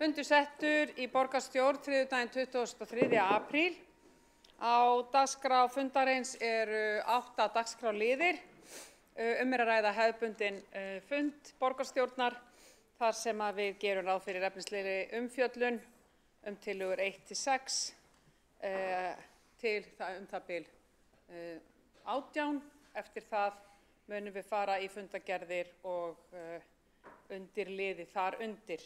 Fundur settur í borgarstjórn þriðjudaginn 23. apríl. Á dagskrá fundarins eru 8 dagskrárliðir. Er að ræða hefðbundinn fund borgarstjórnar þar sem við gerum ráð fyrir efnislegri umfjöllun tillögur 1–6 til það bil 18. Eftir það munum við fara í fundargerðir og undir liði þar undir.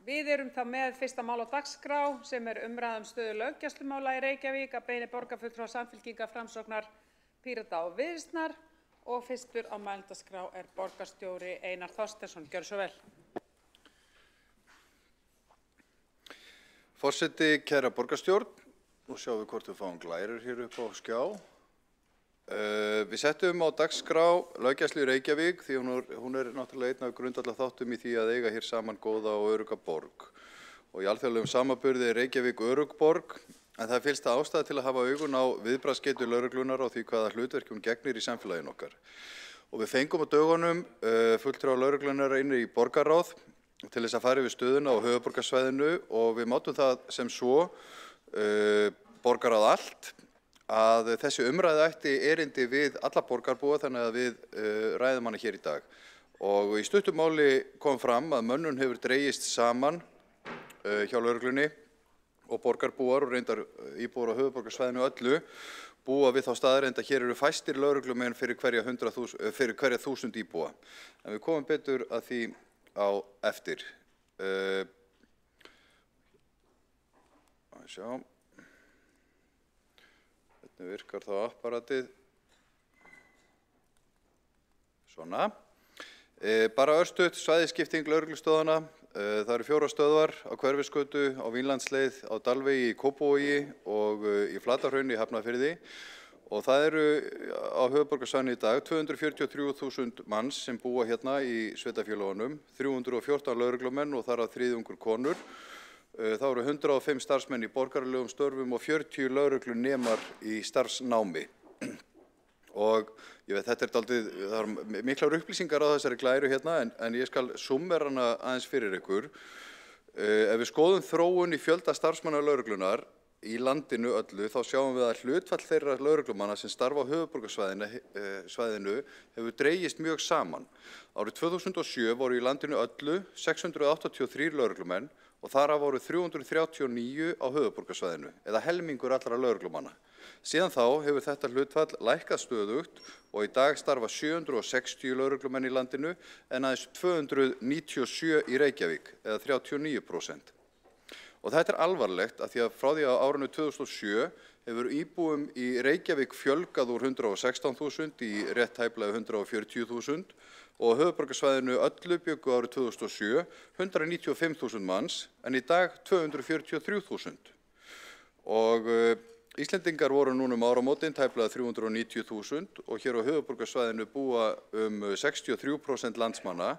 Við erum þá með fyrsta mál á dagskrá sem umræða stöðu löggæslumála í Reykjavík að beiðni borgarfulltrúa Samfylkingar, Framsóknar, Pírata og Viðreisnar og fyrstur á mælendaskrá borgarstjóri Einar Þorsteinsson. Gjörðu svo vel. Forseti, kæra borgarstjórn, nú sjáum við hvort við fáum glærur hér upp á skjá. Við settum á dagskrá löggæslu í Reykjavík því hún náttúrulega einn af grundvallarþáttum í því að eiga hér saman góða og örugga borg. Og í alþjóðlegum samanburði er Reykjavík örugg borg, en það er fyllsta ástæða til að hafa augun á viðbragðsgetu lögreglunar og því hvaða hlutverki hún gegnir í samfélaginu okkar. Og við fengum á dögunum fulltrúa lögreglunar inn í borgarráð til þess að fara yfir stöðuna á höfuðborgarsvæðinu og við mátum það sem svo borgarráð allt að þessi umræða ætti erindi við alla borgarbúa þannig að við ræðum hana hér í dag. Og í stuttu máli kom fram að mönnun hefur dregist saman hjá lögreglunni og borgarbúar og reyndar íbúar á höfuðborgarsvæðinu öllu búa við þá staðreynd að hér eru fæstir lögreglumenn fyrir hverja 1000 íbúa. En við komum betur að því á eftir. Sjá. Hvernig virkar þá apparatið? Svona. Bara örstutt svæðisskipting lögreglustöðvanna. Það eru 4 stöðvar á Hverfisgötu, á Vínlandsleið, á Dalvegi í Kópavogi og í Flatahrauni í Hafnarfirði. Og það eru á höfuðborgarsvæðinu í dag 243.000 manns sem búa hérna í sveitarfélögunum, 314 lögreglumenn og þar af þriðjungur konur. Það eru 105 starfsmenn í borgaralegum störfum og 40 lögreglunemar í starfsnámi. Og ég veit, það eru miklar upplýsingar á þessari glæru hérna, en ég skal summera hana aðeins fyrir ykkur. Ef við skoðum þróun í fjölda starfsmanna lögreglunar í landinu öllu, þá sjáum við að hlutfall þeirra lögreglumanna sem starfa á höfuðborgarsvæðinu hefur dregist mjög saman. Árið 2007 voru í landinu öllu 683 lögreglumenn og þar af voru 339 á höfuðborgarsvæðinu, eða helmingur allra lögreglumanna. Síðan þá hefur þetta hlutfall lækkað stöðugt og í dag starfa 760 lögreglumenn í landinu en aðeins 297 í Reykjavík, eða 39%. Og þetta alvarlegt að því að frá því að árinu 2007 hefur íbúum í Reykjavík fjölgað úr 116.000 í rétt tæplega 140.000 og á höfuðborgarsvæðinu öllu bjuggu árið 2007 195.000 manns en í dag 243.000. Og Íslendingar voru núna áramótin tæplega 390.000 og hér á höfuðborgarsvæðinu búa 63% landsmanna.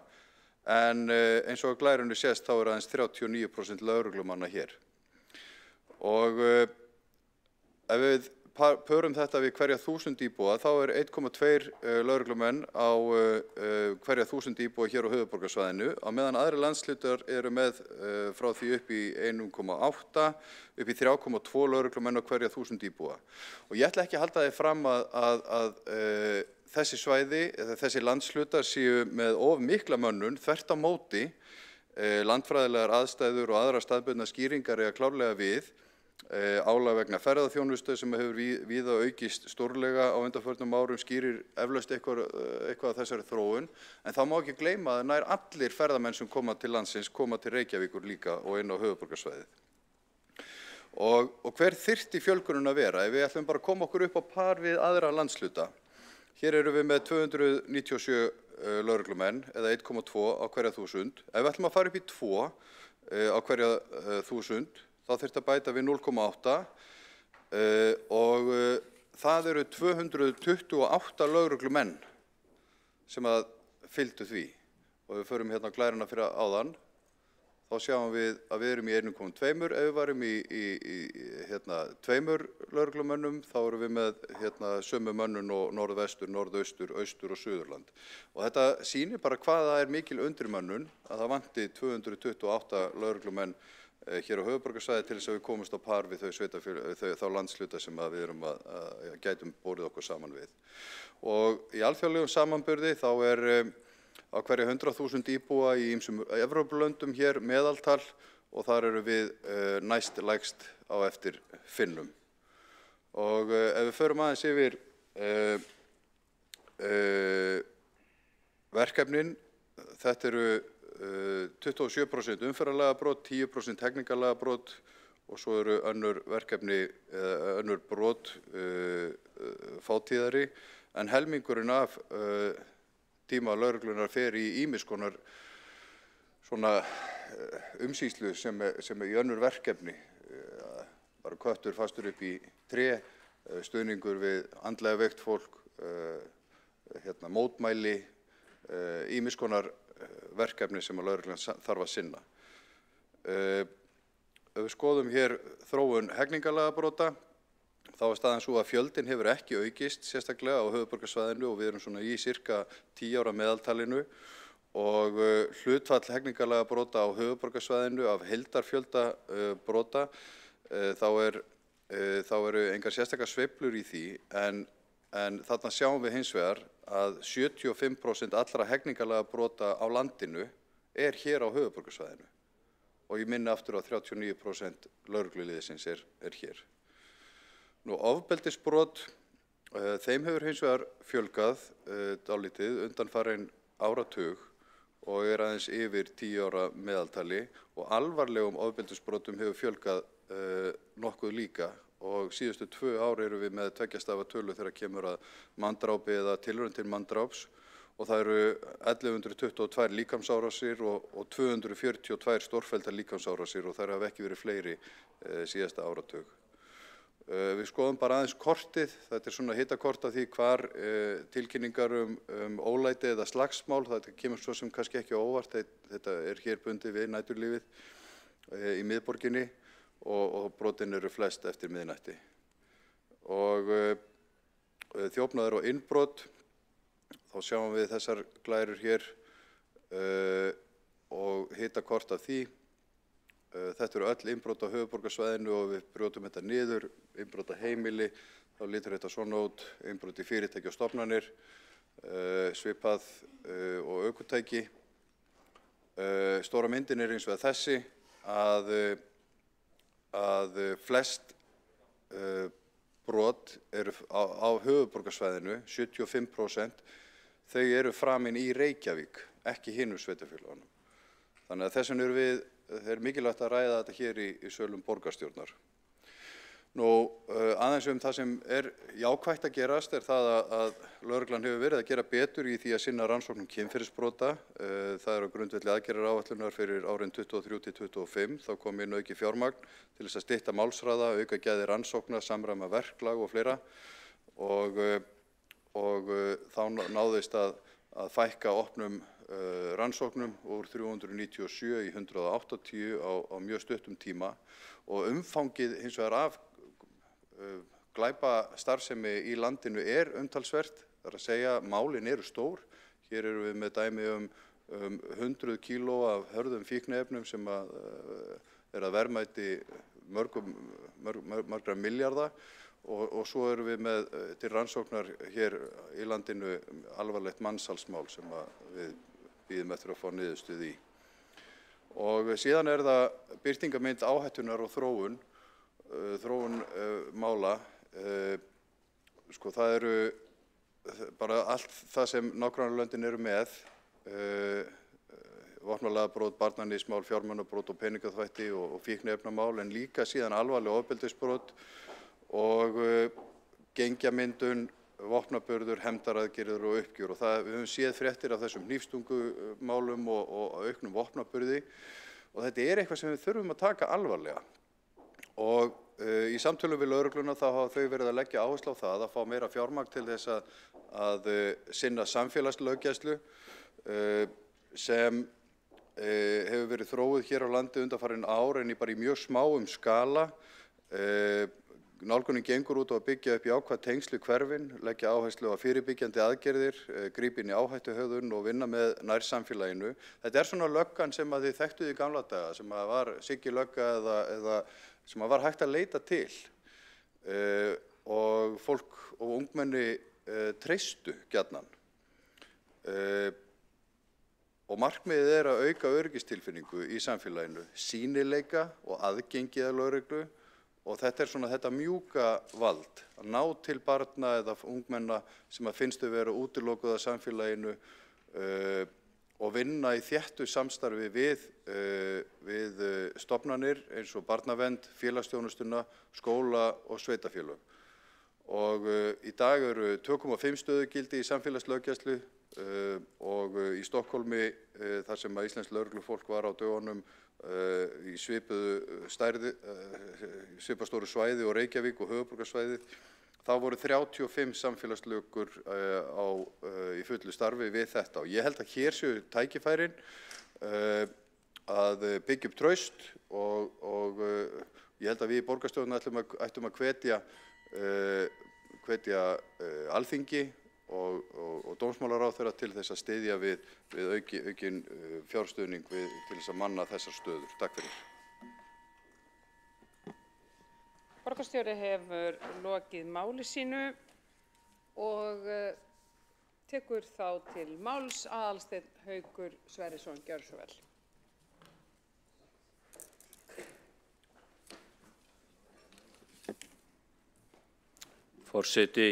En eins og á glærunni sést þá aðeins 39% lögreglumanna hér. Og ef við pörum þetta við hverja 1000 íbúa þá 1,2 lögreglumenn á hverja 1000 íbúa hér á höfuðborgarsvæðinu á meðan aðrir landshlutar eru með frá því upp í 1,8 upp í 3,2 lögreglumenn á hverja 1000 íbúa. Og ég ætla ekki að halda því fram að þessi svæði, þessi landshlutar séu með of mikla mönnun þvert á móti, landfræðilegar aðstæður og aðrar staðbundnar skýringar eiga klárlega við, álag vegna ferðaþjónustu sem hefur víða aukist stórlega á undanförnum árum skýrir eflaust eitthvað af þessari þróun, en þá má ekki gleyma að nær allir ferðamenn sem koma til landsins koma til Reykjavíkur líka og inn á höfuðborgarsvæðið. Og hver þyrfti fjölgunin að vera? Ef við ætlum bara að koma okkur upp á par við aðra landshluta. Hér eru við með 297 lögreglumenn eða 1,2 á hverja 1000. Ef við ætlum að fara upp í 2 á hverja 1000, þá þyrfti að bæta við 0,8 og það eru 228 lögreglumenn sem að fylgdu því. Og við förum hérna á glæruna fyrir áðan, þá þá sjáum við að við erum í 1,2. Ef við varum í 2 lögreglumönnum, þá erum við með sömu mönnun og norðvestur, norðaustur, austur og suðurland. Og þetta sýnir bara hvað það er mikil undirmönnun, að það vanti 228 lögreglumenn hér á höfuðborgarsvæði til þess að við komumst á par við þá landshluta sem við erum að gætum borið okkur saman við. Og í alþjóðlegum samanburði þá er á hverja 100.000 íbúa í ýmsum Evrópulöndum hér meðaltal og þar eru við næst lægst á eftir Finnum. Og ef við förum aðeins yfir verkefnin, þetta eru 27% umferðarlagabrot, 10% hegningarlagabrot og svo eru önnur verkefni, önnur brot fátíðari, en helmingurinn af tíma lögreglunar fer í ýmiss konar svona umsýslu sem í önnur verkefni, bara köttur fastur upp í tré, stuðningur við andlega veikt fólk, mótmæli, ýmiss konar verkefni sem að lögreglan þarf að sinna. Ef við skoðum hér þróun hegningarlagabrota, þá er staðan svo að fjöldinn hefur ekki aukist sérstaklega á höfuðborgarsvæðinu og við erum svona í sirka 10 ára meðaltalinu og hlutfall hegningarlagabrota á höfuðborgarsvæðinu af heildarfjölda brota, þá eru engar sérstakar sveiflur í því, en þarna sjáum við hins vegar að 75% allra hegningarlagabrota á landinu er hér á höfuðborgarsvæðinu og ég minni aftur að 39% lögregluliðsins er hér. Nú, ofbeldisbrot, þeim hefur hins vegar fjölgað dálítið undanfarinn áratug og er aðeins yfir 10 ára meðaltali og alvarlegum ofbeldisbrotum hefur fjölgað nokkuð líka og síðustu 2 ár eru við með 2 stafa tölu þegar kemur að manndrápi eða tilraun til manndráps og það eru 1122 líkamsárásir og 242 stórfelldar líkamsárásir og þær hafa ekki verið fleiri síðasta áratug. Við skoðum bara aðeins kortið, þetta er svona hitakort af því hvar tilkynningar ólæti eða slagsmál, þetta kemur svo sem kannski ekki á óvart, þetta er hér bundið við næturlífið í miðborginni og brotin eru flest eftir miðnætti. Og þjófnaður og innbrot, þá sjáum við þessar glærur hér og hitakort af því. Þetta eru öll innbrot á höfuðborgarsvæðinu og við brjótum þetta niður, innbrot á heimili, þá lítur þetta svona út, innbrot í fyrirtæki og stofnanir, svipað og ökutæki. Stóra myndin er eins og þessi að flest brot eru á höfuðborgarsvæðinu, 75%, þau eru framin í Reykjavík, ekki hinum sveitarfélögunum. Þannig að þess vegna er mikilvægt að ræða þetta hér í sölum borgarstjórnar. Nú, aðeins það sem er jákvætt að gerast er það að lögreglan hefur verið að gera betur í því að sinna rannsóknum kynferðisbrota. Það er á grundvelli aðgerðaráætlunar fyrir árin 23 til 25. Þá kom inn aukið fjármagn til þess að stytta málshraða, auka gæði rannsókna, samræma verklag og fleira. Og þá náðist að fækka opnum rannsóknum úr 397 í 180 á mjög stuttum tíma og umfangið hins vegar af glæpastarfsemi í landinu er umtalsvert, það er að segja málin eru stór. Hér eru við með dæmi 100 kíló af hörðum fíkniefnum sem er að verðmæti margra milljarða og svo erum við með til rannsóknar hér í landinu alvarlegt mannsalsmál sem við bíðum eftir að fá niðurstöðu í. Og síðan er það birtingarmynd áhættunar og þróun mála. Það eru bara allt það sem nágrannalöndin eru með, vopnalagabrot, barnaníðsmál, fjármunabrot og peningaþvætti og fíkniefnamál, en líka síðan alvarleg ofbeldisbrot og gengjamyndun, vopnaburður, hefndaraðgerðir og uppgjör. Og við höfum séð fréttir af þessum hnífstungumálum og auknum vopnaburði og þetta er eitthvað sem við þurfum að taka alvarlega. Og í samtölum við lögregluna þá hafa þau verið að leggja áherslu á það að fá meira fjármagn til þess að sinna samfélagslöggæslu sem hefur verið þróuð hér á landi undanfarin ár en bara í mjög smáum skala. Nálgunin gengur út á að byggja upp jákvæð tengsl við hverfin, leggja áherslu á fyrirbyggjandi aðgerðir, grípa inn í áhættuhegðun og vinna með nærsamfélaginu. Þetta svona löggan sem að þið þekktuð í gamla daga, sem að var Siggi lögga eða sem að var hægt að leita til. Og fólk og ungmenni treystu gjarnan. Og markmiðið að auka öryggistilfinningu í samfélaginu, sýnileika og aðgengi að lögreglu og þetta svona þetta mjúka vald, að ná til barna eða ungmenna sem að finnst þau vera útilokuð af samfélaginu og vinna í þéttu samstarfi við stofnanir eins og barnavernd, félagsþjónustuna, skóla og sveitarfélög. Og í dag eru 2,5 stöðugildi í samfélagslöggæslu og í Stokkhólmi þar sem að íslenskt lögreglufólk var á dögunum í svipastóru svæði og Reykjavík og höfuðborgarsvæði. Þá voru 35 samfélagslögur í fullu starfi við þetta og ég held að hér séu tækifærin að byggja upp traust og ég held að við í borgarstjórn ættum að hvetja Alþingi og dómsmálaráðherra til þess að styðja við aukinn fjárstuðning til þess að manna þessar stöður. Takk fyrir. Borgarstjóri hefur lokið máli sínu og tekur þá til máls Aðalsteinn Haukur Sverrisson. Gjörðu svo vel. Forseti,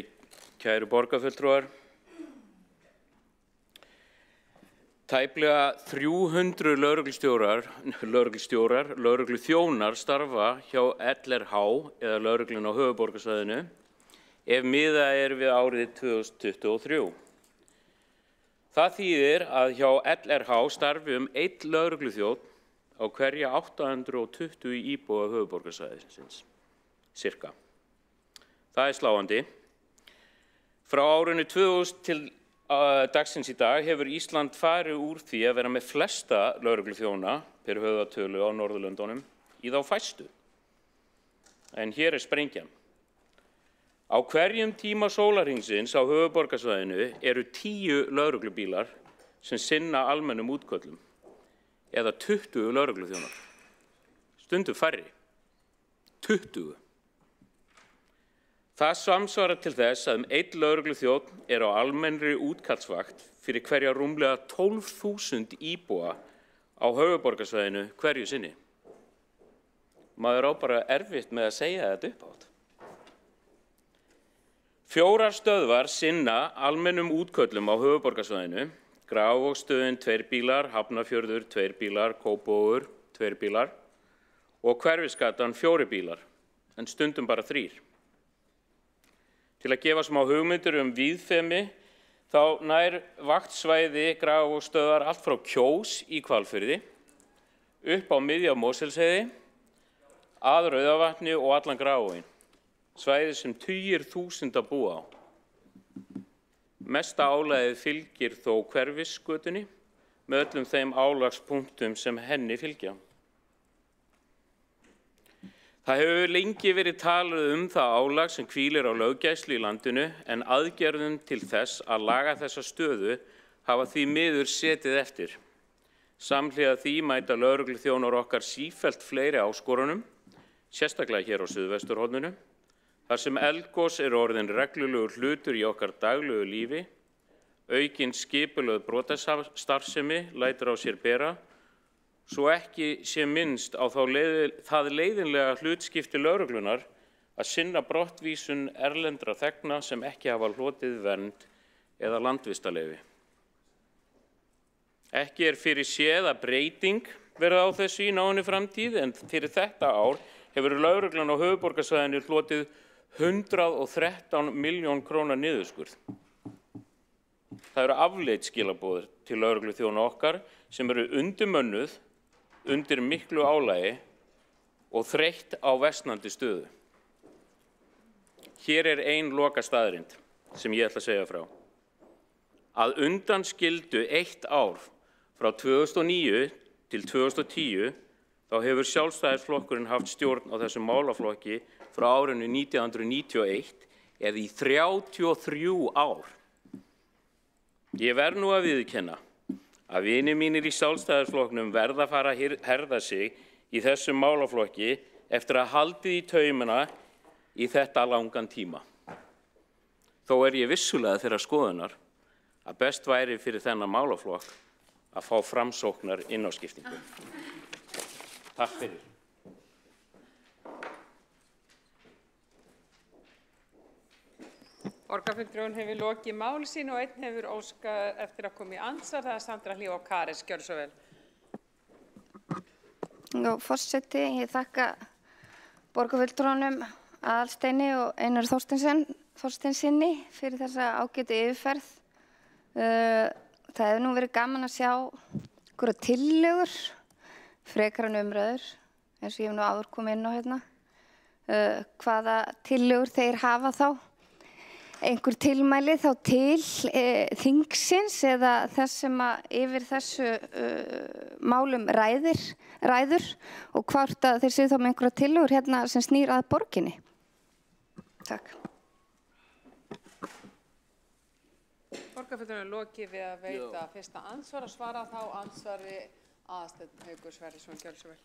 kæru borgarfulltrúar. Tæplega 300 lögregluþjónar starfa hjá LRH eða lögreglunni á höfuðborgarsvæðinu ef miðað við árið 2023. Það þýðir að hjá LRH starfi 1 lögregluþjónn á hverja 820 íbúa höfuðborgarsvæðisins, cirka. Það sláandi. Frá árinu 2000 til dagsins í dag hefur Ísland farið úr því að vera með flesta lögregluþjóna per höfðatölu á Norðurlöndunum í þá fæstu. En hér sprengjan. Á hverjum tíma sólarhringsins á höfuðborgarsvæðinu eru 10 lögreglubílar sem sinna almennum útköllum eða 20 lögregluþjónar. Stundum færri. 20. Það samsvarar til þess að 1 lögregluþjónn á almennri útkallsvakt fyrir hverja rúmlega 12.000 íbúa á höfuðborgarsvæðinu hverju sinni. Maður á bara erfitt með að segja þetta upphátt. 4 stöðvar sinna almennum útköllum á höfuðborgarsvæðinu, Grafarvogsstöðin 2 bílar, Hafnarfjörður 2 bílar, Kópavogur 2 bílar og Hverfisgatan 4 bílar, en stundum bara 3. Til að gefa smá hugmyndir víðfeðmi, þá nær vaktsvæði Grafarvogsstöðvar allt frá Kjós í Hvalfirði, upp á miðja Mosfellsheiði, að Rauðavatni og allan Grafarvoginn, svæði sem tugir þúsunda búa á. Mesta álagið fylgir þó Hverfisgötunni með öllum þeim álagspunktum sem henni fylgja. Það hefur lengi verið talað það álag sem hvílir á löggæslu í landinu en aðgerðum til þess að laga þessa stöðu hafa því miður setið eftir. Samhliða því mæta lögregluþjónar okkar sífellt fleiri áskorunum, sérstaklega hér á Suðvesturhorninu, þar sem eldgos orðin reglulegur hlutur í okkar daglegu lífi, aukin skipulögð brotastarfsemi lætur á sér bera, svo ekki sé minnst á það leiðinlega hlutskipti lögreglunar að sinna brottvísun erlendra þegna sem ekki hafa hlotið vernd eða landvistarleyfi. Ekki fyrir séð að breyting verða á þessu í náinni framtíð en fyrir þetta ár hefur lögreglan á höfuðborgarsvæðinu hlotið 113 milljón króna niðurskurð. Það eru afleidd skilaboð til lögregluþjóna okkar sem eru undirmönnuð, undir miklu álagi og þreytt á versnandi stöðu. Hér ein lokastaðreynd sem ég ætla að segja frá. Að undanskildu 1 ár frá 2009 til 2010 þá hefur Sjálfstæðisflokkurinn haft stjórn á þessum málaflokki frá árinu 1991 eða í 33 ár. Ég verð nú að viðurkenna að vinir mínir í Sjálfstæðisflokknum verða að fara að herða sig í þessum málaflokki eftir að haldið í taumana í þetta langan tíma. Þó ég vissulega þeirrar skoðunar að best væri fyrir þennan málaflokk að fá framsóknar innáskiptingu. Takk fyrir. Borgarfulltrúinn hefur lokið máli sínu og einn hefur óskað eftir að koma í andsvar. Það Sandra Hlíf og Karis. Gjörðu svo vel. Forseti, ég þakka borgarfulltrúanum Aðalsteini og Einar Þorsteinsinni fyrir þessa ágætu yfirferð. Það hefur nú verið gaman að sjá einhverjar tillögur, frekar en umræður, eins og ég hef nú áður komið inn á hérna. Hvaða tillögur þeir hafa þá? Einhver tilmæli þá til þingsins eða þess sem að yfir þessu málum ræður og hvort að þeir séu þá með einhverja tillögur hérna sem snýr að borginni. Takk. Borgarfulltrúinn lokið við að veita fyrsta andsvar og svara þá andsvari Aðalsteinn Haukur Sverrisson. Gjörðu svo vel.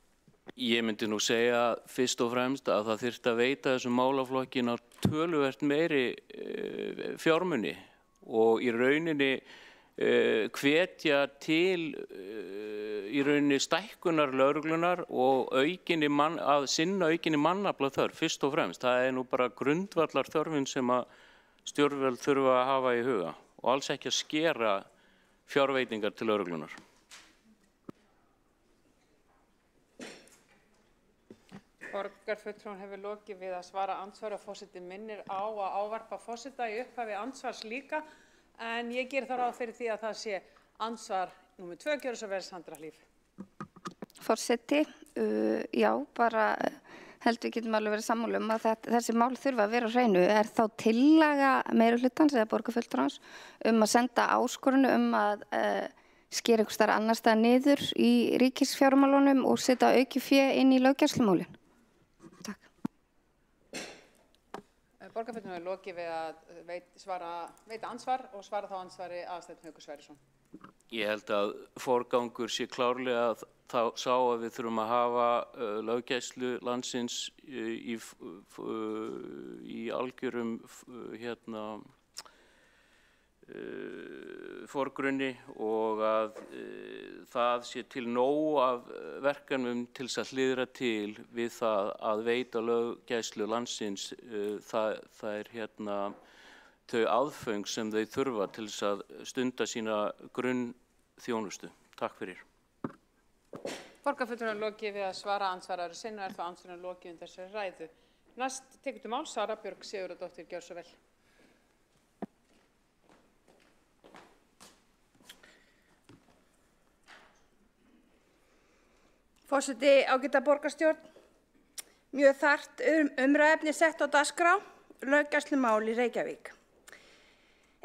Ég myndi nú segja fyrst og fremst að það þyrfti að veita þessum málaflokkin á töluvert meiri fjármuni og í rauninni hvetja til í rauninni stækkunar lögreglunar og að sinna aukinni mannafla þörf fyrst og fremst. Það nú bara grundvallar þörfin sem að stjórnvöld þurfa að hafa í huga og alls ekki að skera fjárveitingar til lögreglunar. Borgarfulltrúinn hefur lokið við að svara andsvari og forseti minnir á að ávarpa forseta í upphafi andsvars líka, en ég geri þá ráð fyrir því að það sé andsvar númer 2. Gjörðu svo vel, Sandra Hlíf. Forseti, já, bara held við getum alveg verið sammála að þessi mál þurfa að vera á hreinu. Er þá tillaga meirihlutans eða borgarfulltrúans að senda áskorun að skera einhvers staðar annars staðar niður í ríkisfjármálunum og setja aukið fé inn í löggæslumálin? Borgarfulltrúinn hefur lokið við að veita ansvar og svara þá ansvari Aðalsteinn Haukur Sverrisson. Ég held að forgangur sé klárlega sá að við þurfum að hafa löggæslu landsins í algjörum forgrunni og að það sé til nóg af verkefnum til þess að hliðra til við það að veita löggæslu landsins það þau aðföng sem þau þurfa til þess að stunda sína grunnþjónustu. Takk fyrir. Borgarfulltrúinn lokið við að svara andsvar öðru sinni og þá andsvarinn lokið undir þessari ræðu. Næst tekur til máls Sara Björg Sigurðardóttir. Gjörðu svo vel. Forseti, ágæta borgarstjórn, mjög þarft umræðuefni sett á dagskrá, löggæslumál í Reykjavík.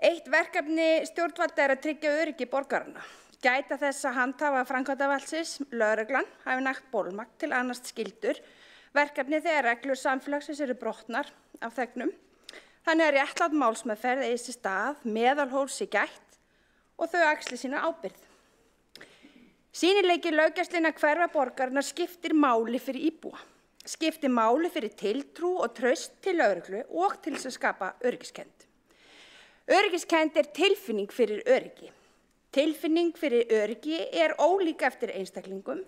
Eitt verkefni stjórnvalda að tryggja öryggi borgaranna. Gæta þess að handhafa framkvæmdarvaldsins, lögreglan, hafi nægt bolmagn til að annast skyldur, verkefni þegar reglur samfélagsins eru brotnar af þegnum. Þannig að réttlát málsmeðferð eigi sér stað, meðalhófs sé gætt og þau axli sína ábyrgð. Sýnileiki löggæslunnar hverfa borgarinnar skiptir máli fyrir íbúa, skiptir máli fyrir tiltrú og traust til lögreglu og til þess að skapa öryggiskennd. Öryggiskennd tilfinning fyrir öryggi. Tilfinning fyrir öryggi ólík eftir einstaklingum.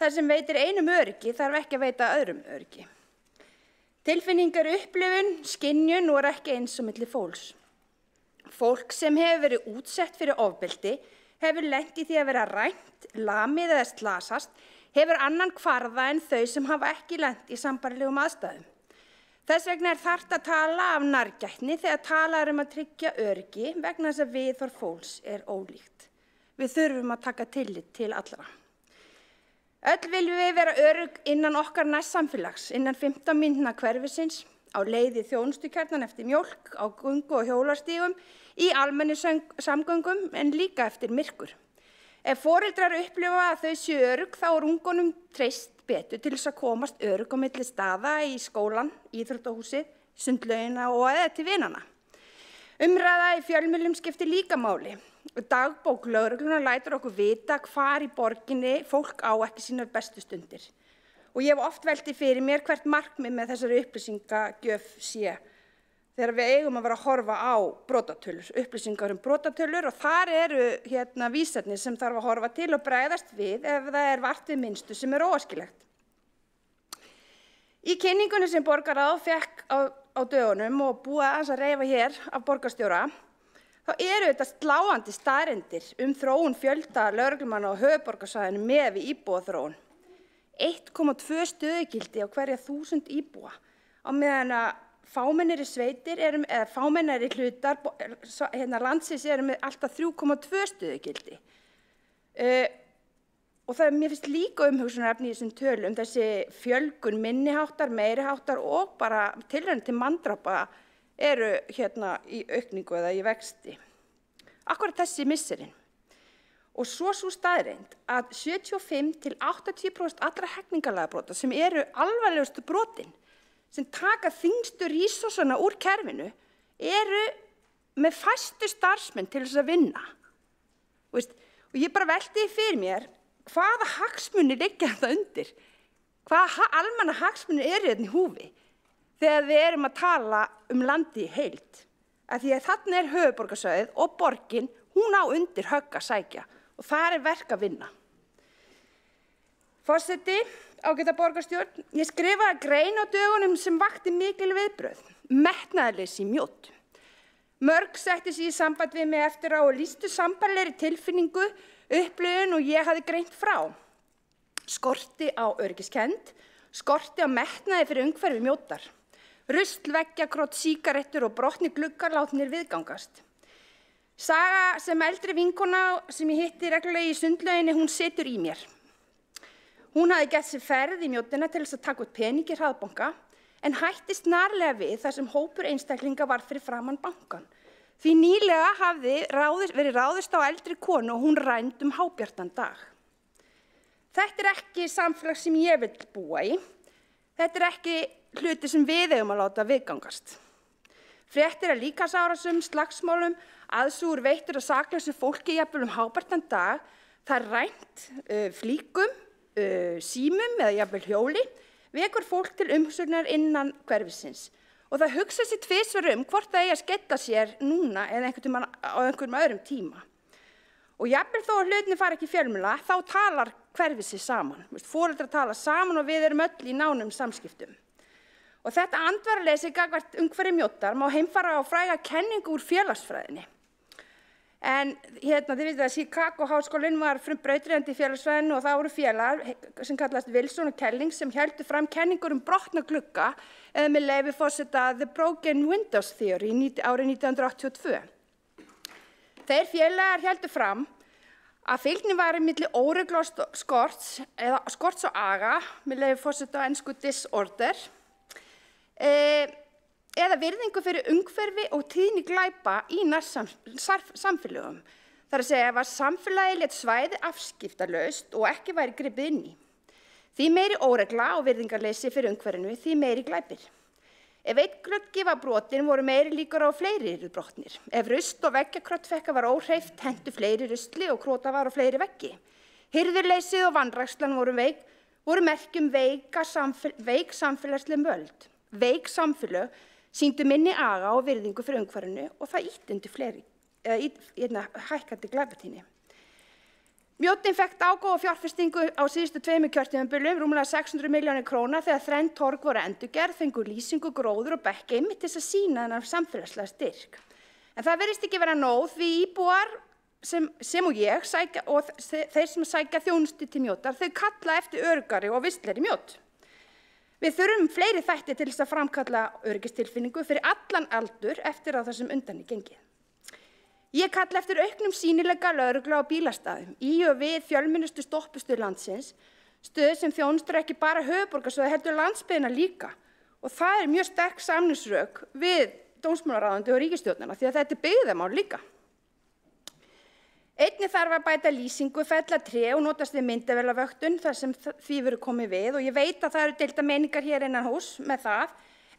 Það sem veitir einum öryggi þarf ekki að veita öðrum öryggi. Tilfinning upplifun, skynjun og ekki eins og milli fólks. Fólk sem hefur verið útsett fyrir ofbeldi hefur lent í því að vera rænt, lamið eða slasast, hefur annan kvarða en þau sem hafa ekki lent í sambærilegum aðstæðum. Þess vegna þarft að tala af nærgætni þegar talað að tryggja öryggi vegna þess að viðhorf fólks ólíkt. Við þurfum að taka tillit til allra. Öll viljum við vera örugg innan okkar nærsamfélags, innan 15 mínútna hverfisins, á leið í þjónustukjarnan eftir mjólk, á göngu- og hjólastígum, í almenni samgöngum en líka eftir myrkur. Ef foreldrar upplifa að þau séu örugg þá ungunum treyst betur til þess að komast örugg á milli staða í skólan, íþróttahúsið, sundlaugina og eða til vinanna. Umræða í fjölmiðlum skiptir líka máli. Dagbók lögreglunnar lætur okkur vita hvar í borginni fólk á ekki sínar bestu stundir. Og ég hef oft velti fyrir mér hvert markmið með þessari upplýsingagjöf sé þegar við eigum að vera að horfa á brotatölur, upplýsingar brotatölur og þar eru vísarnir sem þarf að horfa til og bregðast við ef það vart við minnstu sem óæskilegt. Í kynningunni sem borgarráð fékk á dögunum og búið aðeins að reifa hér af borgarstjóra, þá eru þetta sláandi staðreyndir þróun fjölda lögreglumanna á höfuðborgarsvæðinu með við íbúaþróun. 1,2 stöðugildi á hverja 1000 íbúa á meðan að fámennari sveitir eða fámennari hlutar landsins eru með alltaf 3,2 stöðugildi. Og mér finnst líka umhugsunarefni í þessum tölum þessi fjölgun minniháttar, meiriháttar og bara tilraunir til manndrápa eru í aukningu eða í vexti. Akkúrat þessi missirinn. Og svo sú staðreynd að 75–80% allra hegningarlagabrota sem eru alvarlegustu brotin sem taka þyngstu rísósana úr kerfinu eru með fæstu starfsmenn til þess að vinna. Og ég bara velti fyrir mér hvaða hagsmunir liggja þetta undir, hvaða almanna hagsmunir eru hérna í húfi þegar við erum að tala landi í heild. Af því að þarna höfuðborgarsvæðið og borgin, hún á undir högg að sækja og þar verk að vinna. Forseti, ágæta borgarstjórn, ég skrifaði grein á dögunum sem vakti mikil viðbrögð, metnaðarleysi í Mjódd. Mörg setti sig í samband við mig eftir á og lýstu sambærilegri tilfinningu, upplifun og ég hafði greint frá. Skorti á öryggiskennd, skorti á metnaði fyrir umhverfi Mjóddar. Ruslveggjakrot, sígarettur og brotnir gluggar látnir viðgangast. Saga sem eldri vinkona sem ég hitti reglulega í sundlauginni, hún situr í mér. Hún hafði gert sér ferð í Mjóddina til þess að taka út pening í hraðbanka en hætti snarlega við þar sem hópur einstaklinga var fyrir framan bankan. Því nýlega hafði verið ráðist á eldri konu og hún rænd hábjartan dag. Þetta ekki samfélag sem ég vil búa í. Þetta ekki hluti sem við eigum að láta viðgangast. Fréttir af líkamsárásum, slagsmálum, aðsúgur veittur og saklausu fólki jafnvel hábjartan dag, það rænt flíkum, símum eða jafnvel hjóli, vekur fólk til umhugsunar innan hverfisins. Og það hugsa sér tvisvar hvort það eigi að skella sér núna eða á einhverjum öðrum tíma. Og jafnvel þó að hlutinni fari ekki í fjölmiðla, þá talar hverfisins saman. Foreldrar tala saman og við erum öll í nánum samskiptum. Og þetta andvaraleysi gagnvart umhverfi Mjóddar má heimfara á fræga kenningu úr félagsfræðinni. En þið vitið að Chicago-háskólinn var brautriðandi í félagsfræðinu og það voru félagar sem kallast Wilson og Kelling sem héldu fram kenningur brotna glugga eða með leyfi forseta The Broken Windows Theory árið 1982. Þeir félagar héldu fram að fylgni væri milli óreglu og skorts eða skorts og aga með leyfi forseta á ensku disorder eða virðingu fyrir umhverfi og tíðni glæpa í nærsamfélögum. Það að segja að samfélagið lét svæði afskiptalaust og ekki væri gripið inn í. Því meiri óregla og virðingarleysi fyrir umhverfinu, því meiri glæpir. Ef einn gluggi var brotin voru meiri líkur á fleiri yrðu brotnir. Ef rusl og veggjakrottfekka var óhreyft, hentu fleiri rusli og krota var á fleiri veggi. Hirðuleysið og vanrækslan voru merki veik samfélagsleg völd. Veik samfélög sýndu minni aga og virðingu fyrir umhverfinu og það ýtti undir hækkandi glæpatíðni. Mjóddin fékk dágóða fjárfestingu á síðustu 2 kjörtímabilim, rúmlega 600 milljónir króna þegar 3 torg voru endurgerð, fengu lýsingu, gróður og bekki einmitt til þess að sýna þennan samfélagslega styrk. En það virðist ekki vera nóg því íbúar sem og ég og þeir sem sækja þjónustu til Mjóddar, þau kalla eftir öruggari og vistlegri Mjódd. Við þurfum fleiri þætti til þess að framkalla öryggistilfinningu fyrir allan aldur eftir að það sem undan gengið. Ég kalla eftir auknum sýnileika lögreglu á bílastæðum í og við fjölmennustu stoppistöð landsins, stöð sem þjónustar ekki bara höfuðborgarsvæðið heldur landsbyggðina líka. Og það mjög sterk samningsrök við dómsmálaráðuneytið og ríkisstjórnina því að þetta byggðamál líka. Einnig þarf að bæta lýsingu, fella tré og notast við myndavélavöktun þar sem því verður komið við og ég veit að það eru deilda meiningar hér innan hús með það,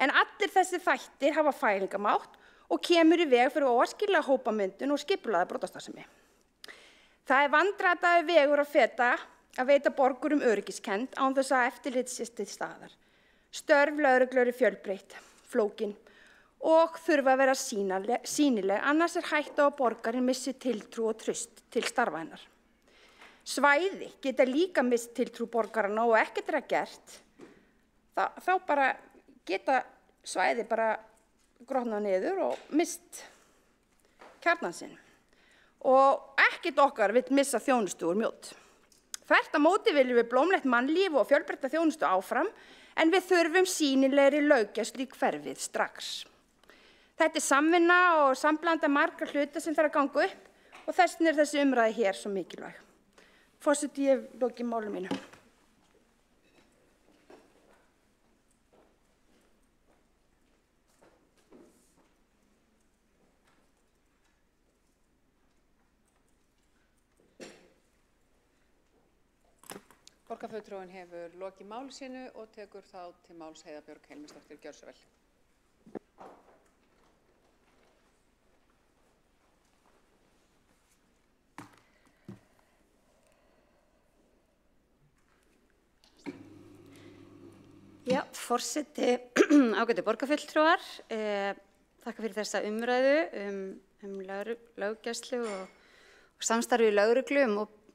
en allir þessi þættir hafa fælingamátt og kemur í veg fyrir óæskilega hópamyndun og skipulagða brotastarfsemi. Það er vandræðaður vegur að feta að veita borgurum öryggiskennd án þess að eftirlit sé til staðar. Störf lögreglu eru fjölbreytt, flókin og þurfa að vera sýnileg, annars er hætta á að borgarinn missi tiltrú og traust til starfa hennar. Svæði geta líka misst tiltrú borgarana og ekkert er að gert, þá bara geta svæði bara grotnað niður og misst kjarnan sinn. Og ekkert okkar vill missa þjónustu úr mjótt. Þvert á móti viljum við blómlegt mannlíf og fjölbreytta þjónustu áfram, en við þurfum sýnilegri löggæslu í hverfið strax. Þetta er samvinna og samblanda margra hluta sem þarf að ganga upp og þess vegna er þessi umræða hér svo mikilvæg. Forseti, ég hef lokið máli mínu. Borgarfulltrúinn hefur lokið máli sínu og tekur þá til máls Heiða Björg Hilmisdóttir. Gjörðu svo vel. Já, forseti, ágætu borgarfulltrúar, þakka fyrir þessa umræðu löggæslu og samstarfi í lögreglu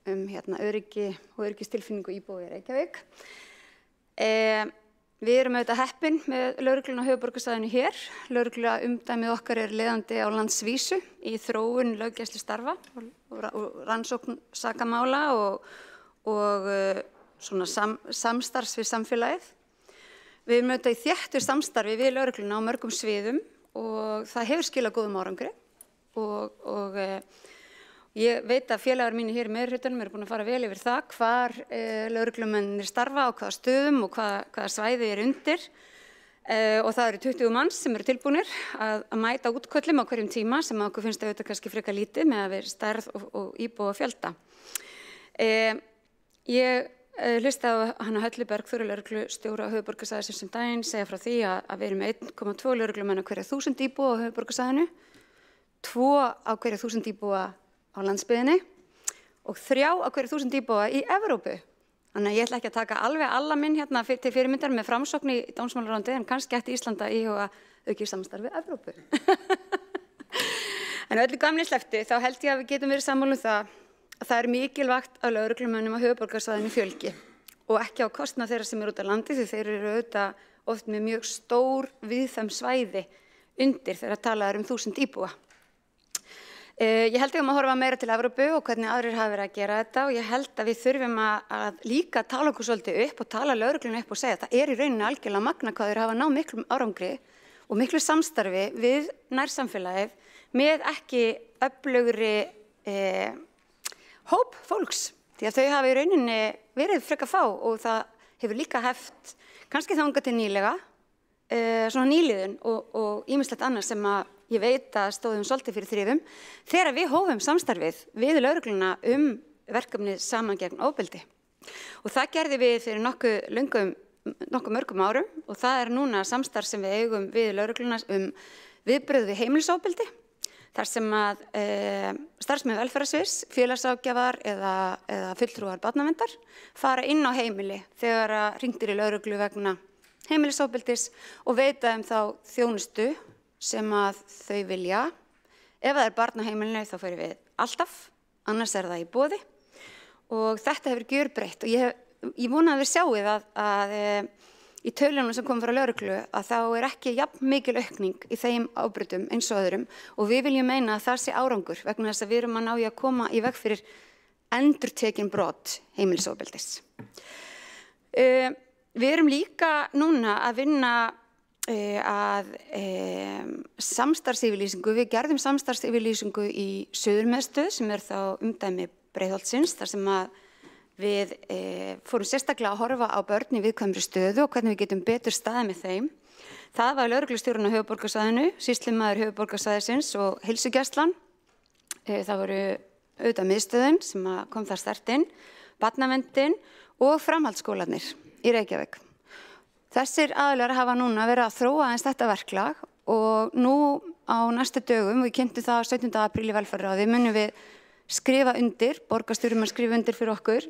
öryggi og öryggistilfinningu íbúa í Reykjavík. Við erum auðvitað heppin með lögregluna á höfuðborgarsvæðinu hér. Lögregla umdæmið okkar er leiðandi á landsvísu í þróun löggæslu starfa og rannsókn sakamála og svona samstarfs við samfélagið. Við erum auðvitað í þéttu samstarfi við lögregluna á mörgum sviðum og það hefur skilað góðum árangri og ég veit að félagar mínir hér í meirihlutanum eru búin að fara vel yfir það hvar lögreglumennir starfa á hvaða stöðum og hvaða svæði er undir og það eru 20 manns sem eru tilbúnir að mæta útköllum á hverjum tíma sem okkur finnst auðvitað kannski frekar lítið með að vera stærð og íbúa fjölda. Ég hlusta á Hanna Höllu Bergþóru lögreglustjóra á höfuðborgarsvæðisins sem daginn segja frá því að við erum 1,2 lögreglumenn á hverja 1000 íbúa á höfuðborgarsvæðinu, 2 á hverja 1000 íbúa á landsbyggðinni og 3 á hverja 1000 íbúa í Evrópu. Þannig að ég ætla ekki að taka alveg alla minn hérna til fyrirmyndar með framsókn í dómsmálaráðuneytið en kannski ætti Ísland að íhuga aukið samstarf við Evrópu. En öllu gamni slepptu þá held ég að við getum verið sammála um það er mikilvægt að lögreglumönnum á höfuðborgarsvæðinu fjölgi og ekki á kostnað þeirra sem eru út á landi því þeir eru auðvitað oft með mjög stór viðfeðm svæði undir þegar talað um 1000 íbúa. Ég held að horfa meira til Evrópu og hvernig aðrir hafa verið að gera þetta og ég held að við þurfum að líka tala okkur svolítið upp og tala lögreglunum upp og segja að það er í rauninni algjörlega magna hvað þeir hafa náð miklum árangri og miklu samstarfi við nærsamfélagið með ekki öflugri hóp fólks, því að þau hafa í rauninni verið frekar fá og það hefur líka heft, kannski þangað til nýlega, svona nýliðun og ýmislegt annað sem að ég veit að stóðum svolítið fyrir þrifum, þegar við hófum samstarfið við lögregluna verkefnið saman gegn ofbeldi. Og það gerði við fyrir nokkuð mörgum árum og það er núna samstarf sem við eigum við lögregluna viðbrögð við heimilisofbeldi. Þar sem að starfsmenn velferðarsviðs, félagságjafar eða fulltrúar barnaverndar fara inn á heimili þegar hringt er í lögreglu vegna heimilisofbeldis og veita þá þjónustu sem að þau vilja. Ef það er barn á heimilinu þá fyrir við alltaf, annars er það í boði og þetta hefur gjörbreytt og ég vona að við sjáum að í tölunum sem kom frá lögreglu að þá er ekki jafn mikil aukning í þeim ábrotum eins og öðrum og við viljum meina að það sé árangur vegna þess að við erum að ná í að koma í veg fyrir endurtekin brot heimilisofbeldis. Við erum líka núna að vinna að samstarfsyfirlýsingu. Við gerðum samstarfsyfirlýsingu í Suðurmiðstöð sem er þá umdæmi Breiðholtsins þar sem að við fórum sérstaklega að horfa á börn í viðkvæmri stöðu og hvernig við getum betur staðið með þeim. Það var lögreglustjórinn á höfuðborgarsvæðinu, sýslumaður höfuðborgarsvæðisins og heilsugæslan. Það voru auðvitað miðstöðin sem kom þar sterkt inn, barnaverndin og framhaldsskólarnir í Reykjavík. Þessir aðilar hafa núna verið að þróa aðeins þetta verklag og nú á næstu dögum, við kynntum það 17. apríl í velferðarráði, munum við skrifa undir, borgarstjóri mun skrifa undir fyrir okkur,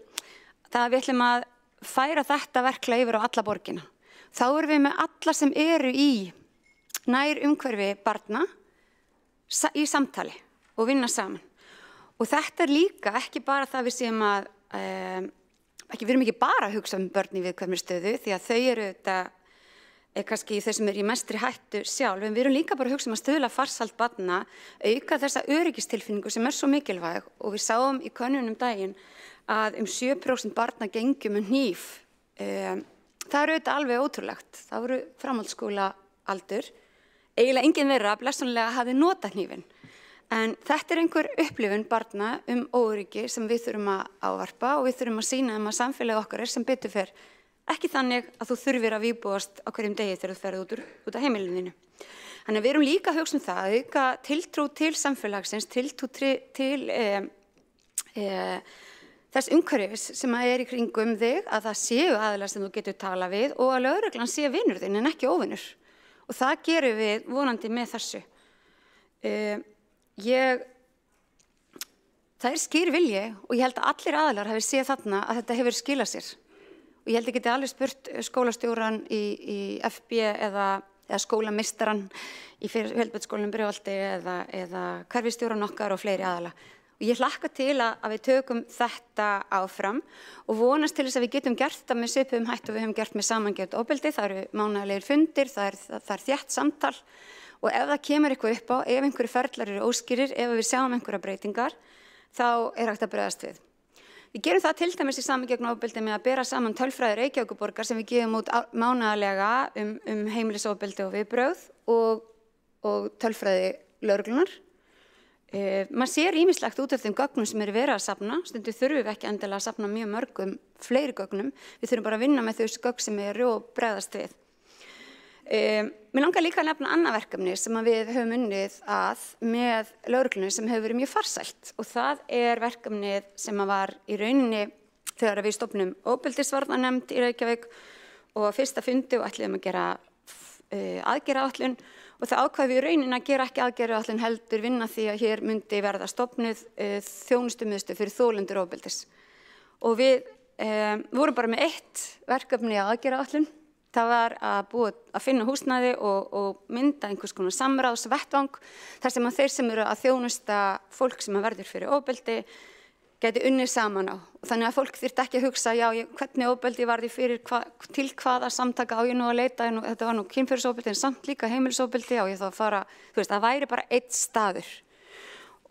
það við ætlum að færa þetta verklag yfir á alla borgina. Þá erum við með alla sem eru í nær umhverfi barna í samtali og vinna saman. Og þetta líka ekki bara það við séum að við erum ekki bara að hugsa börn í viðkvæmri stöðu því að þau eru þetta kannski þau sem eru í mestri hættu sjálf, en við erum líka bara að hugsa að stuðla farsæld barna, auka þessa öryggistilfinningu sem svo mikilvæg og við sáum í könnunum daginn að 7% barna gengu með hníf. Það eru auðvitað alveg ótrúlegt. Það voru framhaldsskóla aldur. Eiginlega enginn þeirra blessunlega hafði notað hnífinn. En þetta einhver upplifun barna óöryggi sem við þurfum að ávarpa og við þurfum að sýna að samfélagið okkar sem betur fer ekki þannig að þú þurfir að vígbúast á hverjum degi þegar þú ferð út af heimilinu þínu. Þannig að við erum líka að hugsa það, að auka tiltrú til samfélagsins, tiltrú til þess umhverfis sem í kringum þig, að það séu aðilar sem þú getur talað við og að lögreglan sé vinur þinn en ekki óvinur. Og það gerum við vonandi með þessu. Það skýr vilji og ég held að allir aðilar hafi séð þarna að þetta hefur skilað sér. Og ég held að geti alveg spurt skólastjóran í FB eða skólameistaran í Fjölbrautaskólanum Breiðholti eða hverfisstjóran okkar og fleiri aðila. Og ég hlakka til að við tökum þetta áfram og vonast til þess að við getum gert þetta með svipuðum hætti og við höfum gert með samangefnu ofbeldi. Það eru mánaðarlegir fundir, það er þétt samtal. Og ef það kemur eitthvað upp á, ef einhverju ferlar eru óskýrir, ef við sjáum einhverja breytingar, þá hægt að bregðast við. Við gerum það til dæmis í samangefnu ofbeldi með að bera saman tölfræði Reykjavíkurborgar sem við gefum út mánaðarlega heimilisofbeldi og viðbrögð og tölfræði lögreglunar. Maður sér ýmislegt út af þeim gögnum sem verið að safna, stundum þurfum við ekki endilega að safna mjög mörgum fleiri gögnum, við þurfum bara að vinna með þau gögn sem eru og bregðast við. Mér langar líka að nefna annað verkefni sem við höfum unnið að með lögreglunni sem hefur verið mjög farsælt og það verkefnið sem var í rauninni þegar við stofnum ofbeldisvarnanefnd í Reykjavík og á fyrsta fundi og ætluðum að gera aðgerðaáætlun og það ákvað við í rauninni að gera ekki aðgerðaáætlun heldur vinna því að hér myndi verða stofnuð þjónustumiðstöð fyrir þolendur ofbeldis. Og við vorum bara með eitt verkefni aðgerðaáætlun. Það var að finna húsnæði og mynda einhvers konar samráðsvettvang þar sem þeir sem eru að þjónusta fólk sem verður fyrir ofbeldi gæti unnið saman á. Þannig að fólk þyrfti ekki að hugsa, hvernig ofbeldi var því fyrir, til hvaða samtaka á ég nú að leita, þetta var nú kynferðisofbeldi en samt líka heimilisofbeldi á ég þá að fara, það væri bara einn staður.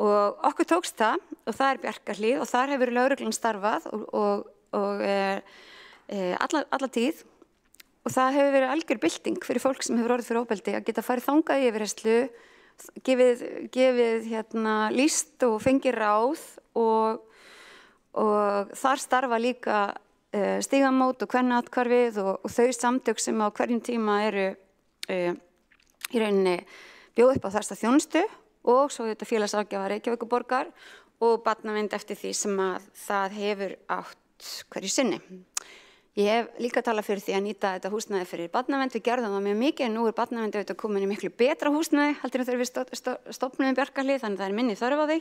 Og okkur tókst það og það Bjarkarhlíð og þar hefur lögreglan starfað alla tíð. Og það hefur verið algjör bylting fyrir fólk sem hefur orðið fyrir ofbeldi að geta farið þangað í yfirheyrslu, gefið lýst og fengið ráð og þar starfa líka Stígamót og Kvennaathvarfið og þau samtök sem á hverjum tíma eru í rauninni bjóð upp á þessa þjónustu og svo þetta félagsráðgjafa Reykjavíkurborgar og barnavernd eftir því sem að það hefur átt hverju sinni. Ég hef líka talað fyrir því að nýta þetta húsnæði fyrir barnavernd. Við gerðum það mjög mikið en nú barnavernd auðvitað komin í miklu betra húsnæði heldur en þegar við stofnum Bjarkarhlíð þannig að það minni þörf á því.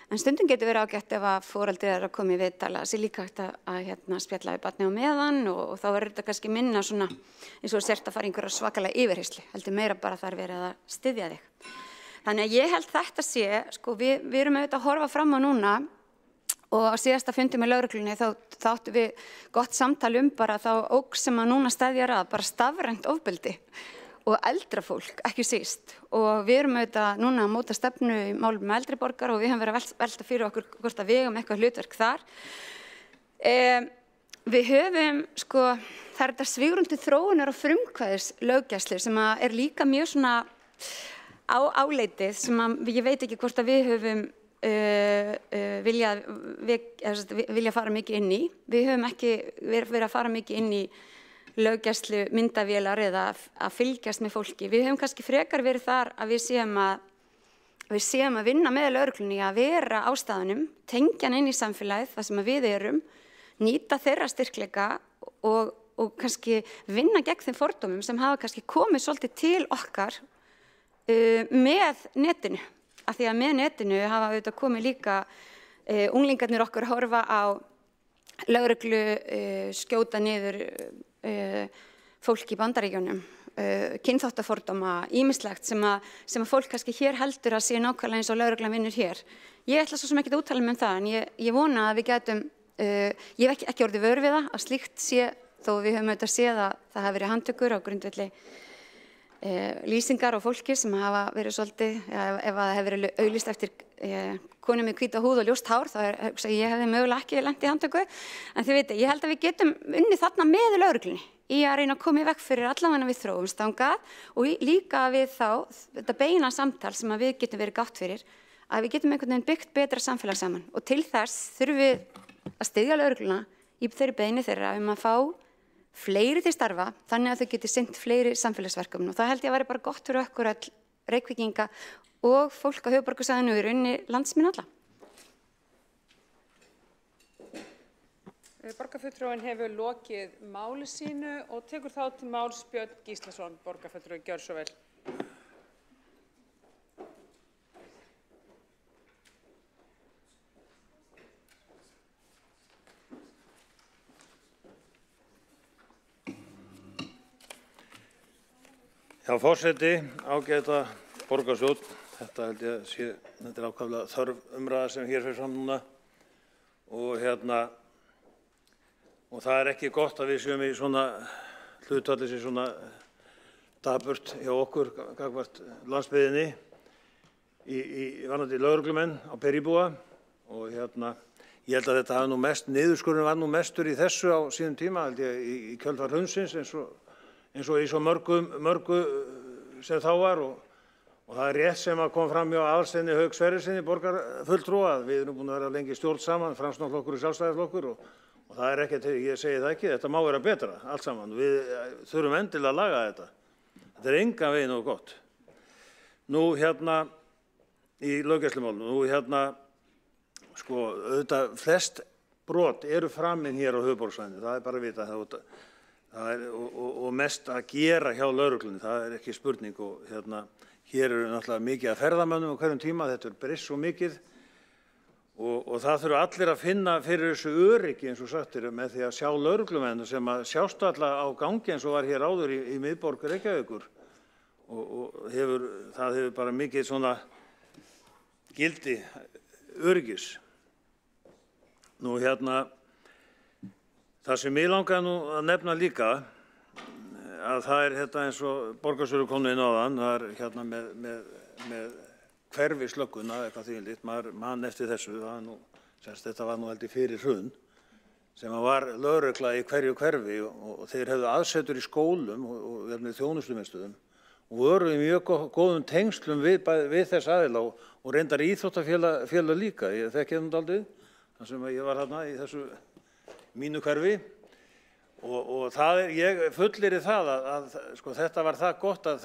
En stundum getur verið ágætt ef að foreldri að koma í viðtala sér líka hægt að spjalla við barnið á meðan og þá verður þetta kannski minna svona eins og sért að fara einhverja svakalega yfirheyrslu. Heldur meira bara þar verið að styðja þig. Þannig að ég held þetta sé, við erum auðvitað að horfa fram á núna og á síðasta fundi með lögreglunni þá áttum við gott samtal bara þá ógn sem að núna steðjar að bara stafrænt ofbeldi og eldra fólk, ekki síst. Og við erum auðvitað núna að móta stefnu í málum með eldri borgara og við höfum verið að velta fyrir okkur hvort að við eigum eitthvað hlutverk þar. Við höfum, það þetta svigrúm til þróunar og frumkvæðislöggæslu sem að líka mjög svona áleitið sem að ég veit ekki hvort að við höfum vilja fara mikið inn í. Við höfum ekki verið að fara mikið inn í löggæslu myndavélar eða að fylgjast með fólki. Við höfum kannski frekar verið þar að við séum að við séum að vinna með lögreglunni að vera á staðnum, tengja hann inn í samfélagið þar sem við erum, nýta þeirra styrkleika og kannski vinna gegn þeim fordómum sem hafa kannski komið svolítið til okkar með netinu. Af því að með netinu hafa auðvitað komið líka unglingarnir okkar horfa á lögreglu skjóta niður fólk í Bandaríkjunum, kynþáttafordóma, ýmislegt sem að fólk kannski hér heldur að sé nákvæmlega eins og lögreglan vinnur hér. Ég ætla svo sem ekki að úttala mig um það, en ég vona að við getum, ég hef ekki orðið vör við það, að slíkt sé, þó við höfum auðvitað séð að það hafi verið handtökur á grundvelli lýsingar á fólki sem hafa verið svolítið, ef það hefur verið auglýst eftir konu með hvíta húð og ljóst hár, þá ég hefði mögulega ekki lent í handtöku, en þið viti, ég held að við getum unnið þarna með lögreglunni í að reyna að koma í veg fyrir allavega við þróumst þangað og líka við þá, þetta beina samtal sem að við getum verið gátt fyrir, að við getum einhvern veginn byggt betra samfélag saman og til þess þurfum við að styðja lögregluna í þeirri beiðni þeirra að fá fleiri til starfa, þannig að þau geti sinnt fleiri samfélagsverkefnum og það held ég að vera bara gott fyrir okkur all Reykvíkinga og fólk á höfuðborgarsvæðinu í rauninni landsmenn alla. Borgarfulltrúinn hefur lokið máli sínu og tekur þá til máls Björn Gíslason, borgarfulltrúi, gjörðu svo vel. Já, forseti, ágæta borgarstjórn, þetta held ég að sé, þetta ákaflega þörf umræða sem hér fer fram núna og það ekki gott að við séum í svona hlutfalli sem svona daburt hjá okkur gagnvart landsbyggðinni í varðandi lögreglumenn á per íbúa og ég held að þetta hafi niðurskurðurinn var nú mestur í þessu á sínum tíma, held ég, í kjölfar hrunsins eins og í svo mörgu sem þá var og það rétt sem að kom fram hjá Aðalsteini Hauk Sverrissyni borgarfulltrúa að við erum búin að vera lengi stjórn saman, Framsóknarflokkur og Sjálfstæðisflokkur og það ekkert, ég segi það ekki, þetta má vera betra allt saman, við þurfum endilega að laga þetta. Þetta engan veginn og gott. Nú í löggæslumálum, sko auðvitað flest brot eru framin hér á höfuðborgarsvæðinu, það bara að vita það og mest að gera hjá lögreglunni, það ekki spurning og hér eru náttúrulega mikið að ferðamönnum á hverjum tíma, þetta breyst svo mikið og það þurfa allir að finna fyrir þessu öryggi eins og sagt með því að sjá lögreglumenn sem að sjást alla á gangi eins og var hér áður í miðborg Reykjavíkur og það hefur bara mikið svona gildi öryggis. Nú það sem ég langaði nú að nefna líka að það eins og borgarstjóri kom inn á þann, það með hverfislögguna eitthvað þvílíkt, maður man eftir þessu, þetta var nú heldur fyrir hrun, sem var lögregla í hverju hverfi og þeir hefðu aðsetur í skólum og þjónustumiðstöðum og voru í mjög góðum tengslum við þess aðila og reyndar íþróttafélag líka, ég þekki það dálítið, þar sem ég var þarna í þessu mínu hverfi og ég fullyrði það að sko, þetta var það gott að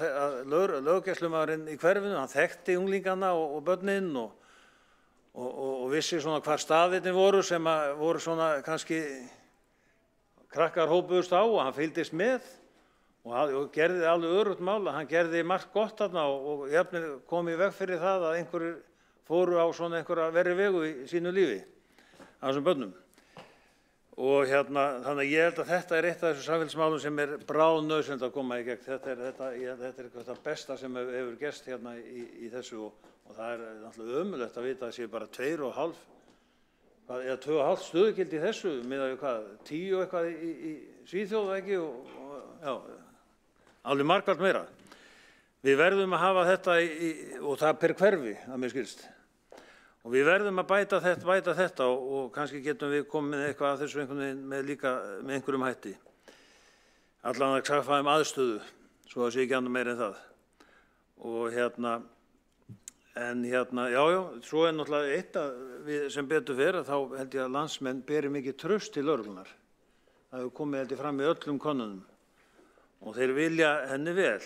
löggæslumaðurinn í hverfinu, hann þekkti unglingana og börnin og vissi svona hvar staðirnir voru sem voru svona kannski krakkar hópuðust á og hann fylgdist með og gerði alveg öruggt mál að hann gerði margt gott þarna og jafnvel kom í veg fyrir það að einhverjir fóru á svona einhverja verri vegu í sínu lífi af þessum börnum. Og þannig að ég held að þetta eitt af þessu samfélagsmálum sem bráðnauðsynlegt að koma í gegn. Þetta eitthvað það besta sem hefur gerst í þessu og það náttúrulega ömurlegt að vita að það sé bara 2,5 eða 2,5 stöðugildi í þessu miðað við 10 og eitthvað í Svíþjóð ekki og alveg margfalt meira. Við verðum að hafa þetta og það per hverfi að mér skilst. Og við verðum að bæta þetta og kannski getum við komið eitthvað að þessu með einhverjum hætti. Allan að skaffa aðstöðu, svo það sé ekki annað meira en það. Og svo náttúrulega eitt að við sem betur fer að þá held ég að landsmenn beri mikið traust til lögreglunnar. Það hefur komið fram í öllum könnunum og þeir vilja henni vel.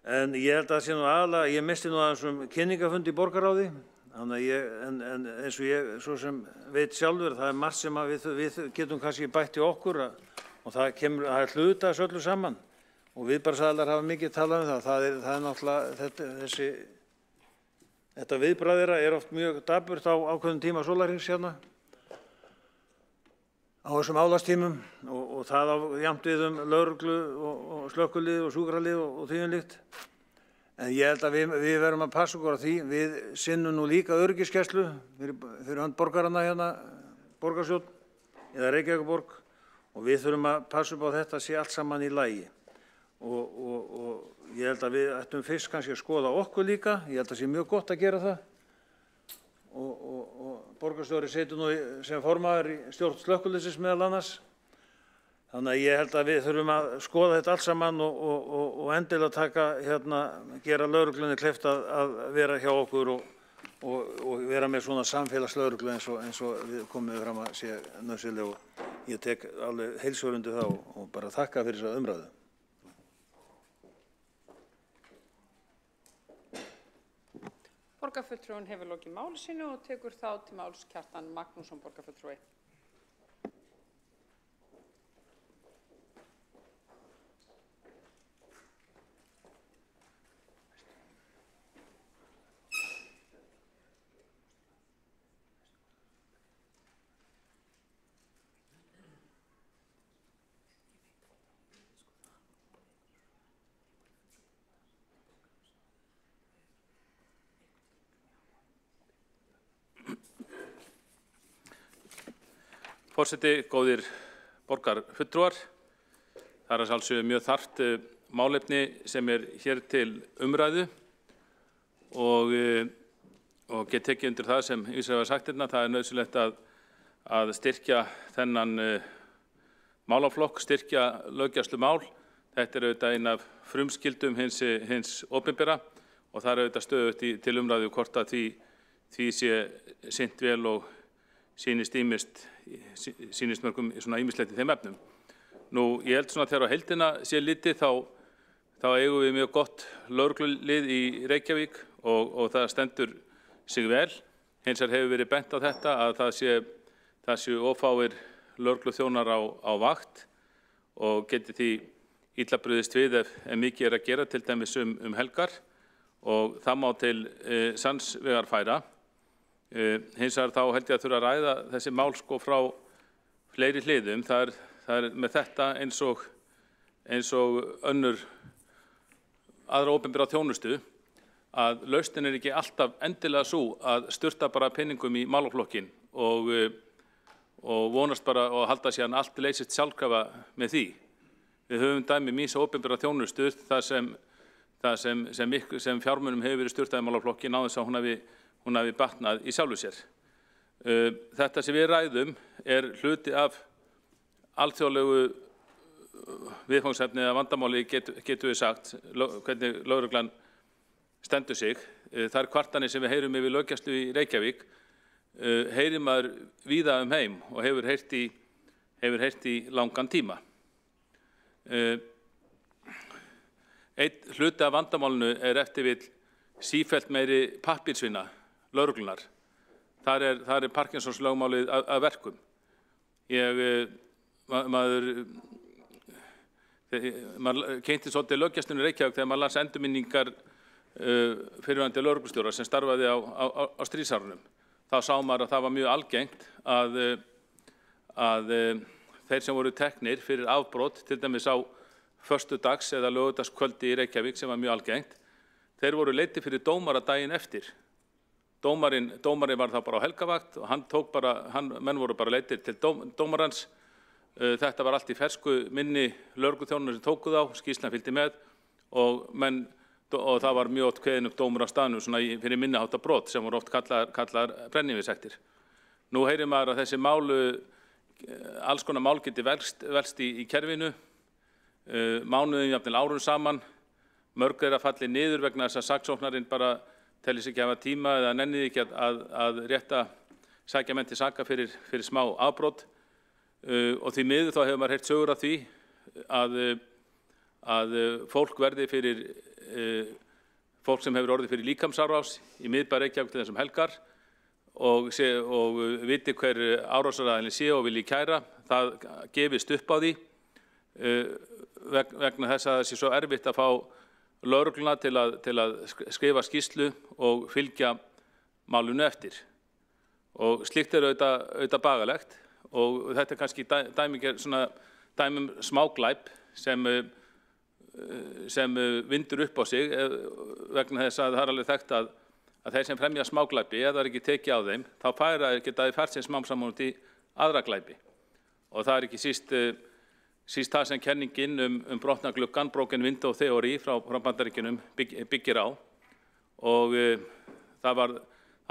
En ég held að það sé nú aðalega, ég misti nú aðeins kynningafund í borgarráði, þannig að en eins og ég svo sem veit sjálfur, það er margt sem við getum kannski bætt í okkur og það er hluta þessu öllu saman. Og viðbragðsaðilar hafa mikið talað um það. Það er náttúrulega, þetta viðbragð þeirra er oft mjög dapurt á ákveðnum tíma sólarhrings hérna á þessum álagstímum og það á jafnt við lögreglu og slökkvilið og sjúkralið og því um líkt. En ég held að við verðum að passa okkur á því. Við sinnum nú líka öryggisgæslu fyrir hönd borgaranna hérna, borgarstjórn eða Reykjavíkurborg og við þurfum að passa upp á þetta sé allt saman í lagi. Og ég held að við ættum fyrst kannski að skoða okkur líka. Ég held að það sé mjög gott að gera það. Og borgarstjóri situr nú sem formaður í stjórn slökkviliðsins meðal annars. Þannig að ég held að við þurfum að skoða þetta allt saman og endilega gera lögreglunni kleift að vera hjá okkur og vera með svona samfélagslögreglu eins og við komum fram að sé nauðsynleg og ég tek alveg heils hugar undir það og bara þakka fyrir þessa umræðu. Borgarfulltrúinn hefur lokið máli sínu og tekur þá til máls Kjartan Magnússon, borgarfulltrúi. Forseti, góðir borgarfulltrúar, það er að sjálfsögðu mjög þarft málefni sem hér til umræðu og get tekið undir það sem ýmsir hafa sagt hérna. Það nauðsynlegt að styrkja þennan málaflokk, styrkja löggæslumál. Þetta auðvitað ein af frumskildum hins opinbera og það auðvitað stöðugt til umræðu hvort að því sé sinnt vel og sýnist mörgum svona ýmislegt í þeim efnum. Nú, ég held svona þegar á heildina sé litið þá eigum við mjög gott lögreglulið í Reykjavík og það stendur sig vel. Hins vegar hefur verið bent á þetta að það séu ófáir lögregluþjónar á vakt og geti því illa brugðist við ef mikið að gera til dæmis helgar og það má til sanns vegar færa. Hins vegar þá held ég að þurfa að ræða þessi mál frá fleiri hliðum. Það er með þetta eins og önnur aðra opinbera þjónustu að lausnin ekki alltaf endilega sú að sturta bara peningum í málaflokkin og vonast bara og halda síðan allt leysist sjálfkrafa með því. Við höfum dæmi mísa opinbera þjónustu þar sem fjármunum hefur verið sturtað í málaflokkin á þess að hún hafi batnað í sjálfu sér. Þetta sem við ræðum hluti af alþjóðlegu viðfangsefni eða vandamáli getum við sagt, hvernig lögreglan stendur sig. Þær kvartanir sem við heyrum yfir löggæslu í Reykjavík heyrir maður víða heim og hefur heyrt í langan tíma. Einn hluti af vandamálinu eftir vill sífellt meiri pappírsvinna lögreglunar. Þar er Parkinsons lögmálið að verkum. Maður kynnti svolítið löggæslunni í Reykjavík þegar maður las endurminningar fyrrverandi lögreglustjóra sem starfaði á stríðsárunum. Þá sá maður að það var mjög algengt að þeir sem voru teknir fyrir afbrot, til dæmis á föstudags eða laugardagskvöldi í Reykjavík sem var mjög algengt, þeir voru leiddir fyrir dómara daginn eftir. Dómarinn var þá bara á helgavakt og menn voru bara leiddir til dómarans. Þetta var allt í fersku minni lögregluþjónunum sem tóku þá, skýrslan fylgdi með og það var mjög oft kveðin upp dómur á staðnum fyrir minniháttar brot sem voru oft kallaðar brennivínssektir. Nú heyrir maður að þessi alls konar mál geti velst í kerfinu, mánuðum jafnvel árum saman. Mörg að falli niður vegna þess að saksóknarinn bara telli sig ekki hafa tíma eða nennið ekki að rétta sækja menn til saka fyrir smá afbrot. Og því miður þá hefur maður heyrt sögur af því að fólk verði fyrir fólk sem hefur orðið fyrir líkamsárás í miðbæ Reykjavík til þessum helgar og viti hver árásaraðilinn sé og vilji kæra, það gefist upp á því vegna þess að það sé svo erfitt að fá lögregluna til að skrifa skýrslu og fylgja málinu eftir. Og slíkt auðvitað bagalegt og þetta kannski dæmum smáglæp sem vindur upp á sig vegna þess að það alveg þekkt að þeir sem fremja smáglæpi, ef það ekki tekið á þeim, þá geta þeir fært sér smám saman út í aðra glæpi. Og það ekki síst það sem kenningin brotna gluggan, broken window theory frá Bandaríkjunum byggir á. Og það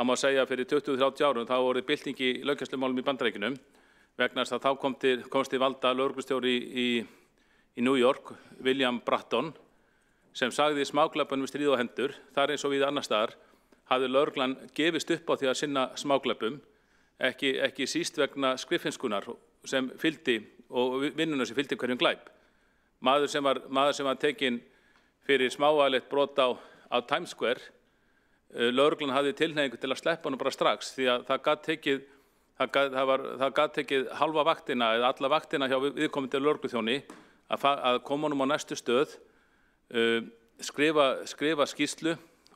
má segja fyrir 20-30 árum, þá voru bylting í löggæslumálum í Bandaríkjunum vegna þess að þá komst til valda lögreglustjóri í New York, William Bratton, sem sagði smáglæpunum stríð á hendur. Þar eins og við annars staðar hafði lögreglan gefist upp á því að sinna smáglæpum, ekki síst vegna skriffinnskunar sem fylgdi og vinnuna sem fylgdi hverjum glæp. Maður sem var tekinn fyrir smávægilegt brot á Times Square, lögreglan hafði tilhneigingu til að sleppa honum bara strax því að það gat tekið halva vaktina eða alla vaktina hjá viðkomandi lögregluþjóni að koma honum á næstu stöð, skrifa skýrslu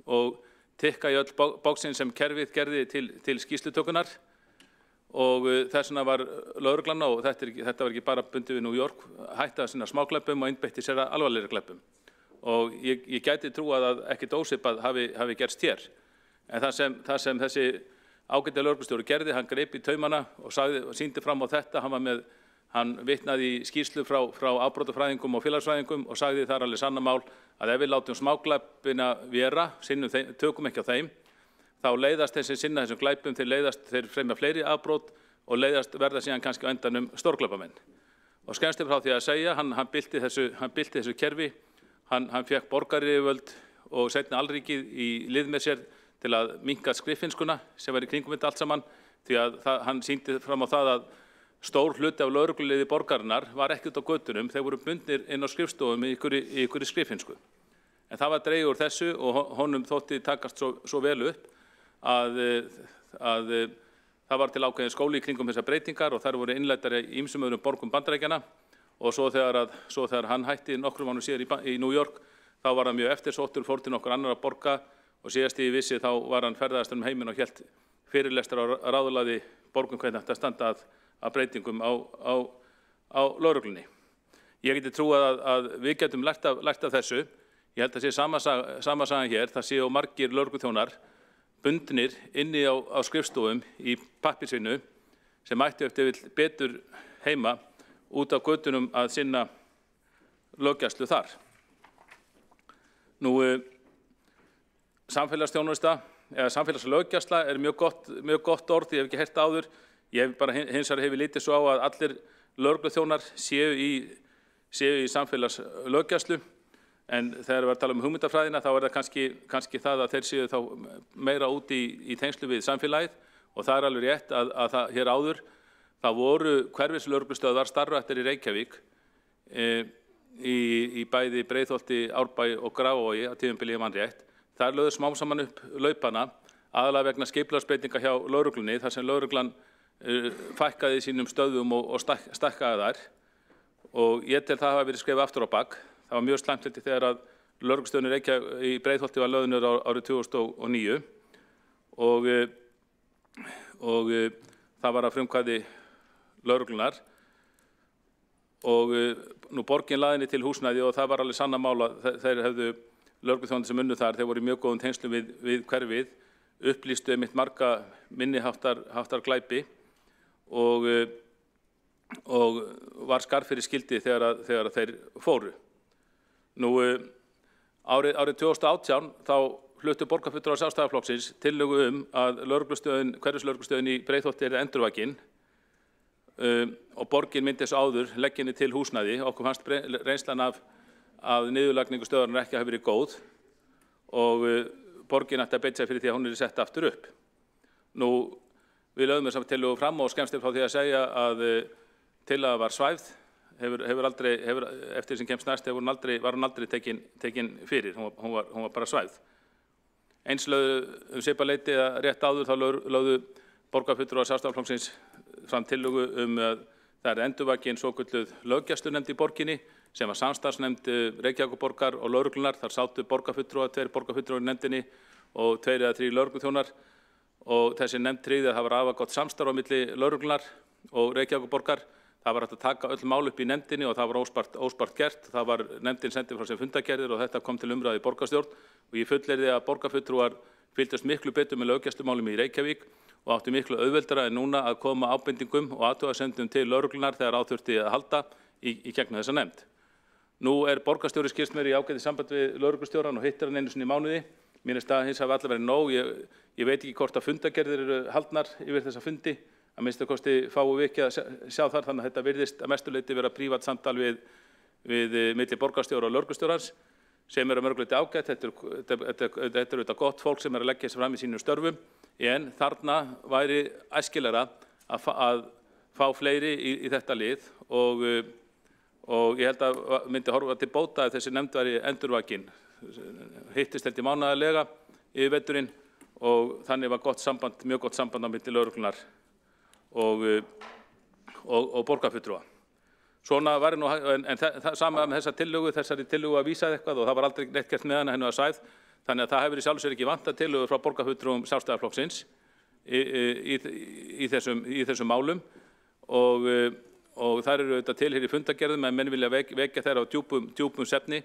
og tikka í öll bóksin sem kerfið gerði til skýrslutökunar og þess vegna var lögreglan, og þetta var ekki bara bundið við New York, hætti að sinna smáglæpum og einbeitti sér að alvarlegri glæpum. Og ég gæti trúað að ekkert ósvipað hafi gerst hér. En það sem þessi ágæti lögreglustjóri gerði, hann greip í taumana og sýndi fram á þetta, hann vitnaði í skýrslu frá afbrotafræðingum og félagsfræðingum og sagði þar alveg sannamál að ef við látum smáglæpina vera, tökum ekki á þeim, þá leiðast þeir sem sinna þessum glæpum, þeir fremja fleiri afbrot og verða síðan kannski á endanum stórglæpamenn. Og skemmst frá því að segja, hann bylti þessu kerfi, hann fékk borgaryfirvöld og seinni alríkið í lið með sér til að minnka skriffinnskuna sem var í kringum þetta allt saman, því að hann sýndi fram á það að stór hluti af lögregluliði borgarinnar var ekkert á götunum, þeir voru bundnir inn á skrifstofum í ykkur skriffinnsku. En það var dregið úr þessu og honum þótti takast svo vel upp að það var til ákveðin skóli í kringum þessar breytingar og þær voru innleiddar í ýmsum öðrum borgum Bandaríkjanna og svo þegar hann hætti nokkrum mánuðum síðar í New York, þá var hann mjög eftirsóttur, fór til nokkur annarra borga og síðast ég vissi þá var hann ferðaðist heiminn og hélt fyrirlestur á ráðulaði borgum hvernig þetta standa að breytingum á lögreglunni. Ég geti trúað að við getum lært af þessu. Ég held að sé sama sagan hér, það séu margir lögregluþjónar bundnir inni á skrifstofum í pappírsvinnu sem ættu eftir betur heima út á götunum að sinna löggæslu þar. Samfélagsþjónusta eða samfélagslöggæsla er mjög gott orð, ég hef ekki heyrt áður. Ég hef bara hins vegar litið svo á að allir lögregluþjónar séu í samfélagslöggæslu, en þegar við tala hugmyndafræðina þá það kannski það að þeir séu þá meira út í tengslu við samfélagið og það alveg rétt að hér áður það voru hverfislögreglustöðvar starfrættar í Reykjavík í bæði Breiðholti, Árbæ og Grafarvogi á tímabili ég man rétt. Þar lögðu smám saman upp laupana aðalega vegna skipulagsbreytinga hjá lögreglunni þar sem lögreglan fækkaði sínum stöðum og stækkaði þær og ég tel það hafa verið skrifað aftur á bak. Það var mjög slæmt þegar að lögreglustöðin í Breiðholti var lögð niður árið 2009 og það var að frumkvæði lögreglunar og nú borgin laðinni til húsnæði og það var alveg sanna mál að þeir hefðu lögregluþjónarnir sem unnu þar, þeir voru í mjög góðum tengslum við hverfið, upplýstu einmitt marga minniháttar glæpi og var skarð fyrir skildi þegar þeir fóru. Árið 2018 þá fluttu borgarfulltrúar Sjálfstæðisflokksins tillögu að hverfislögreglustöðin í Breiðholti yrði endurvakin og borgin myndi þess áður leggja henni til húsnæði. Okkur fannst reynslan af niðurlagningu stöðarinnar ekki hafi verið góð og borgin ætti að beita sig fyrir því að hún yrði sett aftur upp. Við lögðum þessa tillögu fram og skemmst frá því að segja að tillaga var svæfð eftir sem kemst næst, var hún aldrei tekin fyrir, hún var bara svæfð. Eins lögðu svipað leyti að rétt áður þá lögðu borgarfulltrúar Sjálfstæðisflokksins fram tillögu að það er endurvakin svokölluð löggæslunefnd í borginni sem var samstarfsnefnd Reykjavíkurborgar og lögreglunnar. Þar sátu borgarfulltrúar, 2 borgarfulltrúar í nefndinni og 2 eða 3 lögregluþjónar og þessi nefnd tryggði að það var afar gott samstarf á milli lögreglunnar og Reykjavíkurborgar. Það var hægt að taka öll mál upp í nefndinni og það var óspart gert. Það var nefndin sendið frá sér fundargerðir og þetta kom til umræðu í borgarstjórn og ég fullyrði að borgarfulltrúar fylgdust miklu betur með löggæslumálum í Reykjavík og áttu miklu auðveldara en núna að koma ábendingum og athugasemdum til lögreglunnar þegar á þurfti að halda í gegnum þessa nefnd. Nú er borgarstjóri skilst mér í ágæti samband við lögreglustjórann og hittir hann einu sinni í mánuði. Mér finnst að hins hafi allir verið nóg. Ég veit ekki hvort að fundargerðir eru haldnar yfir þessa fundi. Að minnsta kosti fáum við ekki að sjá þar, þannig að þetta virðist að mestu leyti vera prívat samtal við milli borgarstjóra og lögreglustjórans sem eru að mörgu leyti ágætt. Þetta er auðvitað gott fólk sem er að leggja sig fram í sínum störfum, en þarna væri æskilegra að fá fleiri í þetta lið og ég held að myndi horfa til bóta ef þessi nefnd væri endurvakin. Hittist held í mánaðarlega yfir veturinn og þannig var mjög gott samband á milli lögreglunnar og borgarfulltrúa. Svona var nú, en sama með þessari tillögu að vísa eitthvað og það var aldrei neitt gert með hana, henni var sæð. Þannig að það hefur í sjálfu sér ekki vantað tillögur frá borgarfulltrúum Sjálfstæðisflokksins í þessum málum og þær eru auðvitað til hér í fundargerðum en menn vilja vekja þær á djúpum svefni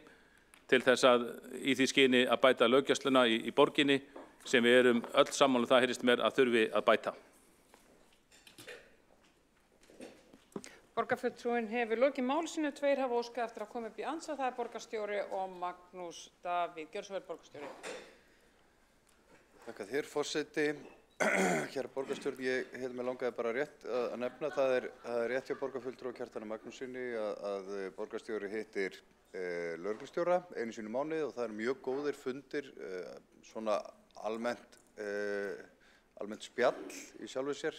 til þess að í því skyni að bæta löggæsluna í borginni sem við erum öll sammála það heyrist mér að þurfi að bæta. Borgarfulltrúinn hefur lokið máli sínu, 2 hafa óskað eftir að koma upp í andsvar, það er borgarstjóri og Magnús Davíð. Gjörðu svo vel, borgarstjóri. Þakka þér, forseti. Kæra borgarstjórn, ég mig langaði bara rétt að nefna, það er rétt hjá borgarfulltrúa Kjartani Magnússyni að borgarstjóri hittir lögreglustjóra einu sinni í mánuði og það er mjög góðir fundir, svona almennt spjall í sjálfu sér,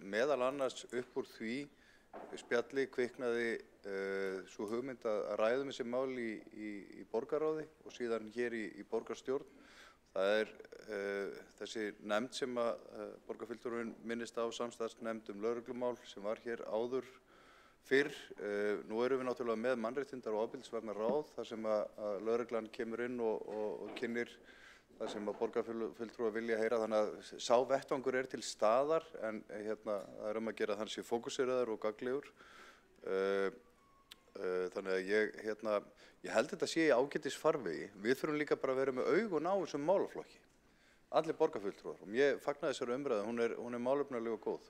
meðal annars upp úr því spjalli kviknaði svo hugmynd að ræðum þessi mál í borgarráði og síðan hér í borgarstjórn. Það er þessi nefnd sem að borgarfulltrúinn minnist á, samstarfsnefnd lögreglumál sem var hér áður fyrr. Nú erum við náttúrulega með mannréttindar- og ofbeldisvarnaráð þar sem að lögreglan kemur inn og kynnir það sem að borgarfulltrúar vilja heyra, þannig að sá vettvangur er til staðar en það er að gera að hann sé fókuseraður og gagnlegur. Þannig að ég held þetta sé í ágætis farvegi. Við þurfum líka bara að vera með augun á þessum málaflokki, allir borgarfulltrúar og ég fagna þessari umræðu, hún er málefnaleg og góð.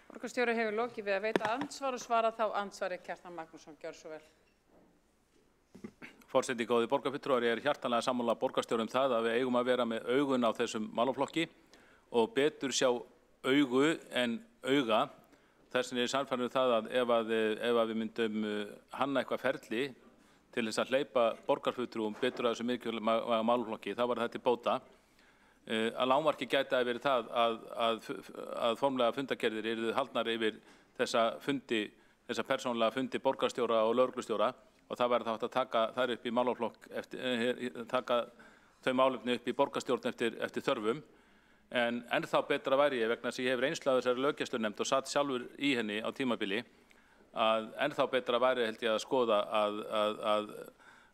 Borgarstjóri hefur lokið við að veita andsvar og svara þá andsvari Kjartan Magnússon. Gjörðu svo vel. Forseti, góði borgarfulltrúar, ég er hjartanlega sammála borgarstjórum það að við eigum að vera með augun á þessum málaflokki og betur sjá augu en auga. Þess vegna er sannfærður það að ef við myndum hanna eitthvað ferli til þess að hleypa borgarfulltrúum betur á þessu mikilvæga málaflokki, þá var þetta til bóta. Að lágmarki gæti að verið það að formlega fundargerðir yrðu haldnar yfir þessa persónulega fundi borgarstjóra og lögreglustjóra og það væri þá hægt að taka þær upp í málaflokk, taka þau málefni upp í borgarstjórn eftir þörfum. En ennþá betra væri ég vegna þess að ég hef reynslu af þessari löggæslunefnd og satt sjálfur í henni á tímabili að ennþá betra væri held ég að skoða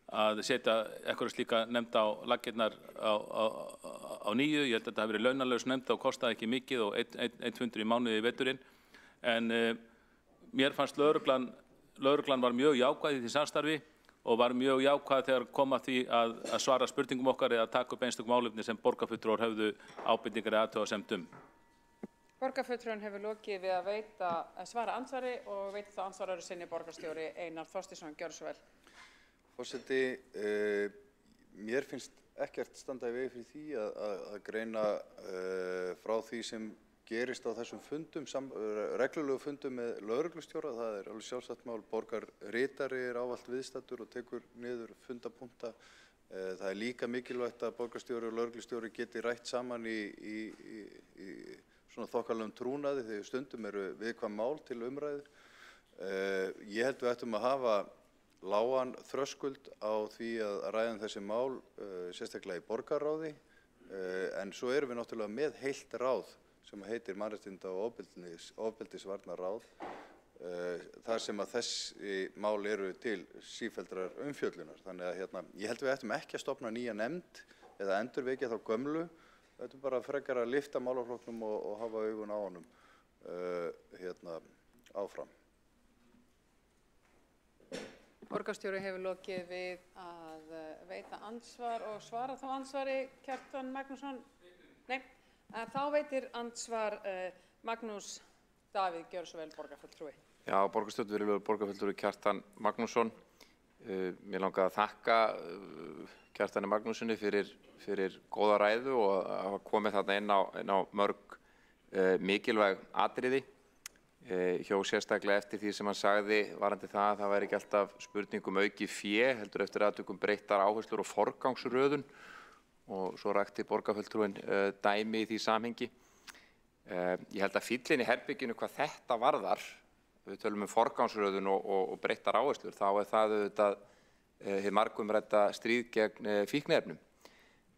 að setja eitthvað slíka nefnd á laggirnar á nýju. Ég held að þetta hafi verið launalaus nefnd og kostaði ekki mikið og einn fundur í mánuði í veturinn. En mér fannst lögreglan var mjög jákvæð í því samstarfi og var mjög jákvæð þegar kom að því að svara spurningum okkar eða taka upp einstök málefni sem borgarfulltrúar höfðu ábendingar eða athugasemdum. Borgarfulltrúinn hefur lokið við að svara andsvari og veitir þá andsvarari sinni borgarstjóri Einar Þorsteinsson. Gjörðu svo vel. Forseti, mér finnst ekkert standa í vegi fyrir því að greina frá því sem gerist á þessum fundum, reglulegu fundum með lögreglustjóra. Það er alveg sjálfsagt mál. Borgarritari er ávallt viðstaddur og tekur niður fundapunkta. Það er líka mikilvægt að borgarstjóri og lögreglustjóri geti rætt saman í svona þokkalegum trúnaði þegar stundum eru viðkvæm mál til umræðu. Ég held við ættum að hafa lágan þröskuld á því að ræða þessi mál, sérstaklega í borgarráði, en svo erum við náttúrulega með heilt ráð sem heitir Mannréttinda- og ofbeldisvarnaráð, þar sem að þessi mál eru til sífelldrar umfjöllunar. Þannig að ég held við ættum ekki að stofna nýja nefnd eða endurvekja þá gömlu. Við ættum bara frekar að lyfta málaflokknum og hafa augun á honum áfram. Borgarstjóri hefur lokið við að veita andsvar og svara þá andsvari Kjartan Magnússon. Nei, þá veitir andsvar Magnús Davíð Gjörsvel, borgarfulltrúi. Já, borgarstjórn virðulegur borgarfulltrúi Kjartan Magnússon. Mér langaði að þakka Kjartani Magnússoni fyrir góða ræðu og að hafa komið þarna inn á mörg mikilvæg atriði. Hjó sérstaklega eftir því sem hann sagði varandi það að það væri ekki alltaf spurningum auki fé, heldur eftir atvikum breyttar áherslur og forgangsröðun, og svo rakti borgarfulltrúin dæmi í því samhengi. Ég held að fíllinn í herbygginu hvað þetta varðar, við tölum forgangsröðun og breyttar áherslur, þá það auðvitað hið margumrædda stríð gegn fíkniefnum,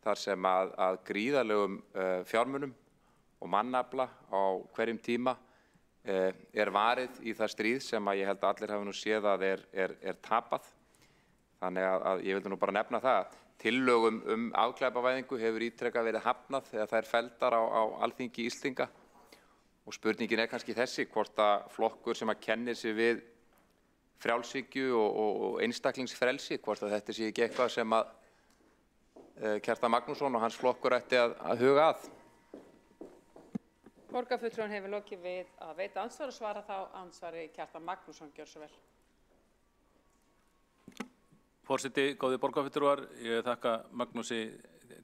þar sem að gríðarlegum fjármunum og mannafla á hverjum tíma varið í það stríð sem að ég held að allir hafi nú séð að er tapað. Þannig að ég vildi nú bara nefna það. Tillögum afglæpavæðingu hefur ítrekað verið hafnað þegar þær felldar á Alþingi Íslendinga. Og spurningin kannski þessi, hvort að flokkur sem að kennir sig við frjálshyggju og einstaklingsfrelsi, hvort að þetta sé ekki eitthvað sem að Kjartan Magnússon og hans flokkur ætti að huga að. Borgarfulltrúin hefur lokið við að veita andsvar og svara þá andsvari Kjartan Magnússon, gjörðu svo vel. Forseti, góðir borgarfulltrúar, ég þakka Magnúsi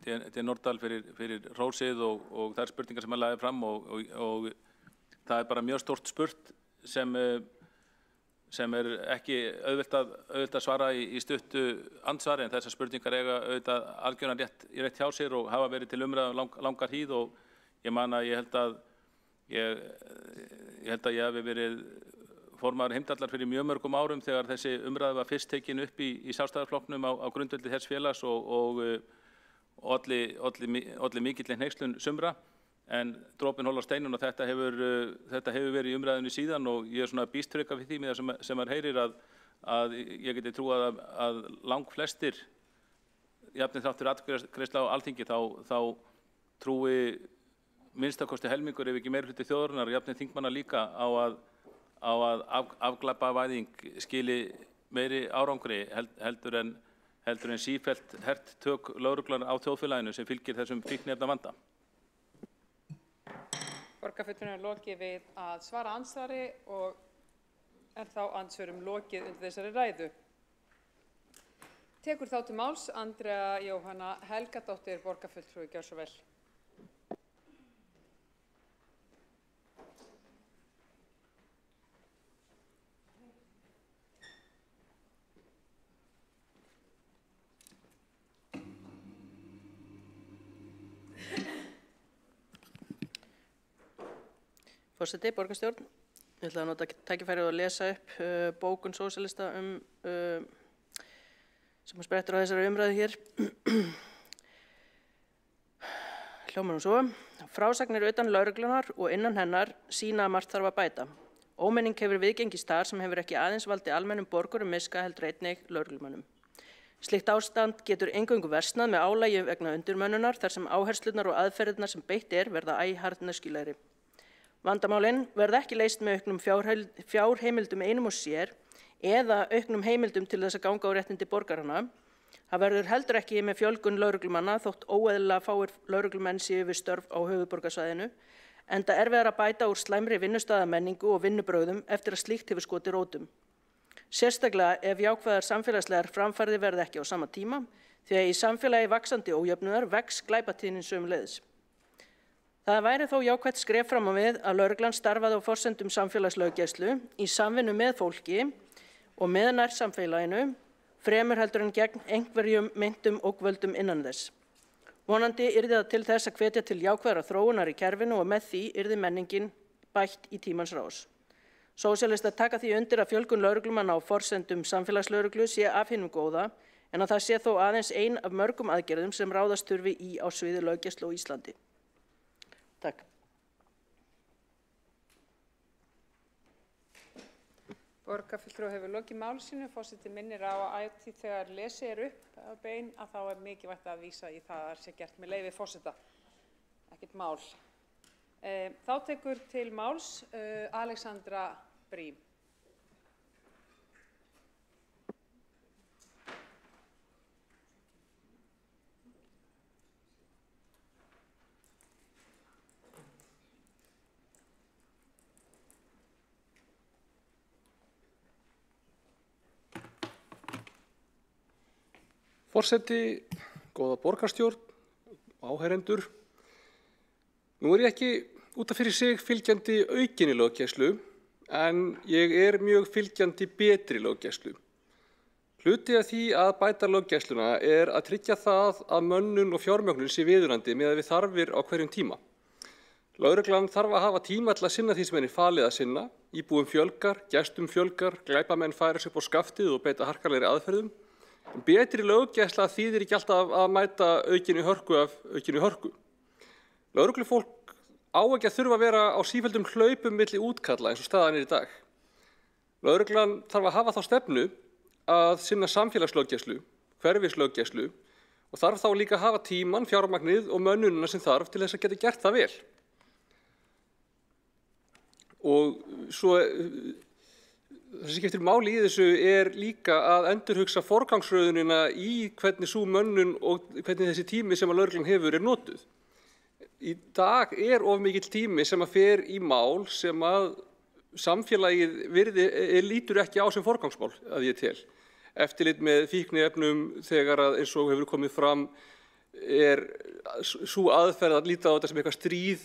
T. Nordal fyrir hrósið og þær spurningar sem hann lagði fram og það bara mjög stórt spurt sem ekki auðvelt að svara í stuttu andsvari, en þessar spurningar eiga auðvitað algjörnan rétt hjá sér og hafa verið til umræðu langar hríð, og ég man að ég held að ég hafi verið formaður Heimdallar fyrir mjög mörgum árum þegar þessi umræða var fyrst tekin upp í Sjálfstæðisflokknum á grundvelli þess félags og olli mikilli hneyslun sumra, en dropinn holar steininn og þetta hefur verið í umræðunni síðan, og ég svona býst trygga við því með það sem maður heyrir að ég geti trúað að langflestir, jafnvel þrátt fyrir atkvæðagreiðslu á Alþingi, þá trúi minnstakosti helmingur ef ekki meirihluti þjóðarinnar og jafnvel þingmanna líka á að afglæpavæðing skili meiri árangri heldur en sífellt hert tök lögreglan á þjóðfélaginu sem fylgir þessum fíkniefnavanda. Borgarfulltrúin lokið við að svara andsvari og þá andsvörum lokið undir þessari ræðu. Tekur þá til máls Andrea Jóhanna Helgadóttir, borgarfulltrúi, gjörðu svo vel. Forseti, borgarstjórn, ég ætla að nota tækifærið og lesa upp bókun sósíalista sem sprettur á þessari umræðu hér. Hljómar hún svo: Frásagnir utan lögreglunar og innan hennar sýna að margt þarf að bæta. Ómenning hefur viðgengist þar sem hefur ekki aðeins valdið almennum borgurum miska heldur einnig lögreglumönnum. Slíkt ástand getur eingöngu versnað með álagi vegna undirmönnunar þar sem áherslurnar og aðferðirnar sem beitt verða æ harðneskjulegri. Vandamálin verða ekki leyst með auknum fjárheimildum einum og sér eða auknum heimildum til þess að ganga á réttindi borgaranna. Það verður heldur ekki með fjölgun lögreglumanna þótt óeðlilega fáir lögreglumenn séu við störf á höfuðborgarsvæðinu, enda erfiðara að bæta úr slæmri vinnustaðamenningu og vinnubrögðum eftir að slíkt hefur skotið rótum. Sérstaklega ef jákvæðar samfélagslegar framfarir verða ekki á sama tíma, því að í samfélagi vaxandi ójöfnuðar vex glæpatíðnin sömuleiðis. Það væri þó jákvætt skref fram á við að lögreglan starfaði á forsendum samfélagslöggæslu í samvinnu með fólki og með nærsamfélaginu fremur heldur en gegn einhverjum meintum ógnvöldum innan þess. Vonandi yrði það til þess að hvetja til jákvæðrar þróunar í kerfinu og með því yrði menningin bætt í tímans rás. Sósíalistar taka því undir að fjölgun lögreglumanna á forsendum samfélagslögreglu sé af hinum góða, en að það sé þó aðeins ein af mörgum aðgerðum sem ráðast þurfi í á sviði löggæslu á Íslandi. Takk. Borgarfulltrúi hefur lokið máli sínu. Forseti minnir á að ætíð þegar lesið upp á bein að þá mikilvægt að vísa í það að sé gert með leyfi forseta. Ekkert mál. Þá tekur til máls Alexandra Brím. Forseti, góða borgarstjórn, áheyrendur. Nú ég ekki út af fyrir sig fylgjandi aukinni löggæslu, en ég mjög fylgjandi betri löggæslu. Hluti af því að bæta löggæsluna að tryggja það að mönnun og fjármögnun sé viðunandi miðað við þarfir á hverjum tíma. Lögreglan þarf að hafa tíma til að sinna því sem henni falið að sinna, íbúum fjölgar, gestum fjölgar, glæpamenn færa sig upp á skaftið og beita harkalegri aðferðum. Betri löggæsla þýðir ekki alltaf að mæta aukinni hörku af aukinni hörku. Lögreglufólk á ekki að þurfa að vera á sífelldum hlaupum milli útkalla eins og staðan í dag. Lögreglan þarf að hafa þá stefnu að sinna samfélagslöggæslu, hverfislöggæslu og þarf þá líka að hafa tíman, fjármagnið og mönnunina sem þarf til þess að geta gert það vel. Og svo það sem skiptir máli í þessu líka að endurhugsa forgangsröðunina í hvernig sú mönnun og hvernig þessi tími sem að lögreglan hefur notuð. Í dag of mikill tími sem að fer í mál sem að samfélagið lítur ekki á sem forgangsmál að ég tel. Eftirlit með fíkniefnum þegar að eins og hefur komið fram sú aðferð að líta á þetta sem eitthvað stríð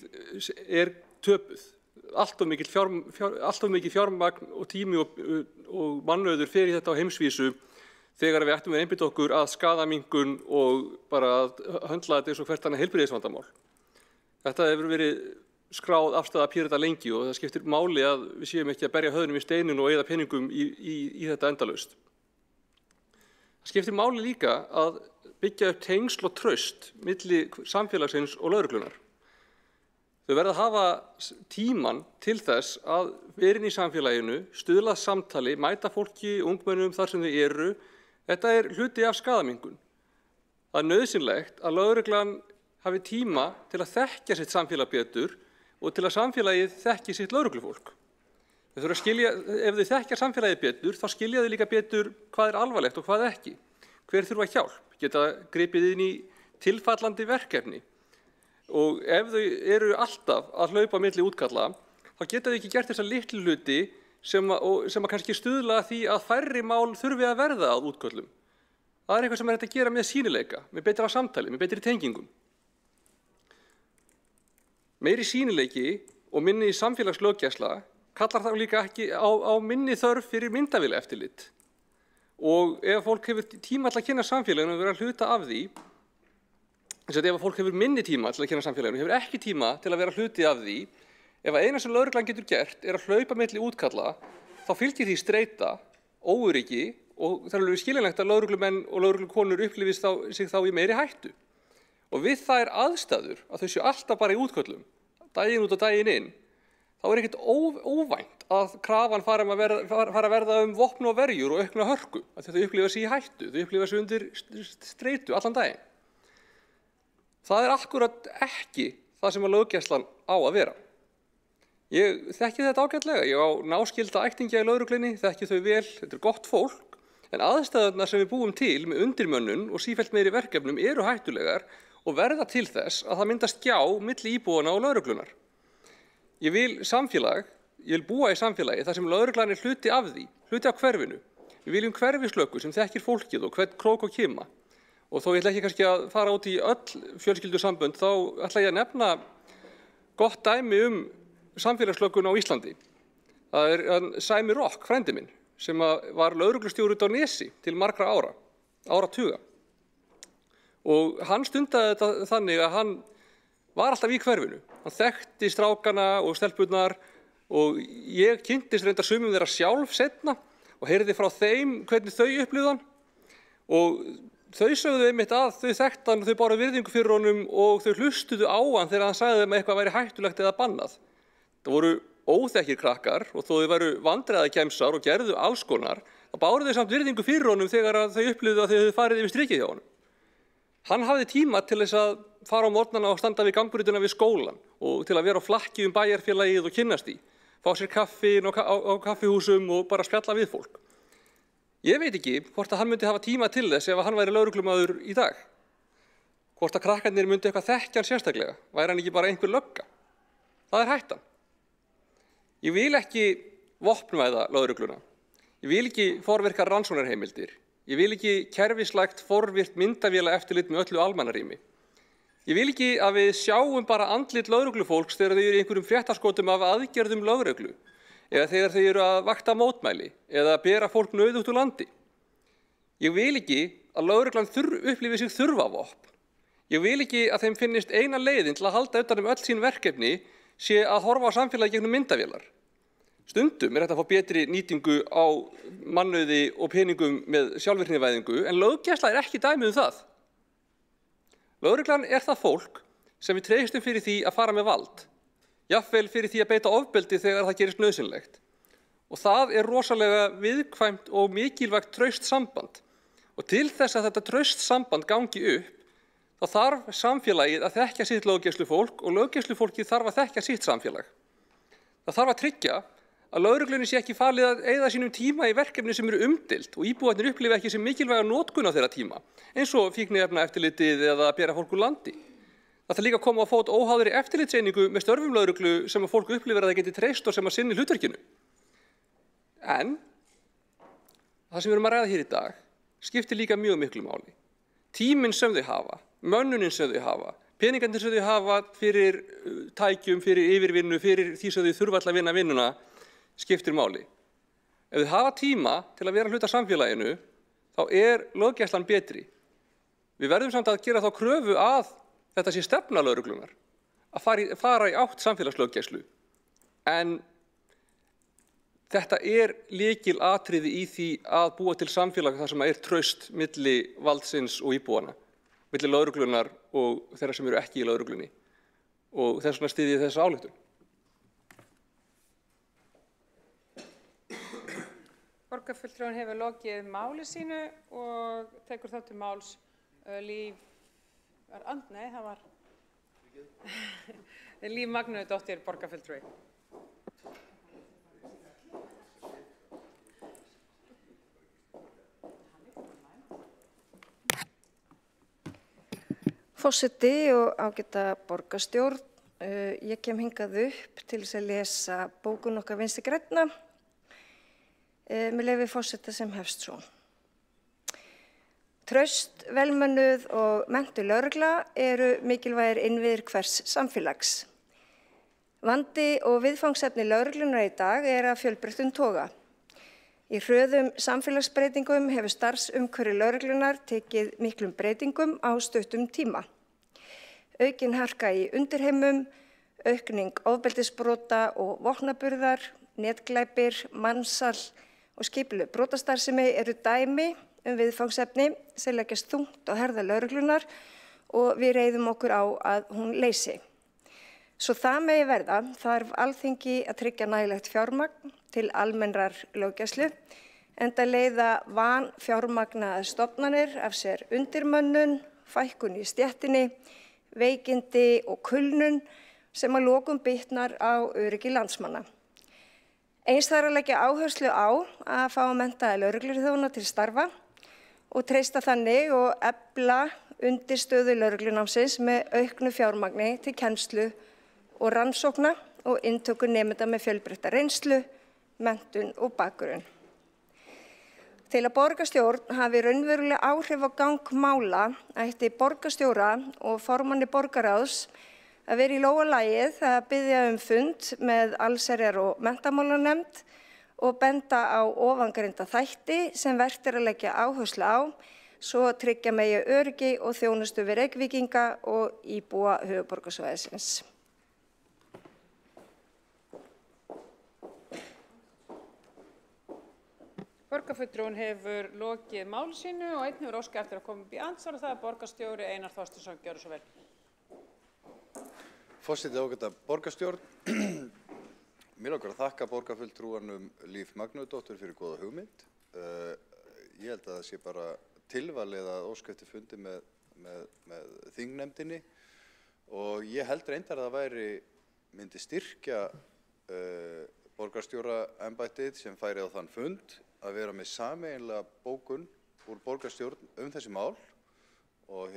töpuð. Allt of mikið fjármagn og tími og mannauður fer í þetta á heimsvísu þegar við ættum að einbeita okkur að skaðaminnkun og bara að höndla þetta eins og hvert annað heilbrigðisvandamál. Þetta hefur verið skráð afstaða Pírata lengi og það skiptir máli að við séum ekki að berja höfðunum í steininn og eyða peningum í þetta endalaust. Það skiptir máli líka að byggja upp tengsl og traust milli samfélagsins og lögreglunar. Þau verða að hafa tíman til þess að vera inn í samfélaginu, stuðla að samtali, mæta fólki, ungmennum þar sem þau eru. Þetta hluti af skaðaminnkun. Það nauðsynlegt að lögreglan hafi tíma til að þekkja sitt samfélag betur og til að samfélagið þekki sitt lögreglufólk. Þau þurfa að skilja, ef þau þekkja samfélagið betur, þá skilja þau líka betur hvað alvarlegt og hvað ekki. Hver þurfa hjálp, geta gripið inn í tilfallandi verkefni. Og ef þau eru alltaf að hlaupa milli útkalla, þá geta þau ekki gert þessa litlu hluti sem að kannski stuðla að því að færri mál þurfi að verða að útköllum. Það eitthvað sem hægt að gera með sýnileika, með betra samtali, með betri tengingum. Meiri sýnileiki og minni samfélagslöggæsla kallar þá líka ekki á minni þörf fyrir myndavélaeftirlit. Og ef fólk hefur tíma til að kynna samfélaginu og vera hluta af því, ef fólk hefur minni tíma til að kynna samfélaginu, hefur ekki tíma til að vera hluti af því, ef að eina sem lögreglan getur gert að hlaupa milli útkalla, þá fylgir því streita, óöryggi og það alveg skiljanlegt að lögreglumenn og lögreglukonur upplifi sig þá í meiri hættu. Og við þær aðstæður að þau séu alltaf bara í útköllum, daginn út og daginn inn, þá ekkert óvænt að krafan fara að verða vopn og verjur og aukna hörku, af því að þau upplifa sig í hættu, þau upplifa sig undir streitu allan daginn. Það akkúrat ekki það sem að löggæslan á að vera. Ég þekki þetta ágætlega, ég á náskylda ættingja í lögreglunni, þekki þau vel, þetta gott fólk, en aðstæðurnar sem við búum til með undirmönnun og sífellt meiri verkefnum eru hættulegar og verða til þess að það myndast gjá milli íbúanna og lögreglunar. Ég vil búa í samfélagi þar sem lögreglan hluti af því, hluti af hverfinu. Við viljum hverfislöggu sem þekkir fólkið og hvern krók og kima. Og þó ég ætla ekki kannski að fara út í öll fjölskyldusambönd, þá ætla ég að nefna gott dæmi samfélagslöggun á Íslandi. Það Sæmi Rokk, frændi minn, sem var lögreglustjóri út á Nesi til margra áratuga. Og hann stundaði þetta þannig að hann var alltaf í hverfinu. Hann þekkti strákana og stelpurnar og ég kynntist reyndar sumum þeirra sjálf seinna og heyrði frá þeim hvernig þau upplifðu hann. Og þau sögðu einmitt að þau þekktu hann, þau báru virðingu fyrir honum og þau hlustuðu á hann þegar hann sagði þeim að eitthvað væri hættulegt eða bannað. Það voru óþekkir krakkar og þó þau væru vandræðakemsar og gerðu alls konar, þá báru þau samt virðingu fyrir honum þegar þau upplifðu að þau hefðu farið yfir strikið hjá honum. Hann hafði tíma til þess að fara á morgnana og standa við gangbrautina við skólan og til að vera á flakki bæjarfélagið og kynnast í, fá sér kaffi á kaffihúsum og bara spjalla við fólk. Ég veit ekki hvort að hann myndi hafa tíma til þess ef hann væri lögreglumaður í dag. Hvort að krakkarnir myndi eitthvað þekkja hann sérstaklega, væri hann ekki bara einhver lögga. Það er hættan. Ég vil ekki vopnvæða lögregluna. Ég vil ekki forvirka rannsóknarheimildir. Ég vil ekki kerfislægt forvirt myndavéla eftirlit með öllu almannarými. Ég vil ekki að við sjáum bara andlit lögreglufólks þegar þau eru í einhverjum fréttaskotum af aðgerðum lögreglu eða þegar þau eru að vakta mótmæli eða bera fólk nauðugt úr landi. Ég vil ekki að lögreglan upplifi sig þurfa vopn. Ég vil ekki að þeim finnist eina leiðin til að halda utan öll sín verkefni sé að horfa á samfélagi gegnum myndavélar. Stundum er þetta að fá betri nýtingu á mannauði og peningum með sjálfvirknivæðingu en löggæsla er ekki dæmi það. Lögreglan er það fólk sem við treystum fyrir því að fara með vald, jafnvel fyrir því að beita ofbeldi þegar það gerist nauðsynlegt. Og það er rosalega viðkvæmt og mikilvægt traust samband. Og til þess að þetta traust samband gangi upp, þá þarf samfélagið að þekkja sitt löggæslufólk og löggæslufólkið þarf að þekkja sitt samfélag. Það þarf að tryggja að lögreglunni sé ekki falið að eyða sínum tíma í verkefni sem eru umdeild og íbúarnir upplifa ekki sem mikilvæga notkun á þeirra tíma, eins og fíkniefnaeftirlitið eða að bera fólk úr landi. Það þarf líka að koma á fót óháðri eftirlitseiningu með störfum lögreglu sem að fólk upplifir að það geti treyst og sem að sinni hlutverkinu. En það sem við erum að ræða hér í dag skiptir líka mjög miklu máli. Tíminn sem þau hafa, mönnunin sem þau hafa, peningarnir sem þau hafa fyrir tækjum, fyrir yfirvinnu, fyrir því sem þau þurfa alltaf að vinna vinnuna, skiptir máli. Ef þau hafa tíma til að vera hluta af samfélaginu, þá er löggæslan betri. Við verðum samt að gera þá kröfu að þetta sé stefna lögreglunar, að fara í átt samfélagslöggæslu. En þetta er lykilatriði í því að búa til samfélag þar sem er traust milli valdsins og íbúanna, milli lögreglunar og þeirra sem eru ekki í lögreglunni. Og þess vegna styð ég þessa ályktun. Borgarfulltrúinn hefur lokið máli sínu og tekur þá til máls Líf Magnúsdóttir, borgarfulltrúi. Forseti og ágæta borgarstjórn, ég kem hingað upp til þess að lesa bókun okkar Vinstri grænna. Með leyfi forseta sem hefst svo. Traust, velmönnuð og menntuð lögregla eru mikilvægir innviðir hvers samfélags. Vandi og viðfangsefni lögreglunar í dag er af fjölbreyttum toga. Í hröðum samfélagsbreytingum hefur starfsumhverfi lögreglunar tekið miklum breytingum á stuttum tíma. Aukin harka í undirheimum, aukning ofbeldisbrota og vopnaburðar, netglæpir, mansal og skipulögð brotastarfsemi eru dæmi viðfangsefni sem leggjast þungt á herðar lögreglunar og við reiðum okkur á að hún leysi. Svo það megi verða þarf Alþingi að tryggja nægilegt fjármagn til almennrar löggæslu enda leiða vanfjármagnaðar stofnanir af sér undirmönnun, fækkun í stéttinni, veikindi og kulnun sem að lokum bitnar á öryggi landsmanna. Eins þarf að leggja áherslu á að fá menntaða lögregluþjóna til starfa og treysta þannig og efla undirstöðu lögreglunámsins með auknu fjármagni til kennslu og rannsókna og inntöku nemenda með fjölbreytta reynslu, menntun og bakgrunn. Til að borgarstjórn hafi raunveruleg áhrif á gang mála ætti borgarstjóra og formanni borgarráðs að vera í lófa lagið að biðja fund með allsherjar- og menntamálanefnd og benda á ofangreinda þætti sem vert að leggja áherslu á svo tryggja megi öryggi og þjónustu við Reykvíkinga og íbúa höfuðborgarsvæðisins. Borgarfulltrúinn hefur lokið máli sínu og einn hefur óskað eftir að koma upp í andsvar og það er borgarstjóri Einar Þorsteinsson. Gjörðu svo vel. Forseti, ágæta borgarstjórn. Mér langar að þakka borgarfulltrúanum Líf Magnúsdóttur fyrir góða hugmynd. Ég held að það sé bara tilvalið að óska eftir fundi með þingnefndinni og ég held reyndar að það myndi styrkja borgarstjóraembættið sem færi á þann fund að vera með sameiginlega bókun úr borgarstjórn þessi mál og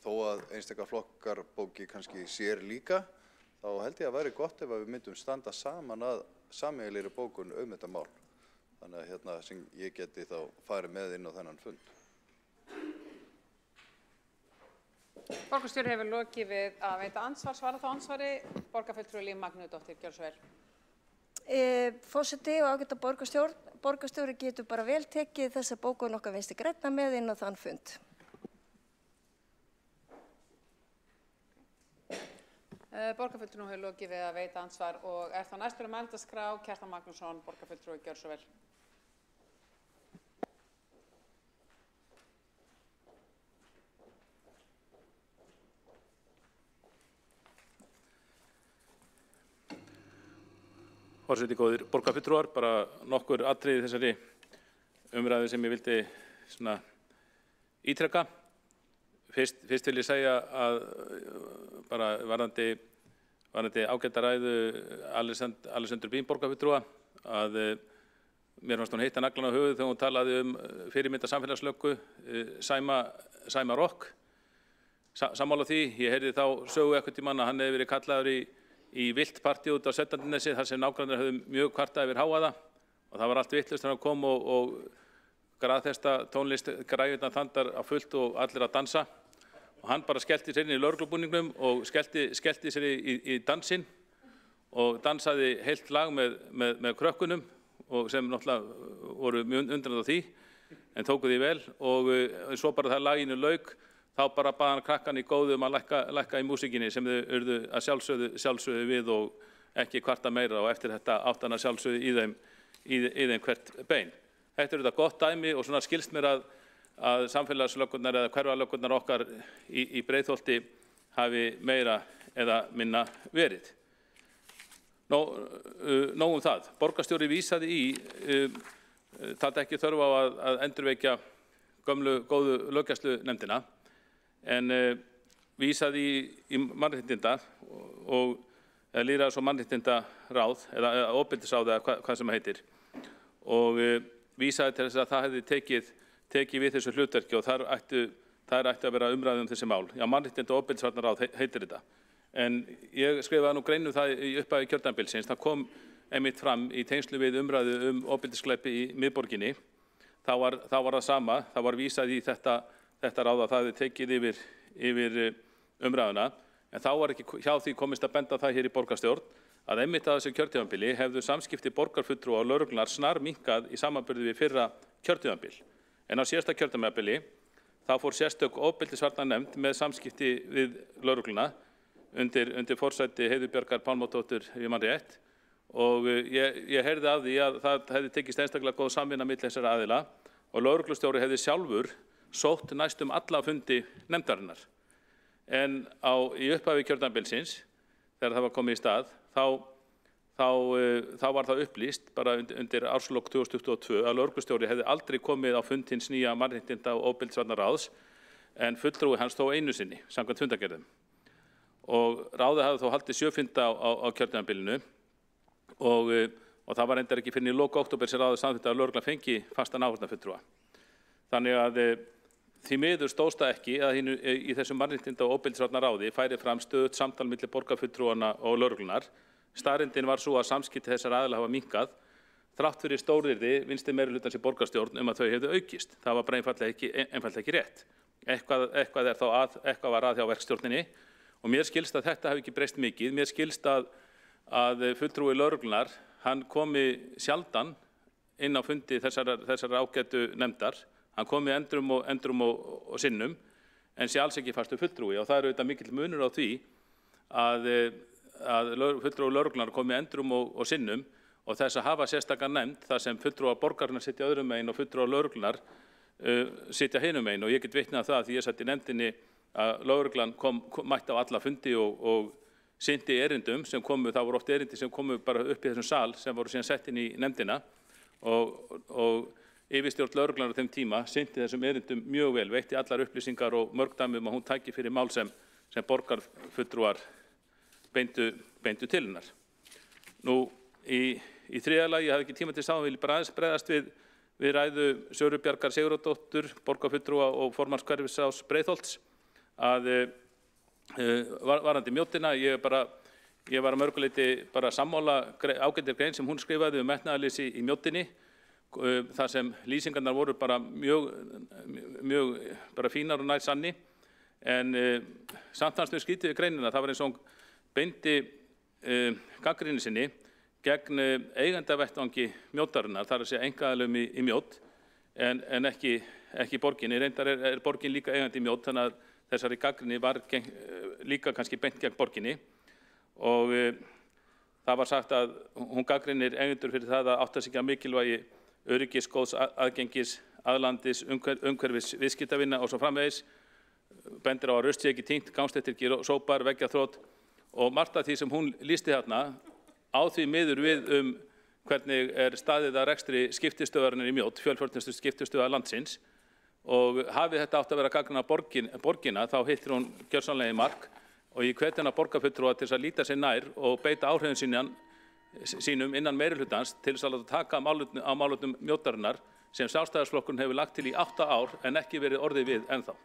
þó að einstakar flokkar bóki kannski sér líka, þá held ég að væri gott ef við myndum standa saman að sameiginlegri bókun þetta mál. Þannig að sem ég geti þá farið með inn á þennan fund. Borgarstjóri hefur lokið við að veita ansvar, svara þá ansvari. Borgarfulltrúi Líf Magnúsdóttir, gjörðu svo vel. Forseti og ágæta borgarstjóri getur bara vel tekið þessa bókun okkar Vinstri grænna með inn á þann fund. Borgarfulltrúi hefur lokið við að veita ansvar og er þá næstur á mælendaskrá Kjartan Magnússon, borgarfulltrúi, gjörðu svo vel. Forseti, góðir borgarfulltrúar, bara nokkur atriði þessari umræðu sem ég vildi ítreka. Fyrst vil ég segja að bara varðandi ágæta ræðu Alexander Bím borgarfulltrúa að mér fannst hún hitta naglann á höfuð þegar hún talaði fyrirmynda samfélagslöggu Sæma Rokk. Sammála því, ég heyrði þá sögu einhvern tímann að hann hefði verið kallaður í vilt partí út á Svetlandinesi þar sem nágrannar höfðu mjög kvartað yfir háaða og það var allt vitlaust þegar hann kom og graðfesta tónlist græjurnar þandar á fullt og allir að dansa og hann bara skellti sér inn í lögreglubúningnum og skellti sér í dansinn og dansaði heilt lag með krökkunum og sem náttúrulega voru mjög undrandi á því en tóku því vel og svo bara það laginu lauk þá bara bað hann krakkan í góðu að lækka í músíkinni sem þau urðu að sjálfsögðu við og ekki kvarta meira og eftir þetta átt hann að sjálfsögðu í þeim hvert bein. Þetta er þetta gott dæmi og svona skilst mér að samfélagslögurnar eða hverfalögurnar okkar í Breiðholti hafi meira eða minna verið. Nóg það. Borgarstjóri vísaði það ekki þörf á að endurvekja gömlu góðu löggæslunefndina en vísaði í mannréttinda og lýðræðis- og mannréttindaráð eða ofbeldisráð eða hvað sem heitir og vísaði til þess að það hefði tekið við þessu hlutverki og þar ættu að vera umræðu þessi mál. Já, mannréttinda- og ofbeldisvarnaráð heitir þetta. En ég skrifaði nú grein það í upphafi kjördæmabilsins. Það kom einmitt fram í tengslu við umræðu ofbeldisglæpi í miðborginni. Þá var það sama, það var vísað í þetta ráð að það hefði tekið yfir umræðuna, en þá var ekki hjá því komist að benda það hér í borgarstjórn að einmitt að þessu kjörtímabili hefðu samskipti borgarfulltrúa og lögreglunnar snarminnkað í samanburði við fyrra kjörtímabil. En á síðasta kjörtímabili þá fór sérstök ofbeldisvarnanefnd með samskipti við lögregluna undir forsæti Heiðu Bjargar Pálmadóttur ef ég man rétt og ég heyrði af því að það hefði tekist einstaklega góð samvinna milli þessara aðila og lögreglustjóri hefði sjálfur sótt næstum alla fundi nefndarinnar. En í upphafi kjörtímabilsins, þegar það var komið í stað, þá var það upplýst bara undir árslok 2022 að lögreglustjóri hefði aldrei komið á fund hins nýja mannréttinda- og ofbeldisvarnaráðs en fulltrúi hans þó einu sinni, samkvæmt fundargerðum. Og ráðið hafði þó haldið 7 funda á kjörtímabilinu og það var reyndar ekki fyrr en í lok október sem ráðið samþykkti að lögreglan fengi fastan áheyrnarfulltrúa. Þannig að því miður stóðst það ekki að í þessum mannréttinda- og ofbeldisvarnaráði færi fram stöðugt samtal milli borgarfulltrúanna og lögreglunnar. Staðreyndin var sú að samskipti þessara aðila hafa minnkað þrátt fyrir stóryrði vinstri meirihlutans í borgarstjórn að þau hefðu aukist. Það var bara einfaldlega ekki rétt. Eitthvað var að hjá verkstjórninni og mér skilst að þetta hafi ekki breyst mikið. Mér skilst að fulltrúi lögreglunnar hann komi sjaldan inn á fundi þessar ágætu nefndar. Hann kom í endrum og sinnum, en sé alls ekki fastur fulltrúi, og það er auðvitað mikill munur á því að fulltrúi lögreglunnar kom í endrum og sinnum, og þess að hafa sérstakan nefnd þar sem fulltrúar borgarinnar sitja öðrum megin og fulltrúar lögreglunnar sitja hinum megin. Og ég get vitnað það því ég satt í nefndinni að lögreglan mætti á alla fundi og sinnti erindum sem komu, það voru oft erindi sem komu bara upp í þessum sal sem voru síðan sett inn í nefndina, og yfirstjórn lögreglan á þeim tíma sinnti þessum erindum mjög vel, veitti allar upplýsingar og mörg dæmi að hún tæki fyrir mál sem borgarfulltrúar beindu til hennar. Nú, í þriðja lagi, ég hafði ekki tíma til að vil bara aðeins bregðast við ræðu Söru Bjargar Sigurðardóttur, borgarfulltrúa og formanns hverfisráðs Breiðholts, að varðandi mjóttina, ég var að mörguleyti bara sammála ágættir grein sem hún skrifaði metnaðarleysi í mjóttinni, þar sem lýsingarnar voru bara mjög bara fínar og nær sanni, en samt hans mjög skrítið við greinina. Það var eins og hún beindi gagnrýni sinni gegn eigendavettvangi mjótarinnar, þar að segja einkaaðilum í mjót, en ekki borginni. Reyndar er borgin líka eigandi í mjót, þannig að þessari gagnrýni var líka kannski beint gegn borginni, og það var sagt að hún gagnrýnir eigendur fyrir það að átta sig ekki að mikilvægi öryggis, góðs aðgengis, aðlandis, umhverfis viðskiptavinna og svo framvegis, bendir á að rusl sé ekki tínt, gangstéttir ekki sópar, veggjaþrot, og margt af því sem hún lýsti þarna á því miður við hvernig er staðið að rekstri skiptistöðvarinnar í mjót, fjölförnustu skiptistöðvar landsins, og hafi þetta átt að vera gagnrýna borgina, þá hittir hún gjörsamlega í mark, og ég hvet hennar borgarfulltrúa til að líta sig nær og beita áhrifum sínum innan meirihlutans til þess að taka á málefnum mjótarinnar sem Sjálfstæðisflokkurinn hefur lagt til í 8 ár en ekki verið orðið við ennþá.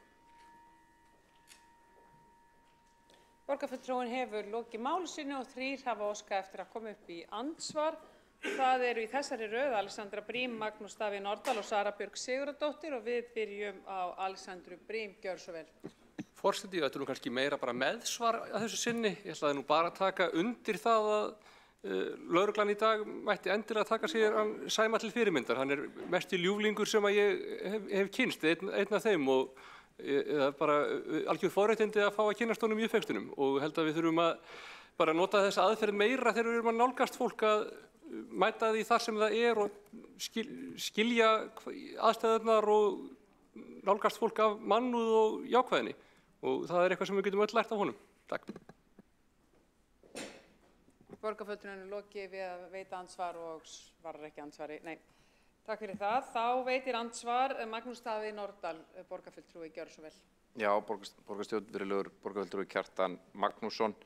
Borgarfulltrúinn hefur lokið máli sínu og 3 hafa óskað eftir að koma upp í andsvar. Það eru í þessari röð Alexandra Brím, Magnús Davíð Norðdahl og Sara Björk Sigurðardóttir, og við byrjum á Alexandru Brím. Gjör svo vel. Forseti, þetta nú kannski meira bara meðsvar að þessu sinni. Ég ætlaði nú bara að taka undir það að lögreglan í dag mætti endilega taka sér Sæma til fyrirmyndar. Hann er mesti ljúflingur sem að ég hef kynst, einn af þeim, og það er bara algjör forréttindi að fá að kynnast honum í uppvextinum, og held að við þurfum að bara nota þessa aðferð meira þegar við erum að nálgast fólk, að mæta því þar sem það er og skilja aðstæðurnar og nálgast fólk af mannúð og jákvæðinni, og það er eitthvað sem við getum öll lært af honum. Takk. Borgarfulltrúinn er lokið við að veita andsvar og svarar ekki andsvari. Nei. Takk fyrir það. Þá veitir andsvar Magnús Davíð Norðdahl, borgarfulltrúi. Gjör svo vel. Já, borgarstjórn, virðulegur borgarfulltrúi Kjartan Magnússon,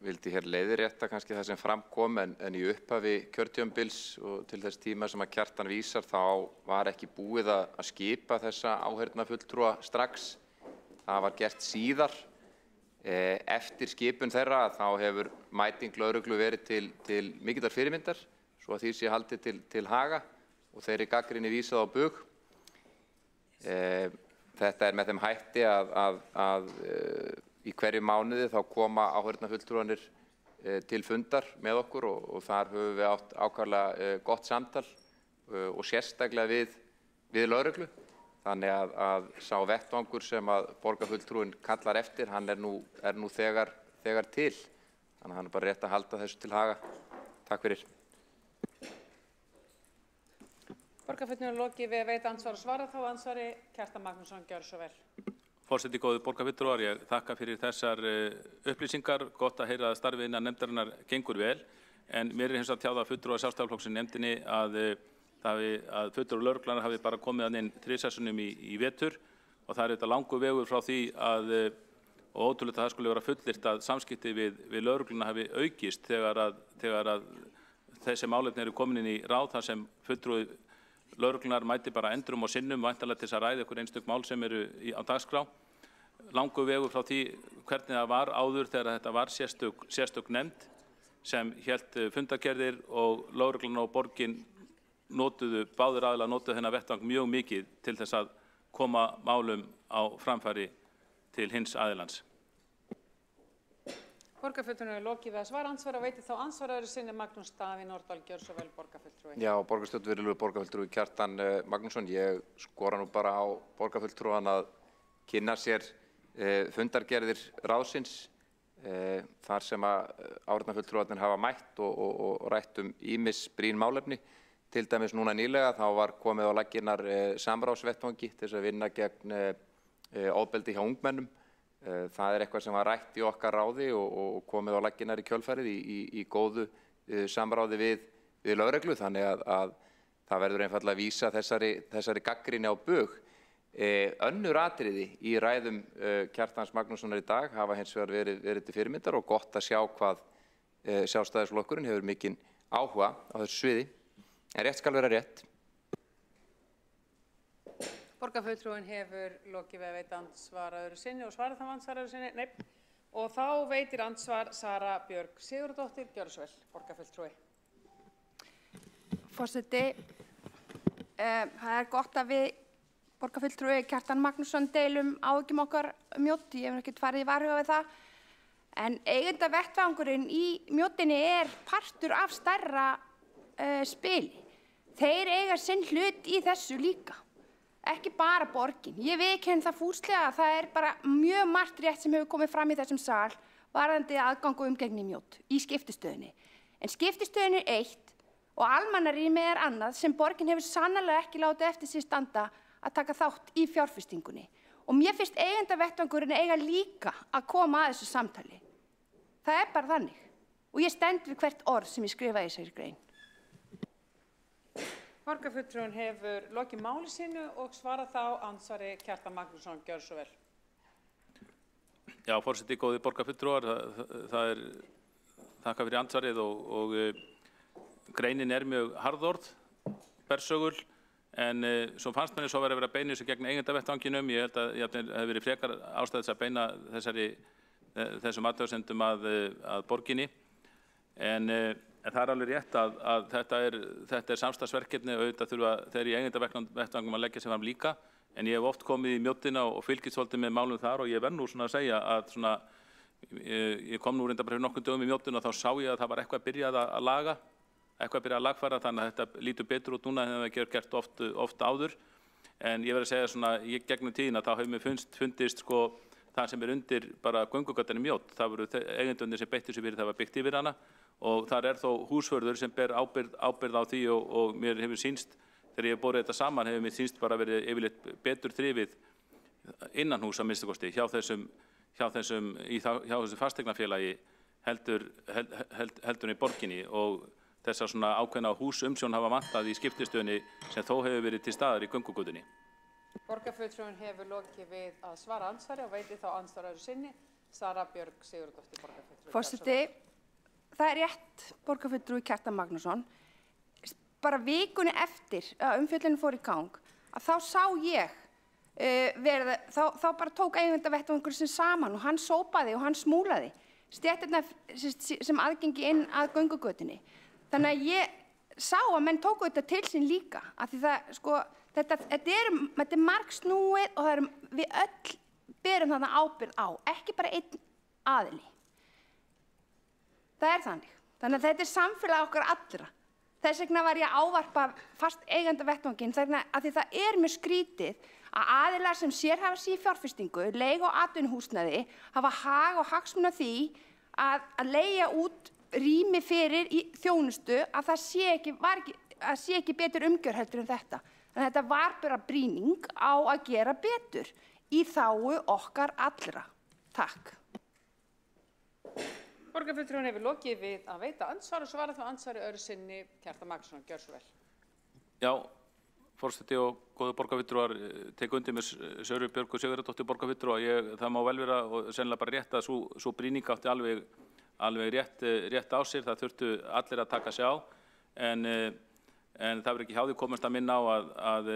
vildi hér leiðrétta kannski það sem fram kom, en í upphafi kjörtímabils og til þess tíma sem að Kjartan vísar, þá var ekki búið að skipa þessa áheyrnarfulltrúa strax. Það var gert síðar. Eftir skipun þeirra þá hefur mæting lögreglu verið til mikillar fyrirmyndar, svo að því sé haldið til haga og þeirri gagnrýni vísað á bug. Þetta er með þeim hætti að í hverju mánuði þá koma áheyrnarfulltrúarnir til fundar með okkur, og þar höfum við átt ákaflega gott samtal og sérstaklega við lögreglu. Þannig að sá vettvangur sem að borgarfulltrúinn kallar eftir, hann er nú þegar til. Þannig að hann er bara rétt að halda þessu til haga. Takk fyrir. Borgarfulltrúinn er lokið við að veita andsvar og svara, þá ansvari Kjartan Magnússon. Gjör svo vel. Forseti, góðir borgarfulltrúar, ég þakka fyrir þessar upplýsingar. Gott að heyra að starfið innan nefndarinnar gengur vel, en mér er hins vegar tjáð að fulltrúar Sjálfstæðisflokksins í nefndinni að fulltrúar lögreglunnar hafi bara komið að inn 3 sessunum í vetur, og það er þetta langur vegur frá því og ótrúlegt að það skulle vera fullyrt að samskipti við lögregluna hafi aukist þegar að þessi málefni eru komin inn í ráð, þar sem fulltrúi lögreglunar mæti bara endrum og sinnum væntanlega til þess að ræða einhver einstök mál sem eru á dagskrá. Langur vegur frá því hvernig það var áður þegar þetta var sérstök nefnd sem hélt fundargerðir, og lögreglan og borgin báðir aðilar notuðu þennan vettvang mjög mikið til þess að koma málum á framfæri til hins aðilans. Borgarfulltrúinn hefur lokið við að svara andsvara og veitir þá andsvara öðru sinni Magnús Daði Nordal, gjör svo vel borgarfulltrúi. Já, borgarstjórn virðulegur borgarfulltrúi Kjartan Magnússon, ég skora nú bara á borgarfulltrúan að kynna sér fundargerðir ráðsins þar sem að áheyrnarfulltrúarnir hafa mætt og rætt ýmis brýn málefni. Til dæmis núna nýlega þá var komið á laggirnar samráðsvettvangi til þess að vinna gegn ofbeldi hjá ungmennum. Það eitthvað sem var rætt í okkar ráði og komið á laggirnar í kjölfarið í góðu samráði við lögreglu, þannig að það verður einfaldlega að vísa þessari gagnrýni á bug. Önnur atriði í ræðum Kjartans Magnússonar í dag hafa hins vegar verið til fyrirmyndar og gott að sjá hvað Sjálfstæðisflokkurinn hefur mikinn áhuga á þessu sviði. En rétt skal vera rétt. Borgarfulltrúinn hefur lokið við að veita andsvara öðru sinni og svara það andsvara öðru sinni. Nei. Og þá veitir andsvar Sara Björg Sigurðardóttir, gjörðu svo vel, borgarfulltrúi. Forseti, það gott að við borgarfulltrúi Kjartan Magnússon deilum áhyggjum okkar Mjódd. Ég hef ekkert farið í varhuga við það. En eigendavettvangurinn í Mjóddinni partur af stærra spili. Þeir eiga sinn hlut í þessu líka. Ekki bara borgin. Ég viðurkenni það fúslega að það bara mjög margt rétt sem hefur komið fram í þessum sal varðandi aðgang og umgengni í Mjódd í skiptistöðinni. En skiptistöðin eitt og almannarými annað sem borgin hefur sannarlega ekki látið eftir sig standa að taka þátt í fjárfestingunni. Og mér finnst eigendavettvangurinn eiga líka að koma að þessu samtali. Það bara þannig. Og ég stend við hvert orð sem ég skrifaði í þessari grein. Borgarfulltrúinn hefur lokið máli sínu og svara þá andsvari Kjartan Magnússon, gjör svo vel. Já, forseti, góði borgarfulltrúar, það þakka fyrir andsvarið og greinin mjög harðorð, bersögul, en svo fannst manni svo verið að beina þessu gegn eigendavettvanginum. Ég held að það hefði verið frekar ástæðis að beina þessum athugasemdum að borginni, en það alveg rétt að þetta samstarfsverkefni og auðvitað þurfa þeir í eigendavettvangum að leggja sig fram líka, en ég hef oft komið í Mjóddina og fylgist svolítið með málum þar og ég verð nú svona að segja að ég kom nú reynda bara fyrir nokkrum dögum í Mjóddina og þá sá ég að það var eitthvað byrjað að laga, eitthvað byrjað að lagfæra, þannig að þetta lítur betur út núna en það hefur gert oft áður. En ég verð að segja svona, gegnum tíðina þá hefur mér fundist það sem undir bara göngugötunni Mjódd, það voru eigendurnir sem beittu sig fyrir það var byggt yfir hana og þar þó húsvörður sem ber ábyrgð á því og mér hefur sýnst, þegar ég hef borið þetta saman, hefur mér sýnst bara verið yfirleitt betur þrifið innan hús að minnsta kosti hjá þessu fasteignafélagi heldur í borginni og þessar svona ákveðna húsumsjón hafa vantað í skiptistöðinni sem þó hefur verið til staðar í göngugötunni. Borgarfulltrúinn hefur lokið við að svara andsvari og veitir þá andsvar öðru sinni Sara Björg Sigurðardóttir, borgarfulltrúi. Forseti, það rétt, borgarfulltrúi Kjartan Magnússon. Bara vikunni eftir að umfjöllunin fór í gang, að þá sá ég þá bara tók eigendavettvangur sem saman og hann sópaði og hann smúlaði stéttirnar sem aðgengi inn að göngugötunni. Þannig að ég sá að menn tóku þetta til sín líka, af því það, þetta margsnúið og við öll berum þarna ábyrgð á, ekki bara einn aðili. Það þannig. Þannig að þetta samfélag okkar allra. Þess vegna var ég að ávarpa fast eigendavettvanginn, af því það mjög skrítið að aðilar sem sérhæfa sig í fjárfestingu, leigu og atvinnuhúsnæði, hafa hag og hagsmuni af því að leigja út rými fyrir í þjónustu að það sé ekki betur umgjörð heldur en þetta. Þannig að þetta var bara brýning á að gera betur í þágu okkar allra. Takk. Borgarfulltrúinn hefur lokið við að veita andsvar og svara þá andsvari öðru sinni Kjartan Magnússon, gjör svo vel. Já, forseti og góðu borgarfulltrúar, tek undir með Söru Björgu Sigurðardóttir borgarfulltrúa. Það má vel vera og sennilega bara rétt að sú brýning átti alveg rétt á sér, það þurftu allir að taka sig á, en það verður ekki hjá því komast að minna á að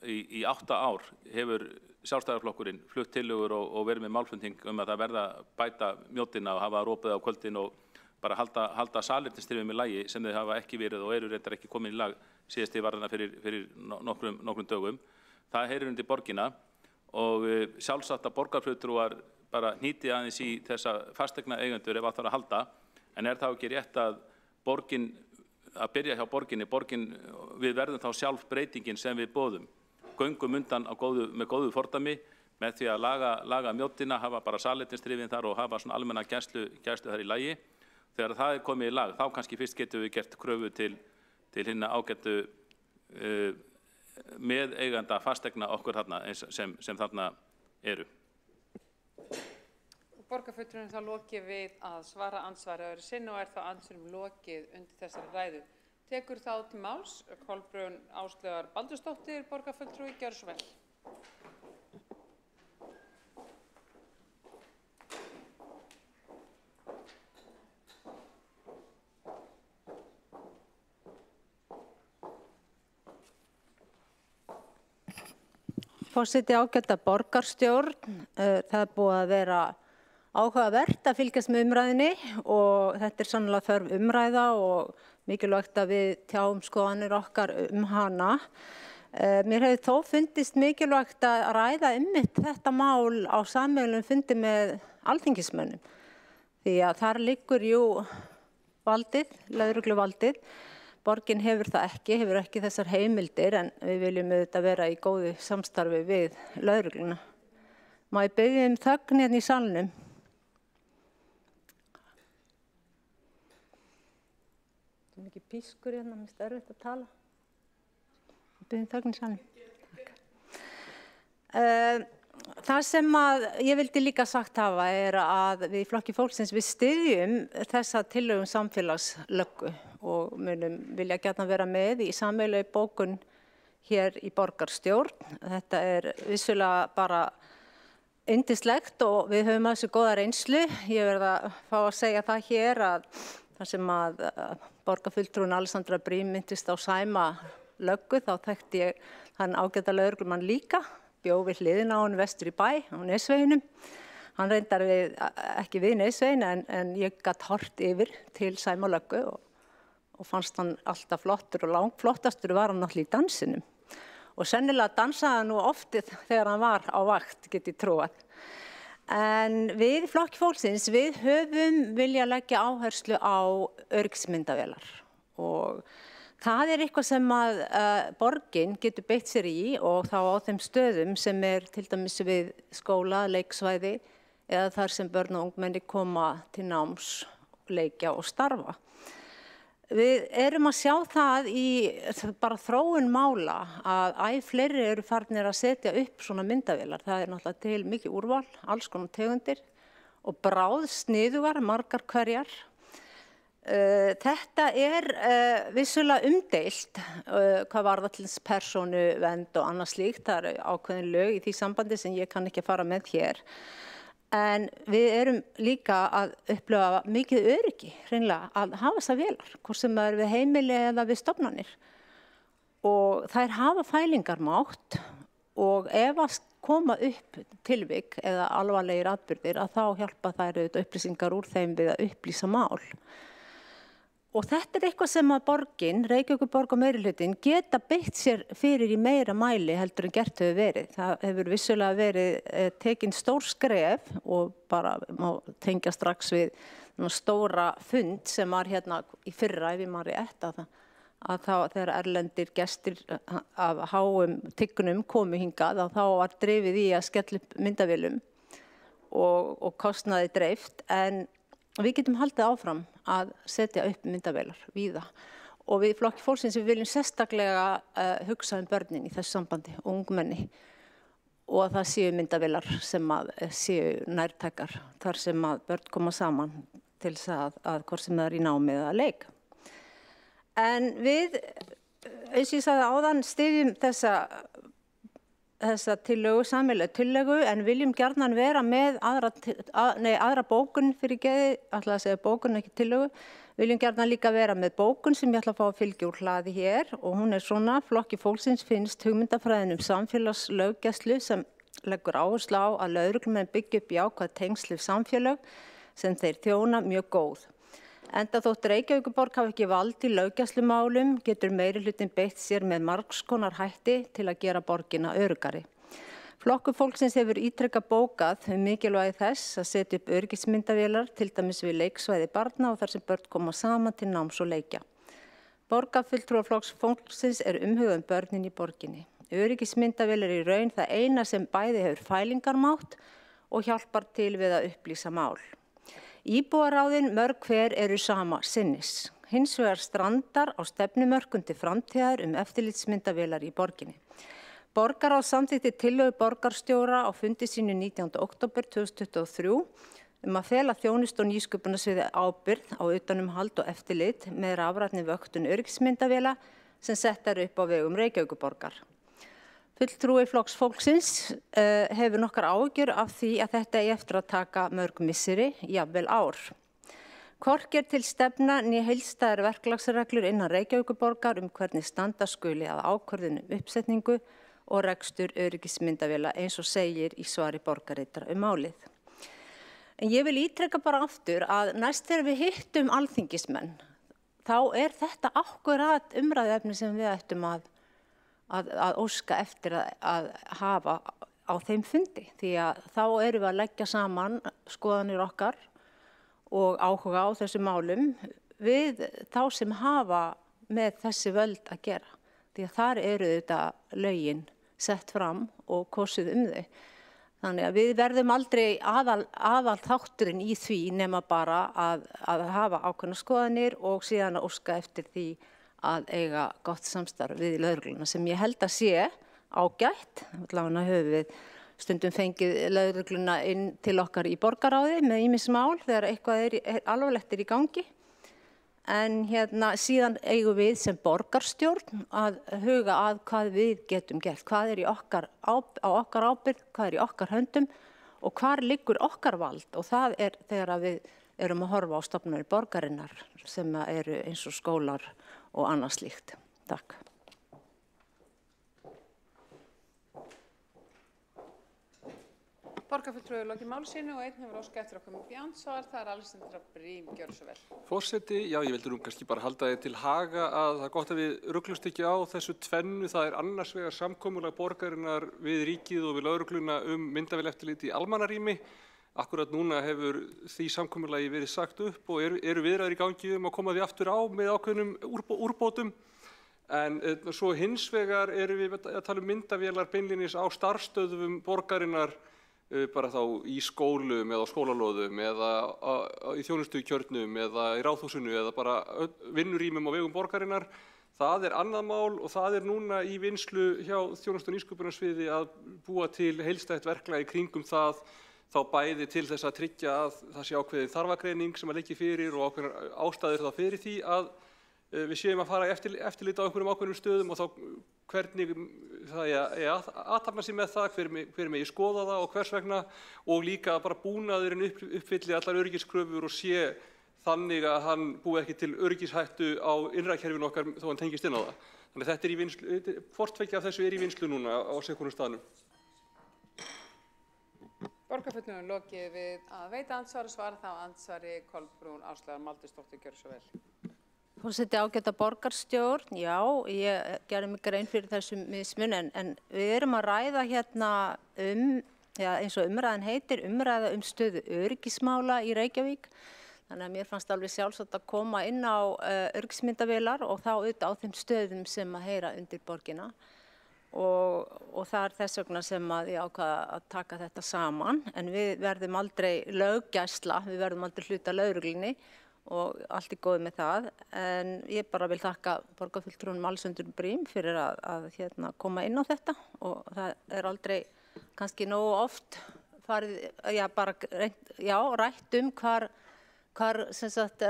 í 8 ár hefur Sjálfstæðisflokkurinn flutt tillögur og verið með málfunding að það verða bæta Mjóddina og hafa ropið á kvöldin og bara halda salernisstyrfum í lagi sem þau hafa ekki verið og reyndar ekki komin í lag síðast í varðana fyrir nokkrum dögum. Það heyrir undir borgina og sjálfsagt að borgarfulltrúar bara hnýti aðeins í þessa fasteigna eigendur ef að það er að halda, en þá ekki rétt að borgin, að byrja hjá borginni, við verðum þá sjálf breytingin sem við boðum. Göngum undan með góðu fordæmi með því að laga mjóttina, hafa bara salernisdrifin þar og hafa svona almenna gæslu þar í lagi. Þegar það er komið í lag, þá kannski fyrst getum við gert kröfu til hinna ágættu meðeiganda fastegna okkur þarna sem þarna eru. Borgarfulltrúinn þá lokið við að svara andsvari öðru sinni og þá andsvarum lokið undir þessari ræðu. Tekur þá til máls Kolbrún Áslaugar Baldursdóttir, borgarfulltrúi, gjörðu svo vel. Forseti, ágæta borgarstjórn, það er búið að vera áhugavert að fylgjast með umræðinni og þetta er sannlega þörf umræða og mikilvægt að við tjáum skoðanir okkar hana. Mér hefði þó fundist mikilvægt að ræða einmitt þetta mál á sameiginlegum fundi með alþingismönnum. Því að þar liggur jú valdið, lögregluvaldið. Borgin hefur það ekki, hefur ekki þessar heimildir en við viljum auðvitað vera í góðu samstarfi við lögregluna. Má ég biðja þögn hérna í salnum? Það er mikið pískur hérna, mér finnst erfitt að tala. Biðja þögn í salnum. Það sem ég vildi líka sagt hafa að við í Flokki fólksins við styðjum þessa tillögu samfélagslöggu og munum vilja gjarnan vera með í sameiginlegri bókun hér í borgarstjórn. Þetta er vissulega bara yndislegt og við höfum þessu góða reynslu. Ég verð að fá að segja það hér að þar sem borgarfulltrúin Alessandra Brím minntist á Sæma löggu þá þekkti ég hann ágæta lögreglumann líka. Bjó við hliðina á hann vestur í bæ, á Nesveginum. Hann reyndar ekki við Nesvegin en ég gat hort yfir til Sæma löggu og fannst hann alltaf flottur og langflottastur var hann náttúrulega í dansinum. Og sennilega dansaði hann nú oftið þegar hann var á vakt, get ég trúað. En við Flokki fólksins, við höfum vilja leggja áherslu á öryggismyndavélar og það er eitthvað sem borgin getur beitt sér í og þá á þeim stöðum sem til dæmis við skóla, leiksvæði eða þar sem börn og ungmenni koma til náms, leikja og starfa. Við erum að sjá það í bara þróun mála að fleiri eru farnir að setja upp svona myndavélar. Það er náttúrulega til mikið úrval, alls konar tegundir og bráðsniðugar, margar hverjar. Þetta er vissulega umdeilt hvað varðar til persónuvernd og annað slíkt. Það eru ákveðin lög í því sambandi sem ég kann ekki að fara með hér. En við erum líka að upplifa mikið öryggi, hreinlega að hafa þessar vélar, hvort sem það er við heimili eða við stofnanir. Og þær hafa fælingarmátt og ef að koma upp tilvik eða alvarlegir atburðir að þá hjálpa þær auðvitað upplýsingar úr þeim við að upplýsa mál. Og þetta er eitthvað sem að borgin, Reykjavíkurborg og meirihlutinn geta beitt sér fyrir í meira mæli heldur en gert hefur verið. Það hefur vissulega verið tekin stór skref og bara má tengja strax við stóra fund sem var hérna í fyrra ef ég man rétt að þá þegar erlendir gestir af háum tyggunum komu hingað þá var drifið í að skella upp myndavélum og kostnaði dreift en við getum haldið áfram að setja upp myndavélar víða og við Flokki fólksins við viljum sérstaklega hugsa börnin í þessu sambandi, ungmenni og að það séu myndavélar sem séu nærtækar þar sem að börn koma saman til þess að hvort sem það er í námi eða leik. En við, eins og ég sagði áðan, styðjum þessa tillögu, sameiginlegu tillögu, en viljum gjarnan vera með aðra bókun fyrir geði, ætla að segja bókun, ekki tillögu, viljum gjarnan líka vera með bókun sem ég ætla að fá að fylgja úr hlaði hér og hún er svona: Flokki fólksins finnst hugmyndafræðin samfélagslöggæslu sem leggur áherslu á að lögreglumenn byggja upp jákvæð tengsl við samfélög sem þeir þjóna mjög góð. Enda þótt Reykjavíkurborg hafi ekki vald í löggæslumálum getur meirihlutinn beitt sér með margs konar hætti til að gera borgina öruggari. Flokkur fólksins hefur ítrekað bókað mikilvægi þess að setja upp öryggismyndavélar, til dæmis við leiksvæði barna og þar sem börn koma saman til náms og leikja. Borgarfulltrúar Flokks fólksins umhugað börnin í borginni. Öryggismyndavélar í raun það eina sem bæði hefur fælingarmátt og hjálpar til við að upplýsa mál. Íbúaráðin mörg hver sama sinnis. Hins vegar strandar á stefnumörkun til framtíðar eftirlitsmyndavélar í borginni. Borgarráð samþykkti tillögu borgarstjóra á fundi sínu 19. október 2023 að fela þjónustu- og nýsköpunarsviði ábyrgð á utanumhald og eftirlit með rafrænni vöktun öryggismyndavéla sem settar upp á vegum Reykjavíkurborgar. Fulltrúi Flokks fólksins hefur nokkar áhyggjur af því að þetta eigi eftir að taka mörg misseri, jafnvel ár. Hvorki til stefna né heildstæðar verklagsreglur innan Reykjavíkurborgar hvernig standa skuli að ákvörðun uppsetningu og rekstur öryggismyndavéla eins og segir í svari borgarritara málið. En ég vil ítreka bara aftur að næst þegar við hittum alþingismenn, þá þetta akkurat umræðuefni sem við ættum að óska eftir að hafa á þeim fundi. Því að þá erum við að leggja saman skoðanir okkar og áhuga á þessum málum við þá sem hafa með þessi völd að gera. Því að þar þetta lögin sett fram og kosið þau. Þannig að við verðum aldrei aðal þátturinn í því nema bara að hafa ákveðnar skoðanir og síðan að óska eftir því að eiga gott samstarf við lögregluna sem ég held að sé ágætt. Allavega höfum við stundum fengið lögregluna inn til okkar í borgarráði með ýmis mál þegar eitthvað alvarlegt í gangi. En síðan eigum við sem borgarstjórn að huga að hvað við getum gert, hvað á okkar ábyrgð, hvað í okkar höndum og hvar liggur okkar vald. Og það þegar við erum að horfa á stofnanir borgarinnar sem eru eins og skólar og annað slíkt. Takk. Borgarfulltrúi lokið máli sínu og einn hefur óskað eftir að koma upp í andsvar. Það Alexandra Brím, gjörðu svo vel. Forseti, já, ég vildi kannski bara halda þið til haga að það er gott að við ruglumst ekki á þessu tvennu. Það annars vegar samkomulag borgarinnar við ríkið og við lögregluna myndavélaeftirlit í almannarými. Akkurat núna hefur því samkomulagi verið sagt upp og eru viðræður í gangi að koma því aftur á með ákveðnum úrbótum. En svo hins vegar erum við að tala myndavélar beinlínis á starfsstöðvum borgarinnar, bara þá í skólum eða á skólalóðum eða í þjónustukjörnum eða í ráðhúsinu eða bara vinnurýmum á vegum borgarinnar. Það annað mál og það núna í vinnslu hjá þjónustu- og nýsköpunarsviði að búa til heildstætt verklag í kringum það, þá bæði til þess að tryggja að það sé ákveðin þarfagreining sem liggi fyrir og ákveðnar ástæður þá fyrir því að við séum að fara eftirlit á einhverjum ákveðnum stöðum og þá hvernig það athafna sig með það, hver megi skoða það og hvers vegna og líka að bara búnaðurinn uppfylli allar öryggiskröfur og sé þannig að hann búi ekki til öryggishættu á innrækerfinu okkar þó hann tengist inn á það. Þannig að þetta í vinslu, hvort af þessu í vinslu núna á sérhverjum staðnum. Borgarfulltrúi lokið við að veita andsvar og svara þá andsvari Kolbrún Áslaugar Maldísdóttir, gjörðu svo vel. Forseti, ágæta borgarstjórn, já, ég gerði mig grein fyrir þessum mismun en við erum að ræða eins og umræðan heitir, umræða stöðu öryggismála í Reykjavík. Þannig að mér fannst alveg sjálfsagt að koma inn á öryggismyndavélar og þá auðvitað á þeim stöðum sem að heyra undir borgina. Og það þess vegna sem að ég ákvaða að taka þetta saman. En við verðum aldrei löggæsla, við verðum aldrei hluta lögreglunni og allt góð með það. En ég bara vil þakka borgarfulltrúnum Alexandru Brím fyrir að koma inn á þetta og það aldrei kannski nógu oft farið, bara rætt hvar sem sagt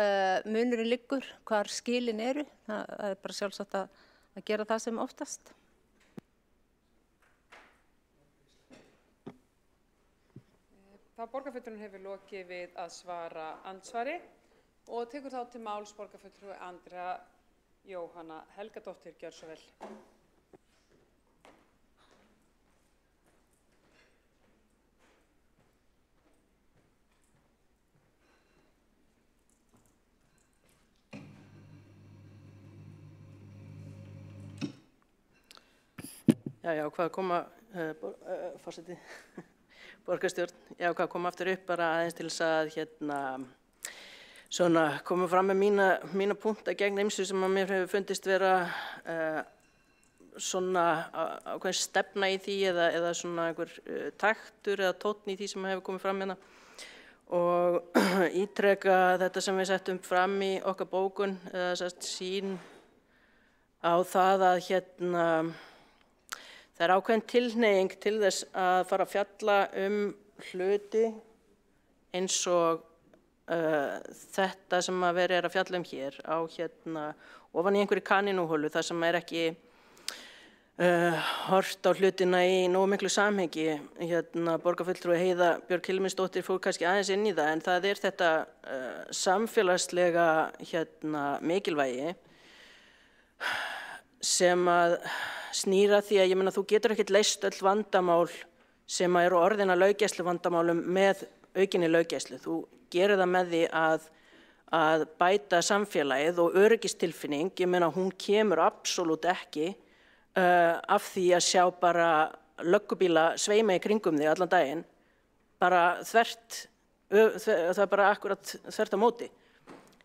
munurinn liggur, hvar skilin eru. Það bara sjálfsagt að gera það sem oftast. Það borgarfulltrúin hefur lokið við að svara andsvari og tekur þá til máls borgarfulltrúi Andrea Jóhanna Helgadóttir, gjörðu svo vel. Já, hvað koma forseti, borgarstjórn, ég ákvað að koma aftur upp bara aðeins til þess að svona koma fram með mína punkta gegn ýmsu sem að mér hefur fundist vera svona ákveðin stefna í því eða svona einhver taktur eða tónn í því sem hefur komið fram hérna og ítreka þetta sem við settum fram í okkar bókun eða sérst sín á það að það er ákveðin tilhneiging til þess að fara að fjalla hluti eins og þetta sem að verið að fjalla hér á ofan í einhverju kanínúholu þar sem ekki hort á hlutina í nógu miklu samhengi. Borgarfulltrúi Heiða Björk Hilmisdóttir fór kannski aðeins inn í það en það er þetta samfélagslega mikilvægi sem að snýra því að ég meina þú getur ekkert leyst öll vandamál sem eru orðin að löggæsluvandamálum með aukinni löggæslu. Þú gerir það með því að bæta samfélagið og öryggistilfinning, ég meina hún kemur absolutt ekki af því að sjá bara löggubíla sveima í kringum þig allan daginn, bara það er bara akkurat þvert á móti.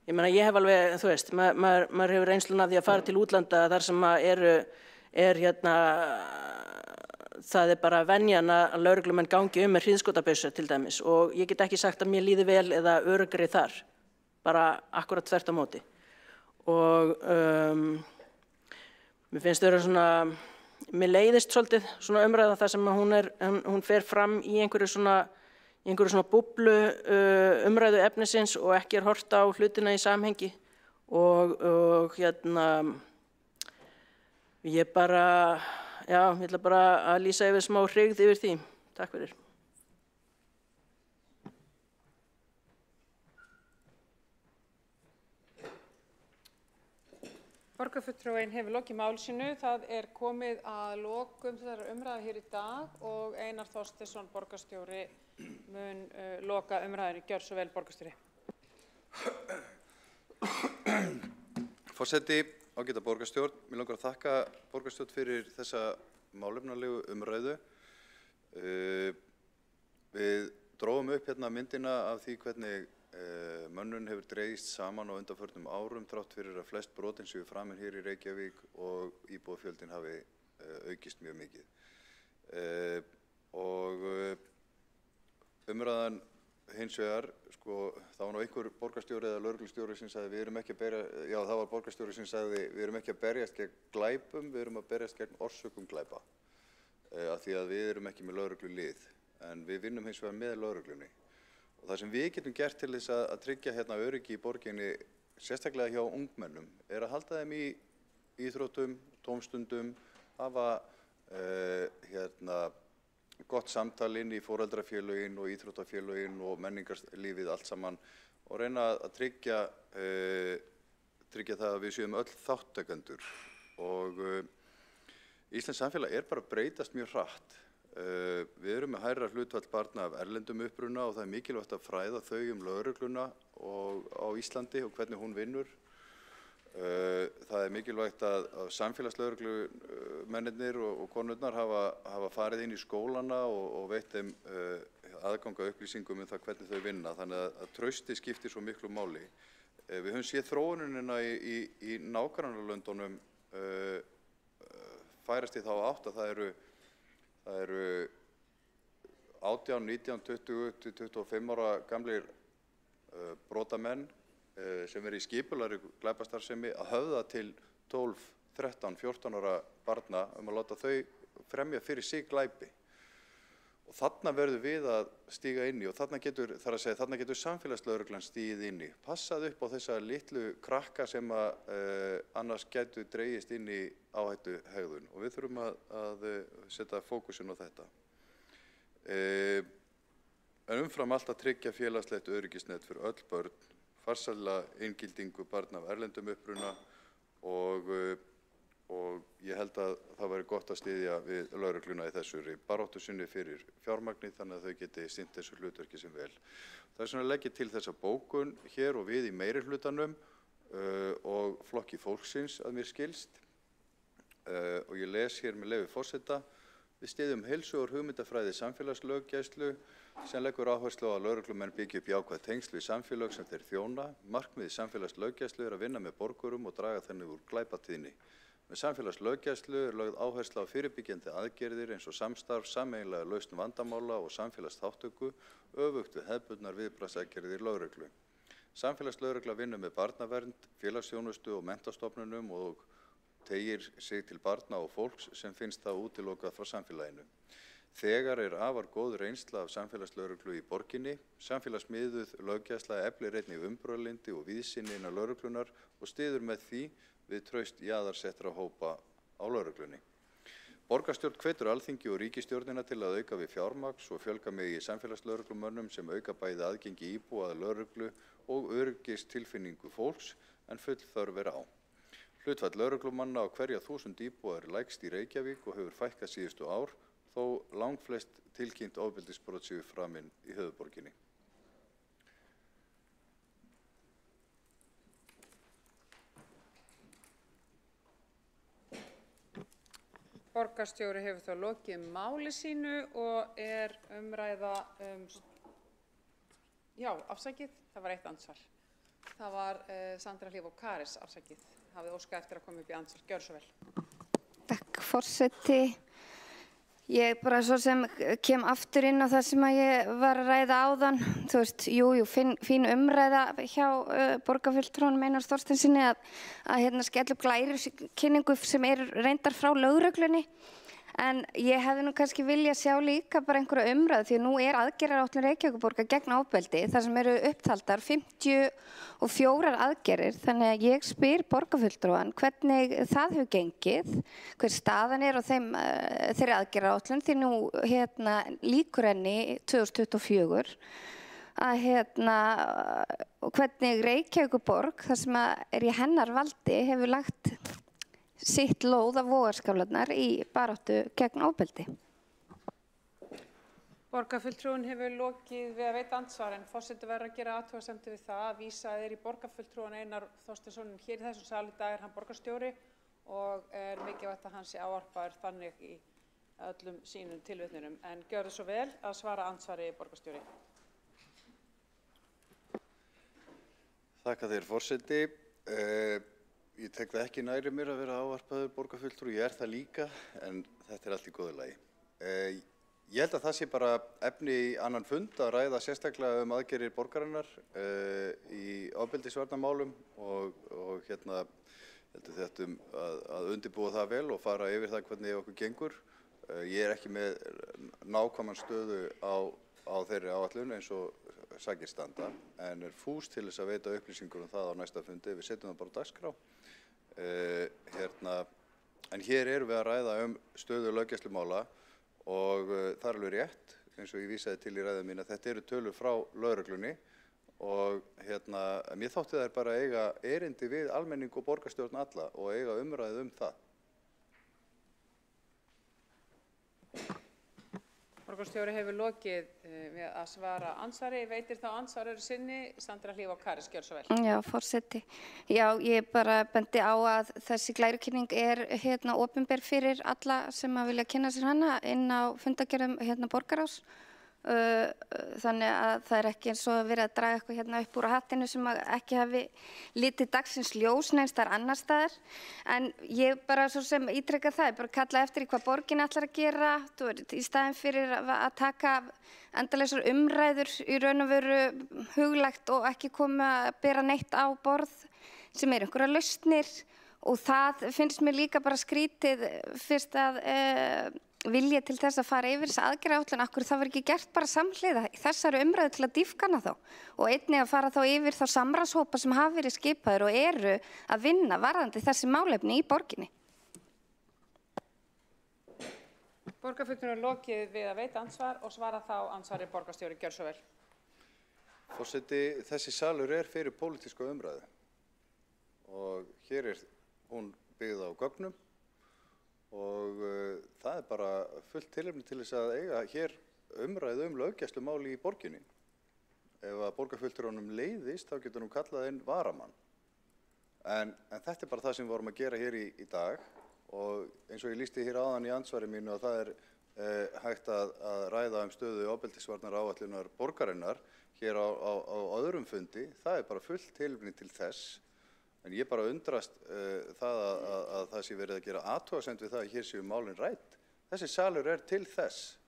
Ég meina ég hef alveg, þú veist, maður hefur reynsluna af því að fara til útlanda þar sem það er bara venjan að lögreglumenn gangi með hríðskotabyssu til dæmis og ég get ekki sagt að mér líði vel eða öruggri þar, bara akkurat þvert á móti. Og mér finnst vera svona, mér leiðist svolítið svona umræða þar sem hún fer fram í einhverju svona búblu umræðu efnisins og ekki hort á hlutina í samhengi og ég bara, ég ætla bara að lýsa yfir smá hryggð yfir því. Takk fyrir. Borgarfulltrúinn hefur lokið máli sínu. Það er komið að lokum þessara umræðu hér í dag og Einar Þorsteinsson, borgarstjóri, mun loka umræðunni. Gjörðu svo vel, borgarstjóri. Forseti, ágæta borgarstjórn, mér langar að þakka borgarstjórn fyrir þessa málefnalegu umræðu. Við drógum upp hérna myndina af því hvernig mönnun hefur dregist saman á undanförnum árum þrátt fyrir að flest brotin séu framin hér í Reykjavík og íbúafjöldinn hafi aukist mjög mikið. Og umræðan hins vegar, það var nú einhver borgarstjóri eða lögreglustjóri sem sagði við erum ekki að berjast, það var borgarstjóri sem sagði við erum ekki að berjast gegn glæpum, við erum að berjast gegn orsökum glæpa. Af því að við erum ekki með lögreglulið, en við vinnum hins vegar með lögreglunni. Og það sem við getum gert til þess að tryggja hérna öryggi í borginni, sérstaklega hjá ungmennum, er að halda þeim í íþróttum, tómstundum, hafa gott samtal inn í foreldrafélögin og íþróttafélögin og menningarlífið allt saman og reyna að tryggja það að við séum öll þáttakendur. Og Íslands samfélag er bara að breytast mjög hratt. Við erum með hærra hlutfall barna af erlendum uppruna og það er mikilvægt að fræða þau lögregluna á Íslandi og hvernig hún vinnur. Það er mikilvægt að samfélagslögreglumennirnir og konurnar hafa farið inn í skólana og veitt þeim aðgang að upplýsingum það hvernig þau vinna. Þannig að trausti skiptir svo miklu máli. Við höfum séð þróunina í nágrannalöndunum færast í þá átt að það eru 18, 19, 20 til 25 ára gamlir brotamenn sem eru í skipulagðri glæpastarfsemi að höfða til 12, 13, 14 ára barna að láta þau fremja fyrir sig glæpi. Og þarna verður við að stíga inn í og þarna getur samfélagslögreglan stigið inn í. Passað upp á þessa litlu krakka sem annars getur dregist inn í áhættuhegðun og við þurfum að setja fókusinn á þetta. En umfram allt að tryggja félagslegt öryggisnet fyrir öll börn, farsæla inngildingu barna af erlendum uppruna og ég held að það væri gott að styðja við lögregluna í þessari baráttu sinni fyrir fjármagni þannig að þau geti sinnt þessu hlutverki sem vel. Það er svona að leggja til þessa bókun hér og við í meirihlutanum og flokki fólksins að mér skilst og ég les hér með leyfi forseta Við styðjum heilsugur hugmyndafræði samfélagslöggæslu sem leggur áherslu á að lögreglumenn byggja upp jákvæð tengsl við samfélög sem þeir þjóna. Markmið samfélagslöggæslu að vinna með borgurum og draga þannig úr glæpatíðni. Með samfélagslöggæslu lögð áhersla á fyrirbyggjandi aðgerðir eins og samstarf, sameiginlega lausn vandamála og samfélagsþátttöku, öfugt við hefðbundnar viðbragðsaðgerðir lögreglu. Samfélagslögregla vinnur með barnavernd, félagsþjónustu og menntastofnunum og tegir sig til barna og fólks sem finnst það útilokað frá samfélaginu. Þegar afar góð reynsla af samfélagslögreglu í borginni, samfélagsmiðuð löggæsla eflir einnig umburðarlyndi og víðsýni innan lögreglunar og styður með því við traust jaðarsettra hópa á lögreglunni. Borgarstjórn hvetur Alþingi og ríkisstjórnina til að auka við fjármagn svo fjölga megi samfélagslögreglumönnum sem auka bæði aðgengi íbúa að lögreglu og öryggistilfinningu fólks en full þörf á. Hlutfall lögreglumanna á hverja 1000 íbúa lægst í Reykjavík og hefur fækkað síðustu ár, þó langflest tilkynnt ofbeldisbrot séu framin í höfuðborginni. Borgarstjóri hefur þá lokið máli sínu og umræða afsakið, það var eitt andsvar. Það var Sandra Hlíf og Karis afsakið. Hafið óskað eftir að koma upp í andsvar. Gjörðu svo vel. Takk, forseti. Ég bara svo sem kem aftur inn á það sem að ég var að ræða áðan. Þú veist, fín umræða hjá borgarfulltrúanum Einari Þorsteinssyni að skella upp glærukynningu sem reyndar frá lögreglunni. En ég hefði nú kannski viljað sjá líka bara einhverja umræðu því að nú aðgerðaráætlun Reykjavíkurborgar gegn ofbeldi þar sem eru upptaldar 54 aðgerðir. Þannig að ég spyr borgarfulltrúan hvernig það hefur gengið, hver staðan á þeirri aðgerðaráætlun því nú lýkur henni 2024. Og hvernig Reykjavíkurborg, það sem í hennar valdi, hefur lagt sitt lóð af vogarskálarnar í baráttu gegn ofbeldi. Borgarfulltrúinn hefur lokið við að veita andsvar en forseti verður að gera athugasemdir við það að vísa í borgarfulltrúann Einar Þorsteinsson hér í þessum sal í dag hann borgarstjóri og mikilvægt að hann sé ávarpaður þannig í öllum sínum tilvitnunum. En gjörðu svo vel að svara andsvari borgarstjóri. Þakka þér forseti. Ég tek það ekki næri mér að vera ávarpaður borgarfulltrúi, ég það líka, en þetta allt í góðu lagi. Ég held að það sé bara efni í annan fund að ræða sérstaklega aðgerðir borgarinnar í ofbeldisvarnarmálum og heldur þetta að undirbúa það vel og fara yfir það hvernig okkur gengur. Ég ekki með nákvæman stöðu á þeirri áætlun eins og sakir standa, en fús til þess að veita upplýsingur það á næsta fundi, við setjum það bara á dagskrá. En hér erum við að ræða stöðu löggæslumála og það alveg rétt, eins og ég vísaði til í ræðu mín, að þetta eru tölur frá lögreglunni og mér þótti þær bara eiga erindi við almenning og borgarstjórn alla og eiga umræðu það. Borgarstjóri hefur lokið við að svara ansvari. Veitir þá ansvarið sinni Sandra Hlíf og Karis. Gjörðu svo vel. Já, forseti. Já, ég bara bendi á að þessi glærukynning opinber fyrir alla sem að vilja kynna sér hana inn á fundargerðum borgarráðs. Þannig að það ekki eins og verið að draga eitthvað upp úr hattinu sem ekki hafi litið dagsins ljós neins þar annar staðar. En ég bara svo sem ítreka það, ég bara kalla eftir hvað borgin ætlar að gera í staðinn fyrir að taka endalausar umræður í raun og veru huglægt og ekki koma að bera neitt á borð sem einhverjar lausnir og það finnst mér líka bara skrítið fyrst að vilja til þess að fara yfir þessa aðgerðaáætlun, akkur það var ekki gert bara samhliða þessari umræðu til að dýpka hana þá og einnig að fara þá yfir þá samráðshópa sem hafa verið skipaðir og eru að vinna varðandi þessi málefni í borginni. Borgarfulltrúinn lokið við að veita ansvar og svara þá ansvari borgarstjóri. Gjörðu svo vel. Forseti, þessi salur fyrir pólitíska umræðu og hér hún byggð á gögnum og það bara fullt tilefni til þess að eiga hér umræðu löggæslumáli í borginni. Ef að borgarfulltrúanum leiðist þá getur hún kallað inn varamann. En þetta bara það sem við vorum að gera hér í dag og eins og ég lýsti hér áðan í andsvari mínu að það hægt að ræða stöðu ofbeldisvarnar áætlunar borgarinnar hér á öðrum fundi. Það bara fullt tilefni til þess. En ég bara undrast það að það sé verið að gera athugasemd við það að hér séu málin rædd. Þessi salur til þess.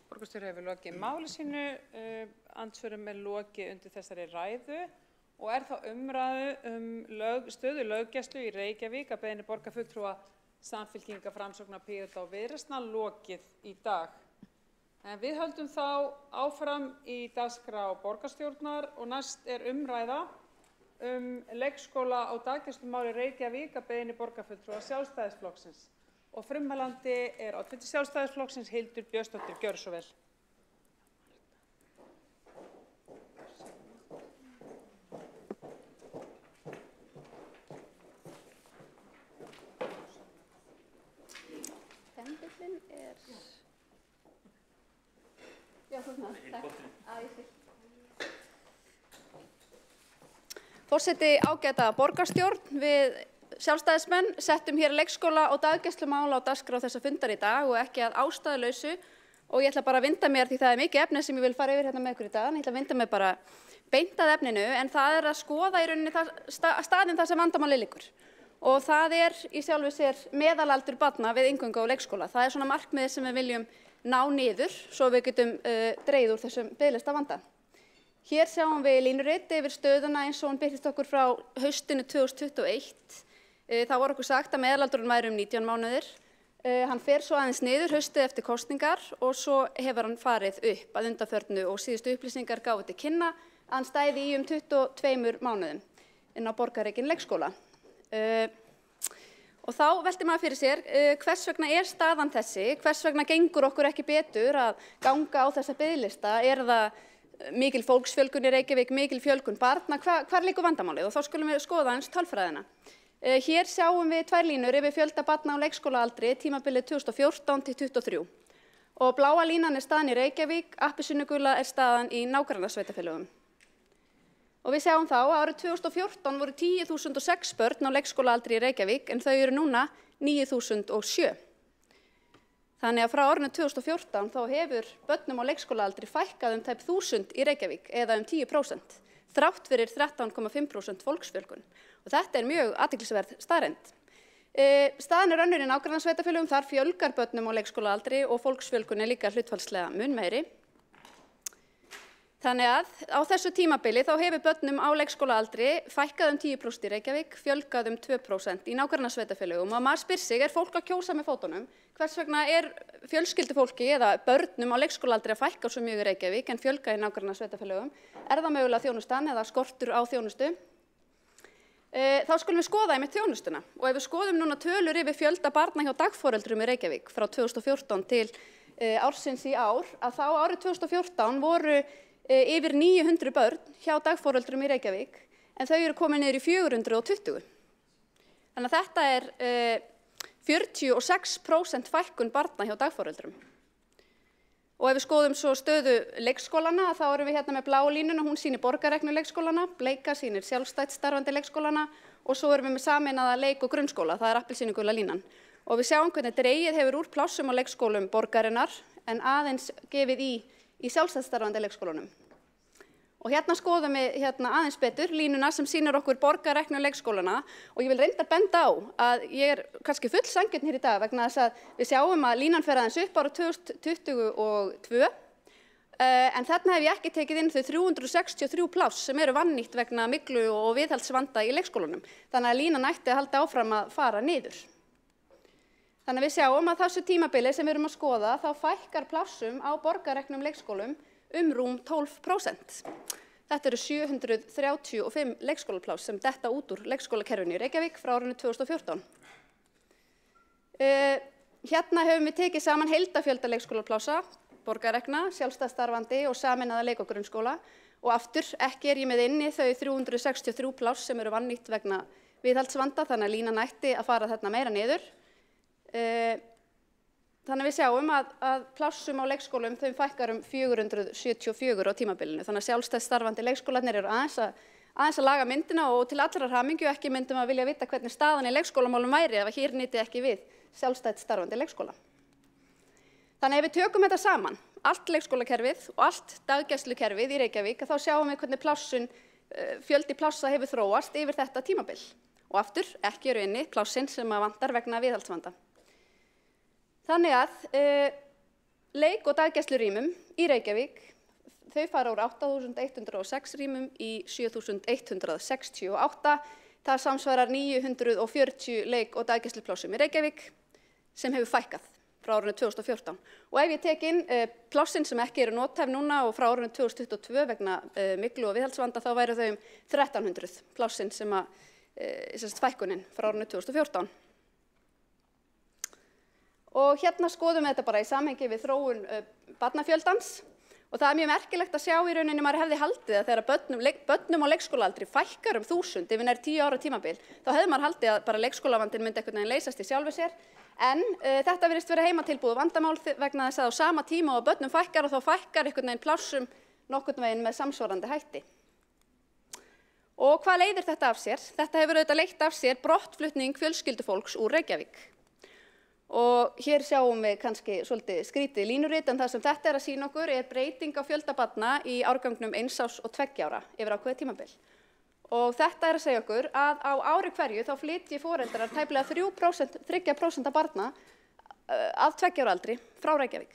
Borgarstjóri hefur lokið máli sínu, andsvörum lokið undir þessari ræðu og þá umræðu stöðu löggæslu í Reykjavík að beiðni borgarfulltrúa Samfylkingar, Framsóknar, Pírata og Viðreisnar lokið í dag. En við höldum þá áfram í dagskrá borgarstjórnar og næst umræða leikskóla og daggæslumál í Reykjavík að beiðni borgarfulltrúa Sjálfstæðisflokksins. Og frummælandi oddviti Sjálfstæðisflokksins Hildur Björnsdóttir. Gjörðu svo vel. Þembillin Já, takk. Forseti, ágæta borgarstjórn, við Sjálfstæðismenn settum hér leikskóla og daggæslumál á dagskrá þessa fundar í dag og ekki að ástæðulausu og ég ætla bara að vinda mér því það mikið efni sem ég vil fara yfir hérna með ykkur í dag, en ég ætla að vinda mér bara beint að efninu, en það að skoða í rauninni staðinn þar sem vandamálið liggur. Og það í sjálfu sér meðalaldur barna við inngöngu á leikskóla. Það svona markmiðið sem við viljum ná niður svo við getum dregið úr þessum biðlistavanda. Hér sjáum við línurit yfir stöðuna eins og hún birtist okkur frá haustinu 2021. Þá var okkur sagt að meðalaldurinn væri 19 mánuðir. Hann fer svo aðeins niður haustið eftir kosningar og svo hefur hann farið upp að undanförnu og síðustu upplýsingar gáfu til kynna að hann stæði í 22 mánuðum inn á borgarrekinn leikskóla. Og þá veltir maður fyrir sér hvers vegna staðan þessi, hvers vegna gengur okkur ekki betur að ganga á þessa biðlista, það mikil fólksfjölgun í Reykjavík, mikil fjölgun barna, hvar liggur vandamálið? Og þá skulum við skoða aðeins tölfræðina. Hér sjáum við tvær línur yfir fjölda barna á leikskólaaldri tímabilið 2014 til 2023. Og bláa línan staðan í Reykjavík, appelsínugula staðan í nágrannasveitarfélögum. Og við sjáum þá að árið 2014 voru 10.006 börn á leikskólaaldri í Reykjavík en þau eru núna 9.007. Þannig að frá árinu 2014 þá hefur börnum á leikskólaaldri fækkað tæp 1.000 í Reykjavík eða 10%, þrátt fyrir 13,5% fólksfjölgun. Og þetta mjög athyglisverð staðreynd. Staðan önnur í nágrannasveitarfélögum, þar fjölgar börnum á leikskólaaldri og fólksfjölgun líka hlutfallslega mun meiri. Þannig að á þessu tímabili þá hefur börnum á leikskólaaldri fækkað 10% í Reykjavík, fjölgað 2% í nágrannasveitarfélögum og maður spyr sig, fólk að kjósa með fótunum? Hvers vegna fjölskyldufólki eða börnum á leikskólaaldri að fækka svo mjög í Reykjavík en fjölga í nágrannasveitarfélögum? Það mögulega þjónustan eða skortur á þjónustu? Þá skulum við skoða einmitt þjónustuna og ef við skoðum núna tölur yfir fjölda barna hjá dagforeldrum í Reykjavík frá 2014 til ársins í ár, að þá árið 2014 voru yfir 900 börn hjá dagforeldrum í Reykjavík en þau eru komin niður í 420. Þannig að þetta 46% fækkun barna hjá dagforeldrum. Og ef við skoðum svo stöðu leikskólana þá erum við hérna með bláu línuna, hún sýnir borgarreknu leikskólana, bleika sýnir sjálfstætt starfandi leikskólana og svo erum við með sameinaða leik- og grunnskóla, það appelsínugula línan. Og við sjáum hvernig dregið hefur úr plássum á leikskólum borgarinnar en aðeins gefið í sjálfstætt starfandi leikskólunum. Og hérna skoðum við aðeins betur línuna sem sýnir okkur borgarreknu leikskólana og ég vil reynda að benda á að ég kannski full sanngjörn hér í dag vegna þess að við sjáum að línan fer aðeins upp árið 2022 en þarna hef ég ekki tekið inn þau 363 pláss sem eru vannýtt vegna myglu og viðhaldsvanda í leikskólunum. Þannig að línan ætti að halda áfram að fara niður. Þannig að við sjáum að þessu tímabili sem við erum að skoða þá fækkar plássum á borgarreknum leikskólum rúm 12%. Þetta eru 735 leikskólapláss sem detta út úr leikskólakerfinu í Reykjavík frá árinu 2014. Hérna höfum við tekið saman heildarfjölda leikskólaplássa, borgarrekna, sjálfstætt starfandi og sameinaða leik- og grunnskóla og aftur ekki ég með inni þau 363 pláss sem eru vannýtt vegna viðhaldsvanda þannig að línan ætti að fara þarna meira niður. Þannig að við sjáum að plássum á leikskólum þau fækkar 474 á tímabilinu. Þannig að sjálfstætt starfandi leikskólarnir eru aðeins aðeins að laga myndina og til allrar hamingju ekki myndum að vilja vita hvernig staðan í leikskólamálum væri ef hér nyti ekki við sjálfstætt starfandi leikskóla. Þannig ef við tökum þetta saman, allt leikskólakerfið og allt daggæslukerfið í Reykjavík, þá sjáum við hvernig fjöldi plássa hefur þróast yfir þetta tímabil. Og aftur, ekki eru inni plássin sem vantar vegna viðhaldsvanda. Þannig að leik- og daggæslurýmum í Reykjavík, þau fara úr 8.106 rýmum í 7.168. Það samsvarar 940 leik- og daggæsluplássum í Reykjavík sem hefur fækkað frá árinu 2014. Og ef ég tek inn plássin sem ekki eru nothæf núna og frá árinu 2022 vegna myglu og viðhaldsvanda, þá væru þau 1300 plássin sem fækkunin frá árinu 2014. Og hérna skoðum við þetta bara í samhengi við þróun barnafjöldans og það er mjög merkilegt að sjá í rauninni maður hefði haldið að þegar börnum á leikskólaaldri fækkar 1000 yfir nær 10 ára tímabil, þá hefði maður haldið að bara leikskólavandinn myndi einhvern veginn leysast í sjálfu sér, en þetta virðist vera heimatilbúið vandamál vegna þess að á sama tíma og börnum fækkar og þá fækkar einhvern veginn plássum nokkurn veginn með samsvarandi hætti. Og hvað leiðir þetta af sér? Þetta hefur auðvitað leitt af sér brottflutning fjölskyldufólks úr Reykjavík. Og hér sjáum við kannski svolítið skrítið línurit, en það sem þetta er að sýna okkur er breyting á fjölda barna í árgangnum 1 árs og 2 ára yfir ákveðið tímabil. Og þetta er að segja okkur að á ári hverju þá flytji foreldrar tæplega 3% af barna að 2 ára aldri frá Reykjavík.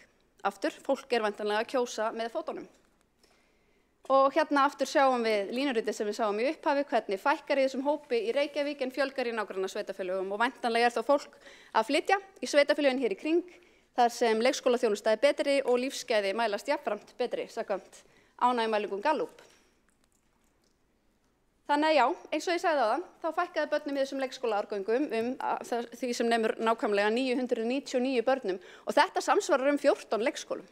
Aftur, fólk er væntanlega að kjósa með fótunum. Og hérna aftur sjáum við línuritið sem við sáum í upphafi, hvernig fækkar í þessum hópi í Reykjavík en fjölgar í nágranna sveitarfélögum og væntanlega er þá fólk að flytja í sveitarfélögin hér í kring, þar sem leikskólaþjónusta er betri og lífsgæði mælast jafnframt betri, samkvæmt ánægjumælingum Gallup. Þannig að já, eins og ég sagði áðan, þá fækkaði börnum í þessum leikskólaárgöngum því sem nemur nákvæmlega 999 börnum og þetta samsvarar 14 leikskólum.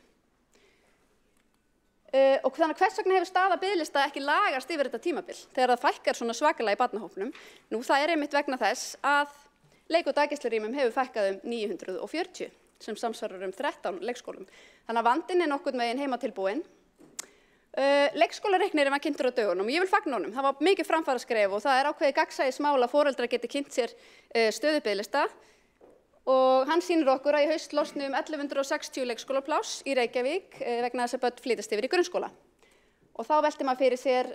Og þannig hvers vegna hefur staða biðlista ekki lagast yfir þetta tímabil þegar það fækkar svona svakalega í barnahópnum? Nú, það er einmitt vegna þess að leik- og daggæslurýmum hefur fækkað 940 sem samsvarar 13 leikskólum. Þannig að vandinn er nokkurn veginn heimatilbúinn. Leikskólareiknirinn var kynntur á dögunum og ég vil fagna honum. Það var mikið framfaraskref og það er ákveðið gagnsæismál að foreldrar geti kynnt sér stöðu biðlista. Og hann sýnir okkur að í haust losni 1160 leikskólapláss í Reykjavík vegna þess að börn flytjast yfir í grunnskóla. Og þá veltir maður fyrir sér,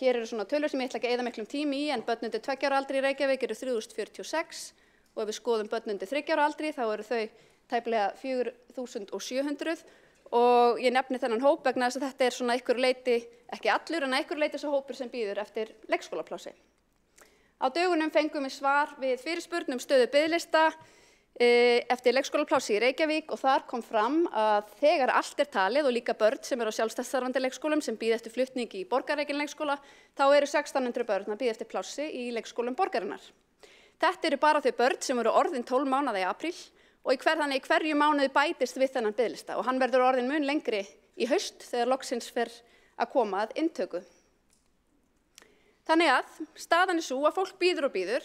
hér eru svona tölur sem ég ætla ekki að eyða miklum tíma í, en börn undir 2 ára aldri í Reykjavík eru 3046 og ef við skoðum börn undir 3 ára aldri þá eru þau tæplega 4700 og ég nefni þennan hóp vegna þess að þetta er svona einhverju leyti, ekki allur, en einhverju leyti þessi hópur sem býður eftir leikskólaplássi. Á dögunum fengum við svar við fyrirspurn stöðu biðlista eftir leikskólaplássi í Reykjavík og þar kom fram að þegar allt er talið og líka börn sem eru á sjálfstætt starfandi leikskólum sem bíða eftir flutningi í borgarreikin leikskóla, þá eru 1600 börn að bíða eftir plássi í leikskólum borgarinnar. Þetta eru bara þau börn sem eru orðin 12 mánaða í apríl og þannig í hverju mánuði bætist við þennan biðlista og hann verður orðin mun lengri í haust þegar loksins fer að koma að inntöku. Þannig að staðan er svo að fólk bíður og bíður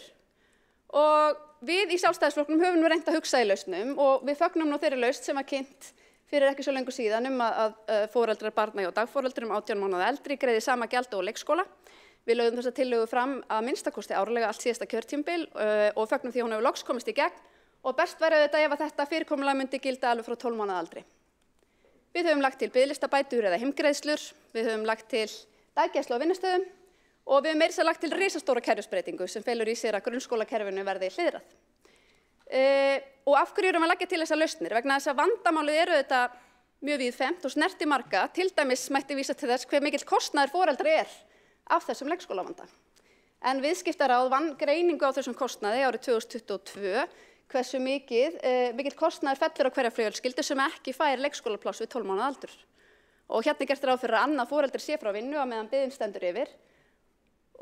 og við í Sjálfstæðisflokknum höfum nú reynt að hugsa í lausnum og við fögnum nú þeirri lausn sem var kynnt fyrir ekki svo lengur síðan að foreldrar barna hjá dagforeldrum 18 mánaða eldri greiði sama gjald og leikskóla. Við lögðum þessa tillögu fram að minnstakosti árlega allt síðasta kjörtímabil og fögnum því að hún hefur loks komist í gegn og best væri auðvitað ef að þetta fyrirkomulag myndi gilda alveg frá 12 mánaða aldri. Við höfum lagt til biðlistabætur eða heimgreiðslur, við höfum lagt til daggæslu á vinnustöðum og við höfum meira að segja lagt til risastóra kerfisbreytingu sem felur í sér að grunnskólakerfinu verði hliðrað. Og af hverju erum við að leggja til þessar lausnir? Vegna þess að vandamálið eru auðvitað mjög víðfeðmt og snerti marga, til dæmis mætti vísa til þess hve mikill kostnaður foreldra er af þessum leikskólavanda. En Viðskiptaráð vann greiningu á þessum kostnaði árið 2022 hversu mikill kostnaður fellur á hverja fjölskyldu sem ekki fær leikskólapláss við 12 mánaða aldur. Og hérna er gert ráð fyrir að annað foreldri sé frá vinnu á meðan biðin stendur yfir.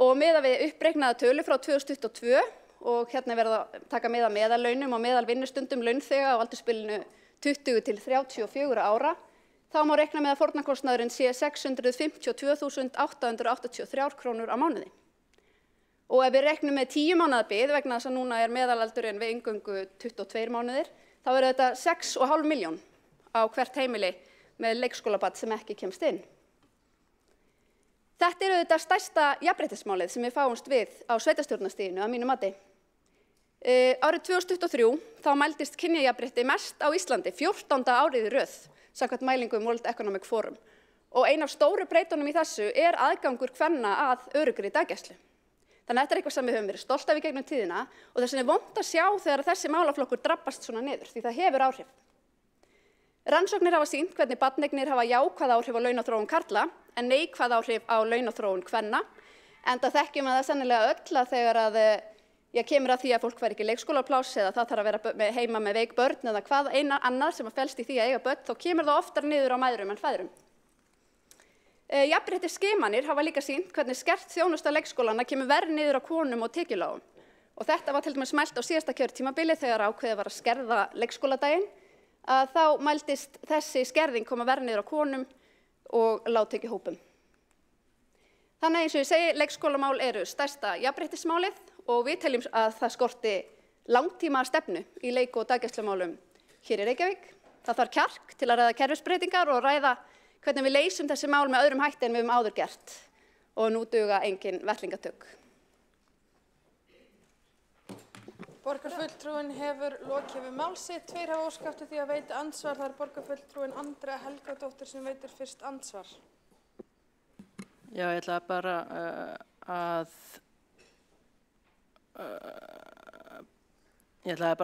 Og miðað við uppreiknaða tölu frá 2022 og hérna er verið að taka mið af meðallaunum og meðalvinnustundum launþega á aldursbilinu 20 til 34 ára, þá má reikna með að fórnarkostnaðurinn sé 652.883 krónur á mánuði. Og ef við reiknum með 10 mánaða bið, vegna þess að núna er meðalaldurinn við inngöngu 22 mánuðir, þá eru þetta 6,5 milljón á hvert heimili með leikskólabarn sem ekki kemst inn. Þetta auðvitað stærsta jafnréttismálið sem við fáumst við á sveitarstjórnarstiginu að mínu mati. Árið 2023 þá mældist kynjajafnrétti mest á Íslandi, 14. árið í röð, samkvæmt mælingum World Economic Forum. Og ein af stóru breytunum í þessu aðgangur kvenna að öruggri daggæslu. Þannig að þetta eitthvað sem við höfum verið stolt af í gegnum tíðina og þess vegna vont að sjá þegar þessi málaflokkur drabbast svona niður, því það hefur áhrif. Rannsóknir hafa sýnt hvernig barneignir hafa jákvæð áhrif á launaþróun karla en neikvæð áhrif á launaþróun kvenna, enda þekkjum við það sennilega öll að þegar að kemur að því að fólk fær ekki leikskólapláss eða það þarf að vera heima með veik börn eða hvað annað sem felst í því að eiga börn, þá kemur það oftar niður á mæðrum en feðrum. Jafnréttisskimanir hafa líka sýnt hvernig skert þjónusta leikskólana kemur verr niður á konum og tekjulágum. Og þetta var til dæmis mælt á síðasta kjörtímabili þegar ákveðið var að skerða leikskóladaginn, að þá mældist þessi skerðing koma verr niður á konum og lágtekjuhópum. Þannig eins og ég segi, leikskólamál eru stærsta jafnréttismálið og við teljum að það skorti langtíma stefnu í leik- og daggæslumálum hér í Reykjavík. Það þarf kjark til að ræða kerfisbreytingar og ræða hvernig við leysum þessi mál með öðrum hætti en við höfum áður gert og nú duga engin vettlingatök. Borgarfulltrúinn hefur lokið við mál sitt. 2 hafa óskað eftir því að veita andsvar. Það er borgarfulltrúinn Andrea Helgadóttir sem veitir fyrst andsvar. Já, ég ætla bara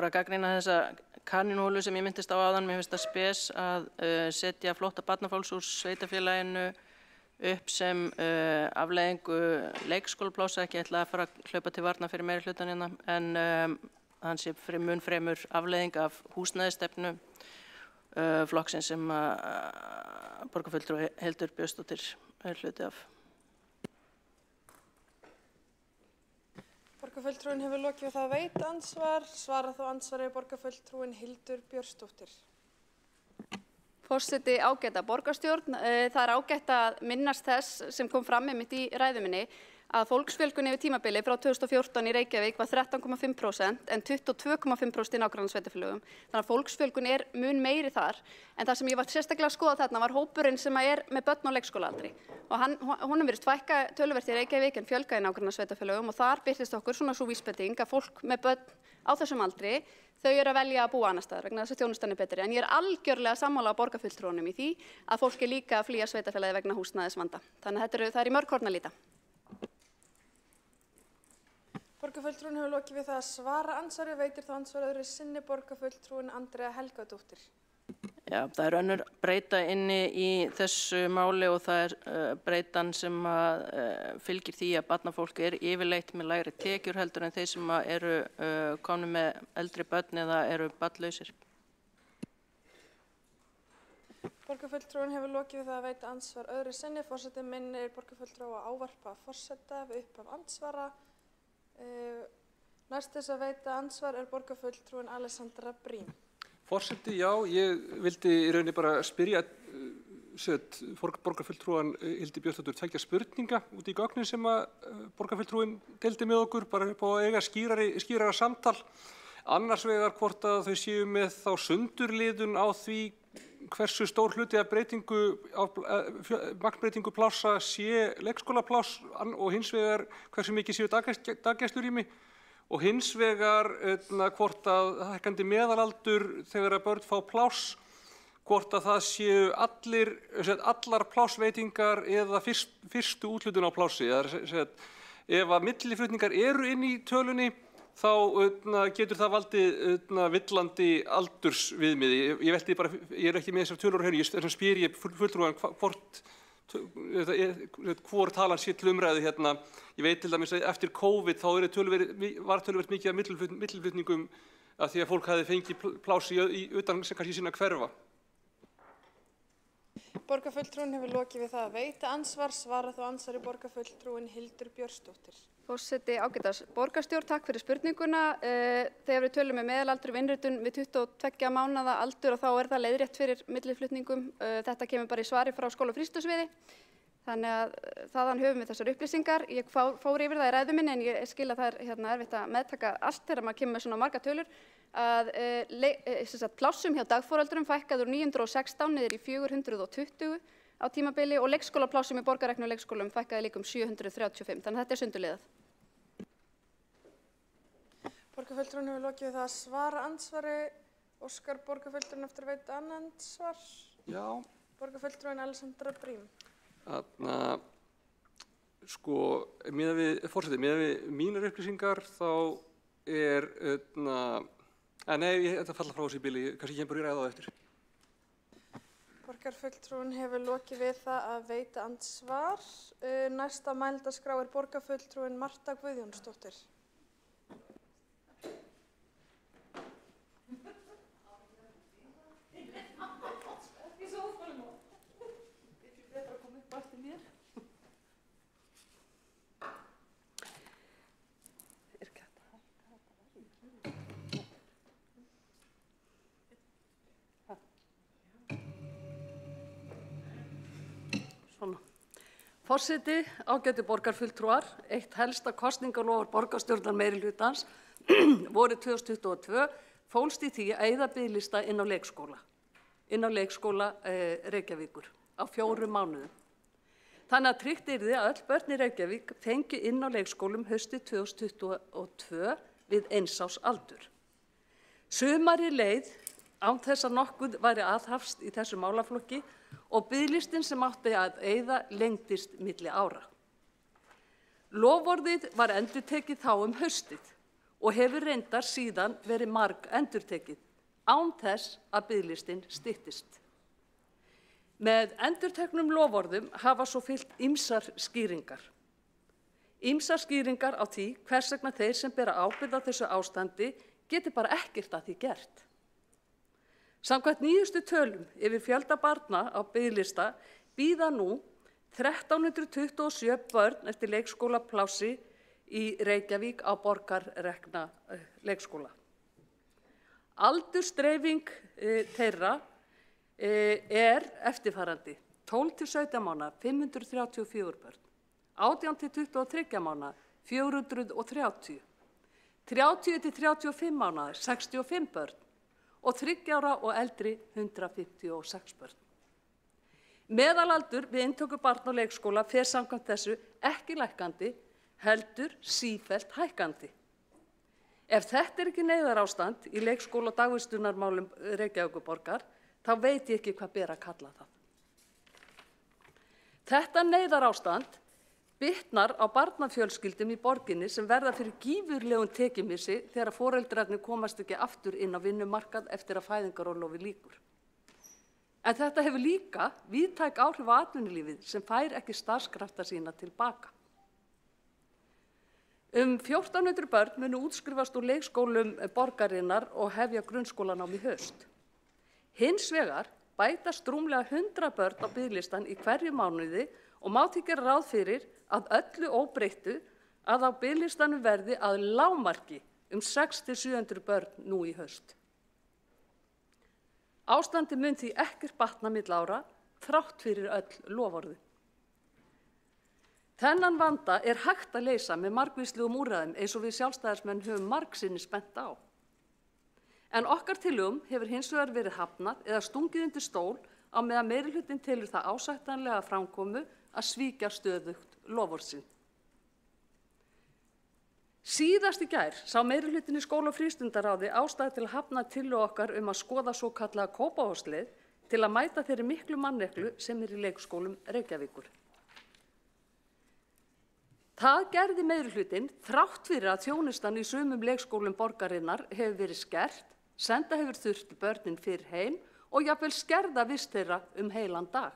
að gagnrýna þessa kaninhólu sem ég myndist á áðan. Mér finnst það spes að setja flótta barnafólks úr sveitarfélaginu upp sem afleiðingu leikskólaplássa. Ekki ætla að fara að hlaupa til varna fyrir meiri hlutan hérna, en hann sé mun fremur afleiðing af húsnæðisstefnu flokksins sem borgarfulltrúi Hildur Björnsdóttir er hluti af. Borgarfulltrúinn hefur lokið við það að veita andsvar. Svarar þá andsvarið borgarfulltrúinn Hildur Björnsdóttir. Forseti, ágæta borgarstjórn. Það er ágætt að minnast þess sem kom fram einmitt í ræðu minni að fólksfjölgun yfir tímabili frá 2014 í Reykjavík var 13,5% en 22,5% í nágrannasveitarfélögum. Þannig að fólksfjölgun er mun meiri þar. En það sem ég var sérstaklega að skoða þarna var hópurinn sem er með börn á leikskólaaldri. Og honum virðist fækka töluvert í Reykjavík en fjölga í nágrannasveitarfélögum og þar birtist okkur svona sú vísbending að fólk með börn á þessum aldri þau eru að velja að búa annar staðar vegna þess að þjónustan er betri. En ég er algjörlega sammála borgarfulltrúunum í því að fólk er líka að flýja sveitarfélagið vegna húsnæðisvanda. Þannig að það er í mörg horn að líta. Borgarfulltrúinn hefur lokið við það að svara andsvari. Veitir þá andsvar öðru sinni borgarfulltrúinn Andrea Helgadóttir. Já, það er önnur breyta inni í þessu máli og það er breytan sem fylgir því að barnafólk er yfirleitt með lægri tekjur heldur en þeir sem eru komnir með eldri börn eða eru barnlausir. Borgarfulltrúinn hefur lokið við það að veita andsvar öðru sinni. Forseti minnir borgarfulltrúa að ávarpa forseta við upphaf andsvara. Næst þess að veita andsvar er borgarfulltrúinn Alessandra Brím. Forseti, já, ég vildi í rauninni bara spyrja borgarfulltrúan Hildi Björnsdóttur tveggja spurninga út í gögnin sem að borgarfulltrúin deildi með okkur, bara upp á að eiga skýrara samtal. Annars vegar hvort að þau séu með þá sundurliðun á því hversu stór hluti af magnbreytingu plássa sé leikskólapláss og hins vegar hversu mikið séu daggæslurými og hins vegar hvort að hækkandi meðalaldur þegar að börn fá pláss, hvort að það séu allar plássveitingar eða fyrstu úthlutun á plássi. Ef að milliflutningar eru inn í tölunni þá getur það valdið villandi aldursviðmiði. Ég velti bara, ég er ekki með þessar tölur á henni, þess vegna spyr ég fulltrúan hvor talan sé til umræðu hérna. Ég veit til dæmis að eftir COVID þá var töluvert mikið af milliflutningum af því að fólk hafi fengið pláss utan sem kannski sína hverfa. Borgarfulltrúinn hefur lokið við það að veita andsvar. Svara þá andsvari borgarfulltrúinn Hildur Björnsdóttir. Forseti, ágætas borgarstjórn, takk fyrir spurninguna. Þegar við tölum með meðalaldur við innritun við 22 mánaða aldur og þá er það leiðrétt fyrir milliflutningum. Þetta kemur bara í svari frá skóla- og frístundasviði. Þannig að þaðan höfum við þessar upplýsingar. Ég fór yfir það í ræðu minni en ég skil að það er erfitt að meðtaka allt þegar maður kemur með svona marga tölur. Að plássum hjá dagforeldrum fækkað úr 916 niður í 420 á tímabili og leikskólaplássum í borgarreknu leikskólum fækkaði líka 735, þannig að þetta sunduliðað. Borgarfulltrúinn hefur lokið við það að svara andsvari. Óskar borgarfulltrúinn eftir að veita annað andsvar? Já. Borgarfulltrúinn Alexandra Brím. Sko, miðað við mínar upplýsingar þá er, nei, ég ætla að falla frá þessu í bili, kannski ég bara í ræða á eftir. Borgarfulltrúinn hefur lokið við það að veita andsvar. Næsta mælendaskrá er borgarfulltrúinn Marta Guðjónsdóttir. Forseti, ágætu borgarfulltrúar, eitt helsta kosningalofar borgarstjórnar meirihlutans vorið 2022 fólst í því að eyða biðlista inn á leikskóla Reykjavíkur á 4 mánuðum. Þannig að tryggt yrði að öll börn í Reykjavík fengi inn á leikskólum haustið 2022 við 1 árs aldur. Sumarið leið án þess að nokkuð væri aðhafst í þessu málaflokki og biðlistin sem átti að eyða lengdist milli ára. Loforðið var endurtekið þá haustið og hefur reyndar síðan verið marg endurtekið án þess að biðlistin styttist. Með endurteknum loforðum hafa svo fylgt ýmsar skýringar. Ýmsar skýringar á því hvers vegna þeir sem bera ábyrgð á þessu ástandi geti bara ekkert að því gert. Samkvæmt nýjustu tölum yfir fjölda barna á biðlista bíða nú 1327 börn eftir leikskólaplássi í Reykjavík á borgarrekna leikskóla. Aldursdreifing þeirra er eftirfarandi: 12 til 17 mánaða 534 börn, 18 til 23 mánaða 430, 30 til 35 mánaða 65 börn og 3 ára og eldri 156 börn. Meðalaldur við inntöku barna á leikskóla fer samkvæmt þessu ekki lækkandi, heldur sífellt hækkandi. Ef þetta er ekki neyðarástand í leikskóla og dagvistunarmálum Reykjavíkurborgar, þá veit ég ekki hvað ber að kalla það. Þetta neyðarástand bitnar á barnafjölskyldum í borginni sem verða fyrir gífurlegum tekjumissi þegar foreldrarnir komast ekki aftur inn á vinnumarkað eftir að fæðingarorlofi lýkur. En þetta hefur líka víðtæk áhrif á atvinnulífið sem fær ekki starfskrafta sína tilbaka. 1400 börn munu útskrifast úr leikskólum borgarinnar og hefja grunnskólanám í haust. Hins vegar bætast rúmlega 100 börn á biðlistan í hverju mánuði og má því gera ráð fyrir að öllu óbreyttu að á biðlistanum verði að lágmarki 600-700 börn nú í haust. Ástandi mun því ekkert batna milli ára þrátt fyrir öll loforðu. Þennan vanda er hægt að leysa með margvíslegum úrræðum eins og við sjálfstæðismenn höfum margsinnis bent á. En okkar tillögum hefur hins vegar verið hafnað eða stungið undir stól á meðan meirihlutinn telur það ásættanlega framkomu að svíkja stöðugt loforð sín. Síðast í gær sá meirihlutinn í skóla- og frístundaráði ástæðu til að hafna tillögu okkar að skoða svokallaða Kópavogsleið til að mæta þeirri miklu manneklu sem er í leikskólum Reykjavíkur. Það gerði meirihlutinn þrátt fyrir að þjónustan í sumum leikskólum borgarinnar hefur verið skert, senda hefur þurft börnin fyrir heim og jafnvel skerða vist þeirra heilan dag.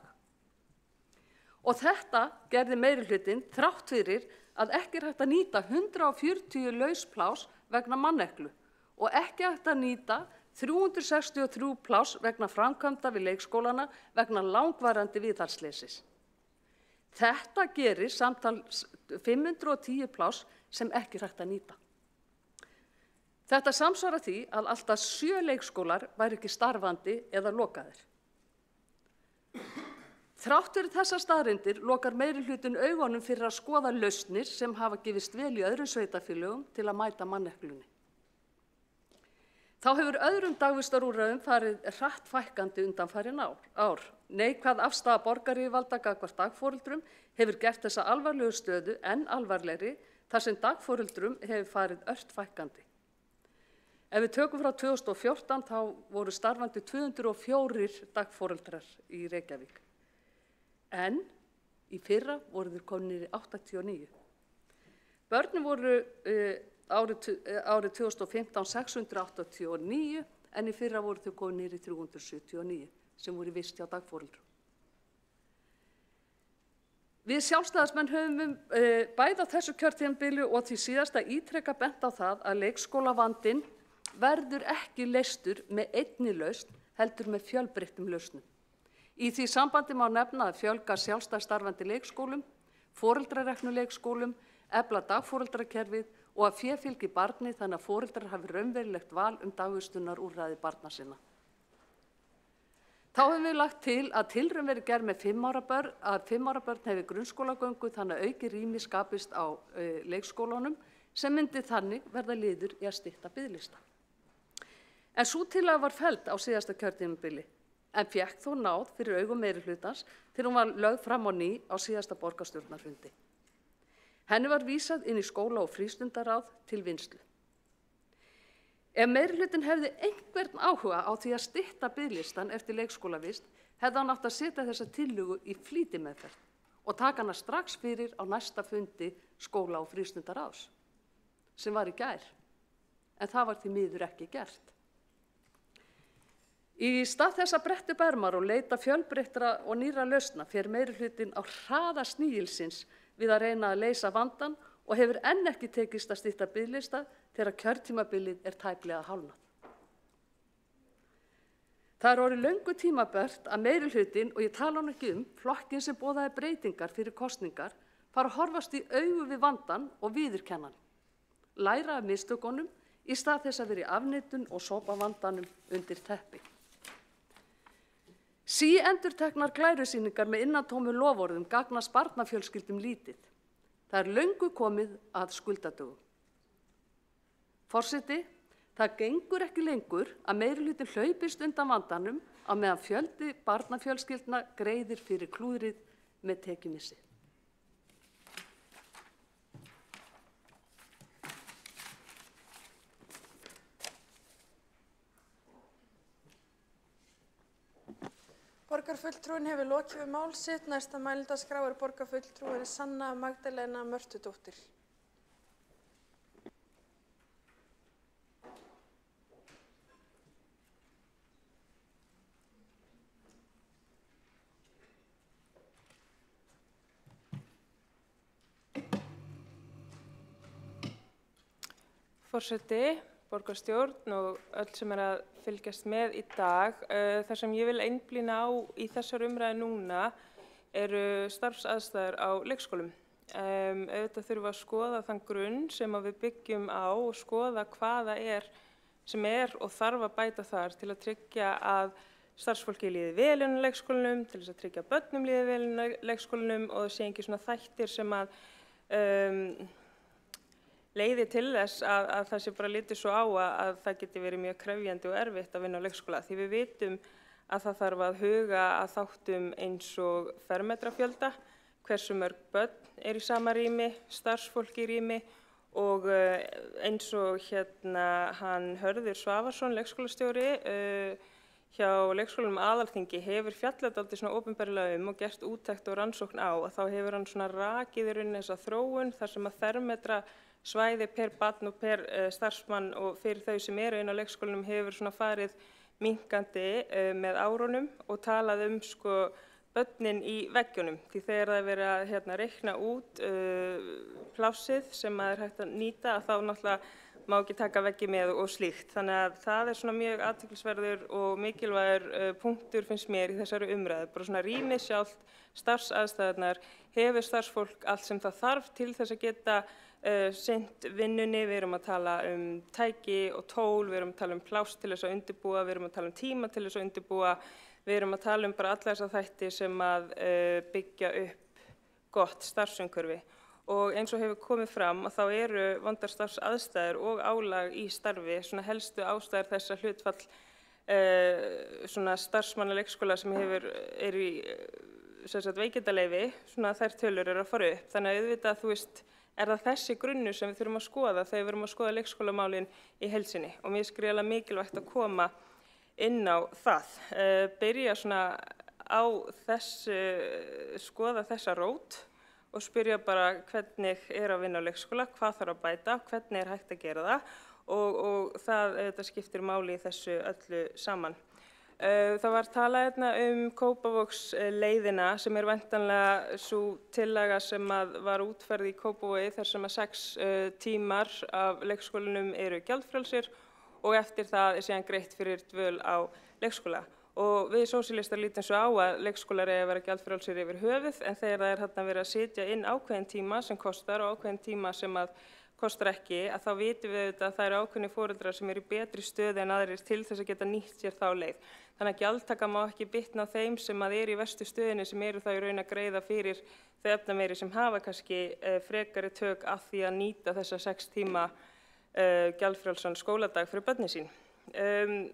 Og þetta gerði meirihlutinn þrátt fyrir að ekki er hægt að nýta 140 laus pláss vegna manneklu og ekki hægt að nýta 363 pláss vegna framkvæmda við leikskólana vegna langvarandi viðhaldsleysis. Þetta gerir samtals 510 pláss sem ekki er hægt að nýta. Þetta samsvarar því að alltaf 7 leikskólar væru ekki starfandi eða lokaðir. Þrátt fyrir þessar staðreyndir lokar meirihlutinn augunum fyrir að skoða lausnir sem hafa gefist vel í öðrum sveitarfélögum til að mæta manneklunni. Þá hefur öðrum dagvistarúrræðum farið hratt fækkandi undanfarin ár. Neikvæð afstaða borgaryfirvalda gagnvart dagforeldrum hefur gert þessa alvarlegu stöðu enn alvarlegri þar sem dagforeldrum hefur farið ört fækkandi. Ef við tökum frá 2014 þá voru starfandi 204 dagforeldrar í Reykjavík. En í fyrra voru þeir komnir í 89. Börnin voru árið 2015 689 en í fyrra voru þau komnir í 379 sem voru vist hjá dagforeldrum. Við sjálfstæðismenn höfum bæði á þessu kjörtímabili og því síðasta ítrekað bent á það að leikskólavandinn verður ekki leystur með einni lausn heldur með fjölbreyttum lausnum. Í því sambandi má nefna að fjölga sjálfstætt starfandi leikskólum, foreldrareknu leikskólum, efla dagforeldrakerfið og að fé fylgi barni þannig að foreldrar hafi raunverulegt val dagvistunarúrræði barna sinna. Þá höfum við lagt til að tilraun verði gerð með 5 ára börn, að 5 ára börn hefur grunnskólagöngu þannig að auki rými skapist á leikskólunum sem myndi þannig verða liður í að stytta biðlista. En sú tillaga var felld á síðasta kjörtímabili en fékk þó náð fyrir augum meirihlutans þegar hún var lögð fram á ný á síðasta borgarstjórnarfundi. Henni var vísað inn í skóla- og frístundaráð til vinnslu. Ef meirihlutinn hefði einhvern áhuga á því að stytta biðlistan eftir leikskólavist, hefði hann átt að setja þessa tillögu í flýtimeðferð og taka hana strax fyrir á næsta fundi skóla- og frístundaráðs, sem var í gær, en það var því miður ekki gert. Í stað þess að bretta upp ermar og leita fjölbreyttra og nýrra lausna fer meirihlutinn á hraða snigilsins við að reyna að leysa vandann og hefur enn ekki tekist að stytta biðlista þegar kjörtímabilið er tæplega hálfnað. Það er orðið löngu tímabært að meirihlutinn, og ég tala nú ekki flokkinn sem boðaði breytingar fyrir kosningar, fara að horfast í augu við vandann og viðurkenna hann. Læra af mistökunum í stað þess að vera í afneitun og sópa vandanum undir teppi. Síendurteknar glærusýningar með innantómu loforðum gagnast barnafjölskyldum lítið. Það er löngu komið að skuldadögum. Forseti, það gengur ekki lengur að meirihlutinn hlaupist undan vandanum á meðan fjöldi barnafjölskyldna greiðir fyrir klúðrið með tekjumissi. Borgarfulltrúinn hefur lokið við mál sitt. Næsta mælendaskrá er borgarfulltrúin Sanna Magdalena Mörtudóttir. Forseti, borgarstjórn og öll sem að fylgjast með í dag. Það sem ég vil einblína á í þessar umræðu núna eru starfsaðstæður á leikskólum. Auðvitað þurfum við að skoða þann grunn sem við byggjum á og skoða hvaða sem og þarf að bæta þar til að tryggja að starfsfólki líði vel inn á leikskólanum, til þess að tryggja að börnum líði vel inn á leikskólanum og það sé ekki svona þættir sem að leiði til þess að það sé bara litið svo á að það geti verið mjög krefjandi og erfitt að vinna á leikskóla. Því við vitum að það þarf að huga að þáttum eins og fermetrafjölda, hversu mörg börn í sama rými, starfsfólk í rými og eins og hann Hörður Svavarsson, leikskólastjóri hjá leikskólanum Aðalþingi hefur fjallað dálítið svona opinberlega og gert úttekt og rannsókn á og þá hefur hann svona rakið í rauninni þessa þróun þar sem að fermetra svæði per barn og per starfsmann og fyrir þau sem eru inn á leikskólanum hefur svona farið minnkandi með árunum og talað börnin í veggjunum. Því þegar það er verið að reikna út plássið sem er hægt að nýta þá náttúrulega má ekki taka veggi með og slíkt. Þannig að það er svona mjög athyglisverður og mikilvægur punktur finnst mér í þessari umræðu. Bara svona rýmið sjálft, starfsaðstæðurnar, hefur starfsfólk allt sem það þarf til þess að geta sinnt vinnunni. Við erum að tala tæki og tól, við erum að tala pláss til þess að undirbúa, við erum að tala tíma til þess að undirbúa, við erum að tala bara alla þessa þætti sem að byggja upp gott starfsumhverfi. og eins og hefur komið fram að þá eru vondar starfsaðstæður og álag í starfi svona helstu ástæður þess að hlutfall svona starfsmanna leikskóla sem er í veikindaleyfi, svona þær tölur eru að fara upp. Þannig að auðvitað, þú veist, er það þessi grunnur sem við þurfum að skoða þegar við erum að skoða leikskólamálin í heild sinni og mér finnst gríðarlega mikilvægt að koma inn á það. Byrja svona á þessu, skoða þessa rót og spyrja bara hvernig er að vinna á leikskóla, hvað þarf að bæta, hvernig er hægt að gera það og það þetta skiptir máli í þessu öllu saman. Það var talað hérna Kópavogsleiðina sem er væntanlega sú tillaga sem var útfærð í Kópavogi þar sem 6 tímar af leikskólanum eru gjaldfrjálsir og eftir það síðan greitt fyrir dvöl á leikskóla. Og við sósíalistar lítum svo á að leikskólar eiga að vera gjaldfrjálsir yfir höfuð en þegar það er hérna verið að setja inn ákveðin tíma sem kostar og ákveðin tíma sem kostar ekki, að þá vitum við auðvitað að það eru ákveðnir foreldrar sem eru í betri stöðu en aðrir til þess að geta nýtt sér þá leið. Þannig að gjaldtaka má ekki bitna á þeim sem eru í verstu stöðunni sem eru þá í raun að greiða fyrir þau efnameiri sem hafa kannski frekari tök af því að nýta þessa 6 tíma gjaldfrjálsan skóladag fyrir börnin sín. En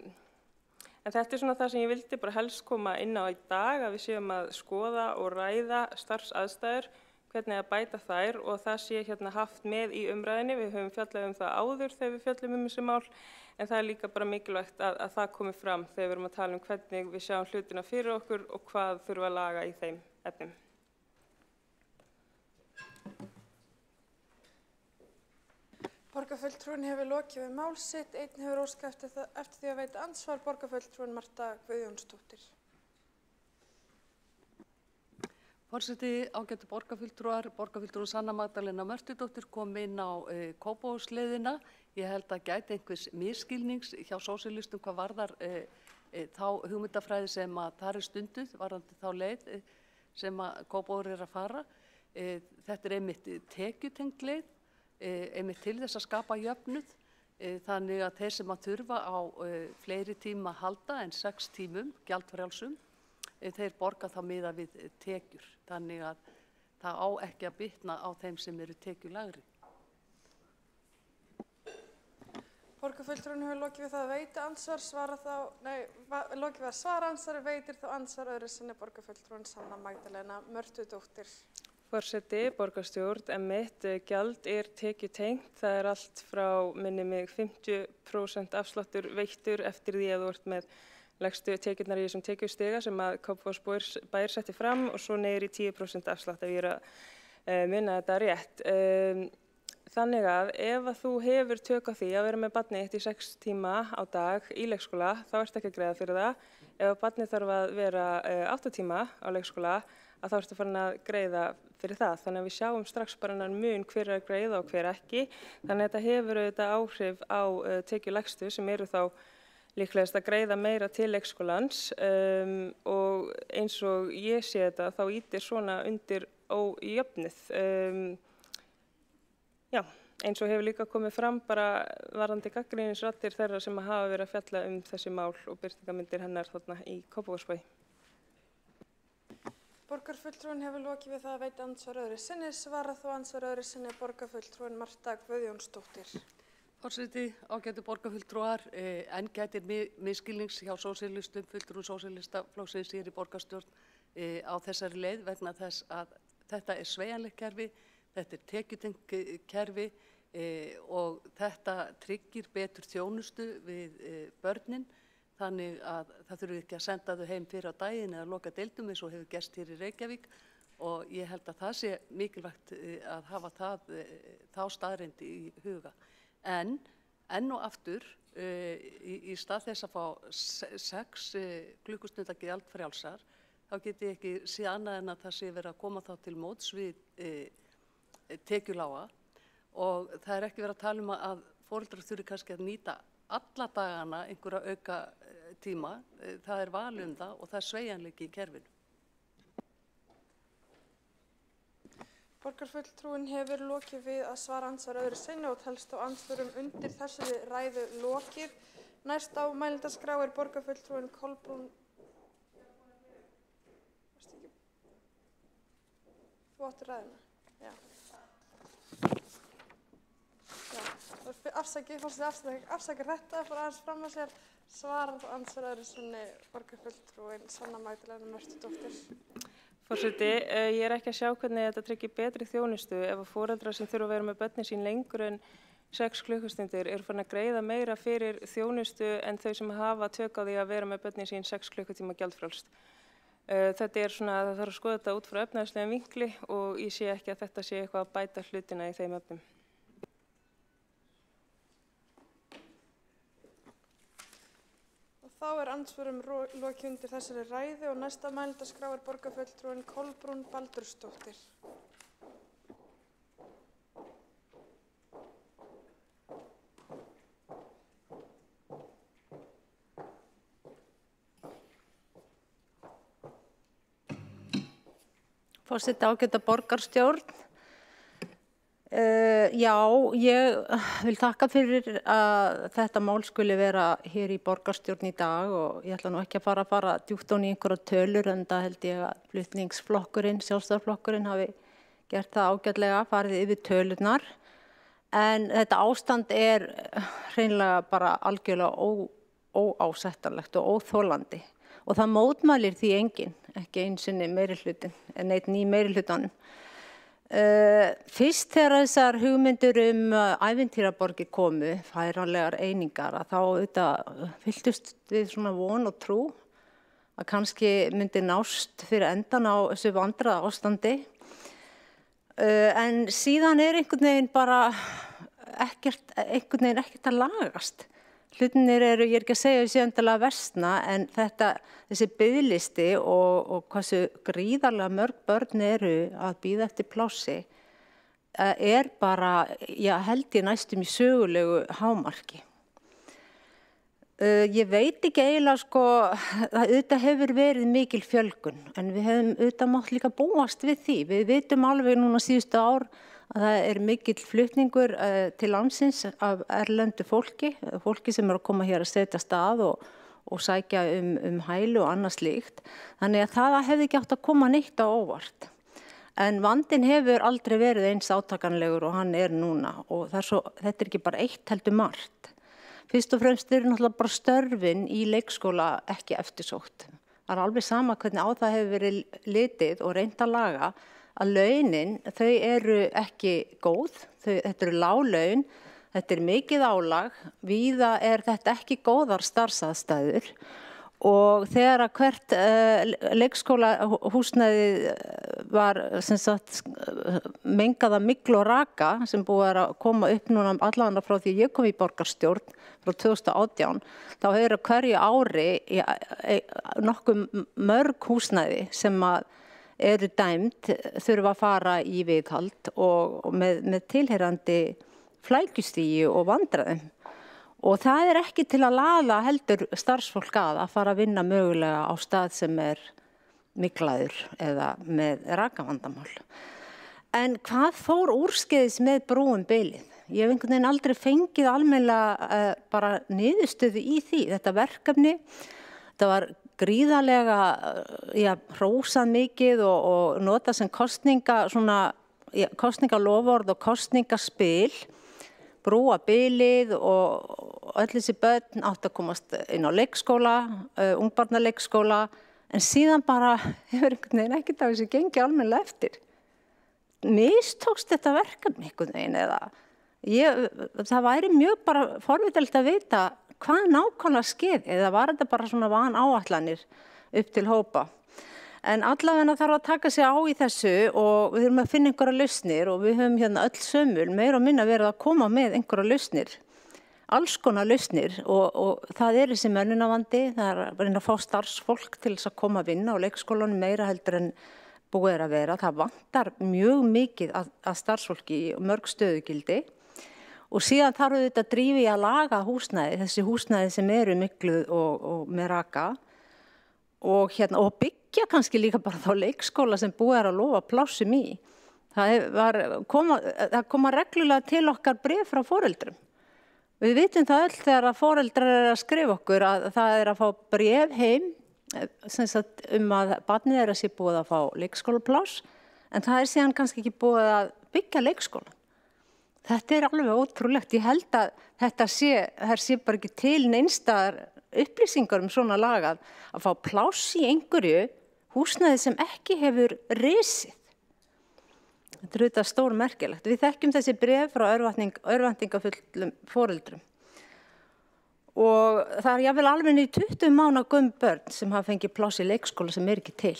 þetta er svona það sem ég vildi bara helst koma inn á í dag, að við séum að skoða og ræða starfsaðstæður, hvernig að bæta þær og það sé hérna haft með í umræðinni. Við höfum fjallað það áður þegar við fjallum þessi mál, en það er líka bara mikilvægt að það komi fram þegar við erum að tala hvernig við sjáum hlutina fyrir okkur og hvað þurfa að laga í þeim efnum. Borgarfulltrúinn hefur lokið við mál sitt, einn hefur óskað eftir því að veita andsvar, borgarfulltrúinn Marta Guðjónsdóttir. Forseti, ágætu borgarfulltrúar Sanna Magdalena Mörtudóttir kom inn á Kópavogsleiðina. Ég held að gæti einhvers misskilnings hjá sósíalistum hvað varðar þá hugmyndafræði sem að þar er stunduð, varðandi þá leið sem að Kópavogur er að fara. Þetta er einmitt tekjutengd leið, einmitt til þess að skapa jöfnuð, þannig að þeir sem að þurfa á fleiri tíma halda en 6 tímum gjaldfrjálsum, þeir borga þá miðað við tekjur, þannig að það á ekki að bitna á þeim sem eru tekjulagri. Borgarfulltrúinn hefur lokið við það að veita andsvar, lokið við að svara andsvari, veitir þá andsvar öðru sinni borgarfulltrúinn Sanna Magdalena Mörtudóttir. Forseti, borgarstjórn, einmitt, gjald er tekjutengt, það er allt frá, minni mig, 50% afsláttur veittur eftir því að þú ert með lægstu tekjurnar í þessum tekjustiga sem að Kópavogsbær setti fram og svo niður í 10% afslátt ef ég er að minna þetta rétt. Þannig að ef að þú hefur tök á því að vera með barnið þitt í 6 tíma á dag í leikskóla, þá ertu ekki að greiða fyrir það. Ef að barnið þarf að vera 8 tíma á leikskóla, þá ertu farin að greiða fyrir það. Þannig að við sjáum strax bara annan mun hver er að greiða og hver ekki. Þannig að þetta hefur auðvitað áhrif á tekjulægstu sem eru þá líklegast að greiða meira til leikskólans og eins og ég sé þetta þá ýtir svona undir ójöfnuð. Já, eins og hefur líka komið fram bara varðandi gagnrýnisraddir þeirra sem hafa verið að fjalla þessi mál og birtingarmyndir hennar þarna í Kópavogsbæ. Borgarfulltrúinn hefur lokið við það að veita andsvar öðru sinni, svara þó andsvar öðru sinni borgarfulltrúinn Marta Guðjónsdóttir. Forseti, ágætu borgarfulltrúar, enn gætir misskilnings hjá sósíalistum, fulltrúum sósíalistaflokksins hér í borgarstjórn á þessari leið vegna þess að þetta er sveigjanlegt kerfi, þetta er tekjutengt kerfi og þetta tryggir betur þjónustu við börnin þannig að það þurfi ekki að senda þau heim fyrir á daginn eða loka deildum eins og hefur gerst hér í Reykjavík og ég held að það sé mikilvægt að hafa þá staðreynd í huga. En enn og aftur, í stað þess að fá 6 klukkustunda gjaldfrjálsar, þá get ég ekki séð annað en að það sé verið að koma þá til móts við tekjulága og það er ekki verið að tala að foreldrar þurfi kannski að nýta alla dagana einhverja auka tíma, það er val það og það er sveigjanleiki í kerfinu. Borgarfulltrúinn hefur lokið við að svara andsvar öðru sinni og telst á andsvörum undir þessari ræðu lokið. Næst á mælendaskrá er borgarfulltrúinn Kolbrún. Þú áttir ræðuna? Já. Afsakið þetta, fór aðeins fram að sér, svarar andsvar öðru sinni borgarfulltrúinn Sanna Magdalena Mörtudóttir. Forseti, ég er ekki að sjá hvernig þetta tryggir betri þjónustu ef að foreldrar sem þurfa að vera með börnin sín lengur en 6 klukkustundir eru farin að greiða meira fyrir þjónustu en þau sem hafa tök á því að vera með börnin sín 6 klukkutíma gjaldfrjálst. Þetta er svona, það þarf að skoða þetta út frá efnahagslegum vinkli og ég sé ekki að þetta sé eitthvað að bæta hlutina í þeim efnum. Þá er andsvörum lokið undir þessari ræðu og næsta mælendaskrá er borgarfulltrúinn Kolbrún Baldursdóttir. Forseti, ágæta borgarstjórn. Já, ég vil þakka fyrir að þetta mál skuli vera hér í borgarstjórn í dag og ég ætla nú ekki að fara djúpt ofan í einhverja tölur en það held ég að flutningsflokkurinn, sjálfstæðisflokkurinn hafi gert það ágætlega, farið yfir tölurnar. En þetta ástand er hreinlega bara algjörlega óásættanlegt og óþolandi og það mótmælir því enginn, ekki einsinni meirihlutin, en einn í meirihlutanum. Fyrst þegar þessar hugmyndir ævintýraborgir komu, færanlegar einingar, að þá auðvitað fylltust við svona von og trú að kannski myndi nást fyrir endan á þessu vandræða ástandi. En síðan er einhvern veginn bara ekkert að lagast. Hlutinir eru, ég er ekki að segja þessi endilega versna, en þessi biðlisti og hversu gríðarlega mörg börn eru að bíða eftir plássi er bara, ég held ég næstum í sögulegu hámarki. Ég veit ekki eiginlega sko, auðvitað hefur verið mikil fjölgun, en við hefum auðvitað mátt líka búast við því. Við vitum alveg núna síðustu ár að það er mikill flutningur til landsins af erlendu fólki sem er að koma hér að setja stað og sækja hæli og annað slíkt. Þannig að það hefði ekki átt að koma neitt á óvart. En vandinn hefur aldrei verið eins átakanlegur og hann er núna og þetta er ekki bara eitt heldur margt. Fyrst og fremst eru náttúrulega bara störfin í leikskóla ekki eftirsótt. Það er alveg sama hvernig á það hefur verið litið og reynt að laga að launin, þau eru ekki góð, þetta eru lág laun, þetta er mikið álag, víða er þetta ekki góðar starfsaðstæður og þegar að hvert leikskólahúsnæði var mengað af myglu og raka sem búið að koma upp núna allavega frá því ég kom í borgarstjórn frá 2018, þá hefur hverju ári nokkuð mörg húsnæði sem að eru dæmd þurfa að fara í viðhald og með tilheyrandi flækjustígi og vandræðum. Og það er ekki til að laða heldur starfsfólk að fara að vinna mögulega á stað sem er myglaður eða með rakavandamál. En hvað fór úrskeiðis með brúum bilið? Ég hef einhvern veginn aldrei fengið almennilega bara niðurstöðu í því. Þetta verkefni, þetta var gríðarlega hrósað mikið og notað sem kosningaloforð og kosningaspil, brúa bilið og öll þessi börn átt að komast inn á leikskóla, ungbarnaleikskóla, en síðan bara hefur einhvern veginn ekkert af þessu gengið almennilega eftir. Mistókst þetta verkefni einhvern veginn eða það væri mjög bara forvitnilegt að vita hvað nákvæmlega skeið eða var þetta bara svona van áætlanir upp til hópa. En allavega þarf að taka sig á í þessu og við þurfum að finna einhverja lausnir og við höfum hérna öll sömul meira og minna verið að koma með einhverja lausnir, alls konar lausnir og það er þessi mönnunarvandi, það er að reyna að fá starfsfólk til þess að koma að vinna á leikskólanum meira heldur en búið er að vera. Það vantar mjög mikið að starfsfólki í mörg stöðugildi. Og síðan þarf þetta að drífa í að laga húsnæði, þessi húsnæði sem eru mygluð og með raka og byggja kannski líka bara þá leikskóla sem búið er að lofa plássum í. Það koma reglulega til okkar bréf frá foreldrum. Við vitum það öll þegar að foreldrar eru að skrifa okkur að það er að fá bréf heim að barnið er að sé búið að fá leikskólapláss en það er síðan kannski ekki búið að byggja leikskóla. Þetta er alveg ótrúlegt. Ég held að þetta sé bara ekki til neinstaðar upplýsingar svona lagað að fá pláss í einhverju húsnæði sem ekki hefur risið. Þetta er auðvitað stór merkilegt. Við þekkjum þessi bréf frá örvæntingafullum foreldrum. Og það jafnvel alveg í 20 mánaða gömul börn sem hafa fengið pláss í leikskóla sem ekki til.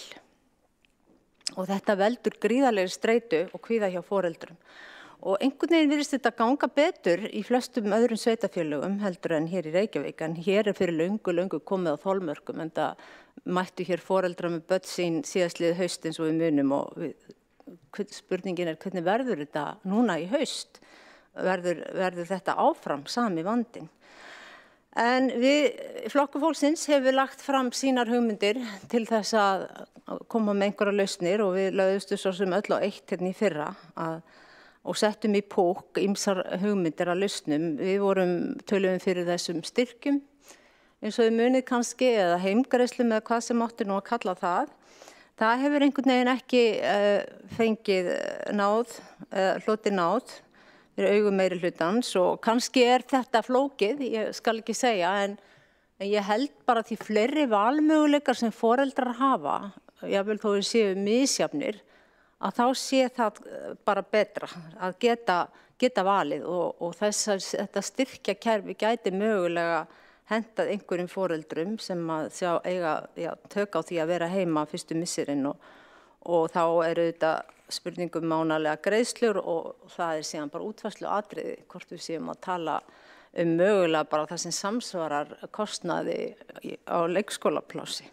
Og þetta veldur gríðarlegri streitu og kvíða hjá foreldrum. Og einhvern veginn virðist þetta ganga betur í flestum öðrum sveitarfélögum heldur en hér í Reykjavík, en hér fyrir löngu komið á þolmörkum, en það mættu hér foreldrar með börn sín síðastliðið haust eins og við munum, og spurningin er hvernig verður þetta núna í haust? Verður þetta áfram sami vandinn? En við, Flokkur fólksins, hefur lagt fram sínar hugmyndir til þess að koma með einhverja lausnir og við lögðustu svo sem öll á eitt hérna í fyrra og settum í pók ýmsar hugmyndir að lausnum. Við töluðum fyrir þessum styrkjum, eins og við munið kannski, eða heimgreiðslum eða hvað sem átti nú að kalla það. Það hefur einhvern veginn ekki fengið hlotið náð fyrir augum meiri hlutans og kannski er þetta flókið, ég skal ekki segja, en ég held bara því fleiri valmöguleikar sem foreldrar hafa, jafnvel þó við séu misjafnir, að þá sé það bara betra að geta valið og þetta styrkjakerfi gæti mögulega hentað einhverjum foreldrum sem að eiga tök á því að vera heima fyrstu missirinn og þá þetta spurningum mánalega greiðslur og það síðan bara útfærslu atriði hvort við séum að tala mögulega bara það sem samsvarar kostnaði á leikskólaplássi.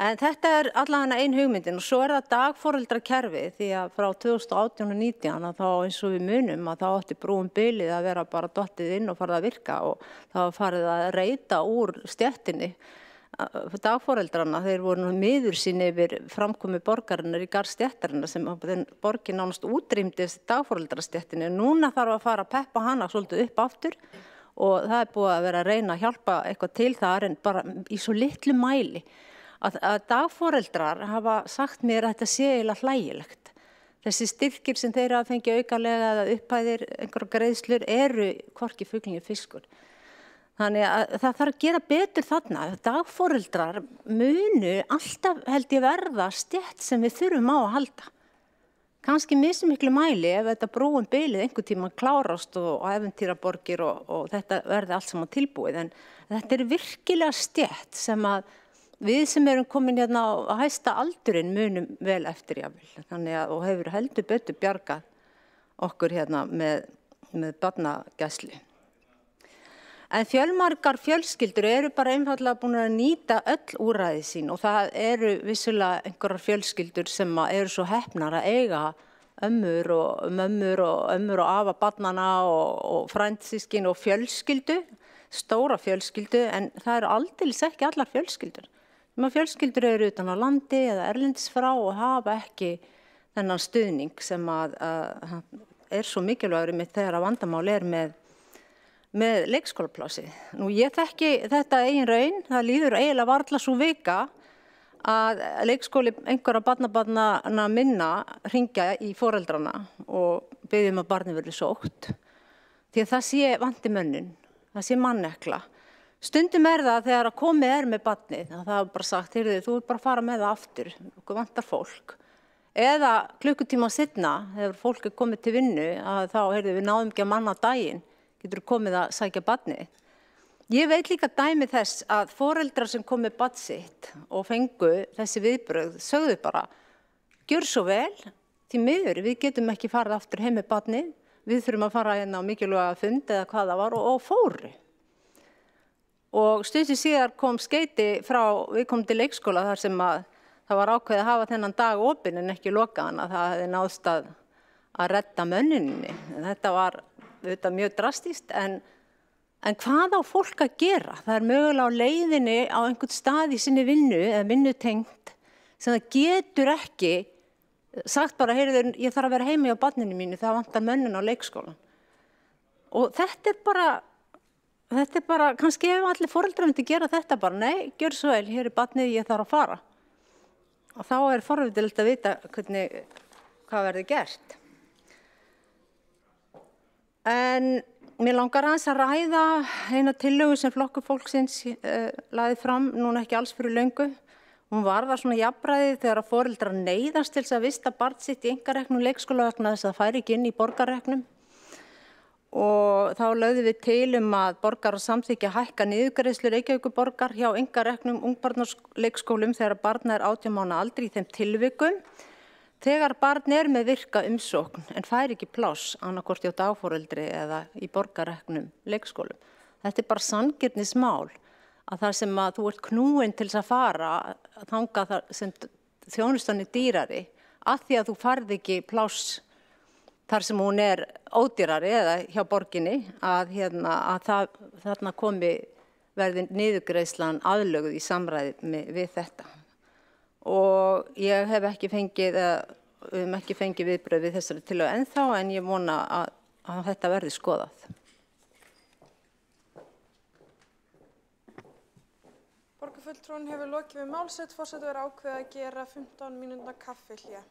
En þetta er allavega ein hugmyndin og svo það dagforeldrakerfi því að frá 2018 og 2019 að þá eins og við munum að þá átti brúin bilið að vera bara dottið inn og farið að virka og það var farið að reyta úr stéttinni dagforeldrana. Þeir voru miður sín yfir framkomi borgarinnar í garð stéttarinnar sem borgin nánast útrýmdi dagforeldrastéttinni. Núna þarf að fara að peppa hana svolítið upp aftur og það er búið að vera að reyna að hjálpa eitthvað til þar en bara í svo litlu mæli. Að dagforeldrar hafa sagt mér að þetta sé eiginlega hlægilegt. Þessi styrkir sem þeir hafa fengið aukalega eða upphæðir einhverjar greiðslur eru hvorki fugl né fiskur. Þannig að það þarf að gera betur þarna. Dagforeldrar munu alltaf held ég verða stétt sem við þurfum á að halda. Kannski mismiklu mæli ef þetta brúin bilið einhvern tíma klárast og ævintýraborgir og þetta verði allt saman tilbúið. En þetta er virkilega stétt sem að við sem erum komin hérna á hæsta aldurinn munum vel eftir jafnvel. Þannig að og hefur heldur betur bjargað okkur hérna með barnagæslu. En fjölmargar fjölskyldur eru bara einfaldlega búin að nýta öll úrræði sín og það eru vissulega einhverjar fjölskyldur sem eru svo heppnar að eiga ömmur og mömmur og afa barnana og frændsyskin og fjölskyldu, stóra fjölskyldu, en það eru aldeilis ekki allar fjölskyldur. Fjölskyldur eru utan á landi eða erlendis frá og hafa ekki þennan stuðning sem er svo mikilvægur með þegar að vandamál er með leikskólaplási. Nú ég þekki þetta eigin raun, það líður eiginlega varla svo vika að leikskóli einhverja barnabarnana minna hringja í foreldrana og biðja að barni verði sótt. Því að það sé vandi mönnun, það sé mannekla. Stundum það þegar að komið með barnið, að það er bara sagt, heyrðu, þú bara að fara með það aftur, okkur vantar fólk. Eða klukkutíma seinna, þegar fólk komið til vinnu, að þá, heyrðu, við náðum ekki að manna daginn, getur komið að sækja barnið. Ég veit líka dæmi þess að foreldrar sem komið barn sitt og fengu þessi viðbrögð, sögðu bara, gjör svo vel, því miður, við getum ekki farið aftur heim með barnið, við þurfum að fara hérna á mikilvæga fund eða hvað það var og fóru. Og stuttu síðar kom skeyti við komum til leikskóla þar sem að það var ákveðið að hafa þennan dag opinn en ekki lokaðan að það hefði náðst að redda mönnuninni. Þetta var mjög drastískt en hvað á fólk að gera? Það er mögulega á leiðinni á einhvern stað í sinni vinnu eða vinnutengt sem það getur ekki sagt bara, heyrðu, ég þarf að vera heima hjá barninu mínu, það vantar mönnun á leikskólan. Og þetta er bara, kannski ef allir foreldrar myndi gera þetta bara, nei, gjör svo vel, hér er barnið, ég þarf að fara. Og þá er forvitilegt að vita hvað verður gert. En mér langar aðeins að ræða eina tillögu sem Flokkur fólksins lagði fram núna ekki alls fyrir löngu. Hún varðar svona jafnræði þegar að foreldrar neyðast til þess að vista barn sitt í einkareknum leikskóla vegna þess að það færi ekki inn í borgarreknum. Og þá lögðum við til að borgarar samþykkja hækka niðurgreiðslur Reykjavíkurborgar hjá einkareknum ungbarnaleikskólum þegar barn er 18 mánaða aldri í þeim tilvikum. Þegar barn er með virka umsókn en fær ekki pláss annaðhvort hjá dagforeldri eða í borgarreknum leikskólum. Þetta er bara sanngirnismál að það sem að þú ert knúin til þess að fara þangað þar sem þjónustan er dýrari að því að þú færð ekki pláss þar sem hún er ódýrari eða hjá borginni að þarna verði niðurgreiðslan aðlöguð í samræmi við þetta. Og ég hef ekki fengið viðbrögð við þessari tillögu ennþá en ég vona að þetta verði skoðað. Borgarfulltrúinn hefur lokið við mál sitt. Forseti er ákveðið að gera 15 mínútna kaffihlé.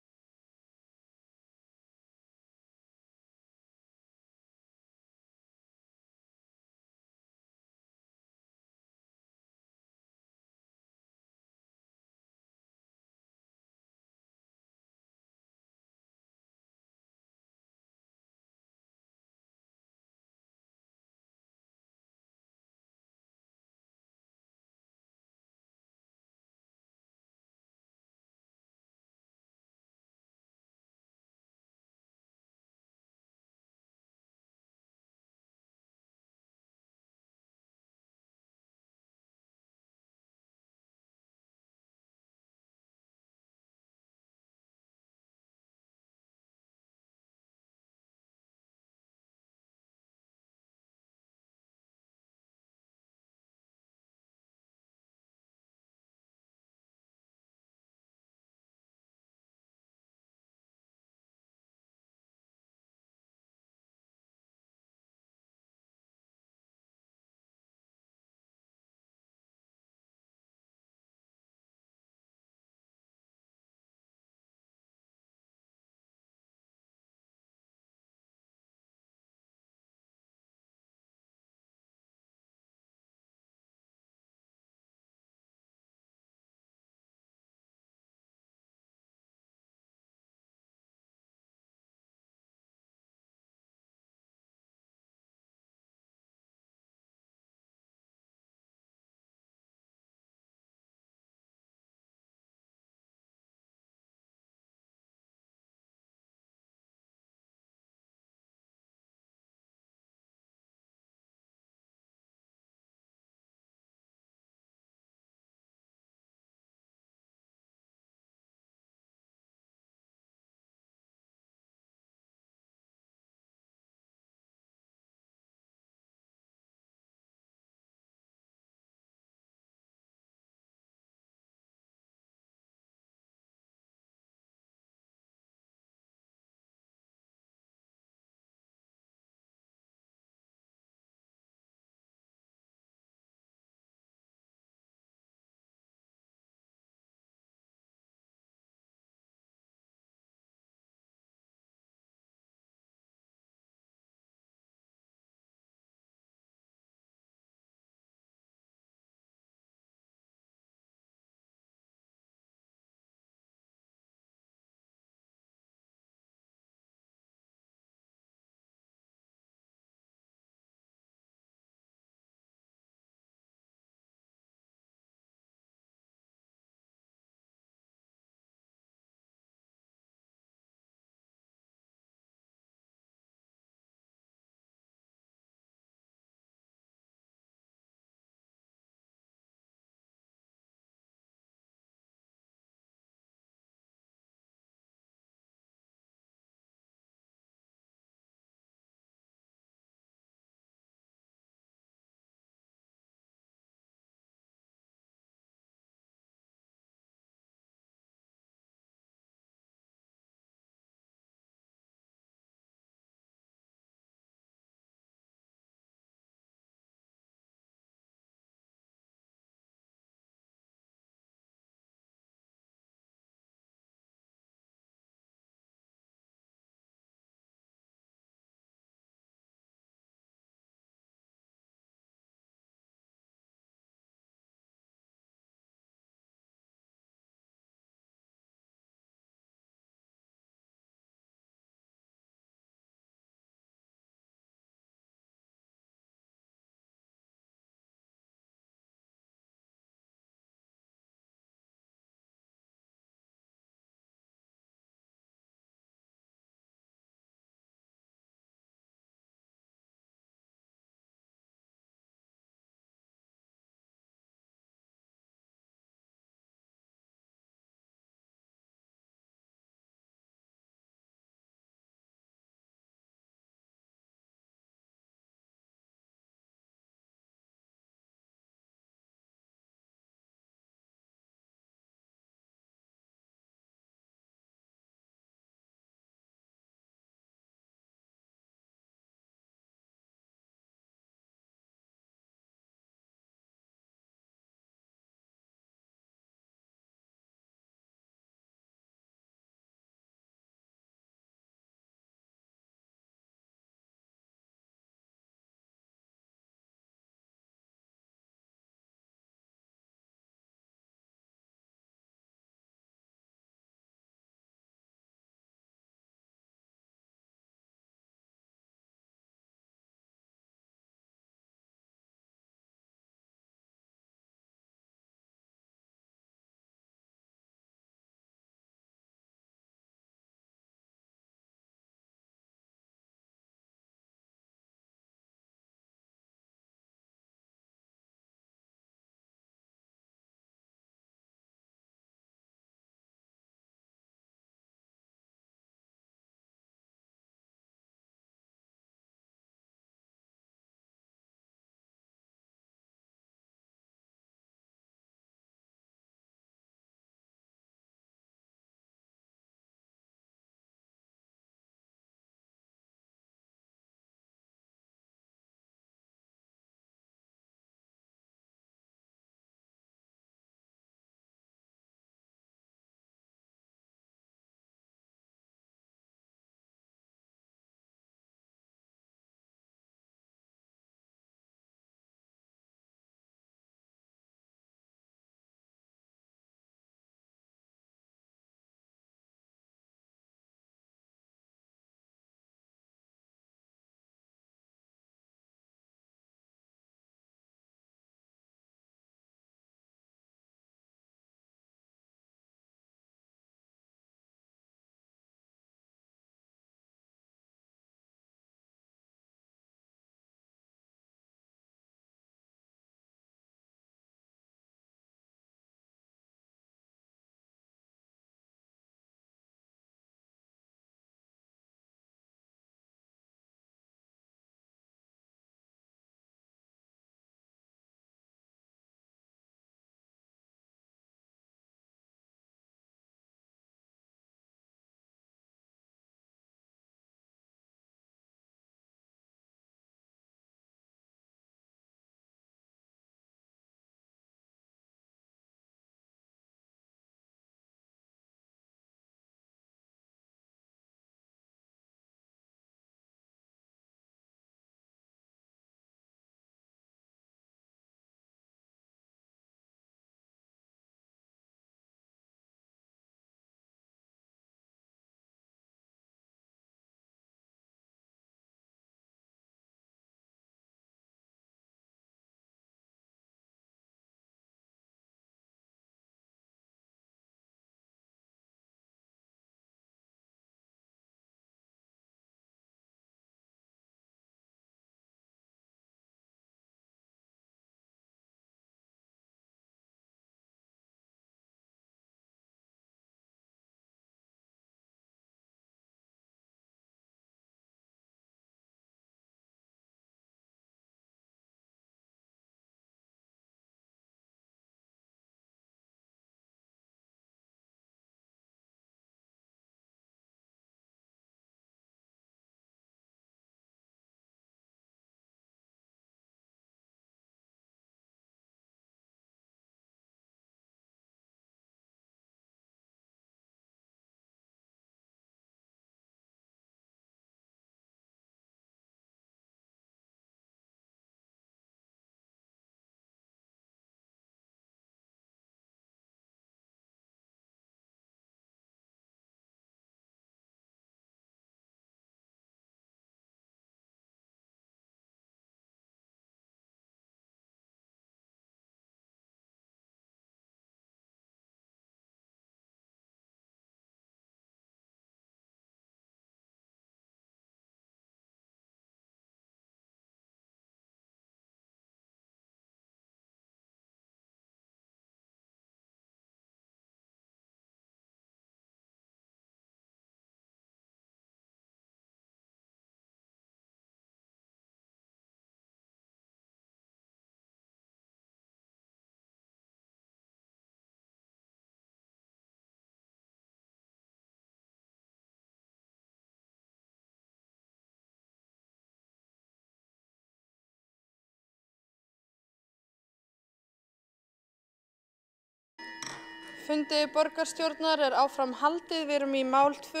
Fundi borgarstjórnar áfram haldið. Við erum í mál 2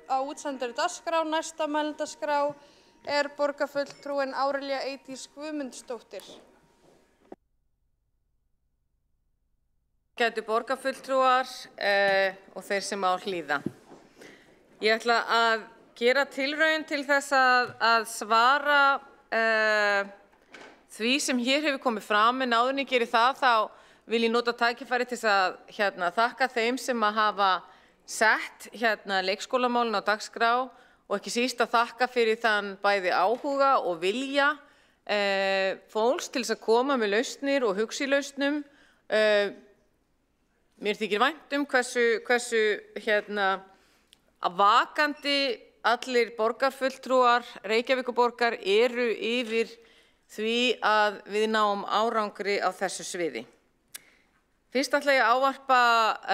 á útsendari dagskrá. Næsta mælendaskrá borgarfulltrúin Árelía Eydís Guðmundsdóttir. Gætu borgarfulltrúar og þeir sem á hlýða. Ég ætla að gera tilraun til þess að svara því sem hér hefur komið fram, en áður en ég geri það þá vil ég nota tækifæri til þess að þakka þeim sem að hafa sett leikskólamálin á dagskrá og ekki síst að þakka fyrir þann bæði áhuga og vilja fólks til þess að koma með lausnir og hugsa í lausnum. Mér þykir vænt hversu vakandi allir borgarfulltrúar Reykjavíkurborgar eru yfir því að við náum árangri á þessu sviði. Fyrst ætla ég að ávarpa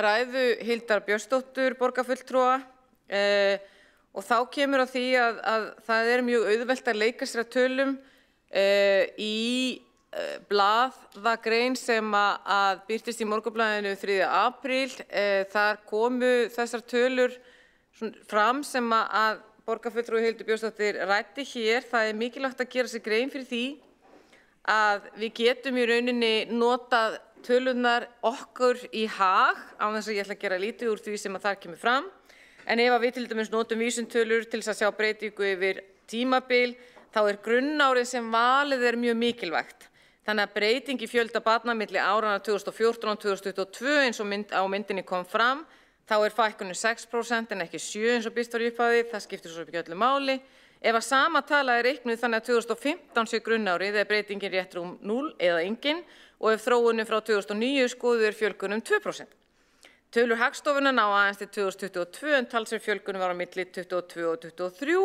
ræðu Hildar Björnsdóttur borgarfulltrúa og þá kemur að því að það mjög auðvelt að leika sér að tölum í blaðagrein sem að birtist í Morgunblaðinu 3. apríl. Þar komu þessar tölur fram sem að borgarfulltrúi Hildur Björnsdóttir ræddi hér. Það mikilvægt að gera sér grein fyrir því að við getum í rauninni notað tölurnar okkur í hag, á þess að ég ætla að gera lítið úr því sem að þar kemur fram. En ef við til dæmis notum vísitölur til þess að sjá breytingu yfir tímabil, þá grunnárið sem valið mjög mikilvægt. Þannig að breyting í fjölda barna milli áranna 2014 og 2022 eins og á myndinni kom fram, þá fækkunin 6% en ekki 7% eins og birst var í upphafi, það skiptir svo ekki öllu máli. Ef að sama tala reiknuð þannig að 2015 sé grunnárið breytingin rétt rúm 0 eða engin og ef þróunin frá 2009 skoðuð fjölgun 2%. Tölur Hagstofunnar ná aðeins til 2022 en talsverð fjölgun var á milli 22 og 23.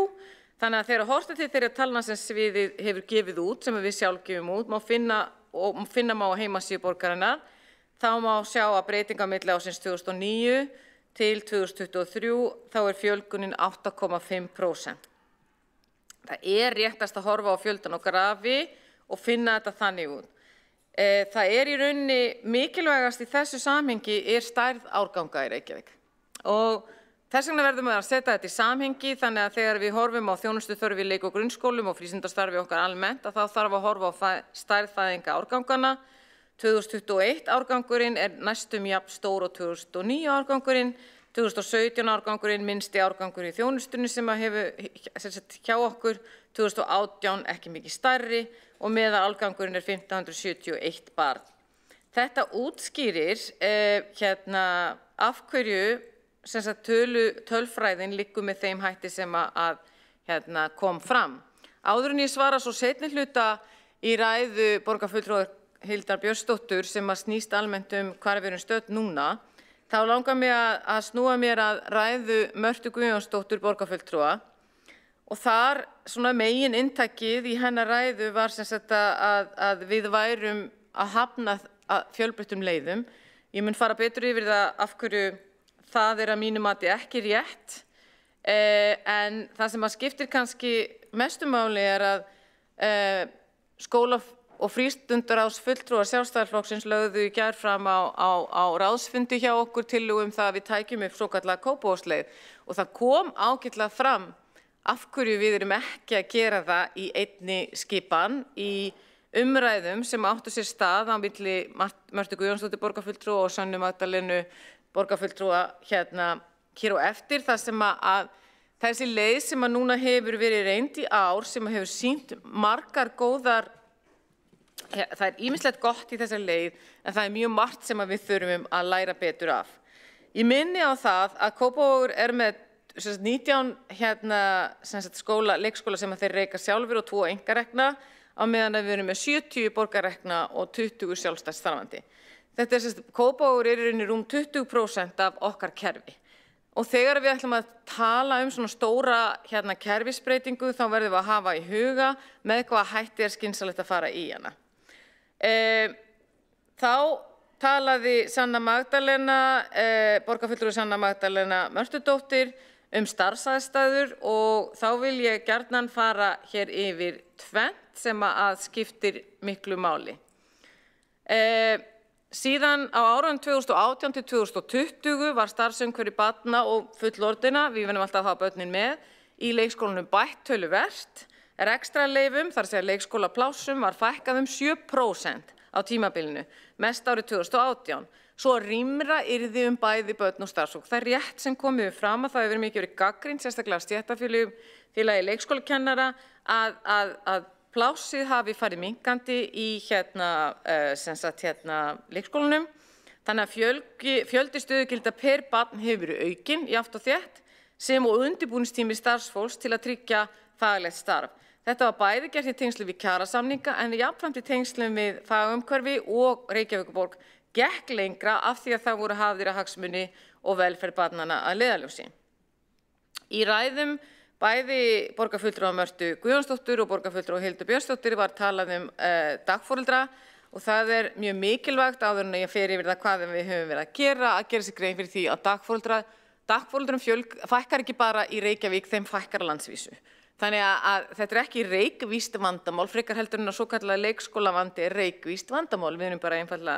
Þannig að þegar horft til þeirra talna sem sviðið hefur gefið út, sem við sjálf gefum út, má finna á heimasíðu borgarinnar, þá má sjá að breytinga milli ársins 2009 til 2023, þá fjölgunin 8,5%. Það réttast að horfa á fjöldan á grafi og finna þetta þannig út. Það í rauninni mikilvægast í þessu samhengi stærð árganga í Reykjavík. Og þess vegna verðum við að setja þetta í samhengi þannig að þegar við horfum á þjónustuþörf í leik- og grunnskólum og frístundastarfi okkar almennt, að þá þarf að horfa á stærð fæðinga árgangana. 2021 árgangurinn næstum jafn stór og 2009 árgangurinn. 2017 árgangurinn minnsti árgangur í þjónustunni sem hefur hjá okkur, 2018 ekki mikið stærri og meðal árgangurinn 1571 barn. Þetta útskýrir af hverju tölfræðin liggur með þeim hætti sem að kom fram. Áður en ég svara svo seinni hluta í ræðu borgarfulltrúar Hildar Björnsdóttur sem að snýst almennt hvar við erum stödd núna, þá langar mig að snúa mér að ræðu Mörtu Guðjónsdóttur borgarfulltrúa og þar megin inntakið í hennar ræðu var sem sagt að við værum að hafna fjölbreyttum leiðum. Ég mun fara betur yfir það af hverju það að mínu mati ekki rétt, en það sem að skiptir kannski mestu máli að skóla- og frístundaráðsfulltrúar Sjálfstæðisflokksins lögðu í gær fram á ráðsfundi hjá okkur tillögu það að við tækjum upp svokallaða Kópavogsleið og það kom ágætlega fram af hverju við erum ekki að gera það í einni skipan í umræðum sem áttu sér stað á milli Mörtu Guðjónsdóttur borgarfulltrúa og Sönnu Magdalenu borgarfulltrúa hér á eftir, þar sem að þessi leið sem að núna hefur verið reynd í ár sem hefur sýnt margar góðar. Það ýmislegt gott í þessari leið en það mjög margt sem við þurfum að læra betur af. Ég minni á það að Kópavogur með 19 leikskóla sem þeir reka sjálfur og 2 einkarekna á meðan við erum með 70 borgarrekna og 20 sjálfstætt starfandi. Kópavogur í rauninni rúm 20% af okkar kerfi. Og þegar við ætlum að tala svona stóra kerfisbreytingu þá verðum við að hafa í huga með hvaða hætti skynsamlegt að fara í hana. Þá talaði Sanna Magdalena, borgarfulltrúi Sanna Magdalena Mörtudóttir starfsaðstæður og þá vil ég gjarnan fara hér yfir tvennt sem að skiptir miklu máli. Síðan á árunum 2018 til 2020 var starfsumhverfi barna og fullorðinna, við verðum alltaf að hafa börnin með, í leikskólanum bætt töluvert. Rekstrarleyfum, þar segja leikskólaplássum, var fækkað 7% á tímabilinu, mest árið 2018. Svo rýmra yrði bæði börn og starfsfólk. Það er rétt sem komið fram að það hefur mikið verið gagnrýnt, sérstaklega stéttarfélagi leikskólakennara, að plássið hafi farið minnkandi í leikskólanum. Þannig að fjöldi stöðugilda per barn hefur verið aukinn í átt og þétt sem og undirbúningstími starfsfólks til að tryggja faglegt starf. Þetta var bæði gert í tengslum við kjarasamninga en jafnframt í tengslum við fagumhverfi og Reykjavíkurborg gekk lengra af því að það voru hafðir að hagsmuni og velferð barnanna að leiðarljósi. Í ræðum bæði borgarfulltrúa Mörtu Guðjónsdóttur og borgarfulltrúa Hildur Björnsdóttir var talað dagforeldra og það er mjög mikilvægt áður en ég fer yfir það hvað við höfum verið að gera sér grein fyrir því að dagforeldrum fækkar ekki bara í Reykjavík, þeim fækkar á landsvísu. Þannig að þetta er ekki reykvíst vandamál, frekar heldur en að svokallaða leikskólavandi er reykvíst vandamál. Við erum bara einfaldlega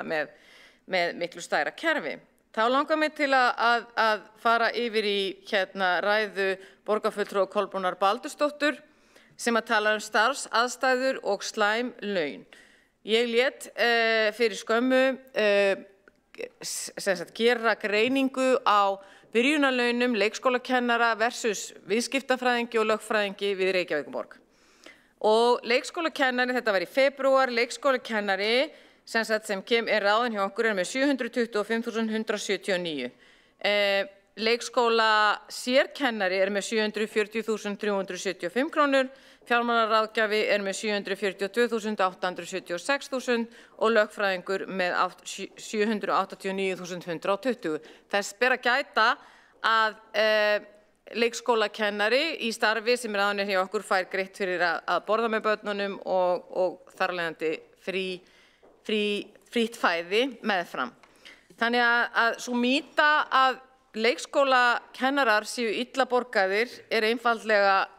með miklu stærra kerfi. Þá langar mig til að fara yfir í ræðu borgarfulltrúa Kolbrúnar Baldursdóttur sem að tala starfsaðstæður og slæm laun. Ég lét fyrir skömmu gera greiningu á byrjunarlaunum leikskólakennara versus viðskiptafræðingi og lögfræðingi við Reykjavíkurborg. Og leikskólakennari, þetta var í febrúar, leikskólakennari sem er ráðinn hjá okkur með 725.179. Leikskóla sérkennari með 740.375 krónur, fjármálaráðgjafi með 742.876.000 og lögfræðingur með 789.120. Þess ber að gæta að leikskólakennari í starfi sem er ráðinn hjá okkur fær greitt fyrir að borða með börnunum og þar af leiðandi frítt fæði meðfram. Þannig að svo mýta að leikskólakennarar séu illa borgaðir er einfaldlega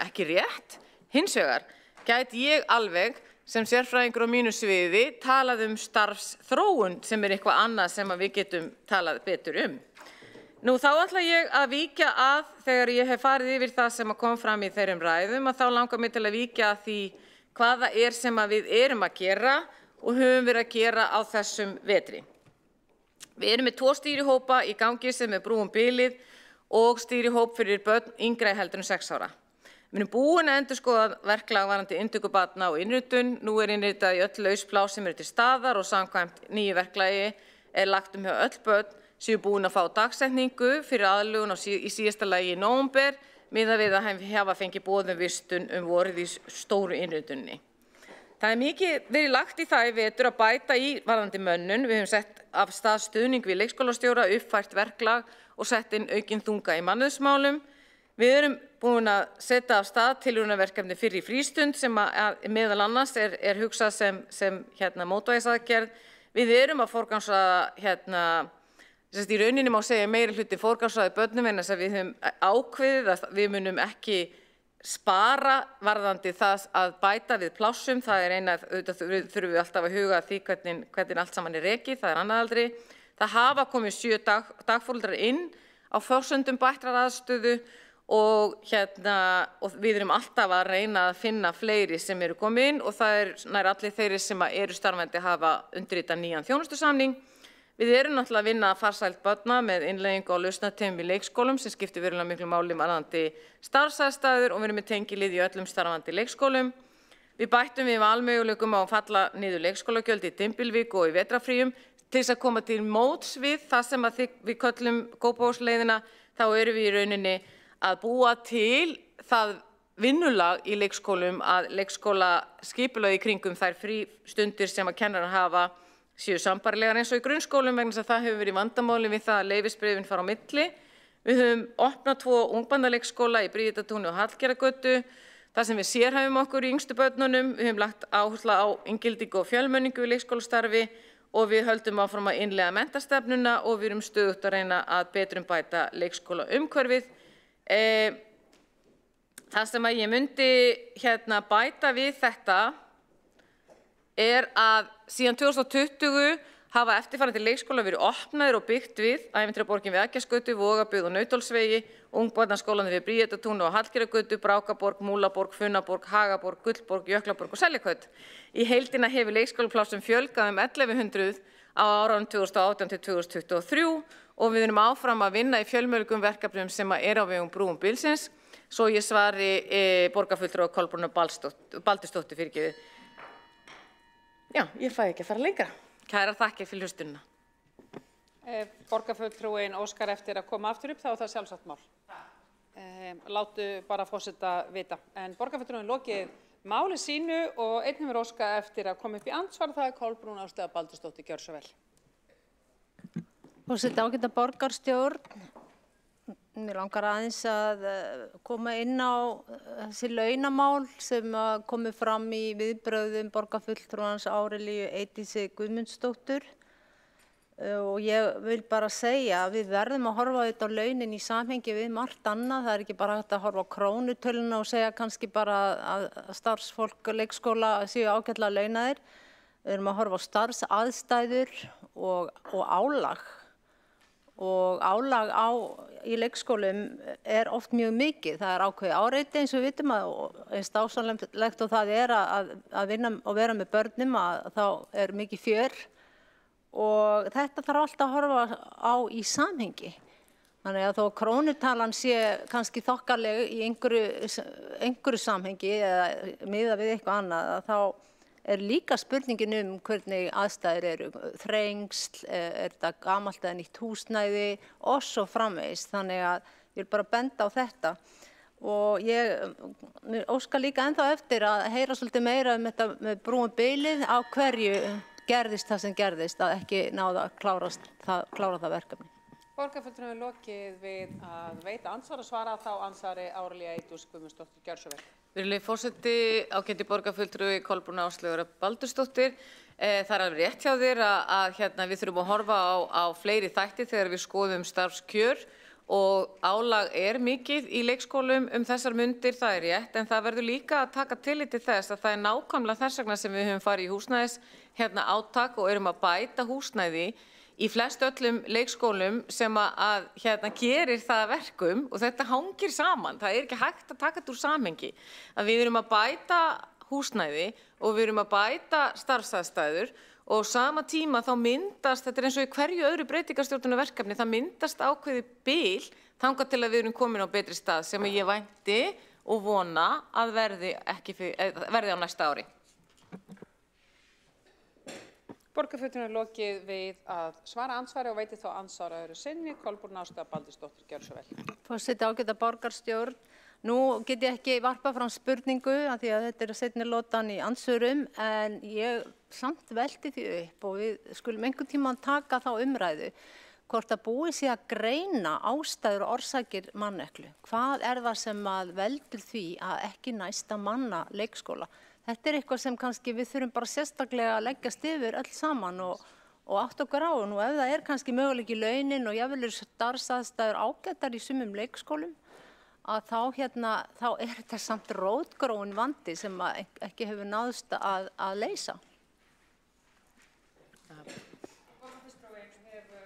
ekki rétt. Hins vegar gæti ég alveg sem sérfræðingur á mínu sviði talað starfsþróun sem er eitthvað annað sem við getum talað betur Nú þá ætla ég að víkja að þegar ég hef farið yfir það sem kom fram í þeirrum ræðum að þá langar mig til að víkja að því hvað það er sem við erum að gera og höfum verið að gera á þessum vetri. Við erum með 2 stýrihópa í gangi sem brúum bilið og stýrihóp fyrir börn yngra heldur en 6 ára. Við erum búin að endurskoða verklag varðandi inntöku barna og innritun. Nú innritað í öll laus pláss sem til staðar og samkvæmt nýju verklagi lagt hjá öll börn séu búin að fá dagsetningu fyrir aðlögun í síðasta lagi í nóvember miðað við að hafa fengið boðun vistun vorið í stóru innritunni. Það er mikið verið lagt í það í vetur að bæta í varðandi mönnun. Við höfum sett af stað stuðning við leikskólastjóra, uppfært verklag og sett inn aukinn þunga í mannauðsmálum. Við erum búin að setja af stað tilraunaverkefni fyrir í frístund sem meðal annars er hugsað sem mótvægisaðgerð. Við erum að forgangsraða í rauninni má segja meiri hluti forgangsraði börnum en þess að við höfum ákveðið að við munum ekki spara varðandi það að bæta við plássum. Það er auðvitað þurfum við alltaf að huga að því hvernig allt saman rekið, það annað aldrei. Það hafa komið 7 dagforeldrar inn á forsendum bættrar aðstöðu og við erum alltaf að reyna að finna fleiri sem eru komið inn og það nær allir þeirri sem eru starfandi að hafa undirritað nýjan þjónustusamning. Við erum náttúrulega að vinna að farsæld barna með innleiðingu á lausnarteymum í leikskólum sem skiptir verulega miklu máli varðandi starfsaðstæður og við erum með tengilið í öllum starfandi leikskólum. Við bættum við valmöguleikum á að falla niður leikskólagjöld í Dymbilvík og í vetrarfríum til þess að koma til móts við það sem við köllum Kópavogsleiðina. Þá erum við í rauninni að búa til það vinnulag í leikskólum að leikskólaskipulag í kringum þær frístundir sem að kennarar hafa séu sambarlegar eins og í grunnskólum vegna þess að það hefur verið vandamáli við það að leyfisbréfin fara á milli. Við höfum opnað 2 ungbarnaleikskóla í Bríðartúni og Hallgerðargötu þar sem við sérhæfum okkur í yngstu börnunum. Við höfum lagt áherslu á inngildingu og fjölmenningu í leikskólastarfi og við höldum áfram að innleiða menntastefnuna og við erum stöðugt að reyna að bæta leikskólaumhverfið. Það sem að ég myndi bæta við þetta er að síðan 2020 hafa eftirfarandi leikskólar verið opnaðir og byggt við Ævintýraborgin við Eggjasgötu, Vogabyggð og Nauthólsvegi, Ungbarnaskólanir við Bríetatún og Hallgerðargötu, Brákaborg, Múlaborg, Funnaborg, Hagaborg, Gullborg, Jöklaborg og Seljakot. Í heildina hefur leikskólaplássum fjölgað 1100 á árunum 2018 til 2023 og við erum áfram að vinna í fjölmörgum verkefnum sem er á vegum Brúum Bilsins, svo ég svari borgarfulltrúa Kolbrúnu Baldursdóttur fyrirgefið. Já, ég fæ ekki að fara lengra. Kærar þakkir fyrir hlustunina. Borgarfulltrúin óskar eftir að koma aftur upp, þá er það sjálfsagt mál. Látu bara forseta vita. En borgarfulltrúin lokið máli sínu og einn hefur óskað eftir að koma upp í andsvar, það er Kolbrún Ásta Baldursdóttir, gjörðu svo vel. Forseti, ágæta borgarstjórn, mér langar aðeins að koma inn á þessi launamál sem komu fram í viðbrögðum borgarfulltrúans Árelíu Eydísi Guðmundsdóttur. Og ég vil bara segja að við verðum að horfa auðvitað á launin í samhengi við margt annað. Það er ekki bara hægt að horfa á krónutöluna og segja kannski bara að starfsfólk leikskóla séu ágætlega launaðir. Við erum að horfa á starfsaðstæður og álag. Og álag í leikskólum er oft mjög mikið. Það er ákveðið áreiti eins og við vitum og eins dásamlegt og það er að vinna og vera með börnum að þá er mikið fjör. Og þetta þarf alltaf að horfa á í samhengi. Þannig að þó krónutalan sé kannski þokkaleg í einhverju samhengi eða miðað við eitthvað annað, þá er líka spurningin hvernig aðstæður eru, þrengsl, er þetta gamalt eða nýtt húsnæði og svo framvegis. Þannig að ég vil bara benda á þetta. Og ég óska líka ennþá eftir að heyra svolítið meira þetta með Brúum bilið á hverju gerðist það sem gerðist að ekki náða að klára það verkefni. Borgarfulltrúin lokið við að veita andsvar og svara þá ansvari Árelía Eydís Guðmundsdóttir, gjörðu svo vel. Virðulegi forseti, ágæti borgarfulltrúi Kolbrún Áslaugar Baldursdóttir. Það er alveg rétt hjá þér að við þurfum að horfa á fleiri þætti þegar við skoðum starfskjör og álag er mikið í leikskólum þessar mundir, það er rétt, en það verður líka að taka tillit til þess að það er nákvæmlega þess vegna sem við höfum farið í húsnæðis átak og erum að bæta húsnæði í flest öllum leikskólum sem að gerir það verkum og þetta hangir saman. Það er ekki hægt að taka þetta úr samhengi. Að við erum að bæta húsnæði og við erum að bæta starfsaðstæður og sama tíma þá myndast, þetta er eins og í hverju öðru breytingarstjórnunarverkefni, það myndast ákveðið bil þangað til að við erum komin á betri stað sem ég vænti og vona að verði á næsta ári. Borgarfulltrúin lokið við að svara andsvari og veiti þá ansvar öðru sinni. Kolbrún Ásta Baldursdóttir, gjörðu svo vel. Forseti, ágæta borgarstjórn. Nú get ég ekki varpað fram spurningu af því að þetta er seinni lotan í andsvörum en ég samt velti því upp og við skulum einhvern tímann taka þá umræðu hvort að búið sé að greina ástæður og orsakir manneklu. Hvað er það sem að veldur því að ekki næst að manna leikskóla? Þetta er eitthvað sem kannski við þurfum bara sérstaklega að leggjast yfir öll saman og átt okkur á. Og ef það er kannski möguleiki í launin og jafnvel eru starfsaðstæður ágætar í sumum leikskólum, að þá er þetta samt rótgróinn vandi sem ekki hefur náðst að leysa. Borgarfulltrúin hefur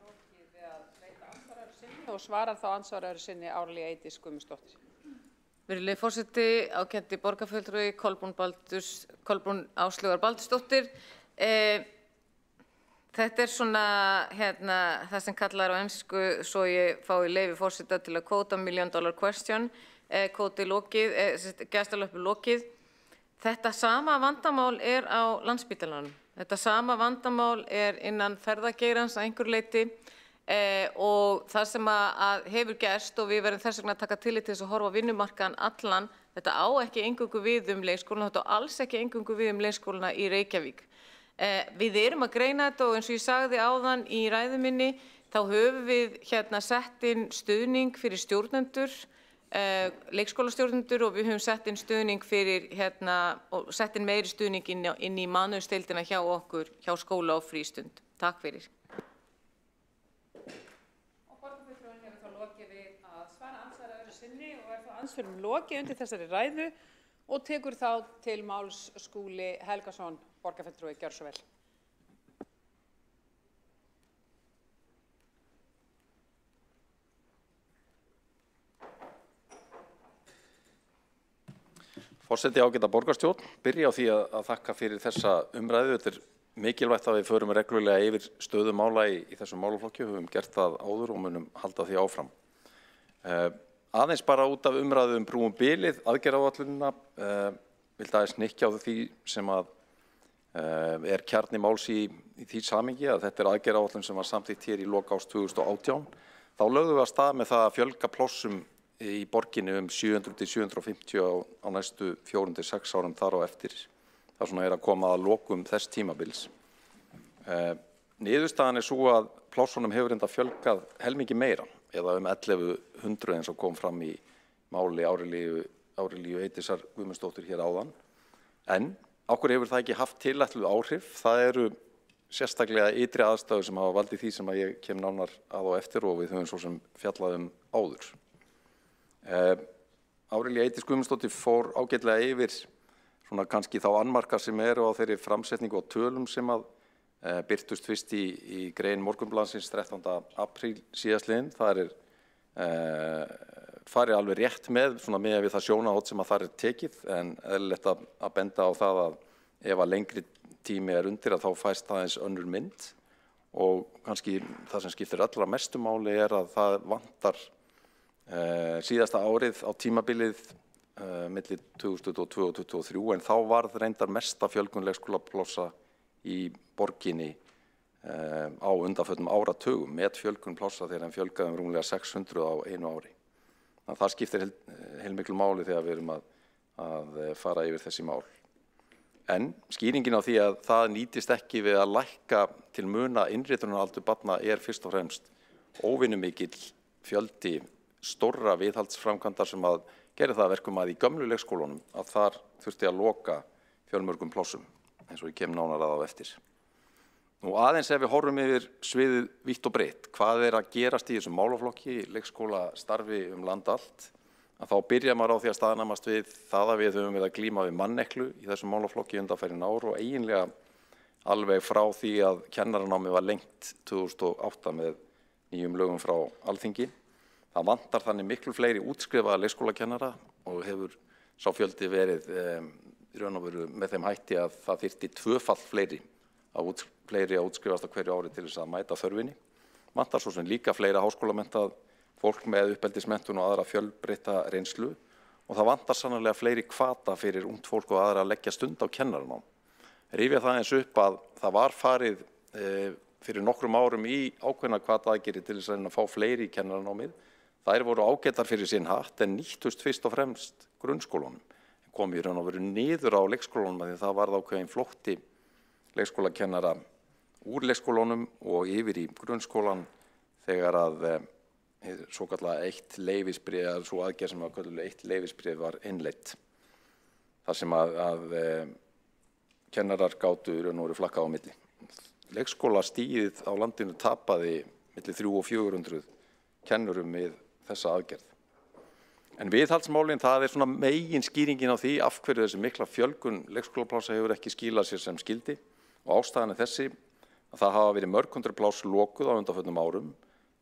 lokið við að veita ansvar öðru sinni og svarar þá ansvar öðru sinni Árelía Eydís Guðmundsdóttir. Virðulegi forseti, ágæti borgarfulltrúi Kolbrún Áslaugar Baldursdóttir. Þetta er svona það sem kallar á ensku, svo ég fái leyfi forseta til að quote $1 million question, quote lokið, gæstalöppu lokið. Þetta sama vandamál er á Landspítalanum. Þetta sama vandamál er innan ferðageirans að einhverju leyti. Og það sem að hefur gerst og við verðum þess vegna að taka tillit til þess að horfa á vinnumarkaðan allan, þetta á ekki eingöngu við leikskólana, þetta á alls ekki eingöngu við leikskólana í Reykjavík. Við erum að greina þetta og eins og ég sagði áðan í ræðu minni, þá höfum við sett inn stuðning fyrir stjórnendur, leikskólastjórnendur og við höfum sett inn stuðning fyrir, og sett inn meiri stuðning inn í mannauðsdeildina hjá okkur, hjá skóla og frístund. Takk fyrir. Ansvörum lokið undir þessari ræðu og tekur þá til máls Skúli Helgason, borgarfulltrúi, gjörðu svo vel. Forseti, ágæta borgarstjórn, byrja á því að þakka fyrir þessa umræðu. Þetta er mikilvægt að við förum reglulega yfir stöðu mála í þessum málaflokki. Við höfum gert það áður og munum halda því áfram. Aðeins bara út af umræðu brúum bilið, aðgerðaáætlunina, vildi aðeins hnykkja á því sem er kjarni máls í því samhengi að þetta er aðgerðaáætlun sem var samþykkt hér í lok árs 2018. Þá lögðum við af stað með það að fjölga plássum í borginni 700 til 750 á næstu 4 til 6 árum þar á eftir. Það svona er að koma að lokum þess tímabils. Niðurstaðan er svo að plássunum hefur enda fjölgað helmingi meira, eða 1100 eins og kom fram í máli Árelíu Eydísar Guðmundsdóttur hér áðan. En okkur hefur það ekki haft tilætluð áhrif. Það eru sérstaklega ytri aðstæður sem hafa valdið því sem að ég kem nánar að á eftir og við höfum svo sem fjallað áður. Árelía Eydís Guðmundsdóttir fór ágætlega yfir svona kannski þá annmarka sem eru á þeirri framsetningu og tölum sem að birtust fyrst í grein Morgunblaðsins 13. apríl síðastliðinn. Það er farið alveg rétt með við það sjónarhorn sem að þar er tekið, en eðlilegt að benda á það að ef að lengri tími er undir að þá fæst aðeins önnur mynd, og kannski það sem skiptir allra mestu máli er að það vantar síðasta árið á tímabilið milli 2022 og 2023, en þá varð reyndar mesta fjölgun leikskólaplássa í borginni á undanförnum áratugum, með fjölgun plássa þegar hann fjölgaði rúmlega 600 á einu ári. Þannig að það skiptir heilmiklu máli þegar við erum að fara yfir þessi mál. En skýringin á því að það nýtist ekki við að lækka til muna innritunaraldur barna er fyrst og fremst óvenjumikill fjöldi stórra viðhaldsframkvæmdar sem að gera það að verkum að í gömlu leikskólunum að þar þurfti að loka fjölmörgum plássum, eins og ég kem nánar að á eftir. Nú aðeins ef við horfum yfir sviðið vítt og breitt, hvað er að gerast í þessum málaflokki, leikskólastarfi land allt, að þá byrja maður á því að staðnæmast við það að við höfum verið að glíma við manneklu í þessum málaflokki undanfarin ár og eiginlega alveg frá því að kennaranámið var lengt 2008 með nýjum lögum frá Alþingi. Það vantar þannig miklu fleiri útskrifaða leikskólakennara og hefur sá fjöldi verið í raun og veru með þeim hætti að það þyrfti tvöfalt fleiri að útskrifast á hverju ári til þess að mæta þörfinni. Vantar svo sem líka fleira háskólamenntað fólk með uppeldismenntun og aðra fjölbreytta reynslu, og það vantar sannarlega fleiri hvata fyrir ungt fólk og aðra að leggja stund á kennaranám. Rifja það eins upp að það var farið fyrir nokkrum árum í ákveðna hvata-aðgerðir til þess að fá fleiri í kennaranámið. Þær voru ágætar fyrir sinn hatt en nýttust fyrst og fremst grunnskólunum. Kom í raun og veru niður á leikskólunum því það varð ákveðin flótti leikskólakennara úr leikskólunum og yfir í grunnskólan þegar að svo kallega eitt leyfisbréf, eða svo aðgerð sem að kölluðu eitt leyfisbréf var innleitt. Þar sem að kennarar gátu í raun og veru flakkað á milli. Leikskólastigið á landinu tapaði milli 300 og 400 kennurum við þessa aðgerð. En viðhaldsmálin, það er svona megin skýringin á því af hverju þessi mikla fjölgun leikskólaplássa hefur ekki skilað sér sem skildi, og ástæðan er þessi að það hafa verið mörg hundruð pláss lokuð á undanförnum árum,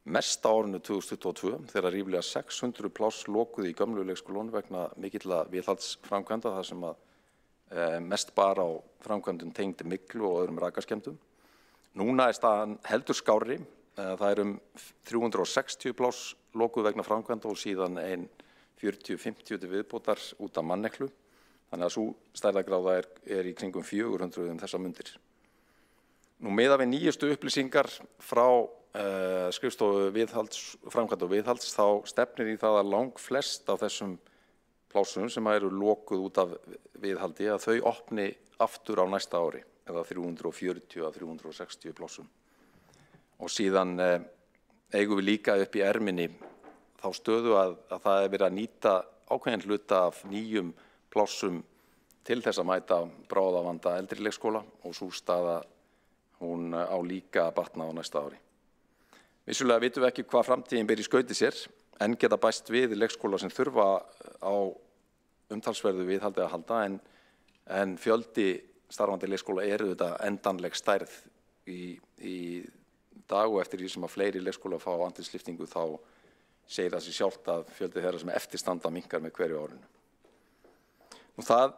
mest á árinu 2022 þegar ríflega 600 pláss lokuð í gömlu leikskólunum vegna mikilla viðhaldsframkvæmda þar sem að mest bara á framkvæmdum tengd myglu og öðrum rakaskemmdum. Núna er staðan heldur skárri, það er 360 pláss lokuð vegna framkvæmda og síðan 40-50 til viðbótar út af manneklu, þannig að svo stærðargráða er í kringum 400 þessa mundir. Nú miðað við nýjustu upplýsingar frá skrifstofu framkvæmda og viðhalds þá stefnir í það að langflest af þessum plássum sem eru lokuð út af viðhaldi að þau opni aftur á næsta ári, eða 340 að 360 plássum. Og síðan eigum við líka upp í erminni þá stöðu að það er verið að nýta ákveðin hluta af nýjum plássum til þess að mæta bráðavanda eldri leikskóla og sú staða hún á líka að batna á næsta ári. Vissulega vitum við ekki hvað framtíðin ber í skauti sér, en geta bæst við leikskóla sem þurfa á umtalsverðu viðhaldi að halda, en fjöldi starfandi leikskóla eru þetta endanleg stærð í dag og eftir því sem að fleiri leikskóla fá andlitslyftingu þá segir það sig sjálft að fjöldi þeirra sem eftirstanda minnkar með hverju árinu. það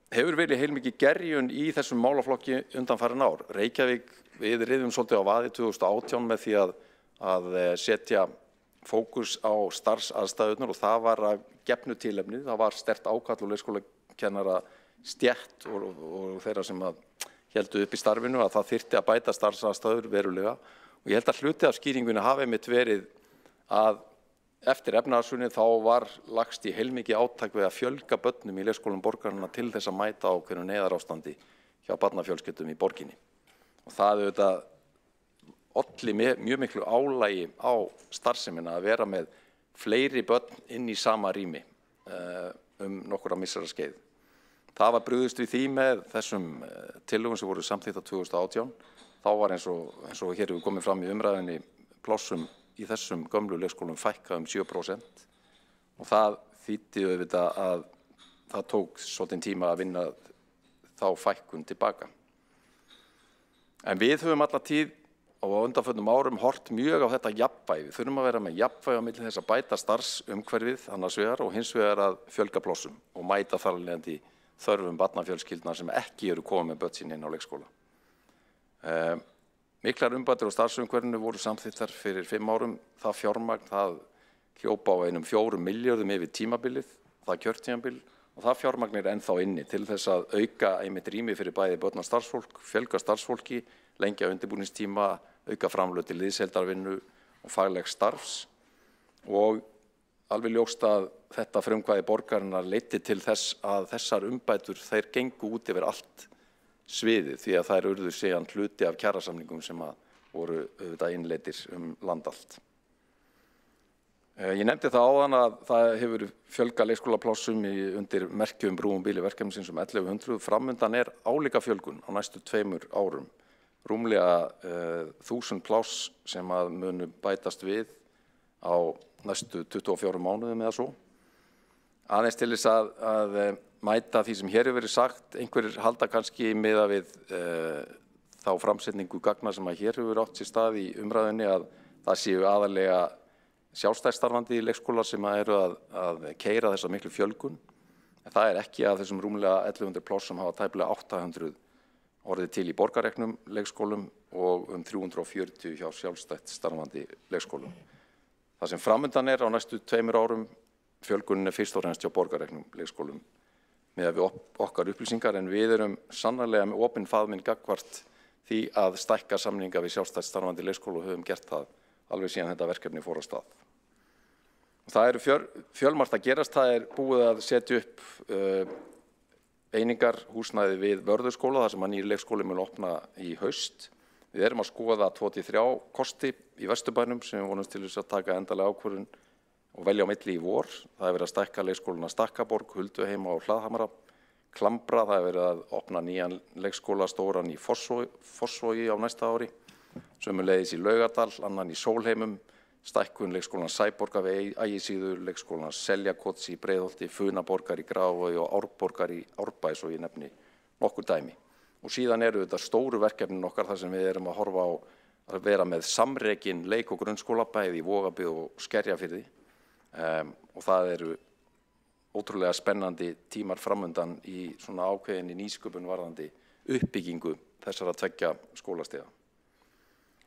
hefur verið heilmikið gerjun í þessum málaflokki undanfarin ár. Reykjavík, við riðum svolítið á vaði 2018 með því að setja fókus á starfsaðstæðurnar og það var að gefnu tilefni. Það var sterkt ákall og leikskólakennara stétt og þeirra sem héldu upp í starfinu að það þyrfti að bæta starfsaðstæður verulega. Og ég held að hluti af skýringunni hafi einmitt verið að eftir efnahagshrunið þá var lagst í heilmikið átak við að fjölga börnum í leikskólum borgarinnar til þess að mæta ákveðnu neyðarástandi hjá barnafjölskyldum í borginni. Og það auðvitað olli mjög miklu álagi á starfsemina að vera með fleiri börn inn í sama rými nokkura missera skeið. Það var brugðist við því með þessum tillögum sem voru samþykktar 2018. Þá var eins og hér hefur komið fram í umræðinni plássum í þessum gömlu leikskólum fækkað 7% og það þýddi auðvitað að það tók svolítinn tíma að vinna þá fækkun tilbaka. En við höfum alla tíð og á undanförnum árum hort mjög á þetta jafnvægi. Við þurfum að vera með jafnvægi á milli þess að bæta starfsumhverfið annars vegar og hins vegar að fjölga plássum og mæta þar af leiðandi þörfum barnafjölskyldna sem ekki eru komið með börn sín inn á leikskóla. Miklar umbætur á starfsumhverfinu voru samþykktar fyrir 5 árum. Það fjármagn, það hljópa á einum 4 milljörðum yfir tímabilið, það kjörtímabil og það fjármagn ennþá inni til þess að auka einmitt rými fyrir bæði börn og starfsfólk, fjölga starfsfólki, lengja undirbúningstíma, auka framlög til liðsheildarvinnu og faglegs starfs og alveg ljóst að þetta frumkvæði borgarinnar leiddi til þess að þessar umbætur þeir gengu út yfir allt sviðið því að þær urðu síðan hluti af kjarasamningum sem voru auðvitað innleiddir land allt. Ég nefndi það áðan að það hefur fjölga leikskólaplássum undir merkjum brúum bíli verkefnisins 1100. Framundan álíka fjölgun á næstu 2 árum. Rúmlega 1000 pláss sem munu bætast við á næstu 24 mánuðum eða svo. Aðeins til þess að mæta því sem hér hefur verið sagt, einhverjir halda kannski miða við þá framsetningu gagna sem hér hefur átt sér stað í umræðinni að það séu aðalega sjálfstætt í leikskólar sem eru að keyra þessa miklu fjölgun. En það ekki að þessum rúmlega 1100 plássum hafa tæplega 800 orðið til í borgarreknum leikskólum og 340 hjá sjálfstætt starfandi leikskólum. Það sem framundan á næstu 2 árum fjölgunin fyrst og fremst hjá borgarreknum leikskólum með við okkar upplýsingar en við erum sannarlega með opinn faðminn gagnvart því að stækka samninga við sjálfstætt starfandi leikskóla og höfum gert það alveg síðan þetta verkefni fór af stað. Það eru fjölmargt að gerast, það búið að setja upp einingar húsnæði við Vörðuskóla þar sem nýr leikskóli mun opna í haust. Við erum að skoða 2-3 kosti í Vesturbænum sem við vonumst til þess að taka endalega ákvörðun og velja á milli í vor. Það hefur verið að stækka leikskólana Stakkaborg, Hulduheima og Hlaðhamra, Klambra, það hefur verið að opna nýjan leikskóla stóran í Fossvogi á næsta ári, sömuleiðis í Laugardal, annan í Sólheimum, stækkun leikskólans Sæborgar við Ægisíðu, leikskólans Seljakots í Breiðholti, Funaborgar í Grafarvogi og Árborgar í Árbæ, svo ég nefni nokkur dæmi. Og síðan eru þetta stóru verkefnin okkar þar sem við erum að horfa á að vera með samrekin leik- og grunnskóla bæði í Vogabyggð og Skerjafirði og það eru ótrúlega spennandi tímar framundan í svona ákveðinni nýsköpun varðandi uppbyggingu þessara 2 skólastiga.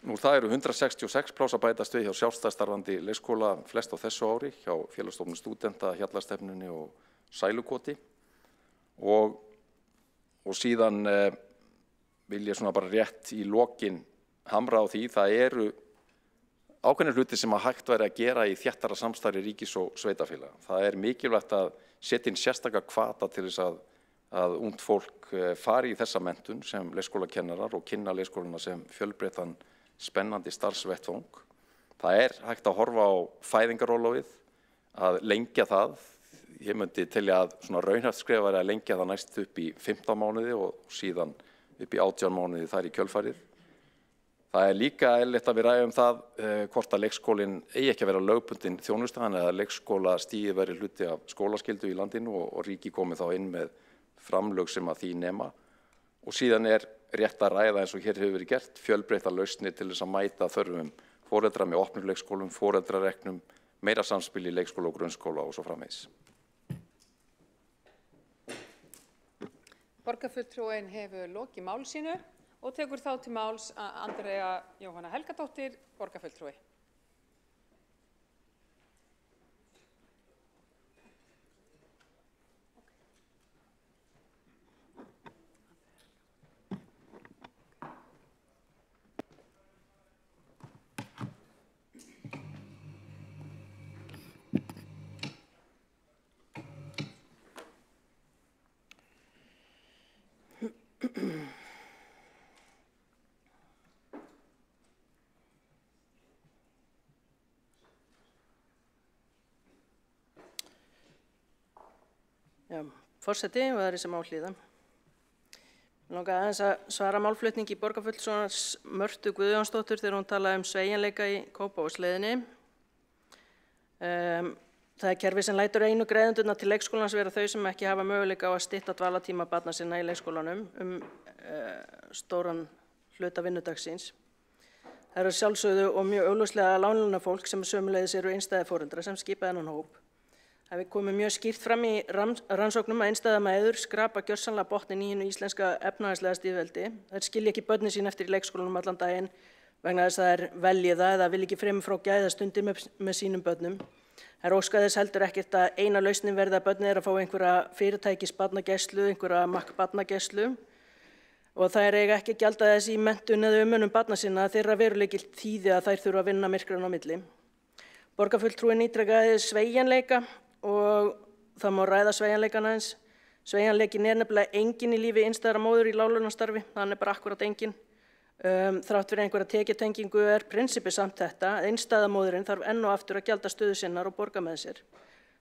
Nú það eru 166 pláss að bætast við hjá sjálfstætt starfandi leikskóla flest á þessu ári hjá Félagsstofnun stúdenta, Hjallastefnunni og Sælukoti og síðan vil ég svona bara rétt í lokin hamra á því það eru ákveðnir hluti sem hægt væri að gera í þéttara samstarfi ríkis og sveitarfélaga. Það mikilvægt að setja inn sérstaka hvata til þess að ungt fólk fari í þessa menntun sem leikskólakennarar og kynna leikskólana sem fjölbreyttan spennandi starfsvettvang. Það hægt að horfa á fæðingarorlofið, að lengja það. Ég myndi telja að svona raunhæft skref væri að lengja það næst upp í 15 mánuði og síðan upp í 18 mánuði þar í kjölfarið. Það líka eðlilegt að við ræðum það hvort að leikskólinn eigi ekki að vera lögbundin þjónusta eða að leikskólastigið veri hluti af skólaskyldu í landinu og ríki komið þá inn með framlög sem að því nema. Og síðan rétt að ræða eins og hér hefur verið gert fjölbreyttar lausnir til þess að mæta þörfum foreldra með opnum leikskólum, foreldrareknum, meira samspil í leikskóla og grunnskóla og svo framvegis. Borgarfulltrúinn hefur lokið máli sínu og tekur þá til máls Andrea Jóhanna Helgadóttir, borgarfulltrúi. Forseti og aðrir sem á hlýða. Mig langaði aðeins að svara málflutningi borgarfulltrúans Mörtu Guðjónsdóttur þegar hún talaði sveigjanleika í Kópavogsleiðinni. Það kerfi sem lætur einu greiðendurna til leikskólans vera þau sem ekki hafa möguleika á að stytta dvalartíma barna sinna í leikskólanum stóran hluta vinnudagsins. Það eru sjálfsögðu og mjög augljóslega lánlaunafólk sem sömuleiðis eru einstæðir foreldrar sem skipa þennan hóp. Það hefur komið mjög skýrt fram í rannsóknum að einstæðar mæður skrapa gjörsamlega botninn í hinu íslenska efnahagslega stígveldi. Þær skilja ekki börnin sín eftir í leikskólanum allan daginn vegna þess að þær velji það eða vil ekki fremur frá gæðastundir með sínum börnum. Þær óska þess heldur ekkert að eina lausnin verði að börnin að fá einhverja fyrirtækis barnagæslu, einhverja makk barnagæslu og þær eiga ekki að gjalda þess í menntun eða umönnun barna sinna þeirra veruleiki þýði að þær þurfa að vinna myrkran á milli. Borgarfulltrúinn ítrekaði sveigjanleika og það má ræða sveigjanleikann aðeins. Sveigjanleikin nefnilega engin í lífi einstæðra móður í láglaunastarfi, hann bara akkúrat engin. Þrátt fyrir einhverja tekjutengingu prinsippið samt þetta að einstæða móðurinn þarf enn og aftur að gjalda stöðu sinnar og borga með sér.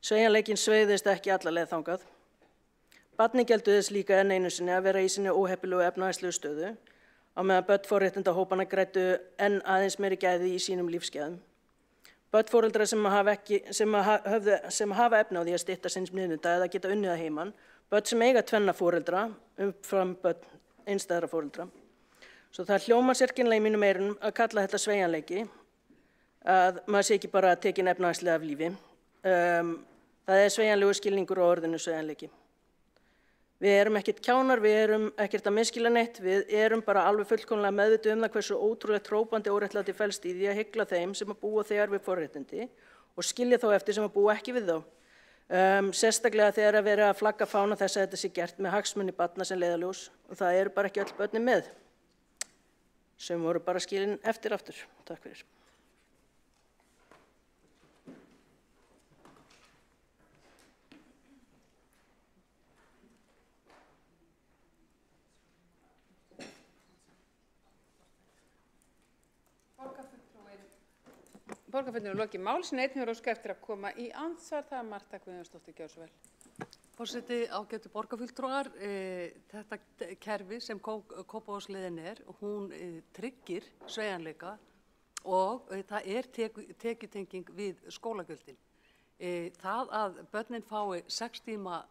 Sveigjanleikin sveigðist ekki alla leið þangað. Barni gældu þess líka enn einu sinni að vera í sinni óheppilegu efnahagslegu stöðu á meðan börn forréttindahópanna græddu enn aðeins meiri gæði í sínum lífsgæðum. Börn foreldrar sem hafa efni á því að stytta síns miðnunda eða geta unnið að heiman, börn sem eiga tvenna foreldra umfram börn einstæðra foreldra. Svo það hljómar sérkennilega í mínum eyrum að kalla þetta sveigjanleiki, að maður sé ekki bara tekin efnahagslega af lífi. Það sveigjanlegur skilningur á orðinu sveigjanleiki. Við erum ekkert kjánar, við erum ekkert að misskilja neitt, við erum bara alveg fullkomlega meðvituð það hversu ótrúlega hrópandi óréttlæti felst í því að hygla þeim sem að búa þegar við forréttindi og skilja þá eftir sem að búa ekki við þá. Sérstaklega þegar að vera að flagga fána þess að þetta sé gert með hagsmuni barna sem leiðarljós og það eru bara ekki öll börnin með, sem voru bara skilin eftir aftur. Takk fyrir. Borgarfulltrúinn lokið máli sínu, einn hefur óskað eftir að koma í andsvar, það Marta Guðjónsdóttir, gjörðu svo vel. Forseti, ágætu borgarfulltrúar, þetta kerfi sem Kópavogsleiðin hún tryggir sveigjanleika og það tekjutenging við skólagjöldin. Það að börnin fái 6 tíma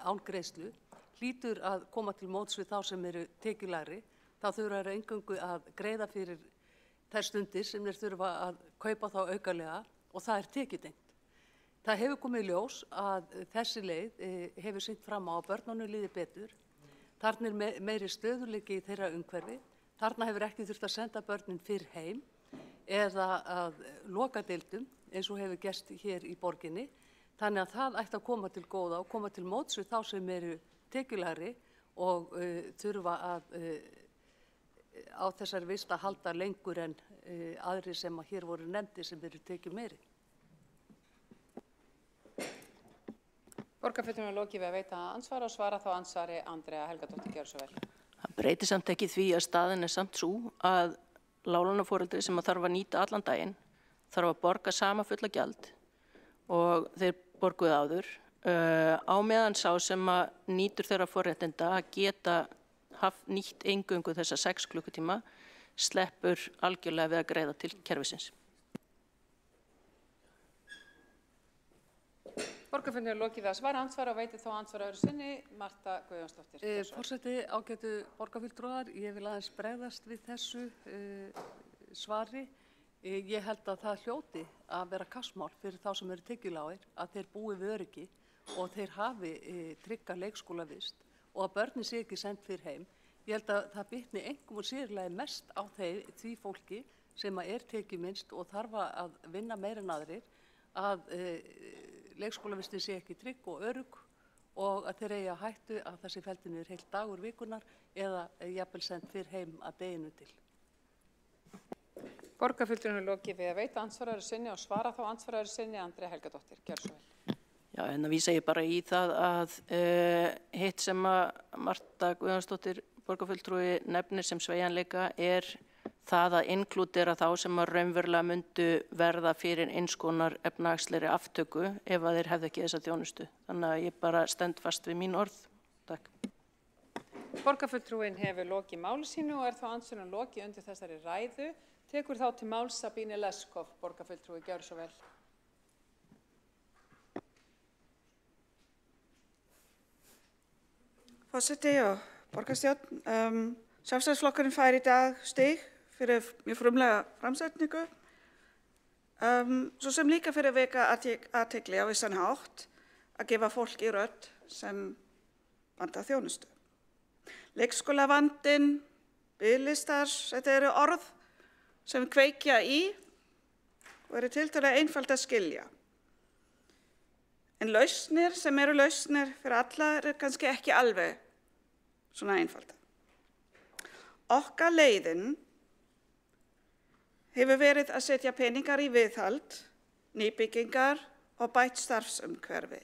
án greiðslu hlýtur að koma til móts við þá sem eru tekjulægri, þá þurfa þeir eingöngu að greiða fyrir þær stundir sem þeir þurfa að kaupa þá aukalega og það tekjutengt. Það hefur komið í ljós að þessi leið hefur sýnt fram á að börnunum líði betur. Þarna meiri stöðugleiki í þeirra umhverfi. Þarna hefur ekki þurft að senda börnin fyrr heim eða að loka deildum eins og hefur gerst hér í borginni. Þannig að það ætti að koma til góða og koma til móts við þá sem eru tekjulægri og þurfa að á þessari vist að halda lengur en aðrir sem að hér voru nefndir sem eru tekið meiri. Borgarfulltrúinn lokið við að veita ansvar og svara þá ansvari Andrea Helgadóttir, gjörðu svo vel. Það breytir samt ekki því að staðin samt svo að láglánaforeldri sem þarf að nýta allan daginn þarf að borga sama fulla gjald og þeir borguðu áður á meðan sá sem að nýtur þeirra forréttinda að geta nýtt eingöngu þessa 6 klukkutíma sleppur algjörlega við að greiða til kerfisins. Borgarfulltrúinn lokið við að svara ansvar og veitir þá ansvar öðru sinni, Marta Guðjónsdóttir. Forseti, ágætu borgarfulltrúar, ég vil aðeins bregðast við þessu svari. Ég held að það hljóti að vera kappsmál fyrir þá sem eru tekjulágir að þeir búi við öryggi og þeir hafi trygga leikskólavist og að börnin sé ekki send fyrir heim. Ég held að það bitni einkum og sérlega mest á því fólki sem er tekið minnst og þarf að vinna meira en aðrir, að leikskólavistin sé ekki trygg og örugg og að þeir eigi að hættu að það sé felldur niður heilt dagur vikunar eða jafnvel send fyrir heim að deginu til. Borgarfulltrúinn er lokið við að veita andsvarari sinni og svara þá andsvarari sinni. Andrea Helgadóttir, gjörðu svo vel. Já, en að vísa ég bara í það að hitt sem að Marta Guðjónsdóttir borgarfulltrúi nefnir sem sveigjanleika það að inklúdera þá sem að raunverulega myndu verða fyrir eins konar efnahagslegri aftöku ef að þeir hefðu ekki þessa þjónustu. Þannig að ég bara stend fast við mín orð. Takk. Borgarfulltrúinn hefur lokið máli sínu og þá andsvörin lokið undir þessari ræðu. Tekur þá til máls Sabine Leskov, borgarfulltrúi, gjörðu svo vel. Forseti og borgarstjórn, Sjálfstæðisflokkurinn fær í dag stig fyrir mjög frumlega framsetningu, svo sem líka fyrir að vekja athygli á vissan hátt að gefa fólki rödd sem vantar þjónustu. Leikskólavandinn, biðlistar, þetta eru orð sem kveikja í og eru tiltölulega einfalt að skilja. En lausnir sem eru lausnir fyrir alla eru kannski ekki alveg svona einfalda. Okkar leiðin hefur verið að setja peningar í viðhald, nýbyggingar og bætt starfsumhverfi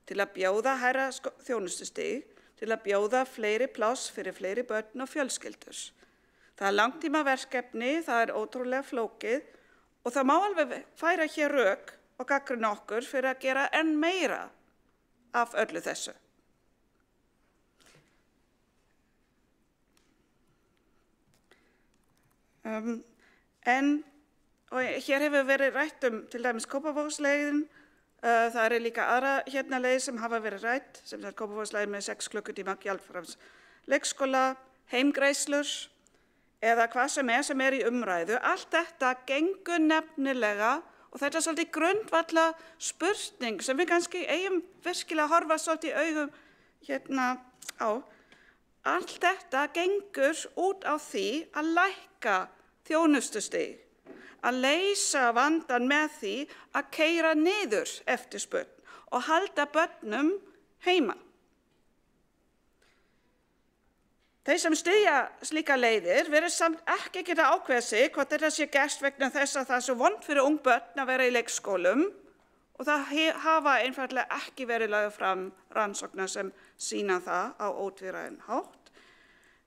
til að bjóða hærra þjónustustig, til að bjóða fleiri pláss fyrir fleiri börn og fjölskyldur. Það er langtímaverkefni, það er ótrúlega flókið og það má alveg færa hér rök og gagnrýna okkur fyrir að gera enn meira af öllu þessu. Og hér hefur verið rætt til dæmis Kópavogsleiðin, það eru líka aðra leið sem hafa verið rætt, sem er Kópavogsleiðin með 6 klukkutíma gjaldfrjáls leikskóla, heimgreiðslur eða hvað sem er í umræðu. Allt þetta gengur nefnilega og þetta er svolítið grundvalla spurning sem við kannski eigum virkilega að horfa svolítið í augum á. Allt þetta gengur út á því að lækka þjónustustig, að leysa vandann með því að keyra niður eftirspurn og halda börnum heima. Þeir sem styðja slíka leiðir virðast samt ekki geta ákveðið sig hvort þetta sé gert vegna þess að það er svo vont fyrir ung börn að vera í leikskólum og það hafa einfaldlega ekki verið lagðar fram rannsóknir sem sýna það á ótvíræðan hátt.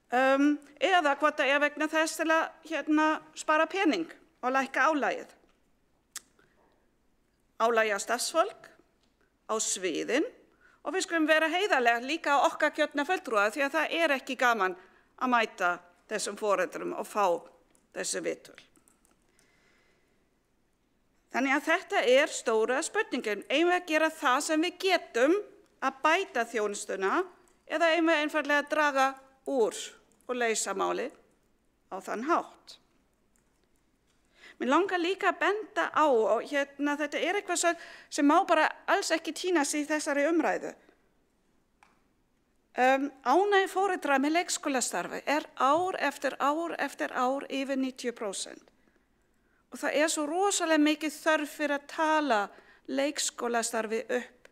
Eða hvort það er vegna þess til að spara pening og lækka álagið. Álagið á starfsfólk, á sviðin og við skulum vera heiðarlega líka á okkar kjörna fulltrúa því að það er ekki gaman að mæta þessum foreldrum og fá þessu viðtöl. Þannig að þetta er stóra spurningin. Eigum við að gera það sem við getum að bæta þjónustuna eða eigum við einfaldlega að draga úr og leysa málið á þann hátt. Mér langar líka að benda á og þetta er eitthvað sem má bara alls ekki týnast í þessari umræðu. Ánægja foreldra með leikskólastarfi er ár eftir ár yfir 90%. Og það er svo rosalega mikið þörf fyrir að tala leikskólastarfi upp,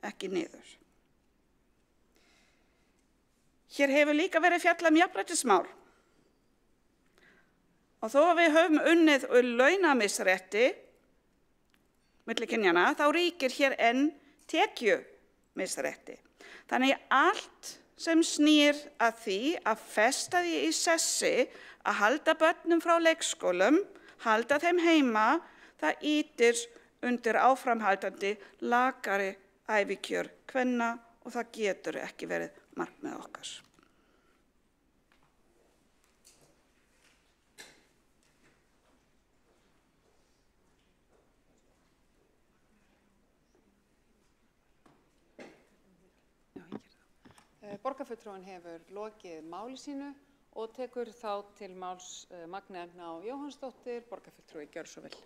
ekki niður. Hér hefur líka verið fjallað jafnréttismál. Og þó að við höfum unnið launamisrétti milli kynjanna, þá ríkir hér enn tekjumisrétti. Þannig allt sem snýr að því að festa því í sessi að halda börnum frá leikskólum, halda þeim heima, það ýtir undir áframhaldandi lakari ævikjör kvenna og það getur ekki verið markmið okkar. Borgarfulltrúinn hefur lokið máli sínu og tekur þá til máls Magnea Jóhannsdóttir, borgarfulltrúi, gjörðu svo vel.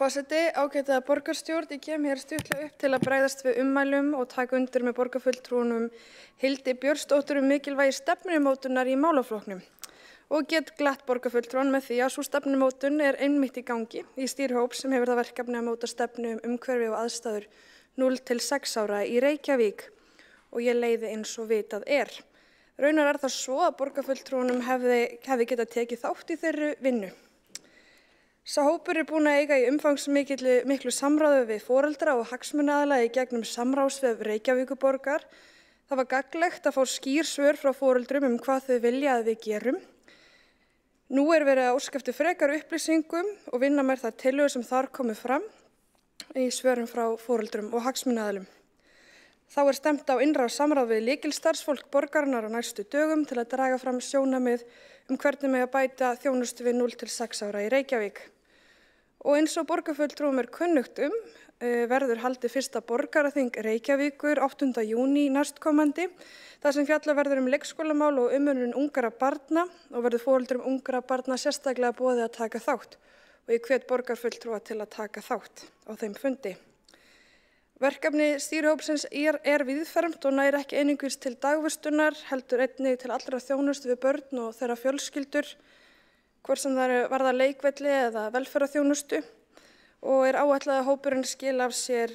Forseti, ágæta borgarstjórn, ég kem hér stuttlega upp til að bregðast við ummælum og taka undir með borgarfulltrúnum Hildi Björnsdóttur mikilvægi stefnumótunar í málaflokknum og get glatt borgarfulltrúan með því að svo stefnumótun einmitt í gangi í stýrihóp sem hefur það verkefni að móta stefnu umhverfi og aðstæður 0 til 6 ára í Reykjavík og ég leiði eins og vitað Raunar það svo að borgarfulltrúnum hefði getað tekið þátt í þeirri vinnu. Sá hópur búinn að eiga í umfangsmiklu samráði við foreldra og hagsmunaaðila í gegnum samráðsvef Reykjavíkurborgar. Það var gagnlegt að fá skýr svör frá foreldrum hvað þau vilja að við gerum. Nú verið að óska eftir frekar upplýsingum og vinna með það tillögur sem þar komu fram í svörum frá foreldrum og hagsmunaaðilum. Þá stefnt á innra samráð við lykilstarfsfólk borgarinnar á næstu dögum til að draga fram sjónarmið hvernig megi að bæta þjónustu við 0 til 6 ára í Reykjavík. Og eins og borgarfulltrúum kunnugt verður haldið fyrsta borgaraþing Reykjavíkur 8. júní næstkomandi, þar sem fjalla verður leikskólamál og umönnun ungara barna og verður foreldrum ungara barna sérstaklega boðið að taka þátt og ég hvet borgarfulltrúa til að taka þátt á þeim fundi. Verkefni stýrihópsins viðfermt og nær ekki einungis til dagvistunar, heldur einnig til allra þjónustu við börn og þeirra fjölskyldur, hvort sem það varðar leikvelli eða velferðarþjónustu og áætlað að hópurinn skila af sér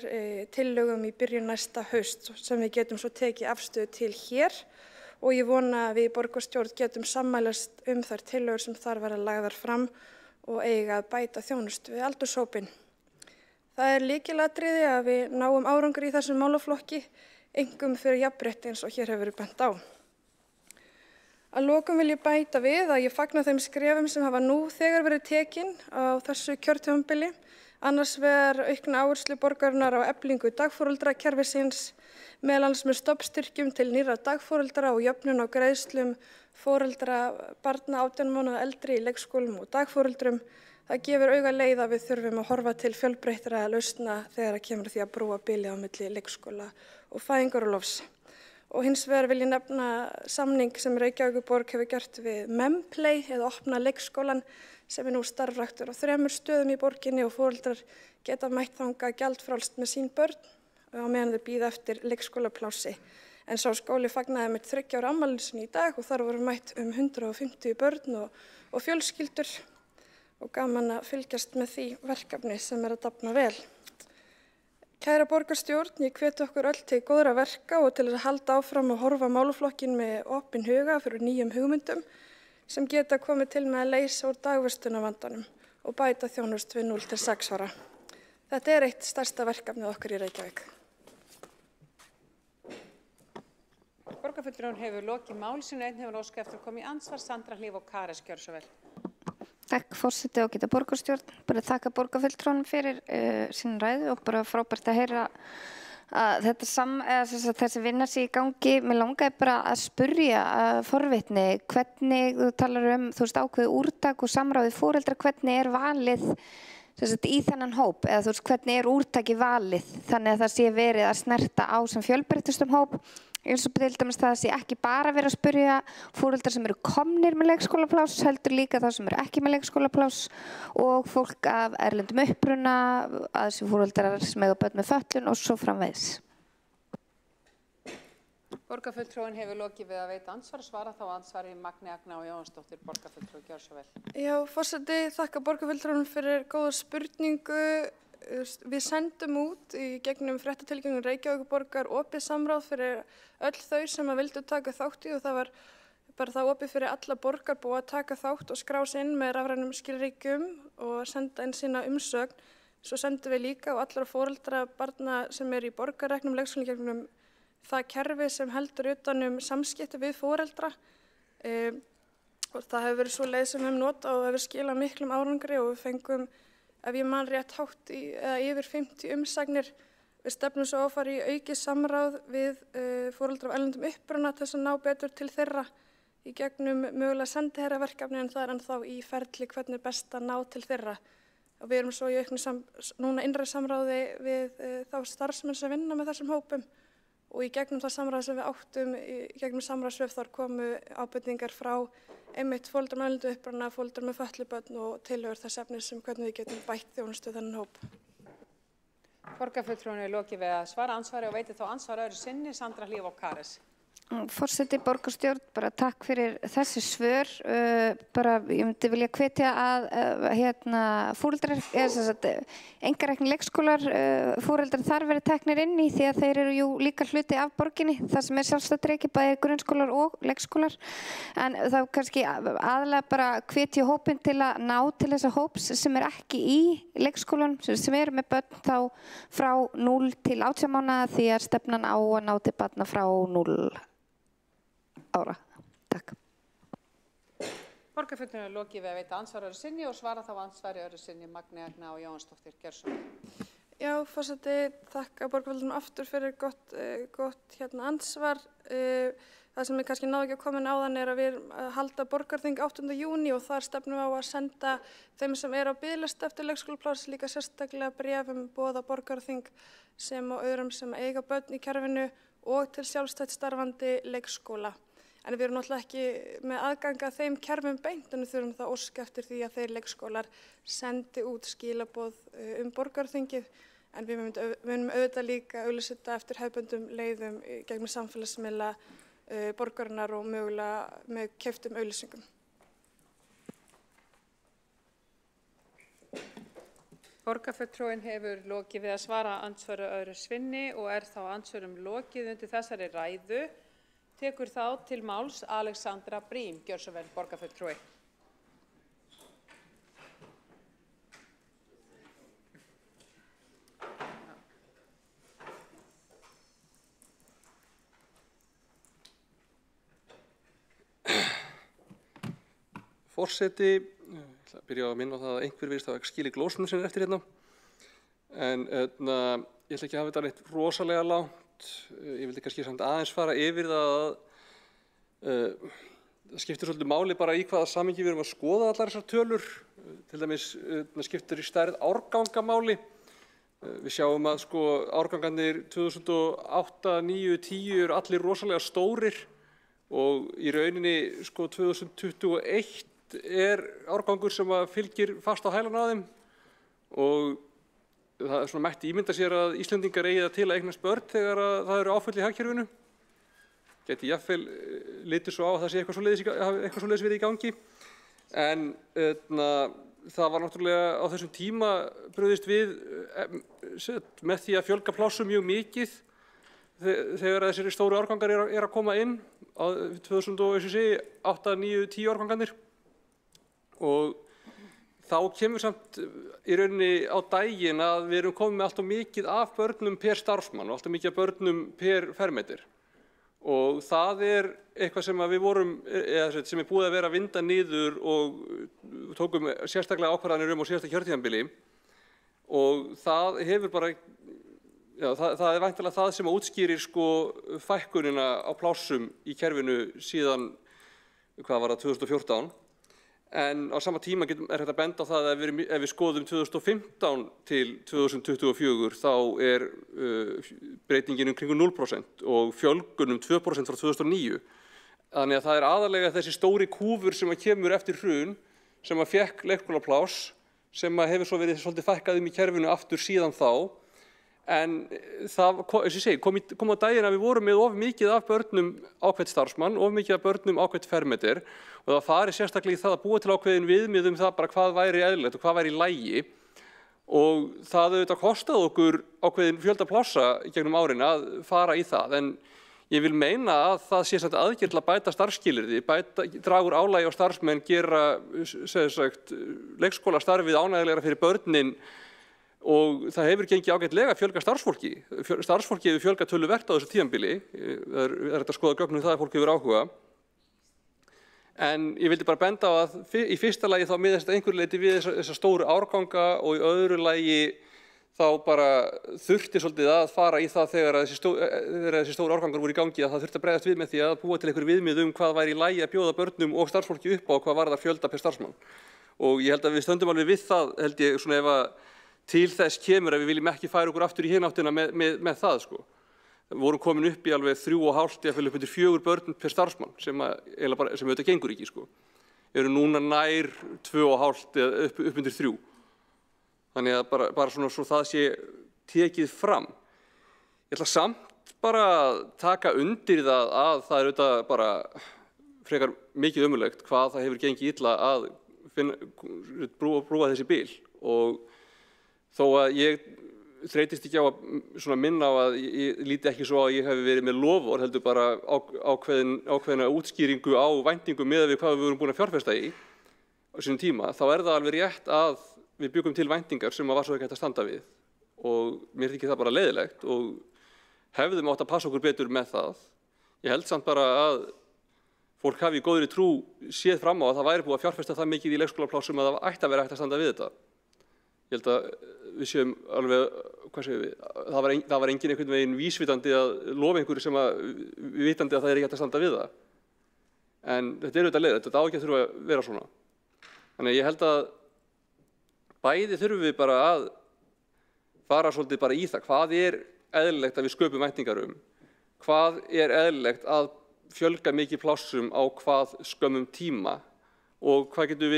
tillögum í byrjun næsta haust sem við getum svo tekið afstöðu til hér og ég vona að við í borgarstjórn getum sammælast þær tillögur sem þar verða lagðar fram og eiga að bæta þjónustu við aldurshópinn. Það lykilatriði að við náum árangri í þessum málaflokki, einkum fyrir jafnrétti eins og hér hefur verið bent á. Að lokum vil ég bæta við að ég fagna þeim skrefum sem hafa nú þegar verið tekin á þessu kjörtímabili, annars vegar aukna áherslu borgarinnar á eflingu dagforeldrakerfisins, meðal annars með stofnstyrkjum til nýrra dagforeldra og jöfnun á greiðslum foreldra barna 18 mánaða eldri í leikskólum og dagforeldrum. Það gefur auga leið að við þurfum að horfa til fjölbreyttra lausna þegar kemur því að brúa bilið á milli leikskóla og fæðingarorlofs. Og hins vegar vil ég nefna samning sem Reykjavíkurborg hefur gert við Memplay eða opna leikskólan sem nú starfræktur á 3 stöðum í borginni og foreldrar geta mætt þangað gjaldfrjálst með sín börn á meðan þau bíða eftir leikskólaplássi. En sá skóli fagnaði með 3 ára afmælinu sinni í dag og þar voru mætt 150 börn og fjölskyldur. Og gaman að fylgjast með því verkefni sem að dafna vel. Kæra borgarstjórn, ég hvet okkur öll til góðra verka og til að halda áfram og horfa málaflokkin með opinn huga fyrir nýjum hugmyndum sem geta komið til með að leysa úr dagvistunarvandanum og bæta þjónustu við 0 til 6 ára. Þetta eitt stærsta verkefnið okkar í Reykjavík. Borgarfulltrúinn hefur lokið mál sínu, einn hefur óskað eftir að koma í andsvar, Sandra Hlíf og Kares, gjörðu svo vel. Takk forseti og geta borgarstjórn. Bara þakka borgarfulltrúnum fyrir sín ræðu og bara frábært að heyra að þessi vinna sé í gangi. Mér langaði bara að spurja forvitni hvernig þú talar ákveðið úrtak og samráðið foreldra, hvernig valið í þennan hóp eða hvernig úrtakið valið þannig að það sé verið að snerta á sem fjölbreyttustum hóp. Eins og til dæmis það sé ekki bara verið að spyrja foreldrar sem eru komnir með leikskólapláss, heldur líka þá sem eru ekki með leikskólapláss og fólk af erlendum uppruna, að þessi foreldrar sem eiga börn með fötlun og svo framvegis. Borgarfulltrúinn hefur lokið við að veita ansvar og svara þá ansvari Magni Agna og Jóhannsdóttir, borgarfulltrúi, gjörðu svo vel. Já, forseti, þakka borgarfulltrúnum fyrir góða spurningu. Við sendum út í gegnum fréttatilkynningu Reykjavíkurborgar opið samráð fyrir öll þau sem vildu taka þátt í og það var bara það opið fyrir alla borgarbúa að taka þátt og skrá sig inn með rafrænum skilríkjum og senda inn sína umsögn. Svo sendum við líka á allra foreldra barna sem í borgarreknum leikskólum gegnum það kerfi sem heldur utan samskipti við foreldra. Og það hefur verið svo leið sem við höfum notað og hefur skilað miklum árangri og við fengum ef ég man rétt hátt eða yfir 50 umsagnir. Við stefnum svo að fara í aukið samráð við foreldra af erlendum uppruna til þess að ná betur til þeirra í gegnum mögulega sendiherraverkefni en það ennþá í ferli hvernig best að ná til þeirra. Og við erum svo í núna innra samráði við þá starfsmenn sem vinna með þessum hópum og í gegnum það samráð sem við áttum, í gegnum samráðsvef þar komu ábendingar frá einmitt foreldrar með erlendu uppruna, foreldrar með fötluð börn og tilhögur þess efnis sem hvernig við getum bætt þjónustu þennan hóp. Borgarfulltrúinn er lokið við að svara andsvari og veitir þá andsvar öðru sinni, Sandra Hlíf og Kares. Forseti, borgarstjórn, bara takk fyrir þessi svör. Bara ég myndi vilja hvetja að foreldrar, einkareknir leikskólar, foreldrar þar verið teknir inn í því að þeir eru jú líka hluti af borginni, það sem sjálfstætt rekið bæði grunnskólar og leikskólar. En þá kannski aðalega bara hvetja hópinn til að ná til þessa hóps sem ekki í leikskólan, sem eru með börn þá frá 0 til 18 mánaða því að stefnan á að ná til barna frá 0 ára. Takk. Borgarfulltrúinn er lokið við að veita andsvar öðru sinni og svara þá andsvari öðru sinni Magnea Agna og Jóhannsdóttir Gjörsson. Já, forseti, þakka borgarfulltrúnum aftur fyrir gott ansvar. Það sem ég kannski náði ekki að koma inn áðan er að við halda borgarþing 8. júní og þar stefnum við á að senda þeim sem eru á biðlista eftir leikskólapláss líka sérstaklega bréf boða borgarþing sem og öðrum sem eiga börn í kerfinu og til sjálfstætt starfandi leikskóla. En við erum náttúrulega ekki með aðgang að þeim kerfum beint en við þurfum það óska eftir því að þeir leikskólar sendi út skilaboð borgarþingið. En við munum auðvitað líka auglýsa þetta eftir hefðbundum leiðum gegnum samfélagsmiðla borgarinnar og mögulega með keyptum auglýsingum. Borgarfulltrúinn hefur lokið við að svara andsvari öðru sinni og er þá andsvörum lokið undir þessari ræðu. Tekur þá til máls Alexandra Brím, gjör svo vel, borgarfulltrúi. Forseti, ég ætla að byrja að minna á það að einhver virðist að skilja glósunum sem eftir hérna. En ég ætla ekki að hafa þetta neitt rosalega langt. Ég vildi kannski samt aðeins fara yfir það að það skiptir svolítið máli bara í hvaða samhengi við erum að skoða allar þessar tölur. Til dæmis skiptir í stærð árgangamáli. Við sjáum að árgangarnir 2008, 9, 10 eru allir rosalega stórir og í rauninni 2021 er árgangur sem fylgir fast á hælana á þeim og það er mætti ímynda sér að Íslendingar eigi það til að eignast börn þegar það eru áföll í hagkerfinu. Gæti jafnvel litið svo á að það sé eitthvað svoleiðis verið í gangi. En það var náttúrulega á þessum tíma brugðist við með því að fjölga plássum mjög mikið þegar þessir stóru árgangar er að koma inn á 2008, 9, 10 árgangarnir. Og þá kemur samt í rauninni á daginn að við erum komið með allt of mikið af börnum per starfsmann og allt of mikið af börnum per fermetr. Og það er eitthvað sem við vorum, sem er búið að vera að vinda niður og tókum sérstaklega ákvarðanir á síðasta kjörtímabili. Og það hefur bara, já, það er væntanlega það sem útskýrir fækkunina á plássum í kerfinu síðan, hvað var það, 2014. En á sama tíma er hægt að benda á það að ef við skoðum 2015 til 2024 þá er breytingin kringum 0% og fjölgun 2% frá 2009. Þannig að það er aðalega þessi stóri kúfur sem kemur eftir hrun sem fékk leikskólapláss sem hefur svo verið svolítið fækkað í kerfinu aftur síðan þá. En það, eins og ég segi, kom á daginn að við vorum með of mikið af börnum ákveðt starfsmann, of mikið af börnum ákveðt fermetr og það farið sérstaklega í það að búa til ákveðin viðmið það bara hvað væri eðlilegt og hvað væri í lagi og það auðvitað kostaði okkur ákveðin fjölda plássa gegnum árin að fara í það. En ég vil meina að það sé samt aðgerð til að bæta starfsskilyrði, draga úr álagi á starfsmenn, gera leikskólastarfið ánægjulegra fyrir börnin. Og það hefur gengið ágætlega að fjölga starfsfólki. Starfsfólki hefur fjölgað töluvert á þessu tímabili. Það er hægt að skoða gögnum það að fólk hefur áhuga. En ég vildi bara benda á að í fyrsta lagi þá miðast einhverju leyti við þessa stóru árganga og í öðru lagi þá bara þurfti svolítið að fara í það þegar þessi stóru árgangar voru í gangi að það þurfti að bregðast við með því að búa til einhverju viðmið hvað væri í lagi að bjóða börnum og starfsfólki upp á hvað varðar fjölda per starfsmann. Og ég held að við stöndum alveg við það, held ég, svona ef að til þess kemur að við viljum ekki færa okkur aftur í hináttina með það. Við vorum komin upp í alveg 3,5 jafnvel upp undir 4 börn per starfsmann sem auðvitað gengur ekki. eru núna nær 2,5 eða upp undir 3. Þannig að bara svona svo það sé tekið fram. Ég ætla samt bara að taka undir það að það er auðvitað bara frekar mikið ömurlegt hvað það hefur gengið illa að brúa þessi bil og þó að ég þreytist ekki á að minna á að ég líti ekki svo að ég hef verið með lofvor heldur bara ákveðna útskýringu á væntingum miðað við hvað við vorum búin að fjárfesta í á sínum tíma, þá er það alveg rétt að við byggum til væntingar sem var svo ekki hægt að standa við og mér þykir það bara leiðilegt og hefðum átt að passa okkur betur með það. Ég held samt bara að fólk hafi í góðri trú séð fram á að það væri búið að fjárfesta það mikið í leikskólaplássum að það ætti að vera hægt að standa við þetta. Ég held að við séum alveg, hvað segum við, það var engin einhvern veginn vísvitandi að lofa einhverju sem að vitandi að það er ekki hægt að standa við það. En þetta er auðvitað leiðilegt, þetta á ekki að þurfa að vera svona. Þannig að ég held að bæði þurfum við bara að fara svolítið bara í það. Hvað er eðlilegt að við sköpum væntingar Hvað er eðlilegt að fjölga mikið plássum á hvað skömmum tíma og hvað getum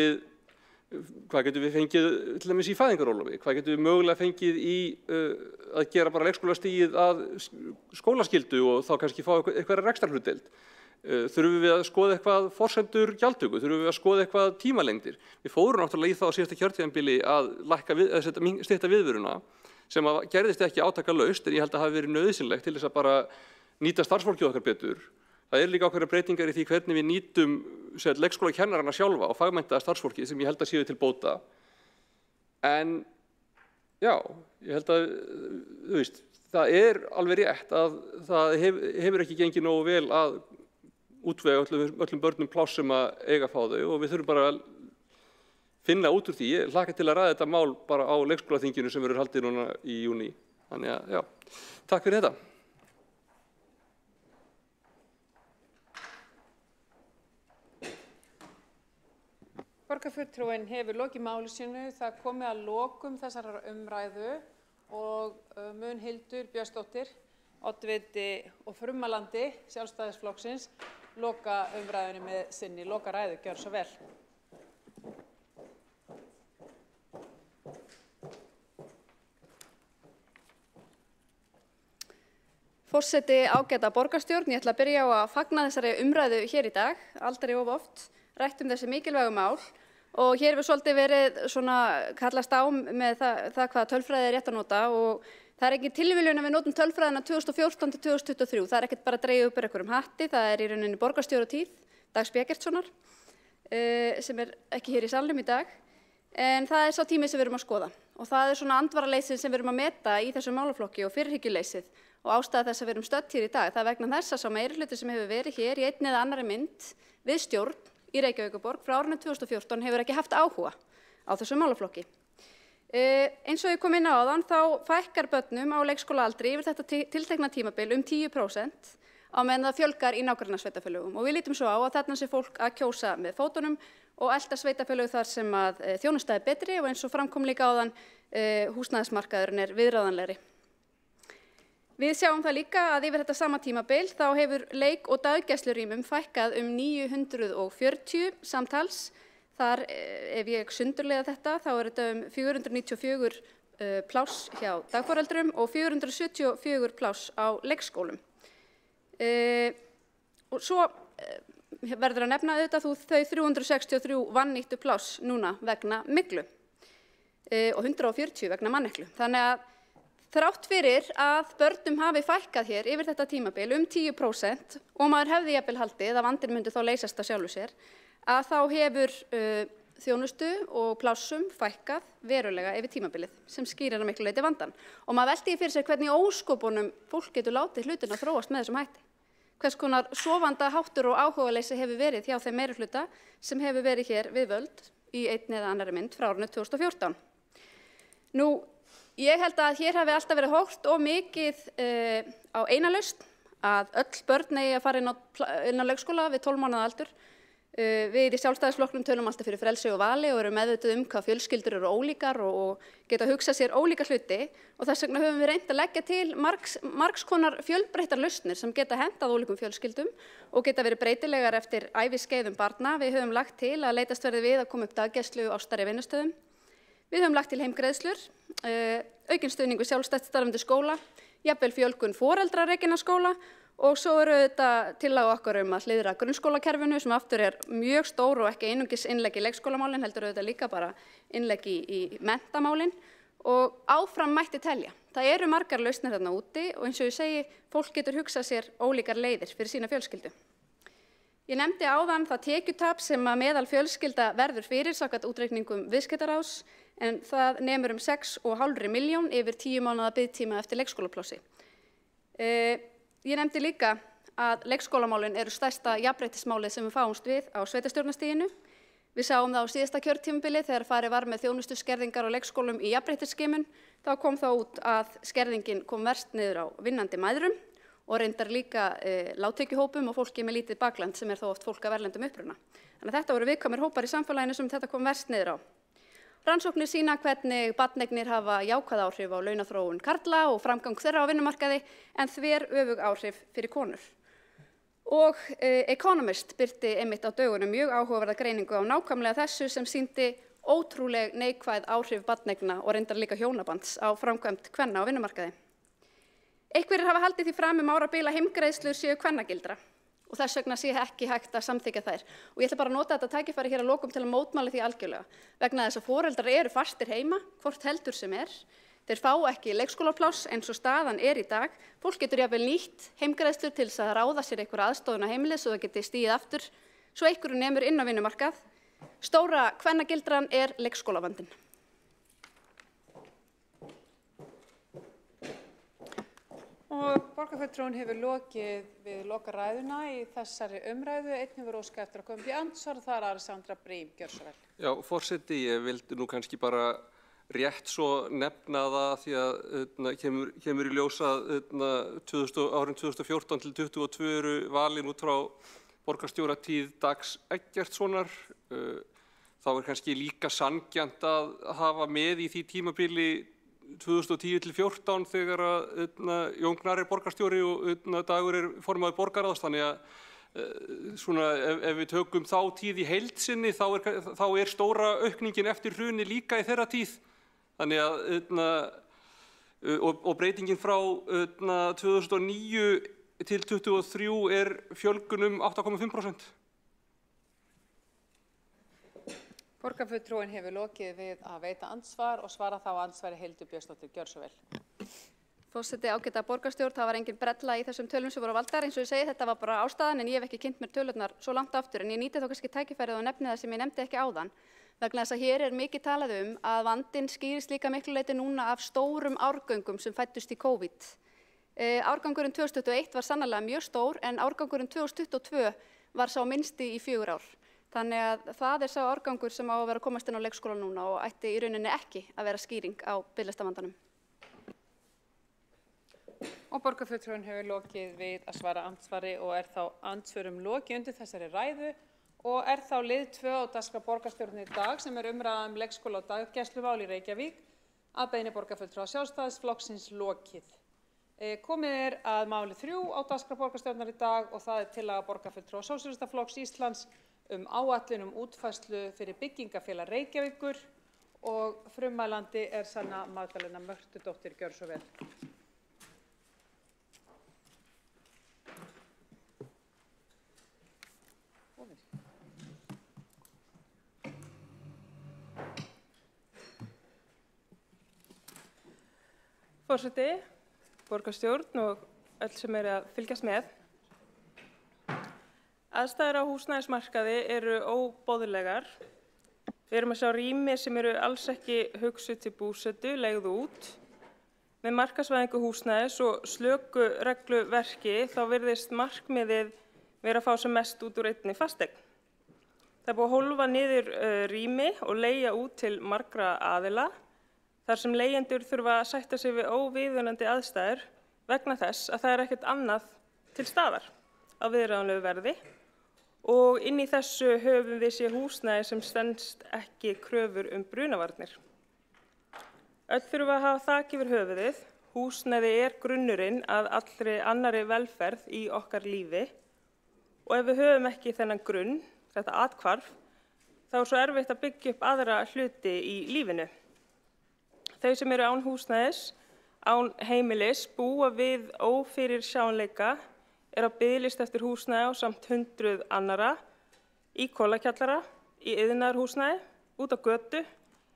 við fengið til dæmis í fæðingarorlofi, hvað getum við mögulega fengið í að gera bara leikskólastigið að skólaskyldu og þá kannski fá eitthvað rekstrarhlutdeild. Þurfum við að skoða eitthvað forsendur gjaldtöku, þurfum við að skoða eitthvað tímalengdir. Við fórum náttúrulega í það á síðasta kjörtímabili að stytta viðveruna sem að gerðist ekki átakalaust en ég held að hafi verið nauðsynlegt til þess að bara nýta starfsfólkið okkar betur. Það eru líka ákveðnar breytingar í því hvernig við nýtum leikskólakennarana sjálfa og fagmenntaða starfsfólkið sem ég held að séu til bóta. En já, ég held að það er alveg rétt að það hefur ekki gengið nógu vel að útvega öllum börnum pláss sem að eiga að fá þau og við þurfum bara að finna út úr því. Ég hlakka til að ræða þetta mál bara á leikskólaþinginu sem verður haldið núna í júní. Þannig að já, takk fyrir þetta. Borgarfulltrúinn hefur lokið máli sínu. Það komið að lokum þessarar umræðu og Hildur Björnsdóttir, oddviti og frumalandi Sjálfstæðisflokksins, loka umræðunni með sinni lokaræðu. Gjörðu svo vel. Forseti, ágæta borgarstjórn, ég ætla að byrja á að fagna þessari umræðu hér í dag, aldrei of oft, rætt þessi mikilvægu mál og hér hefur svolítið verið svona kallast á með það hvaða tölfræði er rétt að nota og það er ekki tilviljun að við notum tölfræðina 2014 til 2023, það er ekkert bara að dregja upp einhverjum hatti, það er í rauninni borgarstjóratíð Dags Bjeggertssonar sem er ekki hér í salnum í dag, en það er sá tími sem við erum að skoða og það er svona andvaraleysið sem við erum að meta í þessum málaflokki og fyrirhyggjuleysið og ástæða þess að við erum stödd hér í dag. Það er vegna þess að sá meirihluti sem hefur verið hér í einni eða annarri mynd við stjórn í Reykjavíkurborg frá árinu 2014 hefur ekki haft áhuga á þessum málaflokki. Eins og ég kom inn á áðan þá fækkar börnum á leikskólaaldri yfir þetta tiltekna tímabil 10% á meðan það fjölgar í nágrannasveitarfélögum og við lítum svo á að þarna sé fólk að kjósa með fótunum og elta sveitarfélög þar sem að þjónusta er betri og eins og framkom líka áðan húsnæðismarkaðurinn er viðráðanlegri. Við sjáum það líka að yfir þetta sama tímabil þá hefur leik- og daggæslurýmum fækkað 940 samtals. Þar, ef ég sundurlega þetta, þá er þetta 494 pláss hjá dagforeldrum og 474 pláss á leikskólum. Og svo verður að nefna auðvitað þau 363 vannýttu pláss núna vegna myglu og 140 vegna manneklu. Þannig að þrátt fyrir að börnum hafi fækkað hér yfir þetta tímabil 10% og maður hefði jafnvel haldið að vandinn myndi þá leysast af sjálfu sér, að þá hefur þjónustu og plássum fækkað verulega yfir tímabilið sem skýrir að miklu leyti vandann. Og maður velti fyrir sér hvernig óskopunum fólk getur látið hlutina þróast með þessum hætti. Hvers konar sofanda háttur og áhugaleysi hefur verið hjá þeim meirihluta sem hefur verið hér við völd í einni eða annarri mynd frá árinu 2014. Nú, ég held að hér hafi alltaf verið horft og mikið á eina lausn að öll börn eigi að fara inn á leikskóla við 12 mánaða aldur Við í Sjálfstæðisflokknum tölum alltaf fyrir frelsi og vali og erum meðvituð hvað fjölskyldur eru ólíkar og geta hugsað sér ólíka hluti og þess vegna höfum við reynt að leggja til margs konar fjölbreyttar lausnir sem geta hentað ólíkum fjölskyldum og geta verið breytilegar eftir æviskeiðum barna. Við höfum lagt til að leitast verði við að koma upp daggæslu á stærri vinnustöðum. Við höfum lagt til heimgreiðslur, aukinn stuðning við sjálfstætt starfandi skóla, jafnvel fjölgun foreldra rekinna skóla og svo eru þetta tillaga okkar að hliðra grunnskólakerfinu sem aftur mjög stór og ekki einungis innlegg í leikskólamálin, heldur þetta líka bara innlegg í menntamálin og áfram mætti telja. Það eru margar lausnir þarna úti og eins og ég segi, fólk getur hugsað sér ólíkar leiðir fyrir sína fjölskyldu. Ég nefndi áðan það tekjutap sem að meðal fjölskylda verður fyrir samkvæmt útreikningum Viðskiptaráðs en það nemur 6,5 milljón yfir 10 mánaða biðtíma eftir leikskólaplássi. Ég nefndi líka að leikskólamálin eru stærsta jafnréttismálið sem við fáumst við á sveitarstjórnarstiginu. Við sáum það á síðasta kjörtímabili þegar farið var með þjónustuskerðingar á leikskólum í jafnréttisskimun. Þá kom það út að skerðingin kom verst niður á vinnandi mæðrum og reyndar líka lágtekjuhópum og fólki með lítið bakland sem þó oft fólk af erlendum uppruna. Þannig að þetta voru viðkvæmir hópar í samfélaginu sem þetta kom verst niður á. Rannsóknir sýna hvernig barneignir hafa jákvæð áhrif á launaþróun karla og framgang þeirra á vinnumarkaði en þveröfug áhrif fyrir konur. Og Economist birti einmitt á dögunum mjög áhugaverða greiningu á nákvæmlega þessu sem sýndi ótrúleg neikvæð áhrif barneigna og reyndar líka hjónabands á framkvæmd kvenna á vinnumarkaði. Einhverjir hafa haldið því fram árabil að heimgreiðslur séu kvennagildra og þess vegna sé ekki hægt að samþykkja þær. Og ég ætla bara að nota þetta tækifæri hér að lokum til að mótmæla því algjörlega. Vegna þess að foreldrar eru fastir heima, hvort heldur sem Þeir fá ekki leikskólapláss eins og staðan í dag. Fólk getur jafnvel nýtt heimgreiðslur til þess að ráða sér einhverja aðstoðun á heimili svo það geti stigið aftur, svo einhverju nemur inn á vinnumarkað. Stóra kvennagildran leikskólavandinn. Og borgarfulltrúinn hefur lokið við lokaræðuna í þessari umræðu. Einn hefur óskað eftir að koma til andsvar og það Alexandra Brím. Gjörðu svo vel. Já, forseti, ég vildi nú kannski bara rétt svo nefna það því að kemur í ljós að árin 2014 til 2022 eru valin út frá borgarstjóratíð Dags Eggertssonar. Þá kannski líka sanngjarnt að hafa með í því tímabili 2010 til 2014 þegar Jón Gnarr borgarstjóri og Dagur formaður borgarráðs, þannig að svona ef við tökum þá tíð í heild sinni þá stóra aukningin eftir hruni líka í þeirra tíð. Þannig að og breytingin frá 2009 til 2023 fjölgun 8,5%. Borgarfulltrúinn hefur lokið við að veita andsvar og svara þá andsvari Hildur Björnsdóttir. Gjörðu svo vel. Forseti, ágæta borgarstjórn, það var engin brella í þessum tölum sem voru valdar. Eins og ég segi, þetta var bara ástæðan en ég hef ekki kynnt mér tölurnar svo langt aftur en ég nýti þó kannski tækifærið og nefni það sem ég nefndi ekki áðan. Vegna þess að hér mikið talað að vandinn skýrist líka miklu leyti núna af stórum árgöngum sem fæddust í COVID. Árgangurinn 2021 var sannarlega mjög stór en árgangurinn 2022 var sá minnsti í 4 ár. Þannig að það sá árgangur sem á að vera að komast inn á leikskóla núna og ætti í rauninni ekki að vera skýring á biðlistavandanum. Og borgarfulltrúinn hefur lokið við að svara andsvari og þá andsvörum lokið undir þessari ræðu og þá lið 2 á dagskrá borgarstjórnar í dag sem umræða leikskóla og daggæslumál í Reykjavík að beiðni borgarfulltrúa Sjálfstæðisflokksins lokið. Komið að máli 3 á dagskrá borgarstjórnar í dag og það tillaga borgarfulltrúa Sósíalistaflokks Íslands áætlun útfærslu fyrir byggingafélag Reykjavíkur og frummælandi Sanna Magdalena Mörtudóttir. Gjörðu svo vel. Forseti, borgarstjórn og öll sem að fylgjast með. Aðstæður á húsnæðismarkaði eru óboðlegar. Við erum að sjá rými sem eru alls ekki hugsuð til búsetu, leigð út. Með markaðsvæðingu húsnæðis og slöku regluverki þá virðist markmiðið vera að fá sem mest út úr einni fasteign. Það búið að hólfa niður rými og leigja út til margra aðila, þar sem leigjendur þurfa að sætta sig við óviðunandi aðstæður vegna þess að það ekkert annað til staðar á viðráðanlegu verði og inn í þessu höfum við séð húsnæði sem stenst ekki kröfur brunavarnir. Öll þurfum að hafa þak yfir höfuðið. Húsnæði grunnurinn að allri annarri velferð í okkar lífi og ef við höfum ekki þennan grunn, þetta athvarf, þá svo erfitt að byggja upp aðra hluti í lífinu. Þau sem eru án húsnæðis, án heimilis, búa við ófyrirsjáanleika, á biðlista eftir húsnæði á samt 100 annara, í kólakjallara, í iðnaðarhúsnæði, út á götu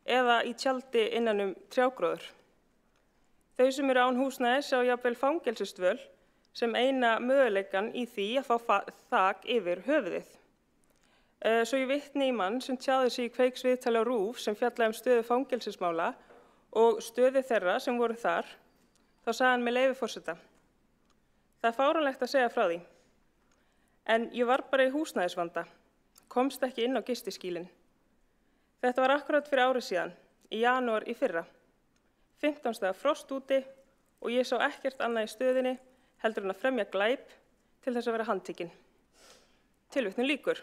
eða í tjaldi innan trjágróður. Þau sem eru án húsnæði sjá jafnvel fangelsisdvöl sem eina möguleikann í því að fá þak yfir höfuðið. Svo ég vitni í mann sem tjáði sig í Kveiksviðtali á RÚV sem fjallaði stöðu fangelsismála og stöðu þeirra sem voru þar, þá sagði hann með leyfi forseta. Það er fáránlegt að segja frá því, en ég var bara í húsnæðisvanda, komst ekki inn á gistiskýlin. Þetta var akkurat fyrir ári síðan, í janúar í fyrra. 15 stiga frost úti og ég sá ekkert annað í stöðinni heldur en að fremja glæp til þess að vera handtekinn. Tilvitnun lýkur.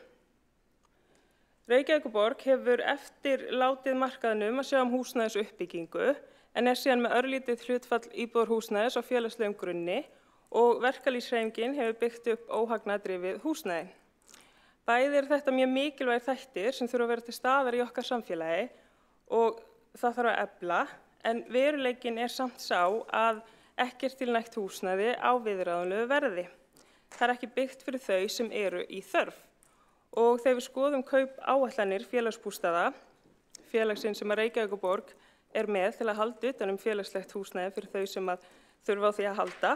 Reykjavíkurborg hefur eftir látið markaðnum að sjá húsnæðisuppbyggingu en síðan með örlítið hlutfall íbúðarhúsnæðis á félagslegum grunni og verkalýðshreyfingin hefur byggt upp óhagnaðardrifið húsnæði. Bæði þetta mjög mikilvægir þættir sem þurfa að vera til staðar í okkar samfélagi og það þarf að efla, en veruleikinn samt sá að ekkert til nægt húsnæði á viðráðanlegu verði. Það ekki byggt fyrir þau sem eru í þörf. Og þegar við skoðum kaup-áætlanir félagsbústaða, félagsins sem að Reykjavíkurborg með til að halda utan félagslegt húsnæði fyrir þau sem að þurfa á því að halda,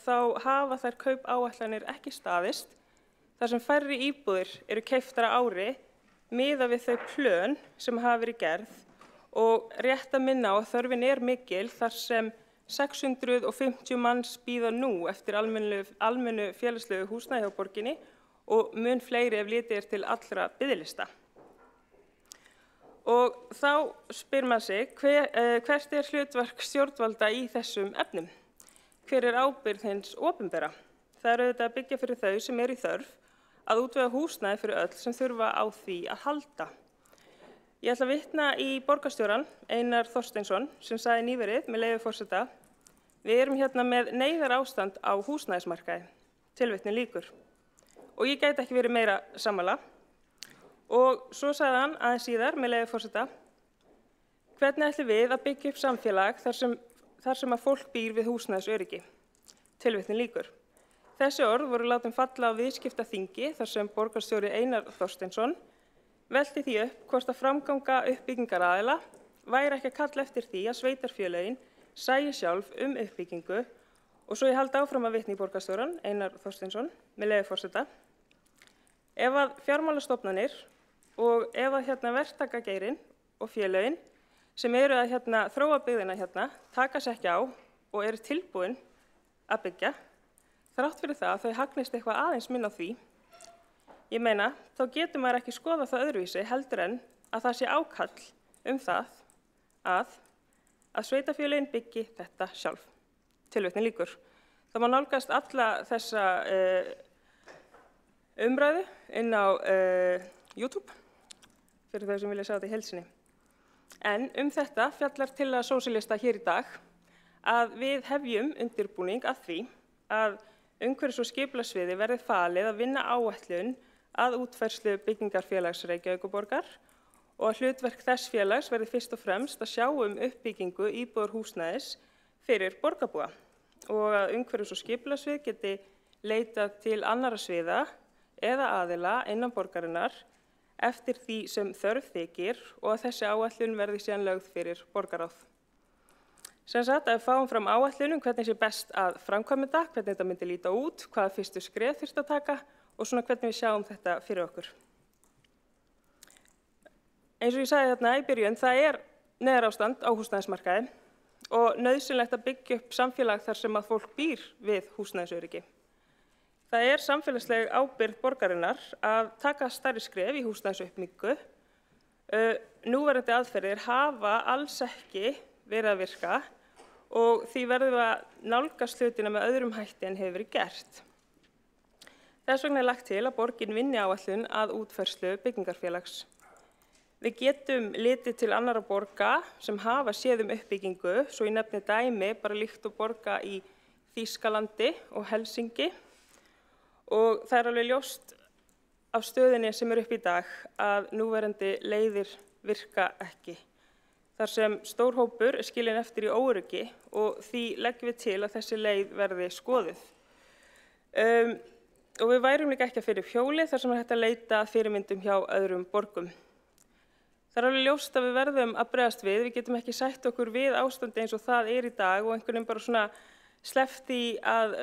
þá hafa þær kaup-áætlanir ekki staðist, þar sem færri íbúðir eru keyptar á ári miðað við þau plön sem hafa verið gerð og rétt að minna á að þörfin mikil þar sem 650 manns bíða nú eftir almennu félagslegu húsnæði hjá borginni og mun fleiri ef litið til allra biðlista. Og þá spyr maður sig, hvert hlutverk stjórnvalda í þessum efnum? Hver ábyrgð hins opinbera? Það auðvitað að byggja fyrir þau sem í þörf að útvega húsnæði fyrir öll sem þurfa á því að halda. Ég ætla að vitna í borgarstjórann, Einar Þorsteinsson, sem sagði nýverið með leyfi forseta, við erum hérna með neyðarástand á húsnæðismarkaði, tilvitnun lýkur. Og ég gæti ekki verið meira sammála. Og svo sagði hann aðeins síðar með leyfi forseta, hvernig ætlum við að byggja upp samfélag þar sem að fólk býr við húsnæðisöryggi, tilvitnun lýkur. Þessi orð voru látin falla á viðskiptaþingi þar sem borgarstjóri Einar Þorsteinsson velti því upp hvort að framganga uppbyggingaraðila væri ekki að kalla eftir því að sveitarfélögin sæju sjálf uppbyggingu og svo ég haldi áfram að vitna í borgarstjórann Einar Þorsteinsson með leyfi forseta. Ef að fjármálastofnanir og ef að verktakageirinn og félögin sem eru að þróa byggðina taka sig ekki á og eru tilbúin að byggja, þrátt fyrir það að þau hagnist eitthvað aðeins minna á því, ég meina, þá getur maður ekki skoða það öðruvísi heldur en að það sé ákall það að sveitarfélögin byggi þetta sjálf. Tilvitnun lýkur. Það má nálgast alla þessa umræðu inn á YouTube fyrir þau sem vilja sjá þetta í heild sinni. En þetta fjallar tillaga sósíalista hér í dag að við hefjum undirbúning að því að umhverfis- og skipulagssviði verði falið að vinna áætlun að útfærslu byggingarfélags Reykjavíkurborgar og að hlutverk þess félags verði fyrst og fremst að sjá uppbyggingu íbúðarhúsnæðis fyrir borgarbúa og að umhverfis- og skipulagssvið geti leitað til annarra sviða eða aðila innan borgarinnar eftir því sem þörf þykir og að þessi áætlun verði síðan lögð fyrir borgarráð. Sem sagt að við fáum fram áætlun hvernig sé best að framkvæma þetta, hvernig þetta myndi líta út, hvaða fyrstu skref þyrfti að taka og svona hvernig við sjáum þetta fyrir okkur. Eins og ég sagði í byrjun, það neyðarástand á húsnæðismarkaði og nauðsynlegt að byggja upp samfélag þar sem að fólk býr við húsnæðisöryggi. Það samfélagsleg ábyrgð borgarinnar að taka stærri skref í húsnæðisuppbyggingu. Núverandi aðferðir hafa alls ekki verið að virka og því verðum við að nálgast hlutina með öðrum hætti en hefur verið gert. Þess vegna lagt til að borgin vinni áætlun að útfærslu byggingarfélags. Við getum litið til annarra borga sem hafa séð uppbyggingu, svo ég nefni dæmi bara líkt og borga í Þýskalandi og Helsingi. Og það alveg ljóst af stöðinni sem upp í dag að núverandi leiðir virka ekki. Þar sem stór hópur skilinn eftir í óöryggi og því leggjum við til að þessi leið verði skoðuð. Og við værum líka ekki að fyrir hjóli þar sem hægt að leita fyrirmyndum hjá öðrum borgum. Það alveg ljóst að við verðum að bregðast við. Við getum ekki sætt okkur við ástandi eins og það í dag og einhvern veginn bara svona sleppt í að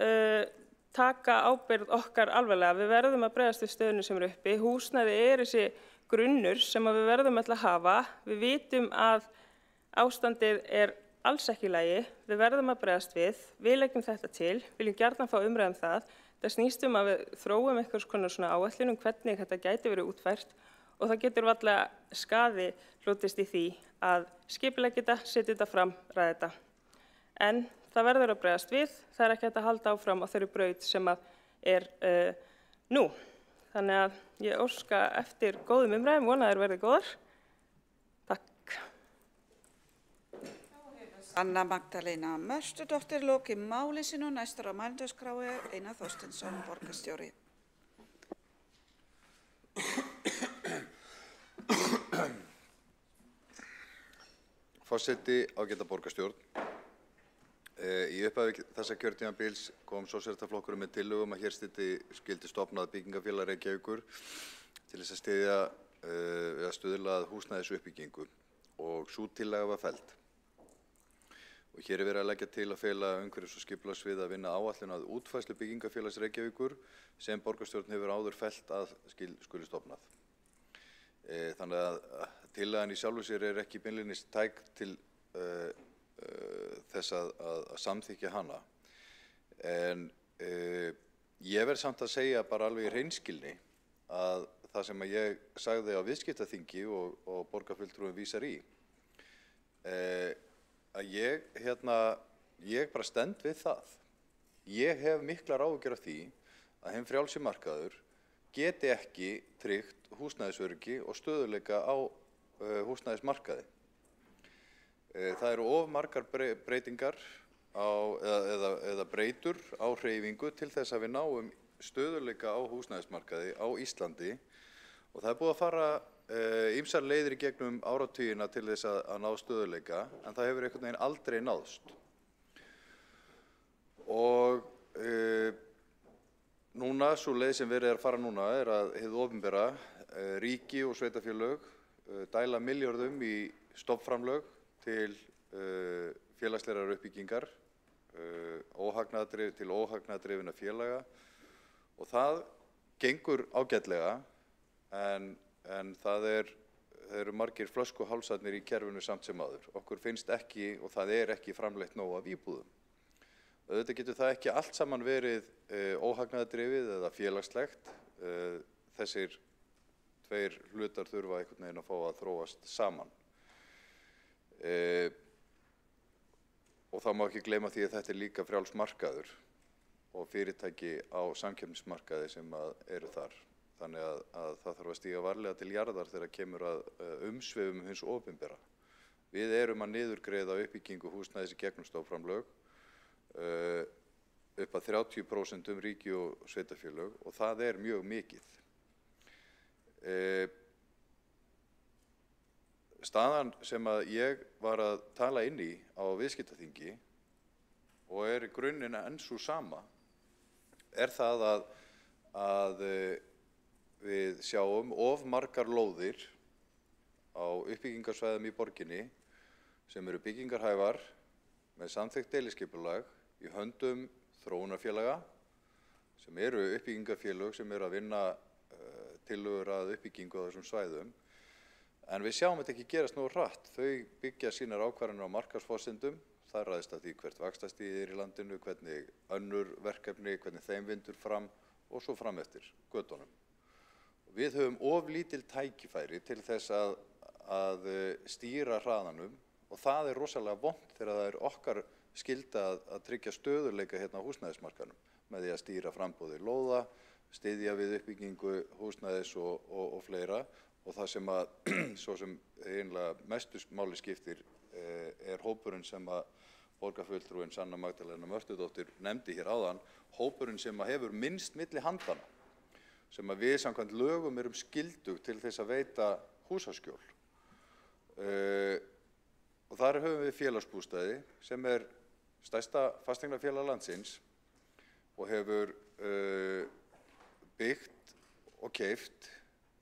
taka ábyrgð okkar alvarlega. Við verðum að bregðast við stöðunni sem uppi. Húsnæði þessi grunnur sem við verðum alltaf að hafa. Við vitum að ástandið alls ekki í lagi. Við verðum að bregðast við. Við leggjum þetta til. Viljum gjarnan fá umræðu það. Það snýst að við þróum einhvers konar svona áætlun hvernig þetta gæti verið útfært. Og það getur varlega skaði hlutist í því að skipuleggja þetta, setja þetta fram, ræða þetta. En það verður að bregðast við, það ekki hægt að halda áfram á þeirri braut sem nú. Þannig að ég óska eftir góðum umræðum, vona þær verði góðar. Takk. Anna Magdalena Möstudóttir lokið máli sínu, næstur á mælendaskrá Einar Þorsteinsson, borgarstjóri. Forseti, ágæta borgarstjórn. Í upphafi þessa kjörtímabils kom Sósíalistaflokkurinn með tillögum að hér skyldi stofnað byggingafélag Reykjavíkur til þess að styðja við að stuðla að húsnæðisuppbyggingu og sú tillaga var felld. Og hér verið að leggja til að fela umhverfis- og skipulagssvið að vinna áætlun að útfærslu byggingafélags Reykjavíkur sem borgarstjórn hefur áður fellt að skuli stofnað. Þannig að tillagan í sjálfu sér ekki beinlínis tæk til þess að samþykkja hana. En ég verð samt að segja bara alveg í hreinskilni að það sem ég sagði á viðskiptaþingi og borgarfulltrúinn vísar í, að ég bara stend við það. Ég hef miklar áhyggjur af því að hinn frjálsi markaður geti ekki tryggt húsnæðisöryggi og stöðugleika á húsnæðismarkaði. Það eru of margar breytingar eða breytur á hreyfingu til þess að við náum stöðugleika á húsnæðismarkaði á Íslandi og það búið að fara ýmsar leiðir í gegnum áratugina til þess að ná stöðugleika en það hefur einhvern veginn aldrei náðst. Og núna, sú leið sem verið að fara núna að hið opinbera, ríki og sveitarfélög dæla milljörðum í stofnframlög til félagslegrar uppbyggingar, til óhagnaðardrifinna félaga og það gengur ágætlega en það eru margir flöskuhálsarnir í kerfinu samt sem áður. Okkur finnst ekki og það ekki framleitt nóg af íbúðum. Auðvitað getur það ekki allt saman verið óhagnaðardrifið eða félagslegt. Þessir tveir hlutar þurfa einhvern veginn að fá að þróast saman. Og það má ekki gleyma því að þetta líka frjáls markaður og fyrirtæki á samkeppnismarkaði sem eru þar. Þannig að það þarf að stíga varlega til jarðar þegar kemur að umsvifum hins opinbera. Við erum að niðurgreiða uppbyggingu húsnæðis í gegnum stofnframlög upp að 30% ríki og sveitarfélög og það mjög mikið. Staðan sem ég var að tala inn í á viðskiptaþingi og í grunninn enn sú sama það að við sjáum of margar lóðir á uppbyggingarsvæðum í borginni sem eru byggingarhæfar með samþykkt deiliskipulag í höndum þróunarfélaga sem eru uppbyggingafélög sem eru að vinna tillögur að uppbyggingu á þessum svæðum. En við sjáum þetta ekki gerast nógu hratt. Þau byggja sínar ákvarðanir á markaðsforsendum. Það ræðst af því hvert vaxtastigið í landinu, hvernig önnur verkefni, hvernig þeim vindur fram og svo fram eftir götunum. Við höfum of lítil tækifæri til þess að stýra hraðanum og það rosalega vont þegar það okkar skylda að tryggja stöðugleika hérna á húsnæðismarkaðnum með því að stýra framboði lóða, styðja við uppbyggingu húsnæðis og fleira, og það sem að svo sem eiginlega mestu máli skiptir er hópurinn sem að borgarfulltrúinn Sanna Magdalena Mörtudóttir nefndi hér áðan, hópurinn sem að hefur minnst milli handana, sem að við samkvæmt lögum erum skyldug til þess að veita húsaskjól. Og þar höfum við félagsbústaði sem er stærsta fasteignafélag landsins og hefur byggt og keypt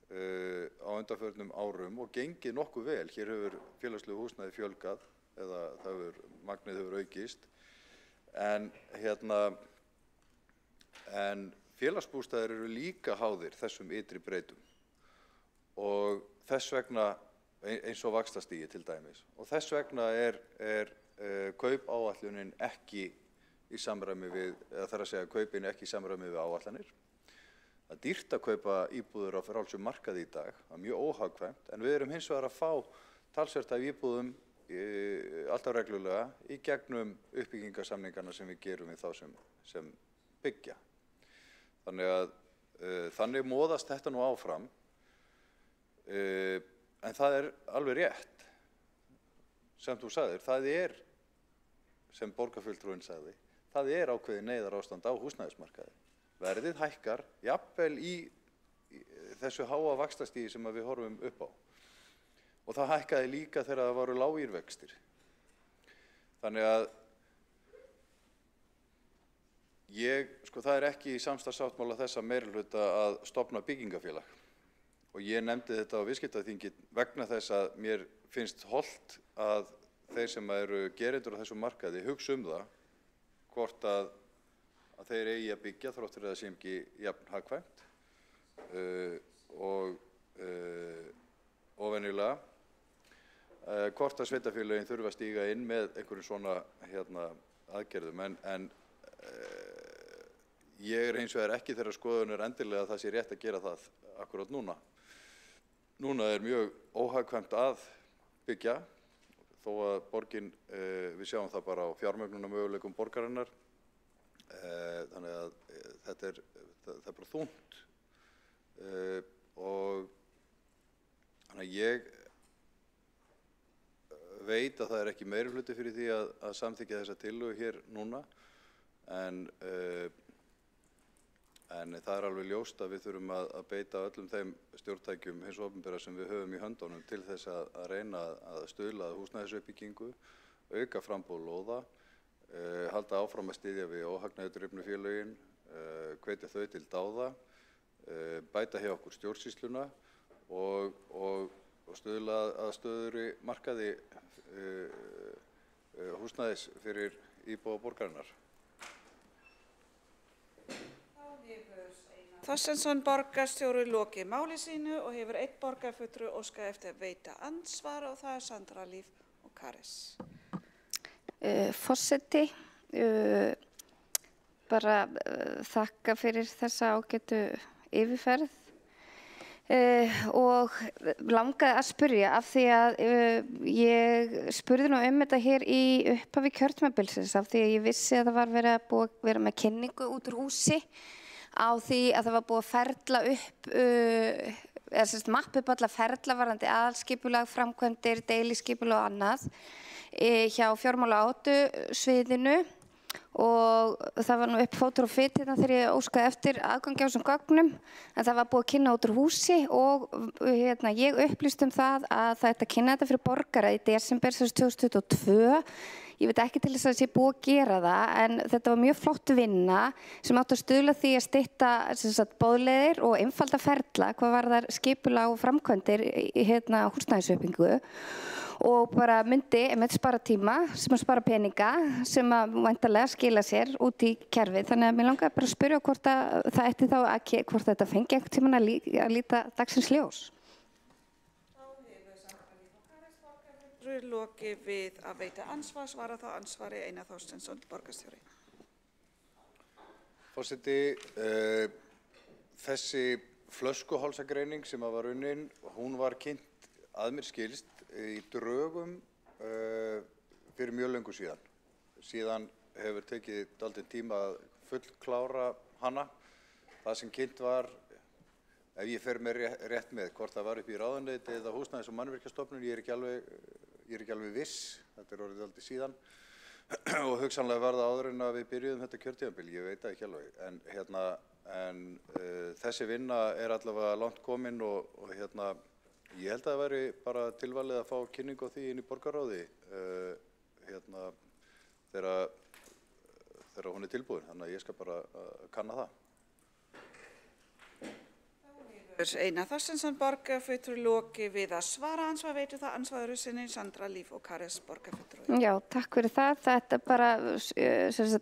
á undanförnum árum og gengið nokkuð vel. Hér hefur félagslegu húsnæði fjölgað eða magnið hefur aukist, en félagsbústaðir eru líka háðir þessum ytri breytum og þess vegna eins og vaxtastigi til dæmis, og þess vegna er kaupáætlunin ekki í samræmi við, eða þarf að segja kaupin ekki í samræmi við áætlanir. Það er dýrt að kaupa íbúðir á frjálsum markaði í dag, það er mjög óhagkvæmt, en við erum hins vegar að fá talsvert af íbúðum alltaf reglulega í gegnum uppbyggingarsamningarna sem við gerum við þá sem byggja. Þannig að þannig móðast þetta nú áfram, en það er alveg rétt sem þú sagðir, það er, sem borgarfulltrúinn sagði, það er ákveðið neyðarástand á húsnæðismarkaði. Verðið hækkar jafnvel í þessu háa vaxtastigi sem við horfum upp á. Og það hækkaði líka þegar það voru lágir vextir. Þannig að það er ekki í samstarfssáttmála þessa meirihluta að stofna byggingafélag. Og ég nefndi þetta á viðskiptaþingi vegna þess að mér finnst hollt að þeir sem eru gerendur á þessum markaði hugsa það hvort að þeir eigi að byggja þrátt fyrir að það sé ekki jafn hagkvæmt og venjulega, hvort að sveitarfélögin þurfa að stíga inn með einhverjum svona aðgerðum, en ég hins vegar ekki þeirrar skoðunar endilega að það sé rétt að gera það akkurat núna. Núna er mjög óhagkvæmt að byggja, þó að borgin, við sjáum það bara á fjármögnunarmöguleikum borgarinnar, þannig að það er bara þungt og þannig að ég veit að það er ekki meirihluti fyrir því að samþykkja þessa tillögu hér núna, en það er alveg ljóst að við þurfum að beita öllum þeim stjórntækjum hins opinbera sem við höfum í höndunum til þess að reyna að stuðla að húsnæðisuppbyggingu, auka framboð lóða, halda áfram að styðja við óhagnaðardrifnu félögin, hvetja þau til dáða, bæta hjá okkur stjórnsýsluna og stuðla að stöðugri markaði húsnæðis fyrir íbúa borgarinnar. Þorsteinsson borgarstjóri lokið máli sínu og hefur einn borgarfulltrúi óskað eftir að veita andsvar og það er Sandra Líf og Karis. Forseti, bara þakka fyrir þessa ágætu yfirferð og langaði að spyrja af því að ég spurði nú þetta hér í upphafi kjörtímabilsins af því að ég vissi að það var verið að vera með kynningu út úr húsi á því að það var búið að ferla upp, eða mappa upp alla ferla varðandi aðalskipulag, framkvæmdir, deiliskipulag og annað hjá fjármála sviðinu og það var nú upp fótur og fit hérna þegar ég óskaði eftir aðgangi á þessum gögnum en það var búið að kynna út úr húsi og ég upplýst það að það ætti að kynna þetta fyrir borgara í desember 2022. Ég veit ekki til þess að það sé búið að gera það en þetta var mjög flott vinna sem átti að stuðla því að stytta boðleiðir og einfalda ferla hvað varðar skipulag og framkvæmdir í húsnæðisuppbyggingu og bara myndi spara tíma sem að spara peninga sem að væntanlega skila sér út í kerfið. Þannig að mér langaði bara að spyrja hvort að það ætti þá hvort þetta fengi einhvern tímann að líta dagsins ljós. Lokið við að veita ansvar, svara þá ansvari Einar Þorsteinsson, borgarstjóri. Forseti, þessi flöskuhálsagreining sem var unnin, hún var kynnt að mér skilst í drögum fyrir mjög löngu síðan. Síðan hefur tekið dálítinn tíma að fullklára hana það sem kynnt var, ef ég fer með rétt með, hvort það var upp í ráðuneyti eða húsnæðis- og mannvirkjastofnun, ég er ekki alveg viss, þetta er orðið aldrei síðan, og hugsanlega var það áður en að við byrjuðum þetta kjörtímabil, ég veit það ekki alveg, en þessi vinna er allavega langt komin og ég held að það væri bara tilvalið að fá kynningu á því inn í borgarráði þegar hún er tilbúin, þannig að ég skal bara kanna það. Einar Þorsteinsson, borgarfulltrúi, lokið við að svara ansvar, veitir það ansvaru sinni, Sandra Líf og Kares, borgarfulltrúi. Já, takk fyrir það. Þetta bara,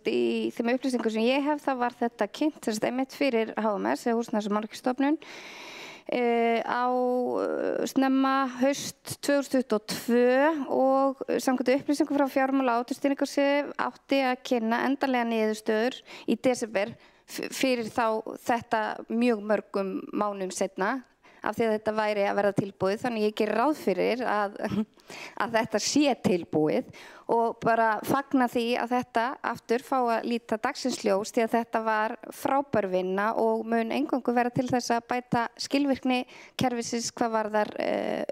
í þeim upplýsingum sem ég hef, þá var þetta kynnt, einmitt fyrir HMS, eða Húsnæðis- og mannvirkjastofnun, á snemma haust 2022 og samkvæmt upplýsingum frá fjármála- og átursstýringarsviði átti að kynna endanlega niðurstöður í desember fyrir þá þetta mjög mörgum mánuðum seinna af því að þetta væri að verða tilbúið, þannig ég gerir ráð fyrir að þetta sé tilbúið og bara fagna því að þetta aftur fá að líta dagsins ljós því að þetta var frábær vinna og mun eingöngu vera til þess að bæta skilvirkni kerfisins hvað varðar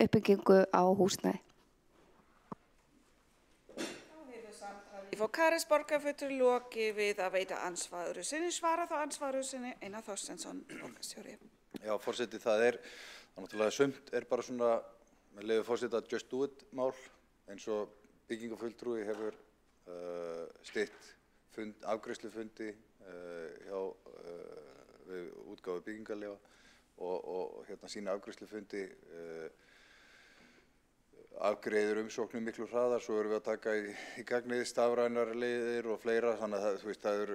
uppbyggingu á húsnæði. Líf og Kares, borgarfulltrúi, lokið við að veita ansvaru sinni, svara þá ansvaru sinni, Einar Þorsteinsson, borgarstjóri. Já, forseti, það er náttúrulega sumt er bara svona, með leyfi forseta, just do it mál, eins og byggingafulltrúi hefur stytt afgreiðslufundi við útgáfu byggingarleyfa og sína afgreiðslufundi afgreiðir umsóknum miklu hraðar, svo erum við að taka í gagnið stafrænar leiðir og fleira, þannig að það er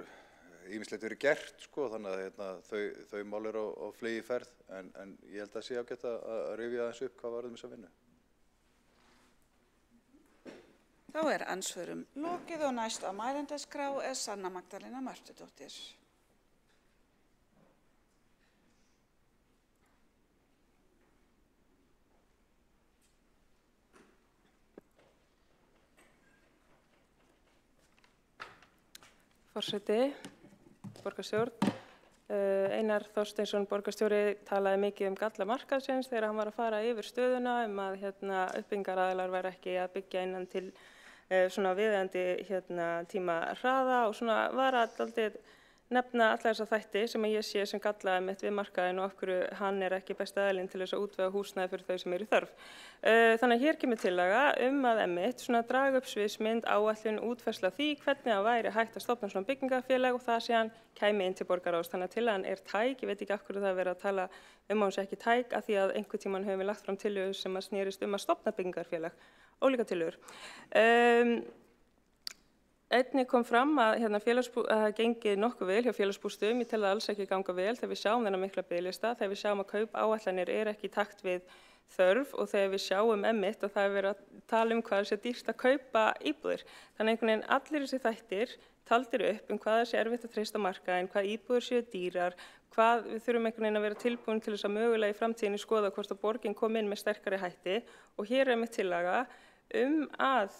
ýmislegt verið gert, sko, þannig að þau mál eru á flegi ferð, en ég held að sé ágætt að rifja aðeins upp hvað varðum þess að vinna. Þá er ansvörum lokið og næst á mælendaskrá er Sanna Magdalena Mörtudóttir. Forseti, borgarstjórn. Einar Þorsteinsson, borgarstjóri, talaði mikið galla markaðsins þegar hann var að fara yfir stöðuna að uppbyggingaraðilar væru ekki að byggja innan til viðeigandi tíma hraða og var að dálítið nefna alla þessa þætti sem ég sé sem galla við markaðinn og af hverju hann er ekki besta aðilinn til þess að útvega húsnæði fyrir þau sem eru í þörf. Þannig að hér kemur tillaga að einmitt draga upp sviðsmynd, áætlun, útfærsla því hvernig það væri hægt að stofna svona byggingafélag og það síðan kæmi inn til borgarráðs. Þannig að tillagan er tæk, ég veit ekki af hverju það er verið að tala að hún sé ekki tæk af því að einhvern tímann höfum við lagt fram tillögu sem að snerist að stofna byggingafélag, ólíka tillögur. Einnig kom fram að það gengið nokkuð vel hjá félagsbústöðum, ég tel það alls ekki ganga vel þegar við sjáum þennan mikla biðlista, þegar við sjáum að kaupaáætlanir ekki í takt við þörf og þegar við sjáum einmitt að það er verið að tala hvað sé dýrt að kaupa íbúðir. Þannig einhvern veginn allir þessi þættir taldir upp hvað sé erfitt að treysta markaðinn, hvað íbúðir séu dýrar, hvað við þurfum einhvern veginn að vera tilbúin til þess að mögulega í framtíðinni skoða hvort að borgin kom inn með sterkari hætti og hér er einmitt tillaga að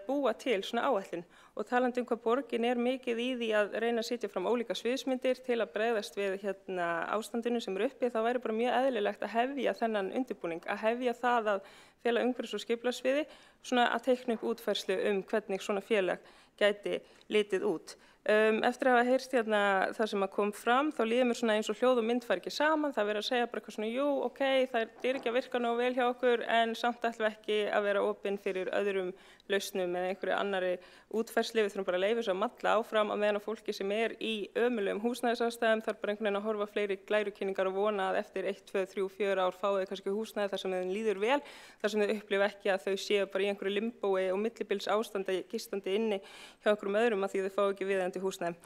búa til svona áætlun og talandi hvað borgin er mikið í því að reyna að setja fram ólíka sviðsmyndir til að bregðast við ástandinu sem uppi, þá væri bara mjög eðlilegt að hefja þennan undirbúning, að hefja það að félag umhverfis- og skipulagssviði að teikna upp útfærslu hvernig svona félag gæti litið út. Eftir að hafa heyrst það sem kom fram, þá líður mér eins og hljóð og mynd fari ekki saman, það verið að segja bara eitthvað jú, ok, það er ekki að virka nógu vel hjá okkur, en samt ætlum við ekki að vera opin fyrir öðrum lausnum eða einhverju annari útfærslu, við þurfum bara að leyfa þess að malla áfram á meðan fólki sem er í ömurlegum húsnæðisaðstæðum þarf bara einhvern veginn að horfa fleiri glærukynningar og vona að eftir 1, 2, 3, 4 ár fáið þau kannski húsnæði þar sem þeim líður vel, þar sem þau upplifa ekki að þau séu bara í einhverju limbói og millibils ástandi gistandi inni hjá einhverjum öðrum að því þau fá ekki viðeigandi húsnæði.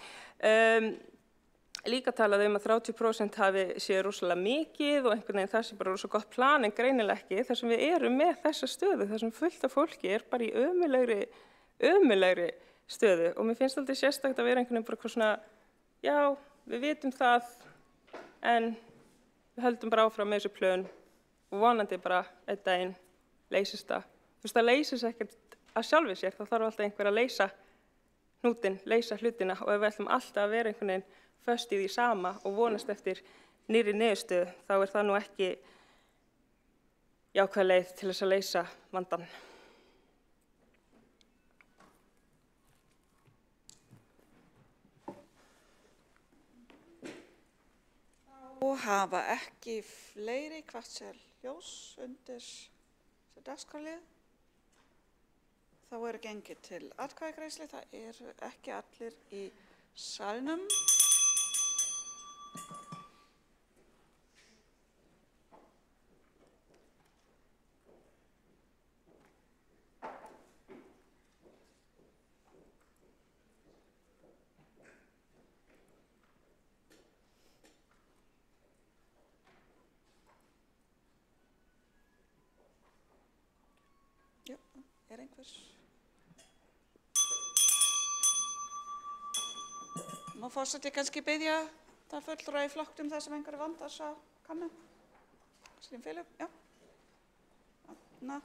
Líka talaði að 30% hafi séð rosalega mikið og einhvern veginn það sé bara rosalega gott plan en greinilega ekki þar sem við erum með þessa stöðu, þar sem fullt af fólki er bara í ömurlegri stöðu og mér finnst alltaf sérstakt að vera einhvern veginn bara eitthvað svona, já, við vitum það en við höldum bara áfram með þessu plön og vonandi bara einn daginn leysist það. Þú veist, það leysist ekkert að sjálfi sér, þá þarf alltaf einhver að leysa hnútinn, leysa hlutina og ef við ætlum alltaf að vera einhvern veginn föst í því sama og vonast eftir nýrri niðurstöðu, þá það nú ekki jákvæð leið til þess að leysa vandann. Og hafa ekki fleiri hvart sér ljós undir þessu dagskrárlið. Þá gengið til atkvæðagreiðslu, það ekki allir í salnum. Einhvers? Má forseti kannski biðja það fulltrúa í flokknum þar sem einhverju vandar sá kannu? Kristín Filip, já. Anna.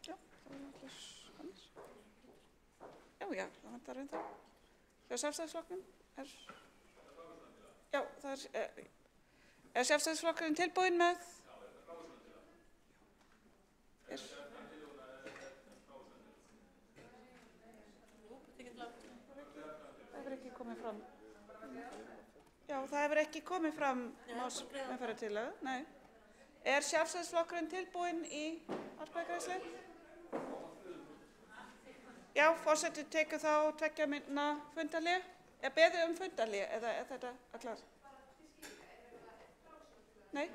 Já, það allir kannir. Já, það vantar það. Hjá Sjálfstæðisflokknum já, það Sjálfstæðisflokkurinn tilbúinn með? Það hefur ekki komið fram. Já, það hefur ekki komið fram meðferðartillögu, nei. Sjálfstæðisflokkurinn tilbúinn í atkvæðagreiðslu? Já, forseti tekur þá 2 mínútna fundarhlé. Beðið fundarhlé eða þetta allar? Nei,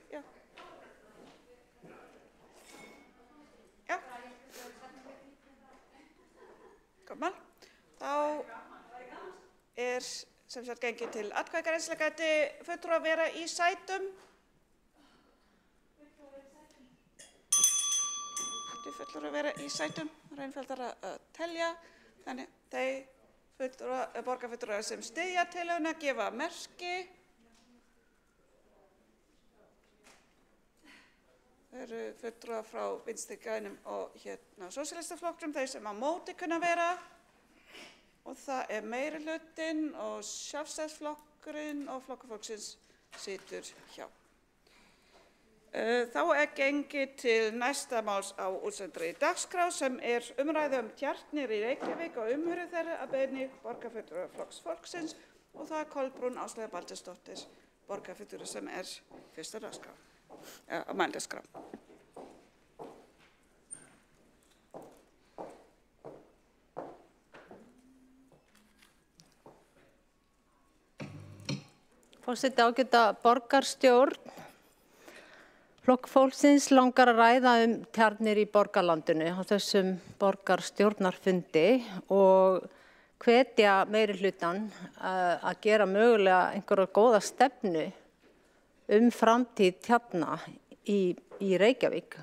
já. Já. Gaman. Þá sem sagt gengið til atkvæðagreiðslu. Gæti fulltrúar vera í sætum? Fulltrúar vera í sætum, einfaldara að telja, þannig þeir borgarfulltrúar sem styðja tillöguna gefa merki. Það eru fulltrúar frá Vinstri grænum og Sósíalistaflokknum, þeir sem á móti kunna vera, og það meirihlutinn og Sjálfstæðisflokkurinn og Flokkur fólksins situr hjá. Þá gengið til næsta máls á útsendri dagskrá sem umræða Tjarnir í Reykjavík og umhverfi þeirra að beiðni borgarfulltrúa Flokks fólksins, og það Kolbrún Áslaugar Baldursdóttir, borgarfulltrúi sem fyrsta dagskrá, á mælendaskrá. Forseti, ágæta borgarstjórn. Flokk fólksins langar að ræða Tjarnir í borgarlandinu á þessum borgarstjórnarfundi og hvetja meirihlutann að gera mögulega einhverja góða stefnu framtíð Tjarna í Reykjavík.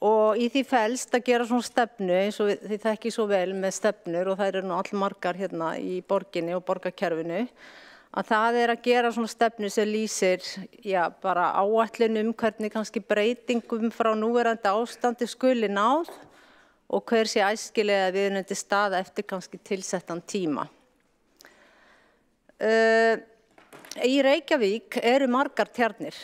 Og í því felst að gera svona stefnu, eins og þið þekkið svo vel með stefnur, og þær eru nú allmargar hérna í borginni og borgarkerfinu, að það að gera svona stefnu sem lýsir bara áætlun hvernig kannski breytingum frá núverandi ástandi skuli náð og hver sé æskilega viðunandi staða eftir kannski tilsettan tíma. Í Reykjavík eru margar tjarnir.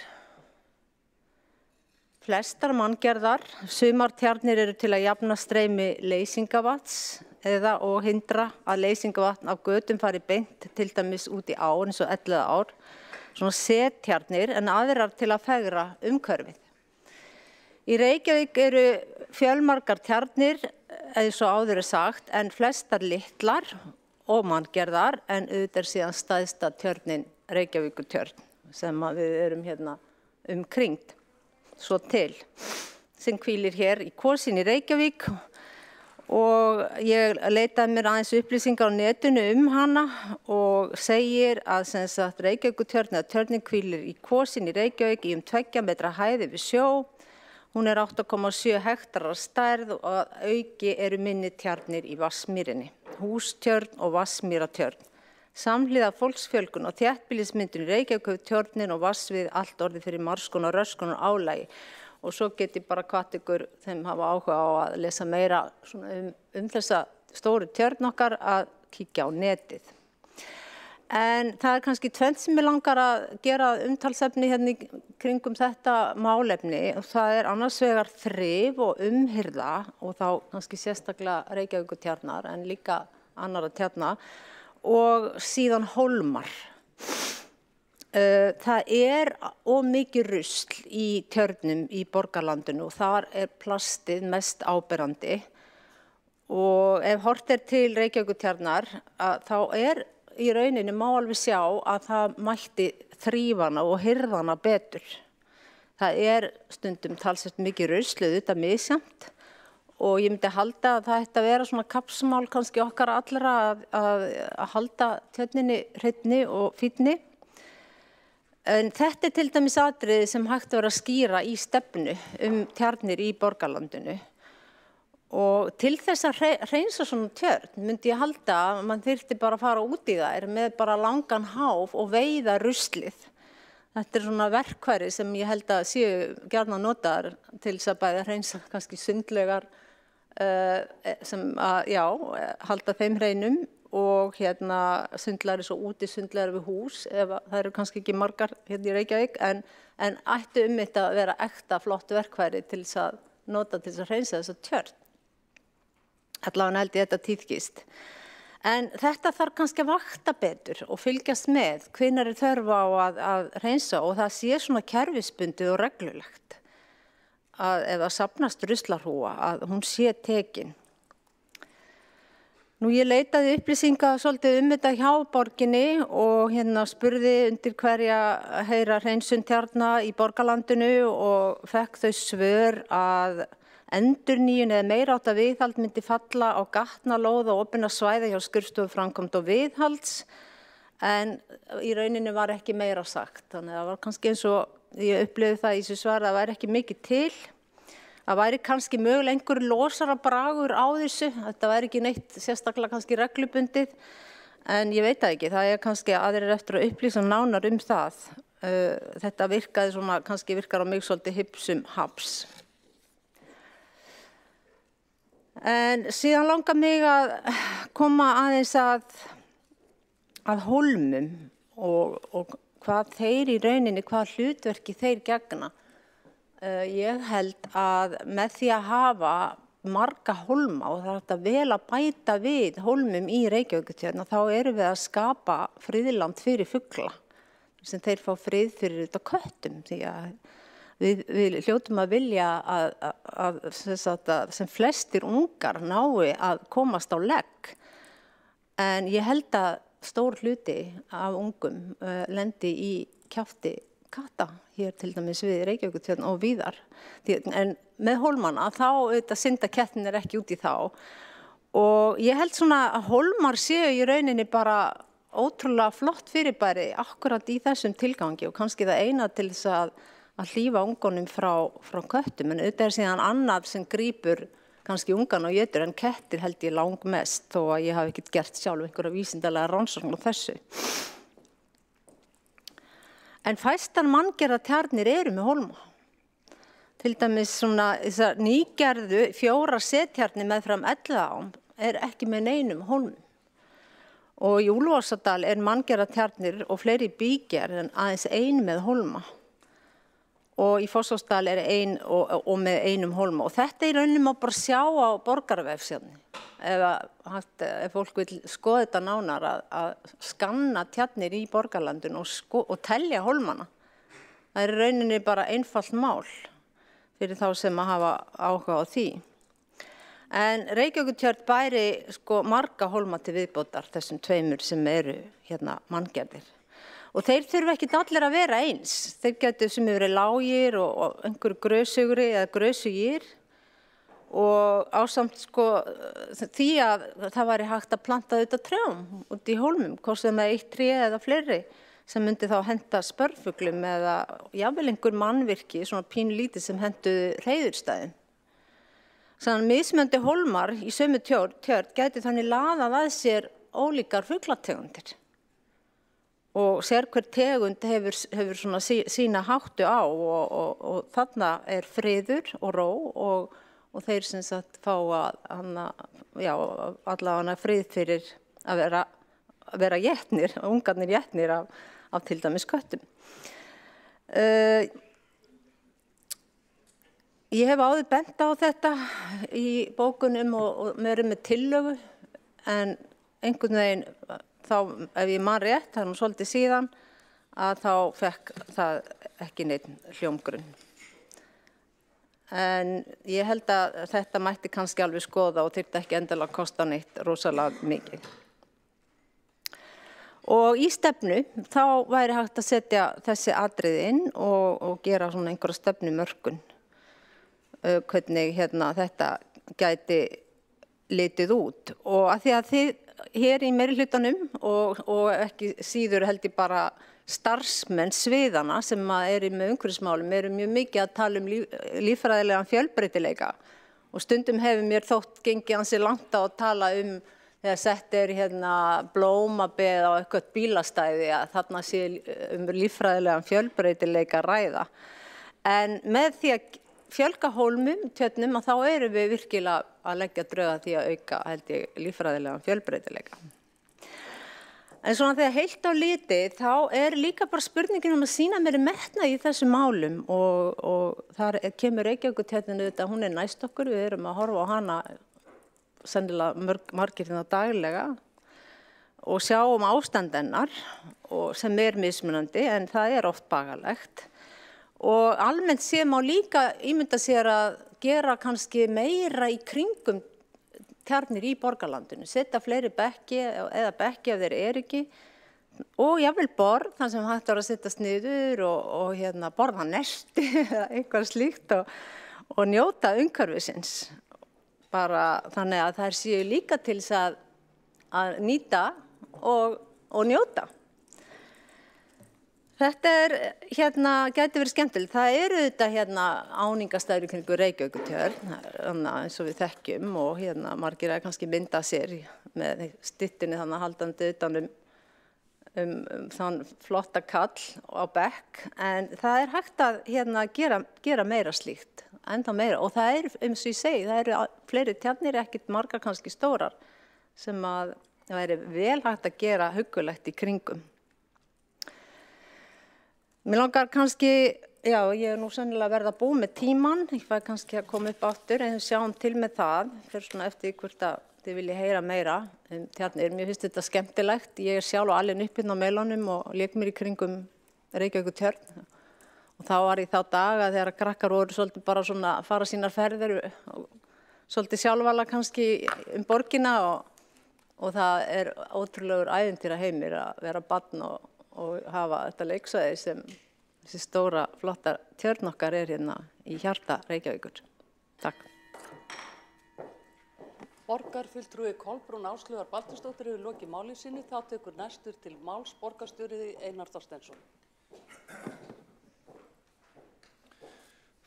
Flestar manngerðar, sumar tjarnir eru til að jafna streymi leysingavatns og hindra að leysingavatn af götum fari beint til dæmis út í ár eins og Elliðaár, svona settjarnir, en aðrar til að fegra umhverfið. Í Reykjavík eru fjölmargar tjarnir, eins og áður sagt, en flestar litlar og manngerðar, en auðvitað síðan stæðsta tjörnin Reykjavíkurtjörn sem við erum hérna umkringt svo til, sem hvílir hér í Kvosinni í Reykjavík. Og ég leitaði mér aðeins upplýsingar á netinu hana og segir að Reykjavíkurtjörn eða tjörnin hvílir í Kvosinni í Reykjavík í 2 metra hæð yfir sjó. Hún 8,7 hektarar stærð og að auki eru minni tjarnir í Vatnsmýrinni, Hústjörn og Vatnsmýratjörn. Samhliða fólksfjölgun og þéttbýlismyndun í Reykjavík hefur tjörnin og vatnsvið allt orðið fyrir margskonar röskun og álagi. Og svo get ég bara hvatt ykkur þeim hafa áhuga á að lesa meira þessa stóru tjörn okkar að kíkja á netið. En það kannski tvennt sem ég langar að gera umtalsefni hérna í kringum þetta málefni. Það annars vegar þrif og umhirða og þá kannski sérstaklega Reykjavíkurtjarnar en líka annarra tjarna og síðan hólmar. Það of mikið rusl í tjörnum í borgarlandinu og þar plastið mest áberandi og ef hort til Reykjavíkurtjarnar þá í rauninni má alveg sjá að það mætti þrífana og hirðana betur. Það stundum talsvert mikið rusl, auðvitað misjafnt og ég myndi halda að það ætti að vera svona kappsmál kannski okkar allra að halda tjörninni hreinni og fínni. En þetta til dæmis atriði sem hægt að vera að skýra í stefnu tjarnir í borgarlandinu. Og til þess að hreinsa svona tjörn myndi ég halda að mann þyrfti bara að fara út í þær með bara langan háf og veiða ruslið. Þetta svona verkfæri sem ég held að séu gjarnan notaðar til þess að bæði hreinsa kannski sundlaugar sem halda þeim hreinum og sundlagar svo úti sundlagar við hús ef það eru kannski ekki margar hérna í Reykjavík en ættu þetta að vera ekta flott verkfæri til þess að nota til þess að hreinsa þessa tjörn. Allavega held ég þetta tíðkist. En þetta þarf kannski að vakta betur og fylgjast með hvenær þörf á að hreinsa og það sé svona kerfisbundið og reglulegt að ef það safnast ruslarhúa að hún sé tekin. Nú ég leitaði upplýsinga svolítið þetta hjá borginni og spurði undir hverja heyra hreinsun tjarna í borgarlandinu og fekk þau svör að endurnýjun eða meiriháttar viðhald myndi falla á gatnalóð og opinna svæði hjá skurðstofuframkvæmd og viðhalds en í rauninni var ekki meira sagt. Þannig að það var kannski eins og ég upplifði það í þessu svari að það væri ekki mikið til. Það væri kannski mögulega einhver losara bragur á þessu. Þetta væri ekki neitt sérstaklega kannski reglubundið en ég veit það ekki. Það kannski aðrir eftir að upplýsa nánar það. Þetta virkaði svona, kannski virkar á mig svolítið hipsum haps. En síðan langar mig að koma aðeins að hólmum og hvað þeir í rauninni, hvað hlutverki þeir gegna. Ég held að með því að hafa marga hólma og það er þetta vel að bæta við hólmum í Reykjavíkurtjörn þá erum við að skapa friðland fyrir fugla sem þeir fá frið fyrir þetta köttum því að við hljótum að vilja að sem flestir ungar nái að komast á legg. En ég held að stór hluti af ungum lendi í kjafti katta hér til dæmis við Reykjavíkurtjörn og víðar. En með hólmana þá synda kettirnir ekki út í þá. Og ég held svona að hólmar séu í rauninni bara ótrúlega flott fyrirbæri akkurat í þessum tilgangi og kannski það eina til þess að hlífa ungunum frá köttum en auðvitað síðan annað sem grípur kannski ungan og étur en kettir held ég langmest þó að ég hafi ekkert gert sjálf einhverja vísindalega rannsókn á þessu. En fæstar manngerðar tjarnir eru með hólma. Til dæmis svona þessar nýgerðu 4 settjarnir meðfram Elliðaám ekki með neinum hólmum. Og í Úlfarsadal manngerðar tjarnir og fleiri bígerð en aðeins ein með hólma. Og í Fossvogsdal ein og með einum hólma. Og þetta í rauninni má bara sjá á borgarvefsíðunni. Ef fólk vil skoða þetta nánar að skanna tjarnir í borgarlandinu og telja hólmana. Það í rauninni bara einfalt mál fyrir þá sem að hafa áhuga á því. En Reykjavíkurtjörn bæri marga hólma til viðbótar þessum 2 sem eru hérna manngerðir. Og þeir þurfa ekki allir að vera eins. Þeir gætu sem verið lágir og einhverju grösugri eða grösugir og ásamt því að það væri hægt að planta þetta trjám út í hólmum, hvort sem það 1 tré eða fleiri sem myndi þá henta spörfuglum eða jafnvel einhver mannvirki, svona pínlítið sem hentuðu hreiðurstæðin. Þannig að mismunandi hólmar í sömu tjörn gætu þannig laðað að sér ólíkar fuglategundir. og sérhver tegund hefur svona sína háttu á og þarna friður og ró og þeir sem sagt fá allavega frið fyrir að vera étnir, ungarnir étnir af til dæmis köttum. Ég hef áður bent á þetta í bókunum og með tillögu, en einhvern veginn þá, ef ég man rétt, það nú svolítið síðan, að þá fekk það ekki neitt hljómgrunn. En ég held að þetta mætti kannski alveg skoða og þyrfti ekki endilega að kosta neitt rosalega mikið. Og í stefnu þá væri hægt að setja þessi atriði inn og gera svona einhverja stefnumörkun. Hvernig þetta gæti litið út. Og að því að þið hér í meirihlutanum og ekki síður held ég bara starfsmenn sviðana sem eru með umhverfismálum eru mjög mikið að tala líffræðilegan fjölbreytileika og stundum hefur mér þótt gengið ansi langt á að tala þegar sett blómabeð á eitthvað bílastæði að þarna sé líffræðilegan fjölbreytileika að ræða. En með því að fjölga hólmum, tjörnum, að þá erum við virkilega að leggja drög að því að auka, held ég, líffræðilegan fjölbreytileika. En svona þegar heilt á litið, þá líka bara spurningin að sýna mér metnað í þessum málum og þar kemur Reykjavíkurtjörnin auðvitað, hún næst okkur, við erum að horfa á hana sennilega margir daglega og sjáum ástand hennar sem mismunandi, en það oft bagalegt. Og almennt sé má líka ímynda sér að gera kannski meira í kringum tjarnir í borgarlandinu, setja fleiri bekki eða bekki ef þeir ekki og jafnvel borð, þar sem hægt að setjast niður og borða nesti eða eitthvað slíkt og njóta umhverfisins. Bara þannig að þær séu líka til þess að nýta og njóta. Þetta gæti verið skemmtilegt. Það auðvitað áningarstaður í kringum Reykjavíkurtjörn, eins og við þekkjum og margir kannski mynda sér með styttunni þannig haldandi utan þann flotta kall á bekk, en það hægt að gera meira slíkt, enda meira og það eins og ég segi, það eru fleiri tjarnir, ekkert margar kannski stórar sem að það væri vel hægt að gera huggulegt í kringum. Mér langar kannski, ég nú sennilega verið að búa með tíman, ég fæ kannski að koma upp aftur, en sjáum til með það, fyrir svona eftir hvort að þið vilji heyra meira tjarnir. Mér finnst þetta skemmtilegt, ég sjálf alin upp á meilunum og lék mér í kringum Reykjavíkurtjörn. Og þá var ég þá daga þegar krakkar voru svolítið bara svona að fara sínar ferðir og svolítið sjálfvala kannski borgina og það ótrúlegur ævintýra heimir að vera barn og hafa þetta leiksvæði sem þessi stóra, flotta tjörn okkar í hjarta Reykjavíkur. Takk. Borgarfulltrúi Kolbrún Áslaugar Baldursdóttir hefur lokið máli sínu. Þá tekur næstur til máls borgarstjóri Einar Þorsteinsson.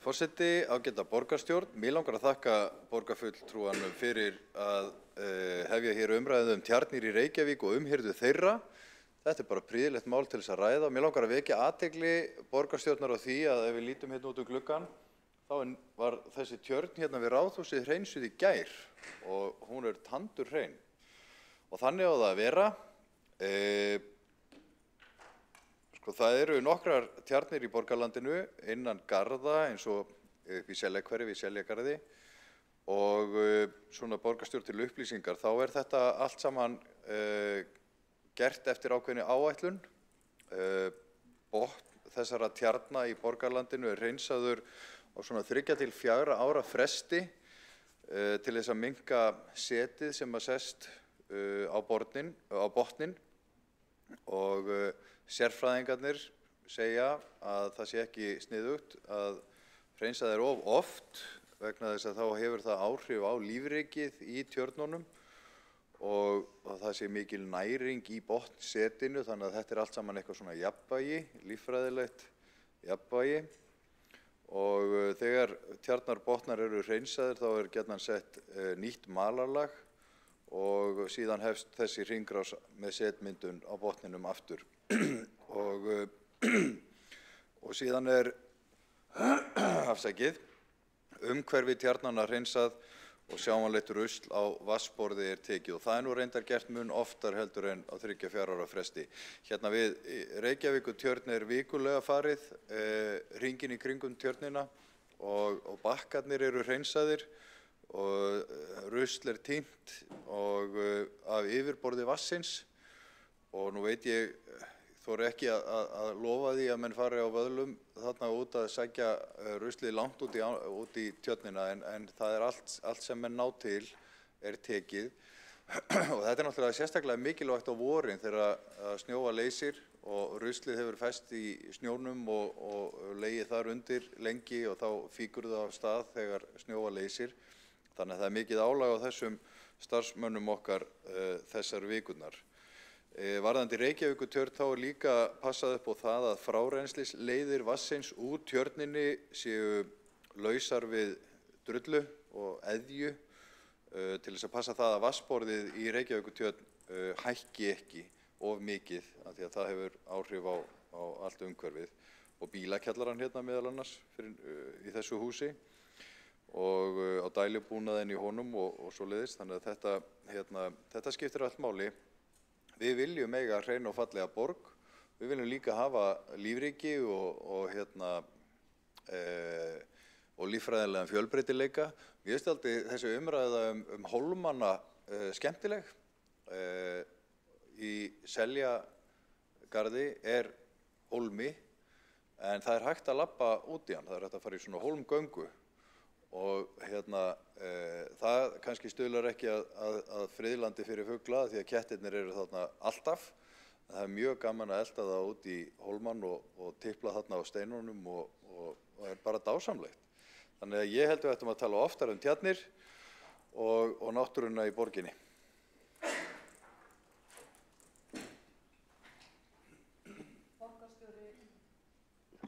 Forseti, ágæta borgarstjórn, mér langar að þakka borgarfulltrúanum fyrir að hefja hér umræðu tjarnir í Reykjavík og umhirðu þeirra. Þetta bara prýðilegt mál til þess að ræða. Mér langar að vekja athygli borgarstjórnar á því að ef við lítum út gluggann, þá var þessi tjörn við Ráðhúsið hreinsuð í gær og hún tandurhrein. Og þannig á það að vera. Það eru nokkrar tjarnir í borgarlandinu innan garða eins og upp í Seljakverfi, í Seljagarði og svona borgarstjórn til upplýsingar. Þá þetta allt saman gert eftir ákveðinni áætlun. Botn þessara tjarna í borgarlandinu hreinsaður á svona 3 til 4 ára fresti til þess að minnka setið sem að sest á botnin og sérfræðingarnir segja að það sé ekki sniðugt að hreinsa þær of oft vegna þess að þá hefur það áhrif á lífrikið í tjörnunum og það sé mikil næring í botnsetinu, þannig að þetta allt saman eitthvað svona jafnvægi, líffræðilegt jafnvægi og þegar tjarnarbotnar eru hreinsaðir þá gjarnan sett nýtt malarlag og síðan hefst þessi hringrás með setmyndun á botninum aftur. og síðan afsakið, umhverfi tjarnanna hreinsað og sjáanlegt rusl á vatnsborði tekið og það nú reyndar gert mun oftar heldur en á 3-4 ára fresti. Hérna við Reykjavíkurtjörn vikulega farið, hringinn í kringum tjörnina og bakkarnir eru hreinsaðir og rusl tínt og af yfirborði vatnsins og nú veit ég þori ekki að lofa því að menn fari á vöðlum þarna út að sækja ruslið langt út í tjörnina en það allt sem menn ná til tekið og þetta náttúrulega sérstaklega mikilvægt á vorin þegar snjóa leysir og ruslið hefur fest í snjónum og legið þar undir lengi og þá fýkur það af stað þegar snjóa leysir. Þannig að það mikið álag á þessum starfsmönnum okkar þessar vikurnar. Varðandi Reykjavíkurtjörn þá líka passað upp á það að frárennslisleiðir vatnsins úr tjörninni séu lausar við drullu og eðju til þess að passa það að vatnsborðið í Reykjavíkurtjörn hækki ekki of mikið af því að það hefur áhrif á allt umhverfið og bílakjallarann hérna meðal annars í þessu húsi og á dælubúnaðinn í honum og svoleiðis. Þannig að þetta skiptir allt máli. Við viljum eiga hreina og fallega borg. Við viljum líka hafa lífríki og líffræðilegan fjölbreytileika. Mér finnst alltaf þessi umræða hólmana skemmtileg. Í Seljagarði hólmi en það hægt að labba út í hann. Það hægt að fara í svona hólmgöngu. Og það kannski stuðlar ekki að friðlandi fyrir fugla því að kettirnir eru þarna alltaf. Það mjög gaman að elta það út í hólmann og tipla þarna á steinunum og bara dásamlegt. Þannig að ég held við ættum að tala oftar tjarnir og náttúruna í borginni.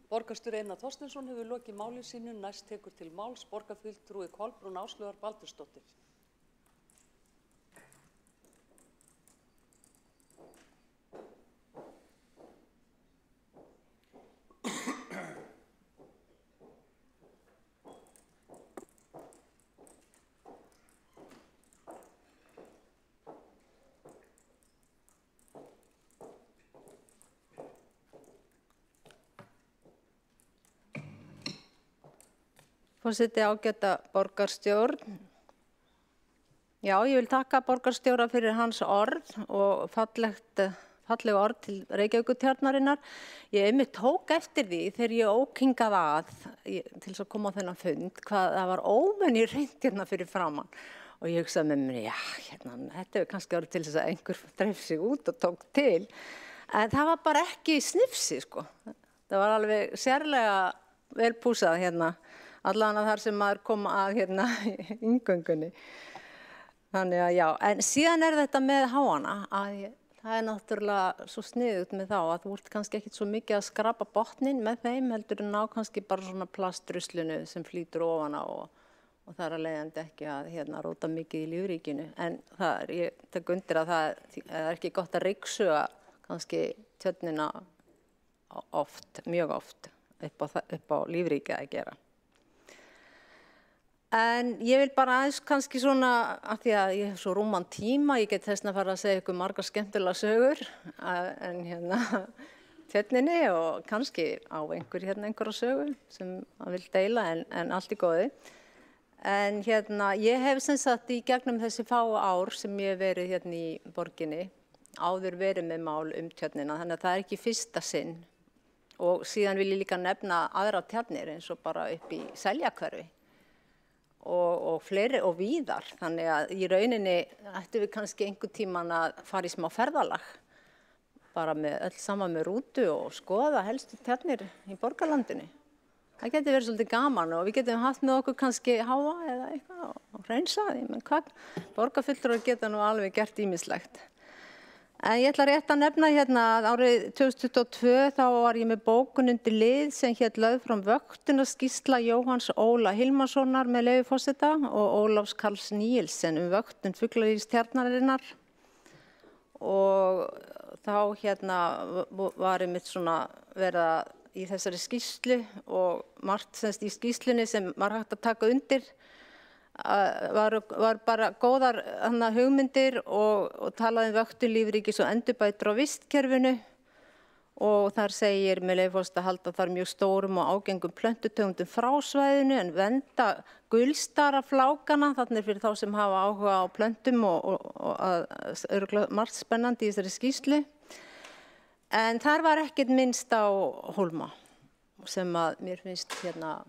Borgarstjóri Einar Þorsteinsson hefur lokið máli sínu, næst tekur til máls borgarfulltrúi Kolbrún Áslaugar Baldursdóttir. Forseti, ágæta borgarstjórn. Já, ég vil þakka borgarstjóra fyrir hans orð og falleg orð til Reykjavíkurtjarnarinnar. Ég einmitt tók eftir því þegar ég ókingað til þess að koma á þennan fund hvað það var óvenju hreint hérna fyrir framann. Og ég hugsaði með mér, þetta hefur kannski orðið til þess að einhver dreif sig út og tók til. En það var bara ekki snifsi, sko. Það var alveg sérlega vel púsað hérna. Allan að þar sem maður kom að hérna í inngöngunni. Þannig að já, en síðan þetta með háana að það náttúrulega svo sniðugt með þá að þú ert kannski ekkit svo mikið að skrapa botnin með þeim heldur en ná kannski bara svona plastruslinu sem flýtur ofan á og það leiðandi ekki að róta mikið í lífríkinu. En ég tek undir að það er ekki gott að ryksuga kannski tjörnina oft, mjög oft upp á lífríkið að gera. En ég vil bara aðeins kannski svona, af því að ég hef svo rúman tíma, ég get þessna að fara að segja ykkur margar skemmtilega sögur en tjörninni og kannski á einhverja sögu sem að vil deila en allt í góðu. En ég hef sem sagt í gegnum þessi fáu ár sem ég hef verið hérna í borginni, áður verið með mál tjörnina, þannig að það er ekki fyrsta sinn. Og síðan vil ég líka nefna aðra tjarnir eins og bara upp í Seljakörfi. Og fleiri og víðar, þannig að í rauninni ættum við kannski einhvern tíman að fara í smá ferðalag, bara saman með rútu og skoða helstu tjarnir í borgarlandinu. Það getur verið svolítið gaman og við getum haft með okkur kannski háa eða eitthvað og hreinsa því, menn hvað borgarfulltrúar geta nú alveg gert ýmislegt. En ég ætla rétt að nefna hérna að árið 2022 þá var ég með bókun undir lið sem hét lögð fram vöktunarskýrsla Jóhanns Óla Hilmarssonar með leyfi forseta og Ólafs Karls Níelsen vöktun fuglalífs tjarnarinnar. Og þá hérna var einmitt svona verið í þessari skýrslu og margt semst í skýrslunni sem var hægt að taka undir. Var bara góðar hugmyndir og talaði vöktun lífríkis og endurbætur á vistkerfinu og þar segir með leyfi forseta að halda þar mjög stórum og ágengum plöntutegundum frá svæðinu en vernda gulstaraflákana, þarna fyrir þá sem hafa áhuga á plöntum og margt spennandi í þessari skýrslu. En þar var ekkert minnst á hólma sem að mér finnst hérna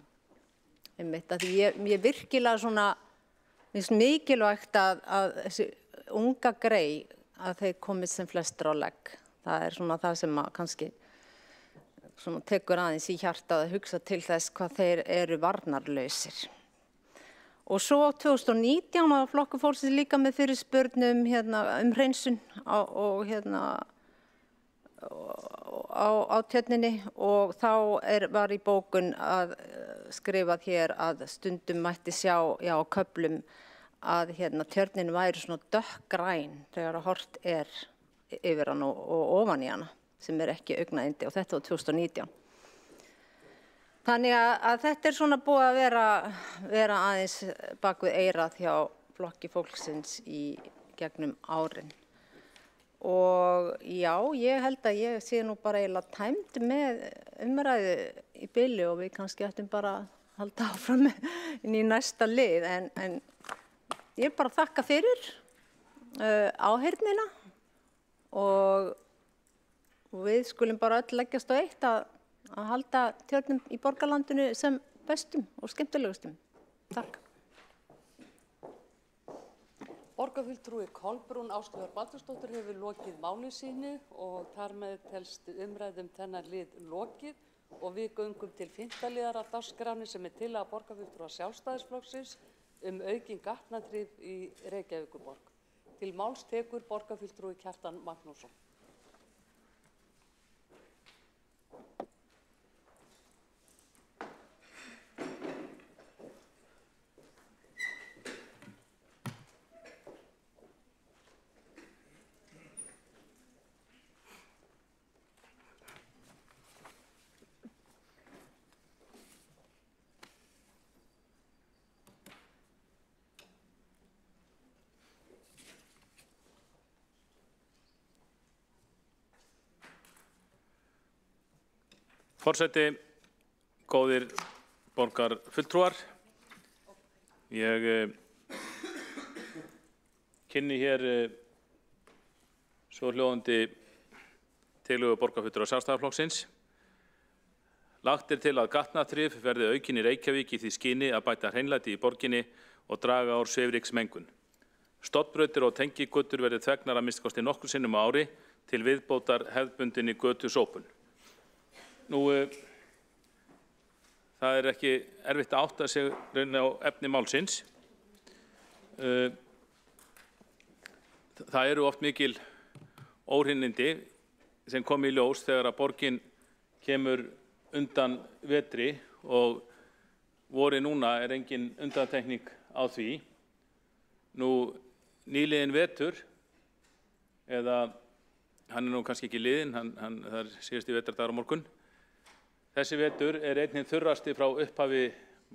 einmitt að ég virkilega svona finnst mikilvægt að þessi unga grey að þeir komist sem flestir á legg. Það svona það sem að kannski svona tekur aðeins í hjartað að hugsa til þess hvað þeir eru varnarlausir. Og svo 2019 var Flokkur fólksins líka með fyrirspurnum hreinsun og á tjörninni og þá var í bókun að skrifað hér að stundum mætti sjá á köflum að tjörnin væri svona dökkgræn þegar horft yfir hann og ofan í hana sem ekki augnayndi og þetta var 2019. Þannig að þetta svona búið að vera aðeins bak við eyrað hjá Flokki fólksins í gegnum árin. Og já, ég held að ég sé nú bara eiginlega tæmd með umræðu í bili og við kannski ættum bara að halda áfram inn í næsta lið. En ég bara þakka fyrir áheyrnina og við skulum bara öll leggjast á eitt að halda tjörnum í borgarlandinu sem bestum og skemmtilegustum. Takk. Borgarfulltrúi Kolbrún Áslaugar Baldursdóttir hefur lokið máli sínu og þar með telst umræðum þennan lið lokið og við göngum til 5. liðar af dagskránni sem tillaga borgarfulltrúa Sjálfstæðisflokksins aukin gatnaþrif í Reykjavíkurborg. Til máls tekur borgarfulltrúi Kjartan Magnússon. Forseti, góðir borgarfulltrúar, ég kynni hér svohljóðandi tillögu borgarfulltrúa Sjálfstæðisflokksins. Lagt til að gatnaþrif verði aukin í Reykjavík í því skyni að bæta hreinlæti í borginni og draga úr svifryksmengun. Stofnbrautir og tengigötur verði þvegnar að minnsta kosti nokkrum sinnum á ári til viðbótar hefðbundinni götusópun. Nú, það ekki erfitt að átta sig á efni málsins. Það eru oft mikil óhreinindi sem kom í ljós þegar að borgin kemur undan vetri og vorið núna engin undantekning á því. Nú, nýliðinn vetur, eða hann nú kannski ekki liðinn, það síðasti vetrardagur á morgun. Þessi vetur einnig þurrasti frá upphafi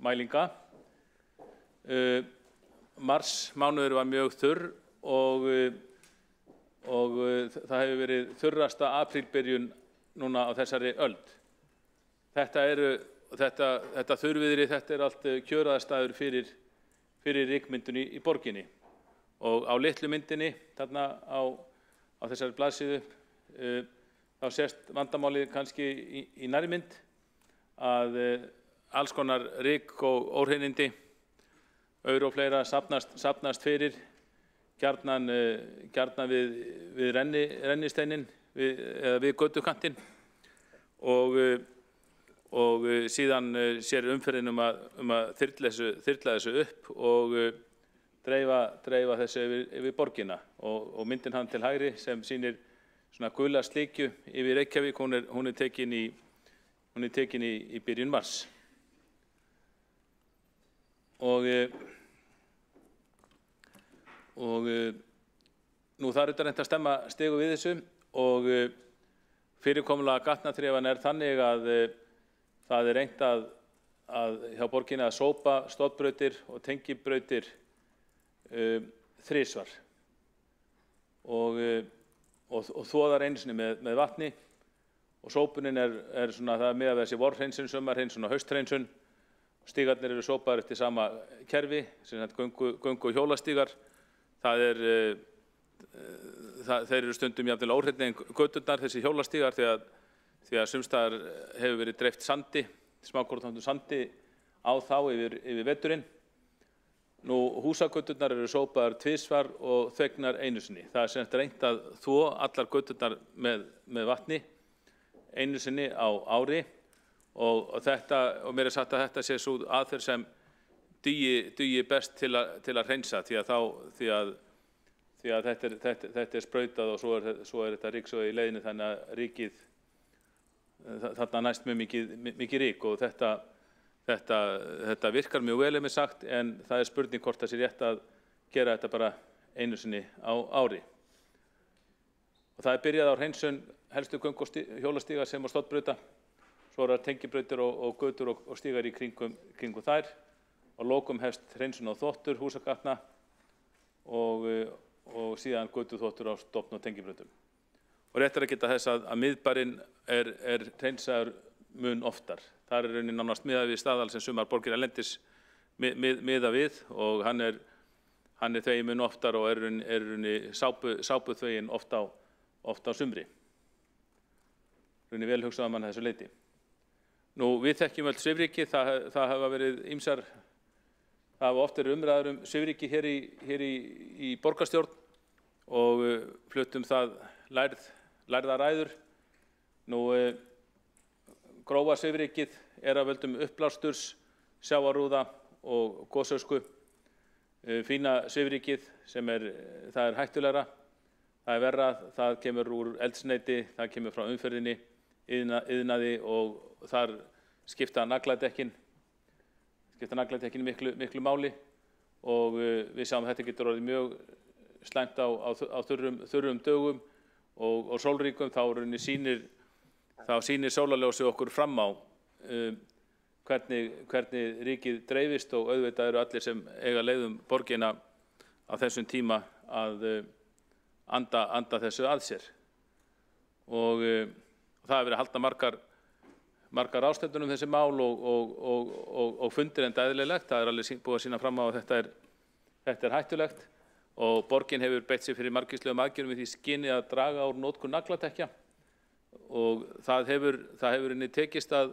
mælinga. Marsmánuður var mjög þurr og það hefur verið þurrasta aprílbyrjun núna á þessari öld. Þetta þurrviðri, þetta allt kjöraðastæður fyrir rykmyndun í borginni. Og á litlu myndinni, þarna á þessari blaðsíðu, þá sést vandamálið kannski í nærmynd að alls konar ryk og óhreinindi, aur og fleira safnast fyrir, gjarnan við rennisteinin eða við götukantinn og síðan sér umferðin að þyrla þessu upp og dreifa þessu yfir borgina og myndin hann til hægri sem sýnir svona gula slikju yfir Reykjavík, hún er tekin í byrjun mars. Og nú það er reynt að stemma stigu við þessu og fyrirkomulag gatnaþrifan er þannig að það er reynt að hjá borginni að sópa stofnbrautir og tengibrautir þrisvar og þvoðar einu sinni með vatni og sópunin er svona það með að þessi vorhreinsun, sumarhreinsun og hausthreinsun. Stígarnir eru sópaðir eftir sama kerfi, sem sagt göngu- og hjólastígar. Þeir eru stundum jafnvel óhreinni en göturnar, þessi hjólastígar, því að sums staðar hefur verið dreift sandi, smákornóttum sandi á þá yfir veturinn. Nú húsagöturnar eru sópaðar tvisvar og þvegnar einu sinni. Það er sem sagt reynt að þvo allar göturnar með vatni einu sinni á ári og mér er sagt að þetta sé svo aðferð sem dugi best til að hreinsa því að þetta er sprautað og svo er þetta ryksói í leiðinu þannig að ríkið þarna næst mjög mikið rík og þetta virkar mjög vel ef mér sagt en það er spurning hvort það sé rétt að gera þetta bara einu sinni á ári. Og það er byrjað á hreinsun helstu göngu- og hjólastíga sem á stofnbrauta, svo eru það tengibrautir og götur og stígar í kringum þær og lokum hefst hreinsun á þvottur, húsagatna og síðan götuþvottur á stofn- og tengibrautum. Og rétt er að geta þess að miðbærinn er hreinsaður mun oftar. Það er raunin nánast miðað við staðal sem sumar borgir erlendis miða við og hann er þveginn mun oftar og er raunin sápuþveginn oft á sumri. Raunin vel hugsaði mann þessu leyti. Nú við þekkjum öll svifryki, það hafa verið ýmsar, það hafa oft verið umræður svifryki hér í borgarstjórn og fluttum það lærða ræður. Nú grófa svifrykið er af völdum uppblásturs, sjávarúða og gosösku. Fína svifrykið það er hættulegra, það er verra, það kemur úr eldsneyti, það kemur frá umferðinni, iðnaði og þar skipta nagladekkin miklu máli og við sjáum að þetta getur orðið mjög slæmt á þurrum dögum og sólríkum þá sýnir sólarljósið okkur fram á hvernig ríkið dreifist og auðvitað eru allir sem eiga leiðum borgina á þessum tíma að anda þessu að sér. Og það hefur verið að halda margar ástefnur þessi mál og fundir enda eðlilegt. Það er alveg búið að sýna fram á að þetta er hættulegt og borgin hefur beitt sig fyrir margvíslegum aðgerðum í því skyni að draga úr notkun nagladekkja og það hefur henni tekist að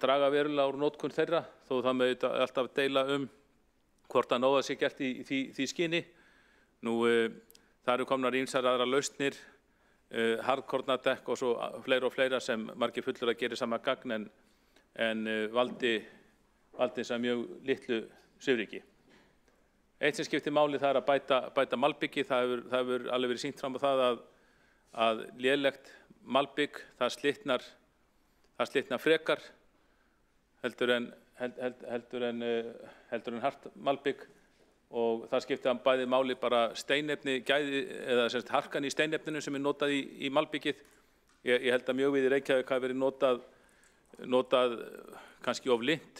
draga verulega úr notkun þeirra þó það með alltaf deila hvort að nóða sé gert í því skyni. Nú það eru komnar ýmsar aðrar lausnir, harðkornadekk og svo fleira sem margir fullur að gera sama gagn en valdi sem mjög litlu svifryki. Eitt sem skiptir máli það er að bæta malbyggi. Það hefur alveg verið sýnt fram á það að lélegt malbygg það slitnar frekar heldur en hart malbygg og það skiptir bæði máli bara steinefni gæði eða harkan í steinefninu sem er notað í malbyggið. Ég held að mjög við í Reykjavík hafi verið notað kannski of lint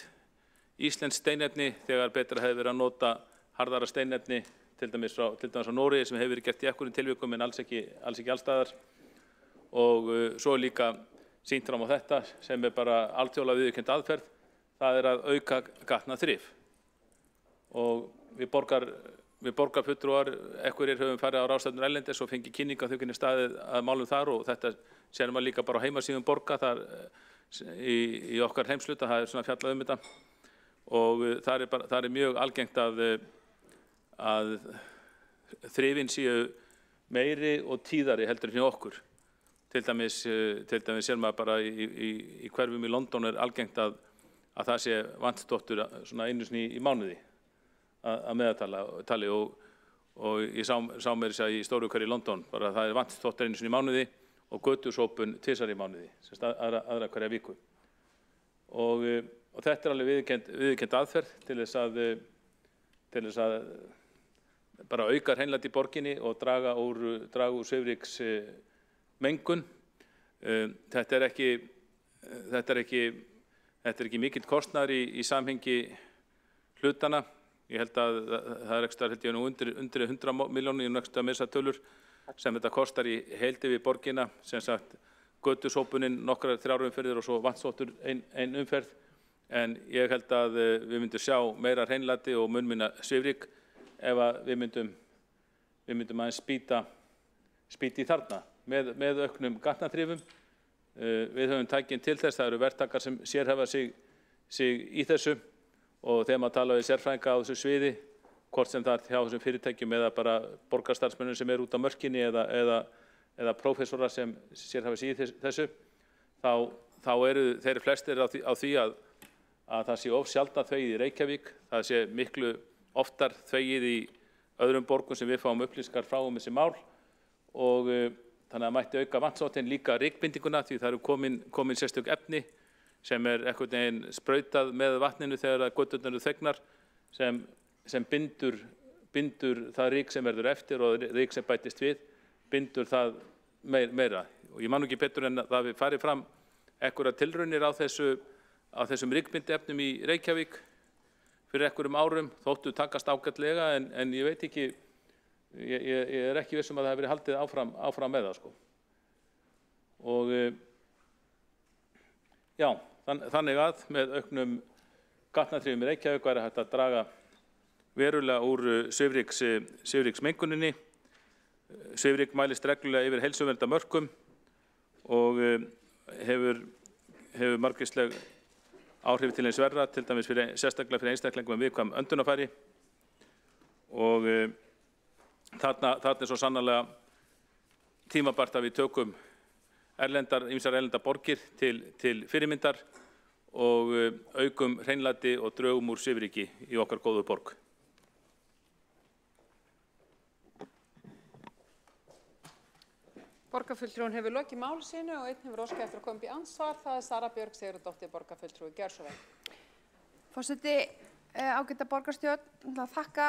íslenskt steinefni þegar betra hefði verið að nota harðara steinefni til dæmis á Noregi sem hefur verið gert í einhverjum tilvikum en alls ekki allstaðar. Og svo er líka sýnt fram á þetta sem er bara alþjóðlega viðurkennd aðferð, það er að auka gatnaþrif. Og við borgarfulltrúar einhverjir höfum farið á ráðstefnur erlendis og fengið kynningu á þaukinni staðið að málum þar og þetta sér maður líka bara á heimasíðum borga þar í okkar heimshluta, það er svona fjallað þetta og það er mjög algengt að þrifin séu meiri og tíðari heldur en hjá okkur. Til dæmis sér maður bara í hverfum í London er algengt að það sé vantsdóttur svona einu sinni í mánuði að meðaltali og og ég sá mér þess að í stóru hverju í London, bara það vatnsþvottur einu sinni í mánuði og götusópun 2 í mánuði, sem aðra hverja viku. Og þetta alveg viðurkennd aðferð til þess að bara auka hreinlæti í borginni og draga úr svifryksmengun. Þetta er ekki mikill kostnaður í samhengi hlutana. Ég held að það er ekstra undir 100 milljónir í næsta með þessar tölur sem þetta kostar í heildi við borgina, sem sagt götusópunin, nokkrar 3 umferðir og svo vatnsþvottur ein umferð. En ég held að við myndum sjá meira hreinlæti og mun minna svifryk ef að við myndum aðeins spýta í þarna með auknum gatnaþrifum. Við höfum tækin til þess, það eru verktakar sem sérhæfa sig í þessu. Og þegar maður tala við sérfræðinga á þessu sviði, hvort sem það er hjá þessum fyrirtækjum eða bara borgarstarfsmönnum sem eru út á mörkinni eða prófessorar sem sérhæfa sig í þessu, þá eru þeir flestir á því að það sé of sjaldan þvegið í Reykjavík, það sé miklu oftar þvegið í öðrum borgum sem við fáum upplýsingar frá þessi mál, og þannig að mætti auka vatnsþvottinn, líka rykbindinguna, því það eru komin sérstök efni sem einhvern veginn sprautað með vatninu þegar göturnar eru þvegnar, sem bindur það ryk sem verður eftir og ryk sem bætist við, bindur það meira. Og ég man ekki betur en að það við farið fram einhverjar tilraunir á þessum rykbindiefnum í Reykjavík fyrir einhverjum árum, þóttu takast ágætlega, en ég veit ekki, ég er ekki viss um að það hefur verið haldið áfram með það, sko. Og já, þannig að með auknum gatnaþrifum í Reykjavík væri hægt að draga verulega úr svifryksmenguninni. Svifryk mælist reglulega yfir heilsuverndarmörkum og hefur margvísleg áhrif til hins verra, til dæmis sérstaklega fyrir einstaklingum með viðkvæm öndunarfæri. Og þarna er svo sannarlega tímabært að við tökum ýmsar erlendar borgir til fyrirmyndar og aukum hreinlæti og drögum úr svifryki í okkar góðu borg. Borgarfulltrúinn hefur lokið máli sínu og einn hefur óskað eftir að koma upp í andsvar. Það er Sara Björg Sigurðardóttir, borgarfulltrúi. Gjörðu svo vel. Forseti, ágæta borgarstjórn, þakka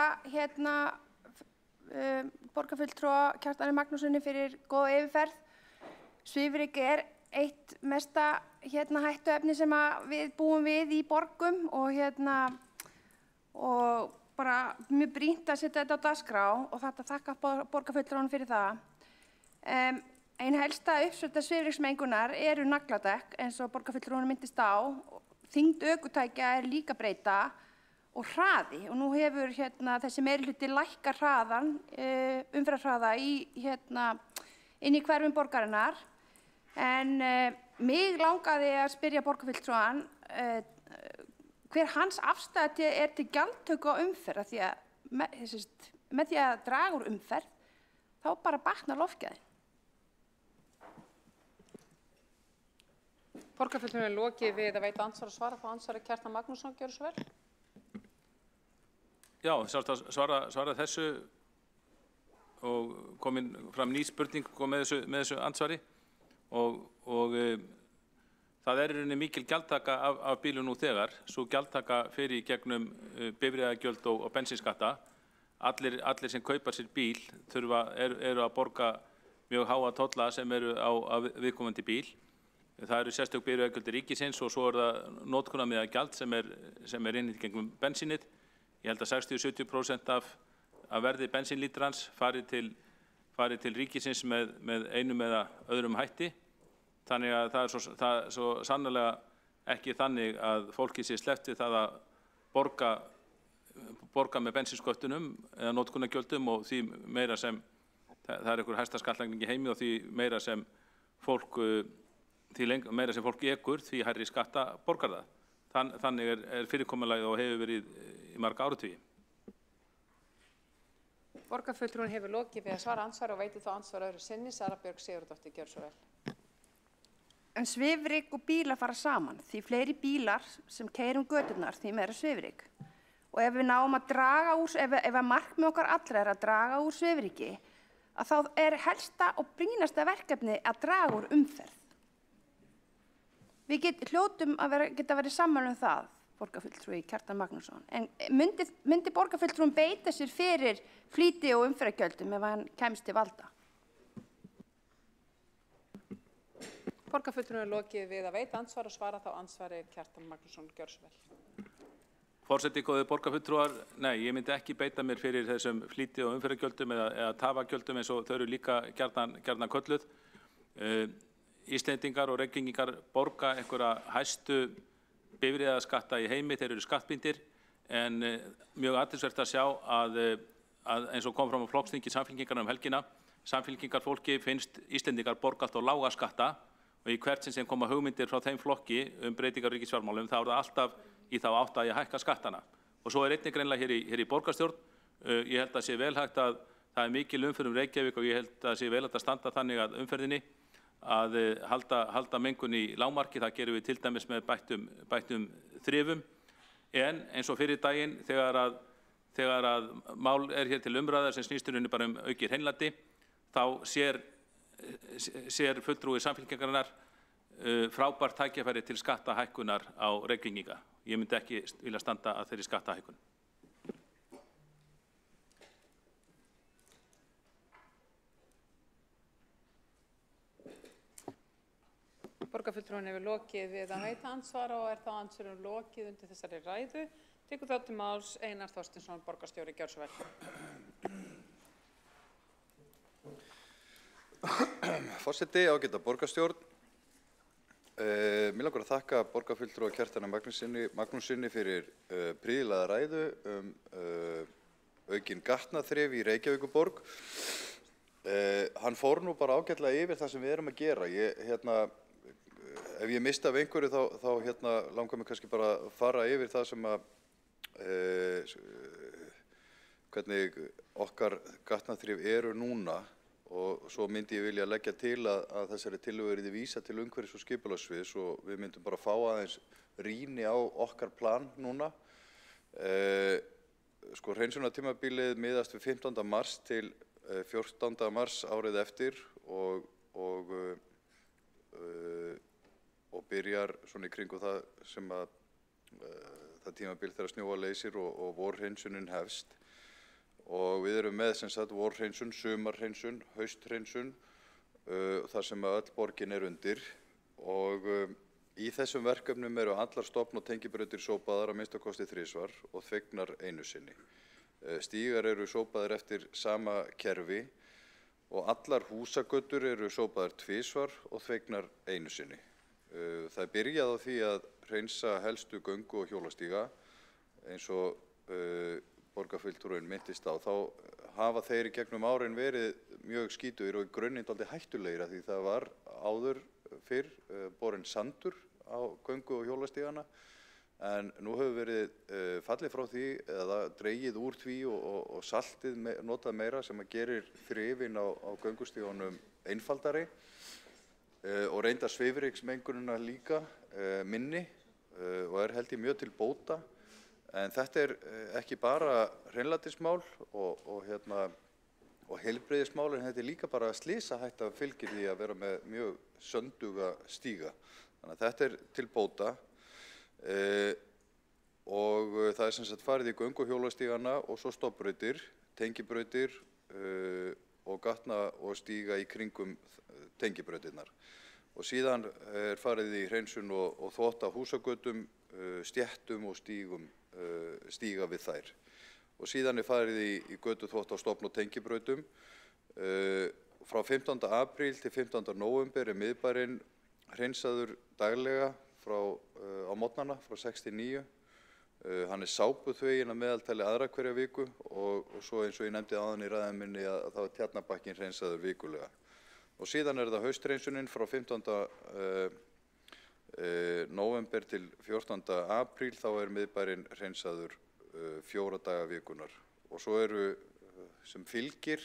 borgarfulltrúa Kjartani Magnússyni fyrir góða yfirferð. Svifryk er eitt mesta hættuefni sem við búum við í borgum og bara mjög brýnt að setja þetta á dagskrá og þetta þakka borgarfulltrúanum fyrir það. Ein helsta uppspretta svifryksmengunar eru nagladekk, eins og borgarfulltrúanum minntist á. Þyngd ökutækja er líka breyta og hraði, og nú hefur þessi meirihluti lækkað hraðan, umferðarhraða inn í hverfum borgarinnar. En mig langaði að spyrja borgarfulltrúan hver hans afstæða er til gjaldtöku á umferð, því að með því að draga úr umferð þá bara batnar loftgæðin. Borgarfulltrúinn er lokið við að veita andsvar og svara. Þá ansvari Kjartan Magnússon, gjörðu svo vel. Já, svara þessu og komin fram ný spurning með þessu ansvari og það er í rauninni mikil gjaldtaka af bílum nú þegar. Sú gjaldtaka fyrir gegnum bifreiðagjöld og bensínskatta. Allir sem kaupa sér bíl eru að borga mjög háa tolla sem eru á viðkomandi bíl. Það eru sérstök bifreiðagjöld ríkisins og svo það notkunarmiða gjald sem er innheimt gegnum bensínið. Ég held að 60–70% af verði bensínlítrans fari til ríkisins með einum eða öðrum hætti. Þannig að það er svo sannarlega ekki þannig að fólki sé sleppt við það að borga með bensínsköttunum eða notkunargjöldum, og því meira sem það er einhver hæsta skattlagning í heimi og því meira sem fólk ekur, því hærri skatta borgar það. Þannig er fyrirkomulagið og hefur verið í marga áratugi. Borgarfulltrúinn hefur lokið við að svara andsvari og veitir þá andsvar öðru sinni. Sara Björg Sigurðardóttir, gjörðu svo vel. En svifryk og bílar fara saman, því fleiri bílar sem keyra göturnar, því meira svifryk. Og og ef við náum að draga úr, ef að markmið okkar allra að draga úr svifryki, að þá helsta og brýnasta verkefni að draga úr umferð. Við hljótum að geta verið sammála það, borgarfulltrúi Kjartan Magnússon, en myndi borgarfulltrúin beita sér fyrir flýti og umferðargjöldum ef hann kemst til valda? Borgarfulltrúin lokið við að veita andsvar og svara þá andsvari Kjartan Magnússon, gjörðu svo vel. Forseti, góðir borgarfulltrúar, nei, ég myndi ekki beita mér fyrir þessum flýti og umferðargjöldum eða tafagjöldum eins og þau eru líka gjarnan kölluð. Íslendingar og Reykvíkingar borga einhverja hæstu bifreiðaskatta í heimi, þeir eru skattbindir, en mjög athyglisvert að sjá að eins og kom fram á flokksþingi Samfylkingarinnar helgina, Samfylkingarfólki finnst Íslendingar borga allt á lága skatta og í hvert sinn sem koma hugmyndir frá þeim flokki breytingar ríkisfjármálum þá er það alltaf í þá átt að hækka skattana. Og svo einnig greinlega hér í borgarstjórn, ég held að sé vel hægt að það er mikil umferð Reykjavík og ég held að sé vel hægt að standa þannig að umferðinni að halda mengun í lágmarki, það gerum við til dæmis með bættum þrifum, en eins og fyrir daginn þegar að mál hér til umræðar sem snýst bara aukið hreinlæti, þá sér fulltrúi Samfylkingarinnar frábært tækifæri til skattahækkunar á Reykvíkinga. Ég myndi ekki vilja standa að þeirri skattahækkun. Borgarfulltrúin hefur lokið við að veita andsvar og þá andsvarum lokið undir þessari ræðu. Tekur þá til máls Einar Þorsteinsson, borgarstjóri, gjörðu svo vel. Forseti, ágæta borgarstjórn. Mér langar að þakka borgarfulltrúa Kjartani Magnússyni fyrir prýðilega ræðu aukin gatnaþrif í Reykjavíkurborg. Hann fór nú bara ágætlega yfir það sem við erum að gera. Ef ég mista af einhverju þá langar mig kannski bara að fara yfir það sem hvernig okkar gatnaþrif eru núna. Og svo myndi ég vilja leggja til að þessari tillögu yrði vísað til umhverfis- og skipulagssviðs og við myndum bara fá aðeins rýni á okkar plan núna. Hreinsunartímabilið miðast við 15. mars til 14. mars árið eftir og byrjar svona í kringum það sem það tímabil þegar snjóa leysir og vorhreinsunin hefst. Og við erum með vorhreinsun, sumarhreinsun, hausthreinsun, þar sem öll borgin undir. Og í þessum verkefnum eru allar stofn- og tengibrautir sópaðar að minnsta kosti 3 svar og þvegnar einu sinni. Stígar eru sópaðir eftir sama kerfi og allar húsagötur eru sópaðar 2 svar og þvegnar einu sinni. Það er byrjað á því að hreinsa helstu göngu- og hjólastíga eins og borgarfulltrúin minntist á, þá hafa þeir í gegnum árin verið mjög skítugir og í grunninn dálítið hættulegir af því það var áður fyrr borinn sandur á göngu- og hjólastígana en nú hefur verið fallið frá því eða dregið úr því og saltið notað meira sem að gerir þrifin á göngustígunum einfaldari og reyndar svifryksmengunina líka minni og held ég mjög til bóta. En þetta ekki bara hreinlætismál og heilbrigðismál, en þetta líka bara slysahætta fylgir því að vera með mjög sönduga stíga. Þannig að þetta til bóta og það sem sagt farið í göngu- og hjólastígana og svo stofnbrautir, tengibrautir og gatna og stíga í kringum tengibrautirnar. Og síðan farið í hreinsun og þvott á húsagötum, stéttum og stíga við þær. Og síðan farið í götuþvott á stofn- og tengibrautum. Frá 15. apríl til 15. nóvember miðbærinn hreinsaður daglega á morgnana frá 6 til 9. Hann sápuþveginn að meðaltali aðra hverja viku og svo eins og ég nefndi áðan í ræðu minni að þá Tjarnabakkinn hreinsaður vikulega. Og síðan það hausthreinsunin frá 15. nóvember til 14. apríl, þá miðbærinn hreinsaður 4 daga vikunar. Og svo sem fylgir,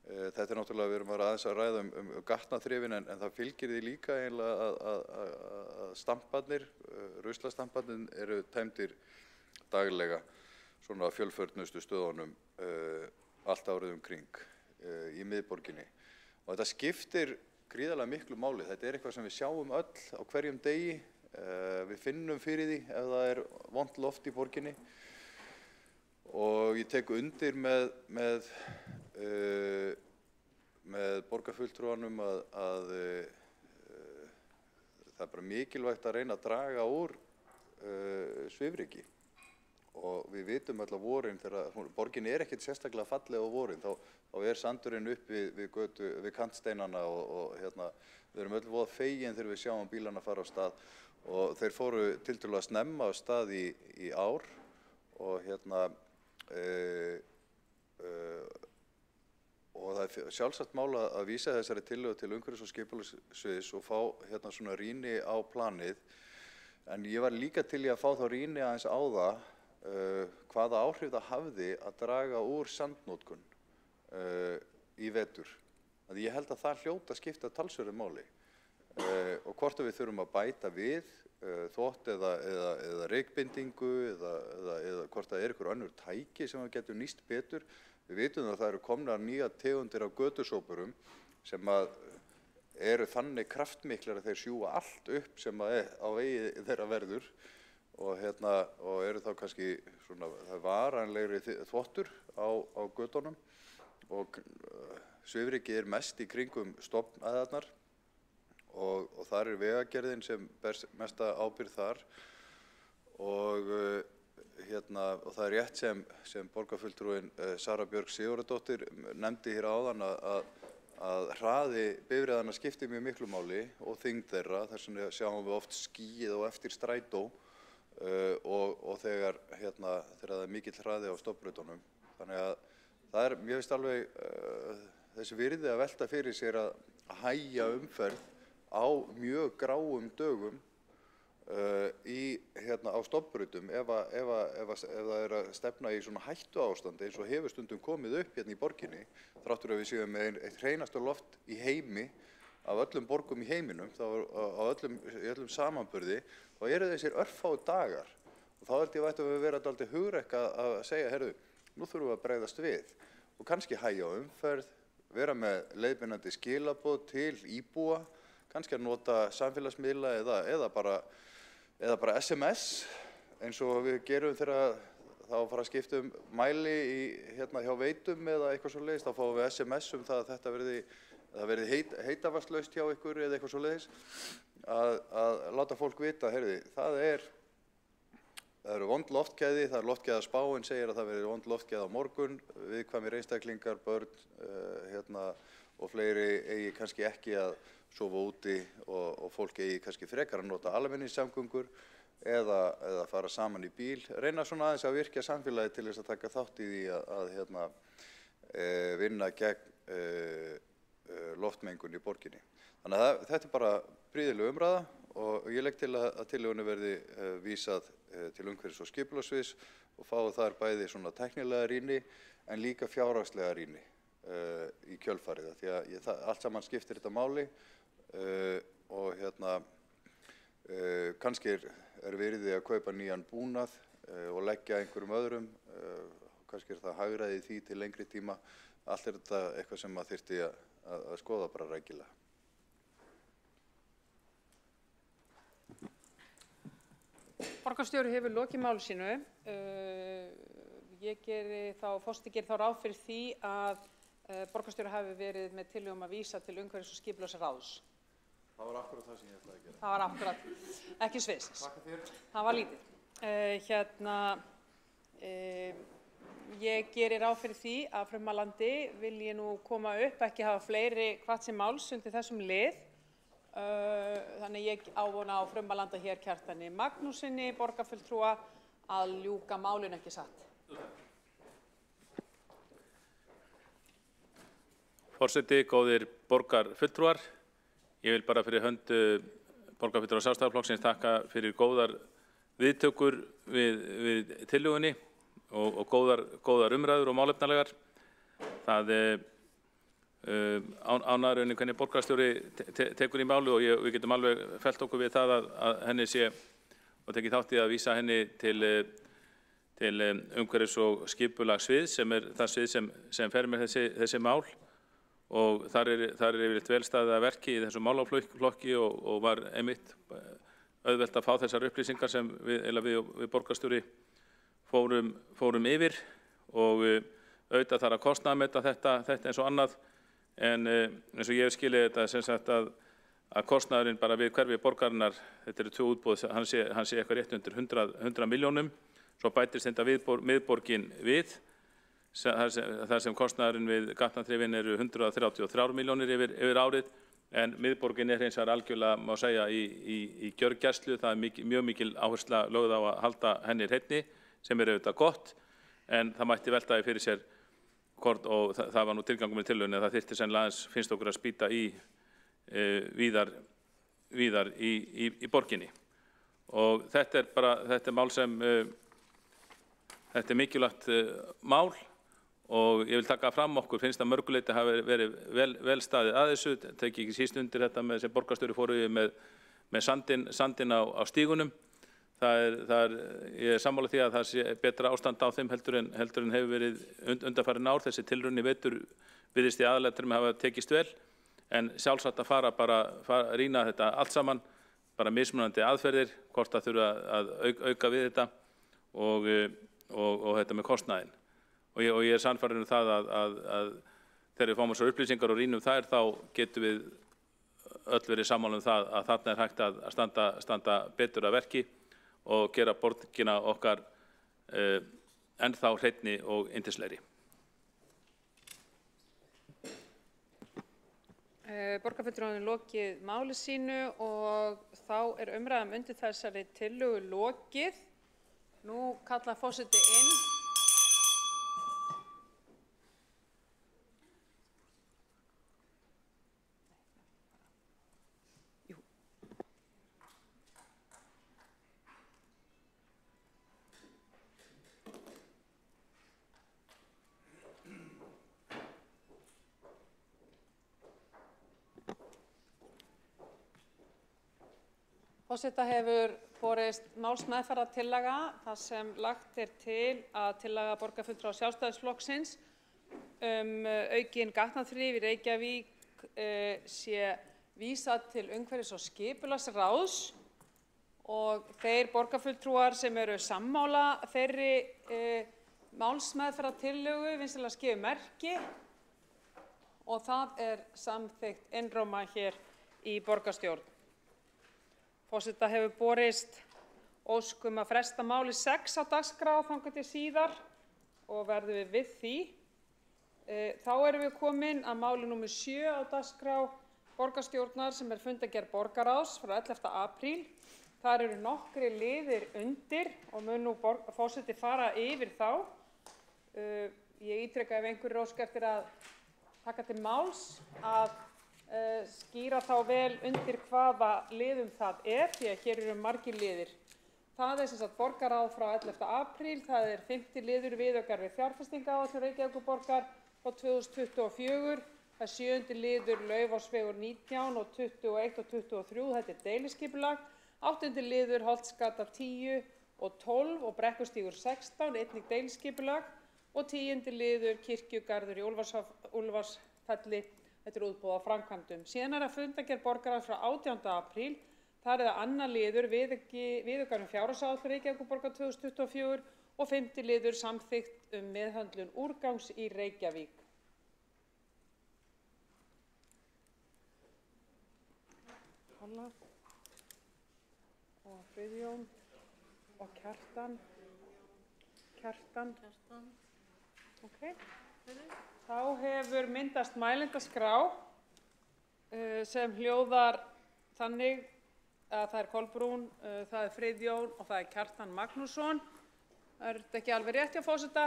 þetta náttúrulega við erum aðeins að ræða gatnaþrifin en það fylgir því líka eiginlega að stamparnir, ruslagstamparnir eru tæmdir daglega. svona fjölförnustu stöðunum allt árið kring í miðborginni. Og þetta skiptir gríðarlega miklu máli. Þetta eitthvað sem við sjáum öll á hverjum degi. Við finnum fyrir því ef það vont loft í borginni. Og ég tek undir með borgarfulltrúanum að það bara mikilvægt að reyna að draga úr svifryki. Og við vitum öll á vorin, þegar borgin ekkert sérstaklega falleg á vorin, þá sandurinn upp við kantsteinana og við erum öll voða fegin þegar við sjáum bílana fara á stað. Og þeir fóru tiltölulega snemma á stað í ár og og það sjálfsagt mál að vísa þessari tillögu til umhverfis- og skipulagssviðs og fá svona rýni á planið. En ég var líka til í að fá þá rýni aðeins á það hvaða áhrif það hafði að draga úr sandnotkun í vetur. Ég held að það hljóta skipta talsverðu máli og hvort við þurfum að bæta við þvott eða reykbindingu eða hvort það einhver önnur tæki sem við getum nýst betur. Við vitum að það eru komnar nýjar tegundir af götusópurum sem eru þannig kraftmiklar að þeir sjúga allt upp sem á vegi þeirra verður og eru þá kannski svona varanlegri þvottur á götunum og svifryki mest í kringum stofnæðarnar og þar vegagerðin sem ber mesta ábyrgð þar og það rétt sem borgarfulltrúinn Sara Björk Sigurðardóttir nefndi hér áðan að hraði bifreiðanna skiptir mjög miklu máli og þyngd þeirra. Þess vegna sjáum við oft skýið og eftir strætó og þegar það mikill hraði á stofnbrautunum. Þannig að það mér finnst alveg þessi virði að velta fyrir sér að hægja umferð á mjög gráum dögum á stofnbrautum ef það að stefna í svona hættuástandi eins og hefur stundum komið upp í borginni, þrátt fyrir að við séum með eitt hreinasta loft í heimi af öllum borgum í heiminum, í öllum samanburði, þá eru þessir örfáu dagar og þá held ég að við vera dálítið hugrekk að segja, heyrðu, nú þurfum við að bregðast við og kannski hægja á umferð, vera með leiðbeinandi skilaboð til íbúa, kannski að nota samfélagsmiðla eða bara SMS eins og við gerum þegar þá fara að skipta mæli hjá Veitum eða eitthvað svoleiðis, þá fáum við SMS það að þetta verði heitavatnslaust hjá ykkur eða eitthvað svoleiðis að láta fólk vita, heyrðu, það eru vond loftgæði, það loftgæðaspáin segir að það verði vond loftgæði á morgun, viðkvæmir einstaklingar, börn og fleiri eigi kannski ekki að sofa úti og fólk eigi kannski frekar að nota almenningssamgöngur eða fara saman í bíl. Reyna svona aðeins að virkja samfélagið til þess að taka þátt í því að vinna gegn loftmengun í borginni. Þannig að þetta bara prýðileg umræða og ég legg til að tillögunni verði vísað til umhverfis- og skipulagssviðs og fái þar bæði svona tæknilega rýni en líka fjárhagslega rýni í kjölfarið. Því að allt saman skiptir þetta máli og kannski virði að kaupa nýjan búnað og leggja einhverjum öðrum, kannski það hagræði því til lengri tíma. Allt þetta eitthvað sem maður þyrfti að skoða bara rækilega. Borgarstjóri hefur lokið máli sínu. Forseti gerir þá ráð fyrir því að borgarstjóri hafi verið með tillögum að vísa til umhverfis- og skipulagsráðs. Það var akkúrat það sem ég ætlaði að gera. Það var akkúrat, ekki sviðsins. Takk fyrir. Það var lítið. Ég geri ráð fyrir því að frummælandi vilji nú koma upp, ekki hafa fleiri hvatt sem máls undir þessum lið. Þannig ég ávona á frummælanda hér Kjartani Magnússyni, borgarfulltrúa, að ljúka málinu, ekki satt. Forseti, góðir borgarfulltrúar, ég vil bara fyrir hönd borgarfulltrúa Sjálfstæðisflokksins þakka fyrir góðar viðtökur við tillögunni og góðar umræður og málefnalegar. Það ánægður hvernig borgarstjóri tekur í máli og við getum alveg fellt okkur við það að henni sé og tekið þátt í að vísa henni til umhverfis- og skipulagssvið sem það svið sem fer með þessi mál og þar er yfirleitt vel staðið að verki í þessum málaflokki og var einmitt auðvelt að fá þessar upplýsingar sem við borgarstjóri fórum yfir og auðvitað þarf að kostnaðarmeta þetta eins og annað en eins og ég hef skilið þetta sem sagt að kostnaðurinn bara við hverfi borgarinnar, þetta eru 2 útboð, hann sé eitthvað rétt undir 100 milljónum, svo bætist þetta miðborgin við, þar sem kostnaðurinn við gatnaþrifin eru 133 milljónir yfir árið, en miðborgin hins vegar algjörlega, má segja, í gjörgæslu, það er mjög mikil áhersla lögð á að halda henni hreinni, sem auðvitað gott, en það mætti velta því fyrir sér og það var nú tilgangur með tillögunni að það þyrfti sennilega aðeins, finnst okkur að spýta í víðar í borginni. Og þetta er mál sem, þetta er mikilvægt mál og ég vil taka fram okkur, finnst að mörguleiti hafi verið vel staðið að þessu, teki ekki síst undir þetta með sem borgarstjóri fóru með sandinn á stígunum. Ég er sammála því að það sé betra ástand á þeim heldur en hefur verið undanfarin ár. Þessi tilraun í vetur virðist í aðalatriðum hafa tekist vel, en sjálfsagt að rýna þetta allt saman, bara mismunandi aðferðir, hvort það þurfa að auka við þetta og þetta með kostnaðinn. Og ég er sannfærður það að þegar við fáum þessar upplýsingar og rýnum þær, þá getum við öll verið sammála það að þarna er hægt að standa betur að verki og gera borgina okkar ennþá hreinni og yndislegri. Borgarfulltrúarnir lokið máli sínu og þá er umræðan undir þessari tillögu lokið. Nú kallar forseti inn. Forseta hefur borist málsmeðferðartillaga þar sem lagt er til að tillaga borgarfulltrúa Sjálfstæðisflokksins aukin gatnaþrif í Reykjavík sé vísað til umhverfis- og skipulagsráðs og þeir borgarfulltrúar sem eru sammála þeirri málsmeðferðartillögu vinsamlegast gefi merki og það er samþykkt einróma hér í borgarstjórn. Forseta hefur borist ósk að fresta máli 6 á dagskrá þangað til síðar og verðum við því. Þá erum við komin að máli númer 7 á dagskrá borgarstjórnar sem er fundargerð borgarráðs frá 11. apríl. Þar eru nokkri liðir undir og mun nú forseti fara yfir þá. Ég ítreka ef einhverjir óska eftir að taka til máls að skýra þá vel undir hvaða liðum það er, því að hér eru margir liðir. Það er sem sagt borgarráð frá 11. apríl, það er 5. liður viðaukar við fjárfestingaráætlun Reykjavíkurborgar frá 2024, það er 7. liður Laufásvegur 19 og 21 og 23, þetta er deiliskipulag, 8. liður Holtsgata 10 og 12 og Brekkustígur 16, einnig deiliskipulag og 10. liður Kirkjugarður í Úlfarsfelli. Þetta er útboð á framkvæmdum. Síðan er að fundargerð borgarráðs frá 18. apríl. Þar er það 2. liður viðaukar fjárhagsáætlun Reykjavíkurborgar 2024 og 5. liður samþykkt meðhöndlun úrgangs í Reykjavík. Holla og Friðjón og Kjartan. Okay. Þá hefur myndast mælendaskrá sem hljóðar þannig að það er Kolbrún, það er Friðjón og það er Kjartan Magnússon. Er þetta ekki alveg rétt hjá forseta?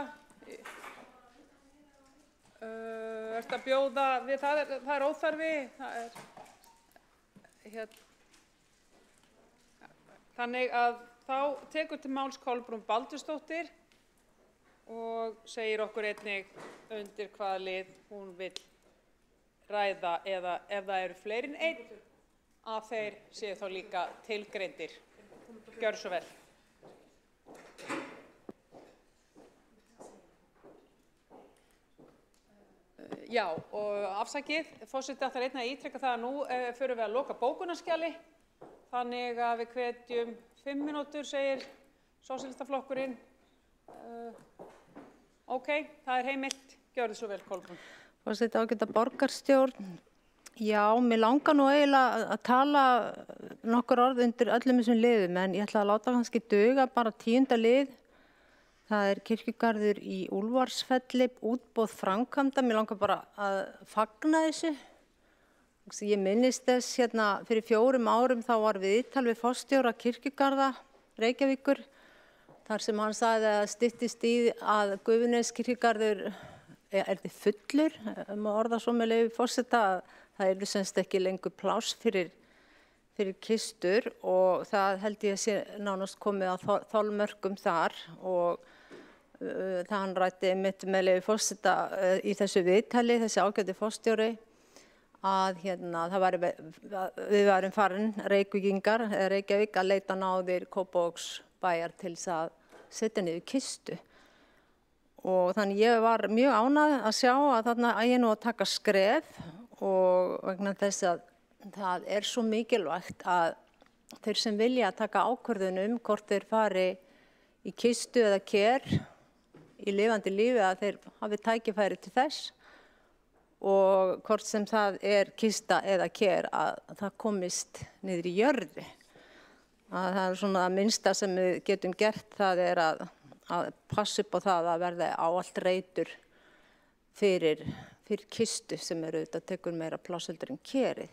Ertu að bjóða við það er óþarfi? Þannig að þá tekur til máls Kolbrún Baldursdóttir og segir okkur einnig undir hvaða lið hún vill ræða eða ef það eru fleiri en einn að þeir séu þá líka tilgreindir. Gjörðu svo vel. Já, og afsakið, forseti ætlar einnig að ítreka það að nú förum við að loka bókunarskjali, þannig að við hvetjum 5 mínútur, segir Sósíalistaflokkurinn. Ok, það er heimilt, gjörðu svo vel, Kolbrún. Forseti ágæta borgarstjórn, já, mér langar nú eiginlega að tala nokkur orð undir öllum þessum liðum, en ég ætla að láta kannski duga bara 10. lið. Það er kirkjugarður í Úlfarsfelli, útboð framkvæmda. Mér langar bara að fagna þessu. Ég minnist þess hérna fyrir 4 árum þá var viðtal við forstjóra kirkjugarða Reykjavíkur, þar sem hann sagði að styttist í að Gufunes kirkjugarður er fullur, orða svo með leyfi forseta, það er semst ekki lengur pláss fyrir kistur og það held ég að sé nánast komið að þolmörkum þar og það hann rætti mitt með leyfi forseta í þessu viðtali, þessi ágæti forstjóri, að við varum farin Reykvíkingar, Reykjavík, að leita náðir Kópavogsbæjar til þess að setja niður kistu. Og þannig ég var mjög ánægð að sjá að þarna ég nú að taka skref og vegna þess að það er svo mikilvægt að þeir sem vilja taka ákvörðun hvort þeir fari í kistu eða ker í lifandi lífi að þeir hafi tækifæri til þess og hvort sem það er kista eða ker að það komist niður í jörðu. Að það er svona að minnsta sem við getum gert það er að passa upp á það að verða áallt reitur fyrir kistu sem auðvitað tekur meira pláss heldur en kerið.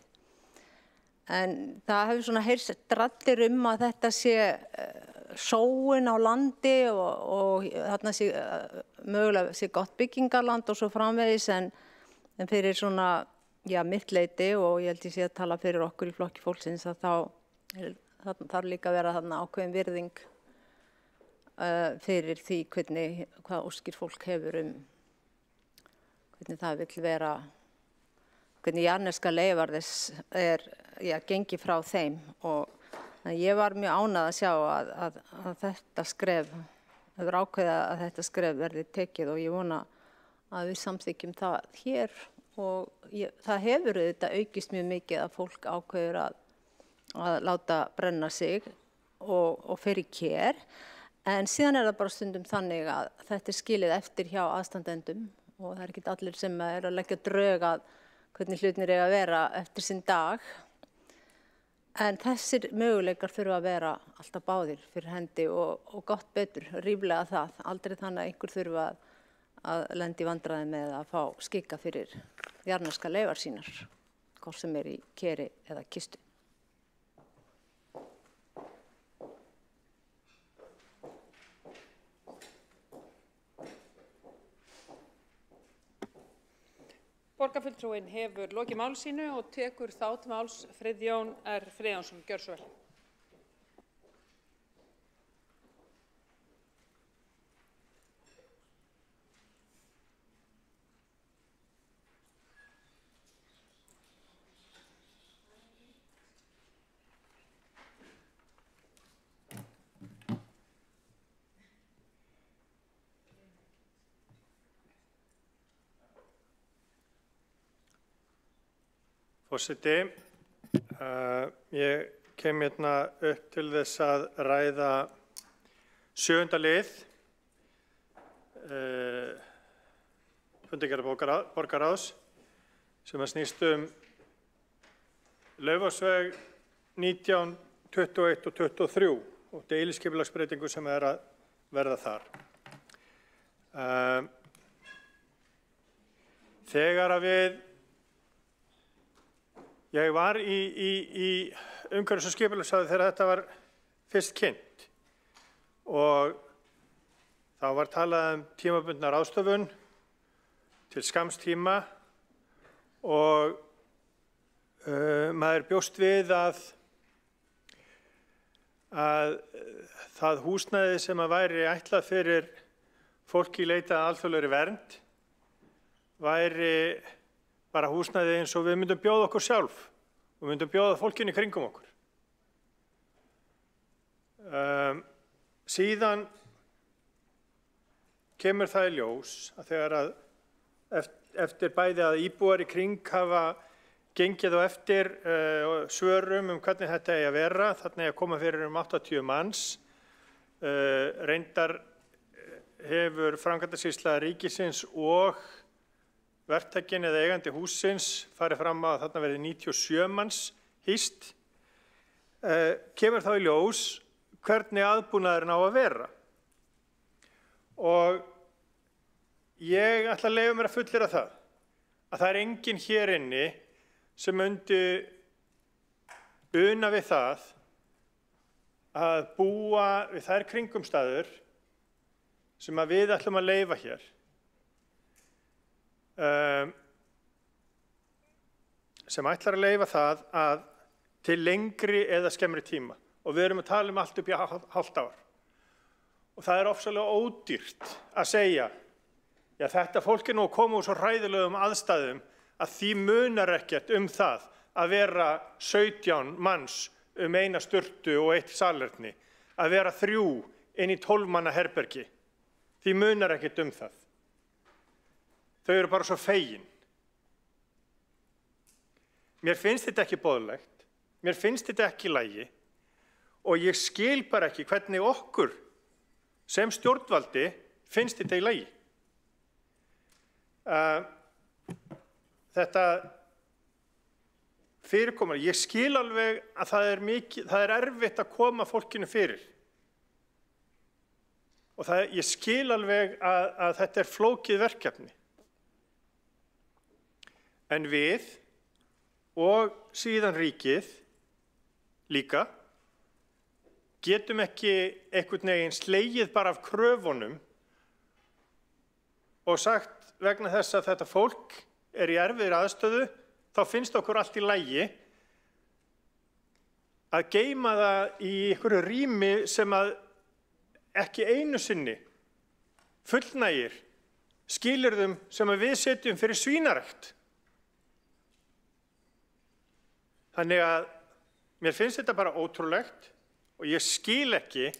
En það hefur svona heyrst raddir að þetta sé sóun á landi og þarna sé mögulega sé gott byggingarland og svo framvegis en fyrir svona, já, mitt leyti og ég held ég sé að tala fyrir okkur í Flokki fólksins að þá þarf líka að vera þarna ákveðin virðing fyrir því hvað óskir fólk hefur hvernig það vill vera, hvernig jarðneska leifarðis gengi frá þeim og ég var mjög ánægð að sjá að þetta skref, hefur ákveðið að þetta skref verði tekið og ég vona að við samþykjum það hér og það hefur auðvitað aukist mjög mikið að fólk ákveður að láta brenna sig og fer í ker en síðan er það bara stundum þannig að þetta er skilið eftir hjá aðstandendum og það er ekki allir sem er að leggja drög að hvernig hlutinir eiga að vera eftir sinn dag. En þessir möguleikar þurfa að vera alltaf báðir fyrir hendi og gott betur, ríflega það. Aldrei þannig að einhver þurfa að lenda í vandræði með að fá skika fyrir jarðneska leifar sínar, hvort sem er í keri eða kistu. Borgarfulltrúinn hefur lokið máli sínu og tekur þá til máls Friðjón R. Friðjónsson. Gjörðu svo vel. Forseti, ég kem hérna upp til þess að ræða 7. lið fundargerðar borgarráðs sem að snýst Laufásveg 19, 21 og 23 og deiliskipulagsbreytingu sem er að verða þar. Þegar að ég var í umhverfis- og skipulagsráði þegar þetta var fyrst kynnt og þá var talað tímabundna ráðstöfun til skamms tíma og maður bjóst við að það húsnæði sem að væri ætlað fyrir fólki í leita að alþjóðlegri vernd væri bara húsnæði eins og við myndum bjóða okkur sjálf og myndum bjóða fólkinu í kringum okkur. Síðan kemur það í ljós að þegar eftir bæði að íbúar í kring hafa gengið á eftir svörum hvernig þetta eigi að vera. Þarna eigi að koma fyrir 80 manns. Reyndar hefur framkvæmdasýsla ríkisins og verktakinn eða eigandi hússins farið fram að þarna verði 97 manns hýst. Kemur þá í ljós hvernig aðbúnaðurinn á að vera. Og ég ætla að leyfa mér að fullyrða það að það enginn hér inni sem myndi una við það að búa við þær kringumstæður sem að við ætlum að leyfa hér. Sem ætlar að leyfa það að til lengri eða skemmri tíma. Og við erum að tala allt upp í hálft ár. Og það ofsalega ódýrt að segja, já þetta fólk nú að koma úr svo hræðilegum aðstæðum að því munar ekkert það að vera 17 manns eina sturtu og eitt salerni, að vera 3 inn í 12 manna herbergi. Því munar ekkert það. Þau eru bara svo fegin. Mér finnst þetta ekki boðlegt, mér finnst þetta ekki í lagi og ég skil bara ekki hvernig okkur sem stjórnvaldi finnst þetta í lagi. Þetta fyrirkomulag, ég skil alveg að það erfitt að koma fólkinu fyrir. Og ég skil alveg að þetta flókið verkefni. En við og síðan ríkið líka getum ekki einhvern veginn slegið bara af kröfunum og sagt vegna þess að þetta fólk í erfiðri aðstöðu, þá finnst okkur allt í lagi að geyma það í einhverju rými sem að ekki einu sinni fullnægir skilyrðum sem að við setjum fyrir svínarækt. Þannig að mér finnst þetta bara ótrúlegt og ég skil ekki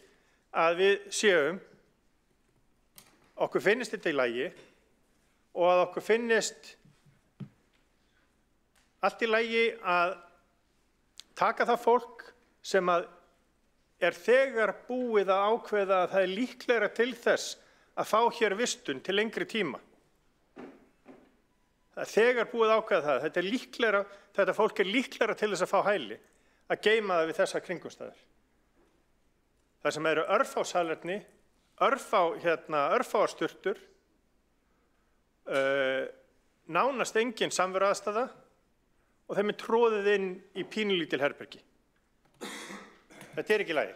að við okkur finnist þetta í lagi og að okkur finnist allt í lagi að taka það fólk sem að þegar búið að ákveða að það líklegra til þess að fá hér vistun til lengri tíma. Það þegar búið að ákveða það. Þetta fólk líklegra til þess að fá hæli að geyma það við þessar kringumstæður. Það sem eru örfá salerni, örfáar sturtur, nánast engin samveruaðstaða og þeim troðið inn í pínulítil herbergi. Þetta ekki í lagi.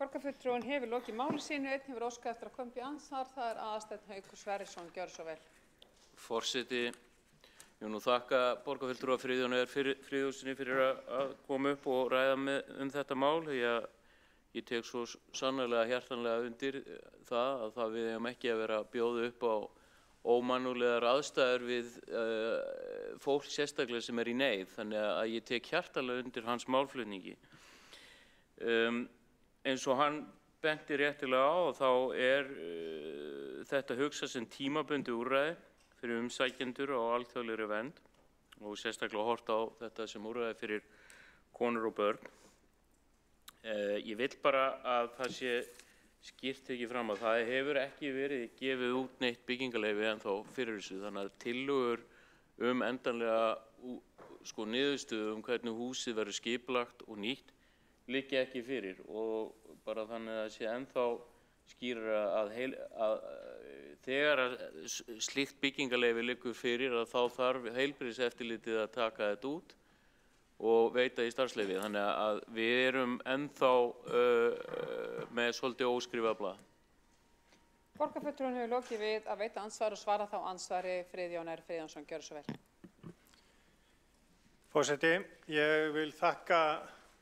Borgarfulltrúinn hefur lokið máli sínu, einn hefur óskað eftir að koma í andsvar, það Aðalsteinn Haukur Sverrisson, gjörðu svo vel. Forseti, ég vil nú þakka borgarfulltrúa Friðjóni Friðjónssyni fyrir að koma upp og ræða þetta mál. Ég tek svo sannarlega hjartanlega undir það að við eigum ekki að vera að bjóða upp á ómannúðlegar aðstæður við fólk sérstaklega sem í neyð, þannig að ég tek hjartanlega undir hans málflutningi. Eins og hann benti réttilega á þá þetta hugsað sem tímabundið úrræði fyrir umsækjendur á alþjóðlegri vernd og sérstaklega horft á þetta sem úrræði fyrir konur og börn. Ég vil bara að það sé skýrt tekið fram að það hefur ekki verið gefið út neitt byggingarleyfi ennþá fyrir þessu, þannig að tillögur endanlega niðurstöðu hvernig húsið verður skipulagt og nýtt liggja ekki fyrir og bara þannig að það sé ennþá skýrara að þegar slíkt byggingarleyfi liggur fyrir að þá þarf heilbrigðiseftirlitið að taka þetta út og veita í starfsleyfi. Þannig að við erum ennþá með svolítið óskrifað blað. Borgarfulltrúinn hefur lokið við að veita andsvar og svara þá andsvari Friðjón R. Friðjónsson, gjörðu svo vel. Forseti, ég vil þakka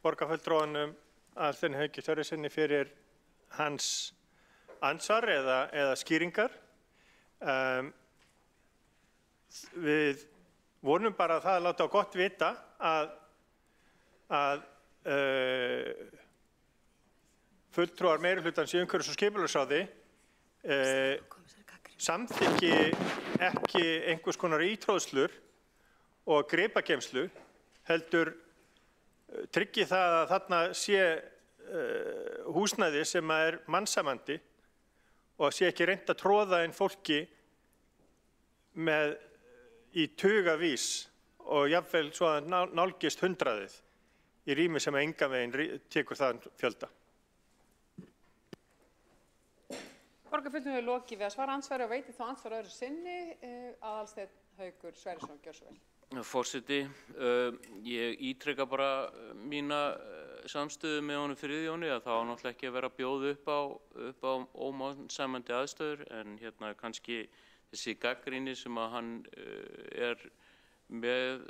borgarfulltrúanum Aðalsteini Hauki Sverrissyni fyrir hans ansvar eða skýringar. Við vonum bara að það láta á gott vita að fulltrúar meirihlutans í umhverfis- og skipulagsráði samþykki ekki einhvers konar ítróðslur og gripageymslu, heldur tryggi það að þarna sé húsnæði sem er mannsæmandi og sé ekki reynt að tróða inn fólki með í tugavís og jafnvel svo að nálgist 100 í rými sem engan veginn tekur þann fjölda. Borgarfulltrúi hefur lokið við að svara andsvari og veiti þá andsvar öðru sinni. Aðalsteinn Haukur Sverrisson, gjörðu svo vel. Forseti, ég ítreka bara mína samstöðu með honum Friðjóni að það á náttúrulega ekki að vera að bjóða upp á ómannsæmandi aðstöður, en hérna kannski þessi gagnrýni sem að hann er með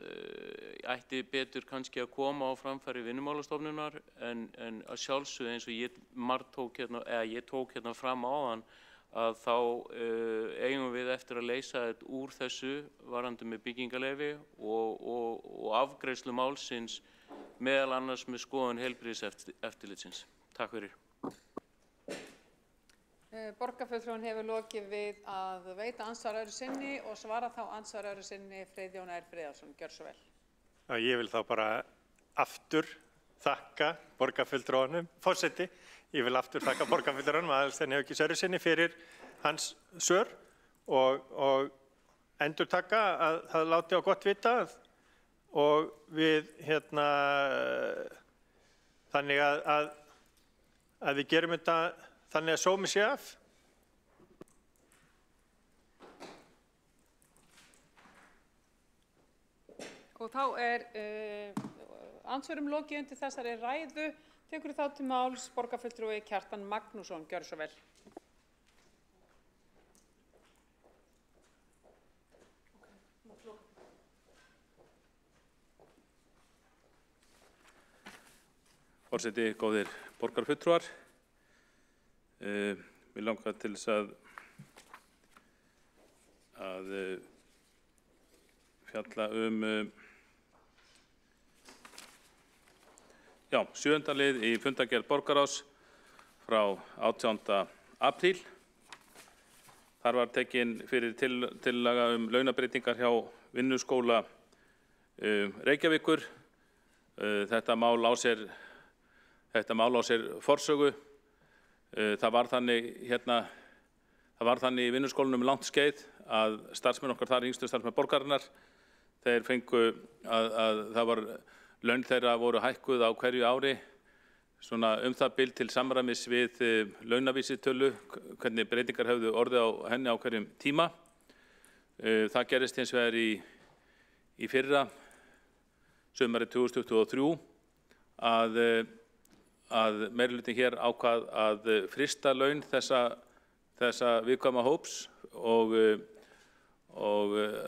ætti betur kannski að koma á framfæri Vinnumálastofnunar, en að sjálfsögðu eins og ég tók hérna fram áðan að þá eigum við eftir að leysa þetta úr þessu varðandi með byggingaleyfi og afgreiðslu málsins meðal annars með skoðun heilbrigðiseftirlitsins. Takk fyrir. Borgarfulltrúin hefur lokið við að veita andsvar öðru sinni og svara þá andsvar öðru sinni Friðjón R. Friðjónsson. Gjörðu svo vel. Ég vil þá bara aftur þakka borgarfulltrúanum, forseti, ég vil aftur þakka borgarfulltrúanum Aðalsteini Hauki Sverrissyni fyrir hans svör og endurtaka að það láti á gott vita og við þannig að við gerum þetta þannig að sómi sé af. Og þá andsvörum lokið undir þessari ræðu. Tekur þá til máls borgarfulltrúi Kjartan Magnússon. Gjörðu svo vel. Forseti, góðir borgarfulltrúar. Mig langar til þess að fjalla sjöunda lið í fundargerð borgarráðs frá 18. apríl. Þar var tekin fyrir tillaga launabreytingar hjá Vinnuskóla Reykjavíkur. Þetta mál á sér forsögu. Það var þannig í Vinnuskólanum langt skeið að starfsmenn okkar þar, yngstu starfsmenn borgarinnar, þeir fengu að það var laun þeirra voru hækkuð á hverju ári, svona það bil til samræmis við launavísitölu, hvernig breytingar hefðu orðið á henni á hverjum tíma. Það gerist hins vegar í fyrra, sumarið 2023, að meirihlutin hér ákvað að frysta laun þessa viðkvæma hóps og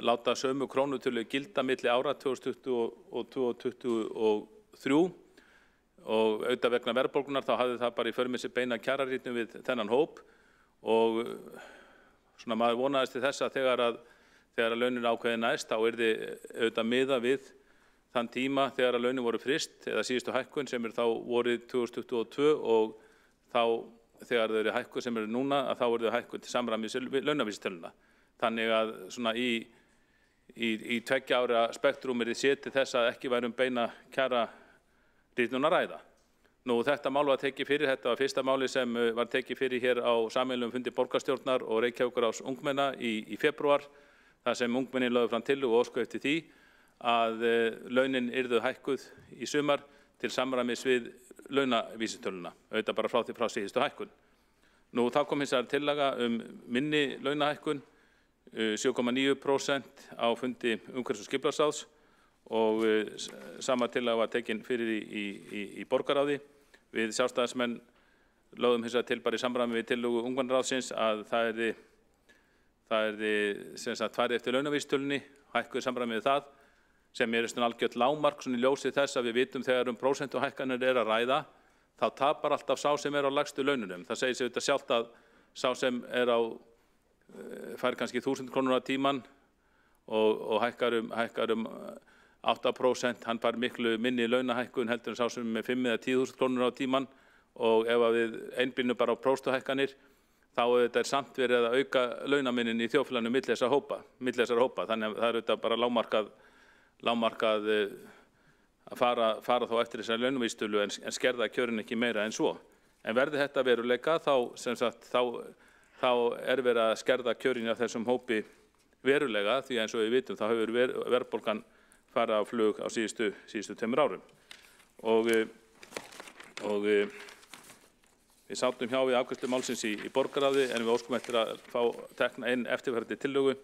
láta sömu krónutölu gilda milli ára 2022 og 2023 og auðvitað vegna verðbólgunnar þá hafði það bara í för með sér beina kjararýrnum við þennan hóp og svona maður vonaðist til þess að þegar launin ákveðin næst þá yrði auðvitað miða við þann tíma þegar að launin voru fryst eða síðustu hækkun sem þá vorið 2022 og þá þegar þau eru hækkuð sem eru núna að þá eru þau hækkuð til samræmis við launavísitöluna. Þannig að svona í 2 ára spektrum er þið séð til þess að ekki væri beina kjararýrnun að ræða. Nú þetta mál var tekið fyrir, þetta var fyrsta máli sem var tekið fyrir hér á sameiginlegum fundi borgarstjórnar og Reykjavíkurráðs ungmenna í febrúar, þar sem ungmennin lögðu fram tillögu og ósku eftir því að launin yrðu hækkuð í sumar til samræmis við launavísitöluna, auðvitað bara frá síðustu hækkun. Nú þá kom hins vegar tillaga minni launahækkun, 7,9% á fundi umhverfis- og skipulagsráðs og sama tillaga var tekin fyrir í borgarráði. Við sjálfstæðismenn lögðum hins vegar til bara í samræmi við tillögu ungmennaráðsins að það yrði sem sagt farið eftir launavísitölunni, hækkuð í samræmi við það, sem er algjört lágmark í ljósi þess að við vitum þegar prósentuhækkanir er að ræða, þá tapar alltaf sá sem er á lægstu laununum. Það segir sig auðvitað sjálft að sá sem fær kannski 1.000 krónur á tíman og hækkar 8%, hann fær miklu minni launahækkun heldur en sá sem er með 5 eða 10.000 krónur á tíman og ef að við einblínum bara á prósentuhækkanir, þá auðvitað samt verið að auka launamunin í þjóðfélaginu milli þessara hópa. Þannig að það er auðvitað bara lágmarkað að fara þá eftir þessari launavísitölu en skerða kjörin ekki meira en svo. En verði þetta veruleika þá er verið að skerða kjörin af þessum hópi verulega, því eins og við vitum þá hefur verðbólgan farið á flug á síðustu 2 árum. Og við sátum hjá við afgreiðslu málsins í borgarráði en við óskum eftir að fá tekna inn eftirfarandi tillögu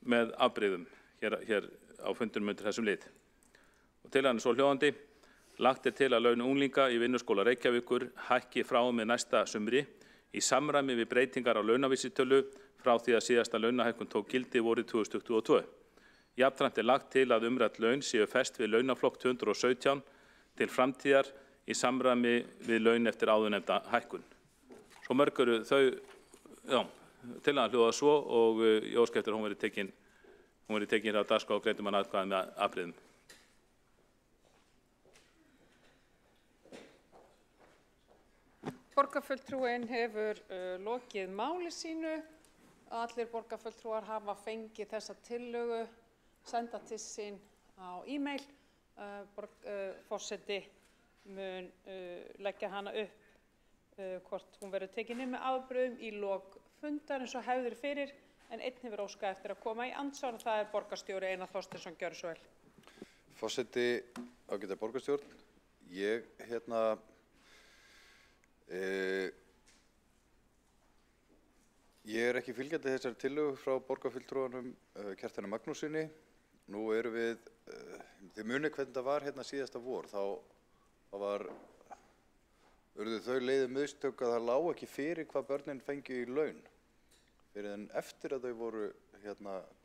með afbrigðum hér á fundinum undir þessum lið. Og tillagan er svo hljóðandi: lagt er til að laun unglinga í Vinnuskóla Reykjavíkur hækki frá og með næsta sumri í samræmi við breytingar á launavísitölu frá því að síðasta launahækkun tók gildi vorið 2022. Jafnframt er lagt til að umrædd laun séu fest við launaflokk 217 til framtíðar í samræmi við laun eftir áðurnefnda hækkun. Svo mörg eru þau, tillagan hljóðar svo og ég óska eftir að hún verið tekin hér á dagskrá og greiddum hann atkvæði með afbrigðum. Borgarfulltrúinn hefur lokið máli sínu. Allir borgarfulltrúar hafa fengið þessa tillögu senda til sín á e-mail. Forseti mun leggja hana upp hvort hún verður tekin inn með afbrigðum í lok fundar eins og hefur fyrir, en einn hefur óskað eftir að koma í andsvar og það er borgarstjóri Einar Þorsteinsson. Gjörðu svo vel. Forseti, ágæta borgarstjórn, ég er ekki fylgjandi þessari tillögu frá borgarfulltrúanum Kjartani Magnússyni. Nú erum við, þið munið hvernig það var síðasta vor, þá urðu þau leiðið mistök að það lá ekki fyrir hvað börnin fengju í laun fyrir en eftir að þau voru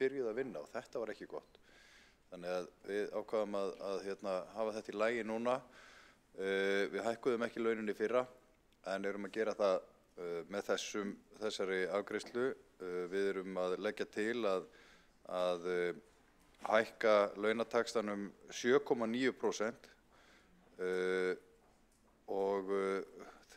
byrjuð að vinna og þetta var ekki gott. Þannig að við ákvaðum að hafa þetta í lagi núna. Við hækkuðum ekki launin í fyrra en erum að gera það með þessari afgreiðslu. Við erum að leggja til að hækka launataxtann 7,9% og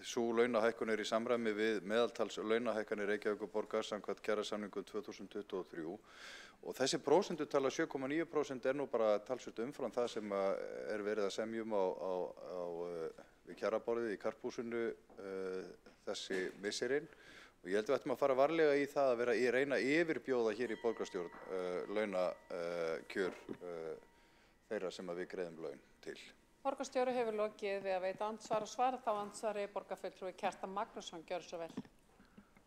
sú launahækkun er í samræmi við meðaltals launahækkanir Reykjavíkurborgar samkvæmt kjarasamningum 2023 og þessi prósentutala 7,9% er nú bara talsvert umfram það sem er verið að semjum við kjaraborðið í Karphúsinu þessi misserinn og ég held við ættum að fara varlega í það að vera í reyna yfirbjóða hér í borgarstjórn launakjör þeirra sem við greiðum laun til. Borgarstjóri hefur lokið við að veita andsvar og svara þá andsvari borgarfulltrúi Kjartan Magnússon. Gjörðu svo vel.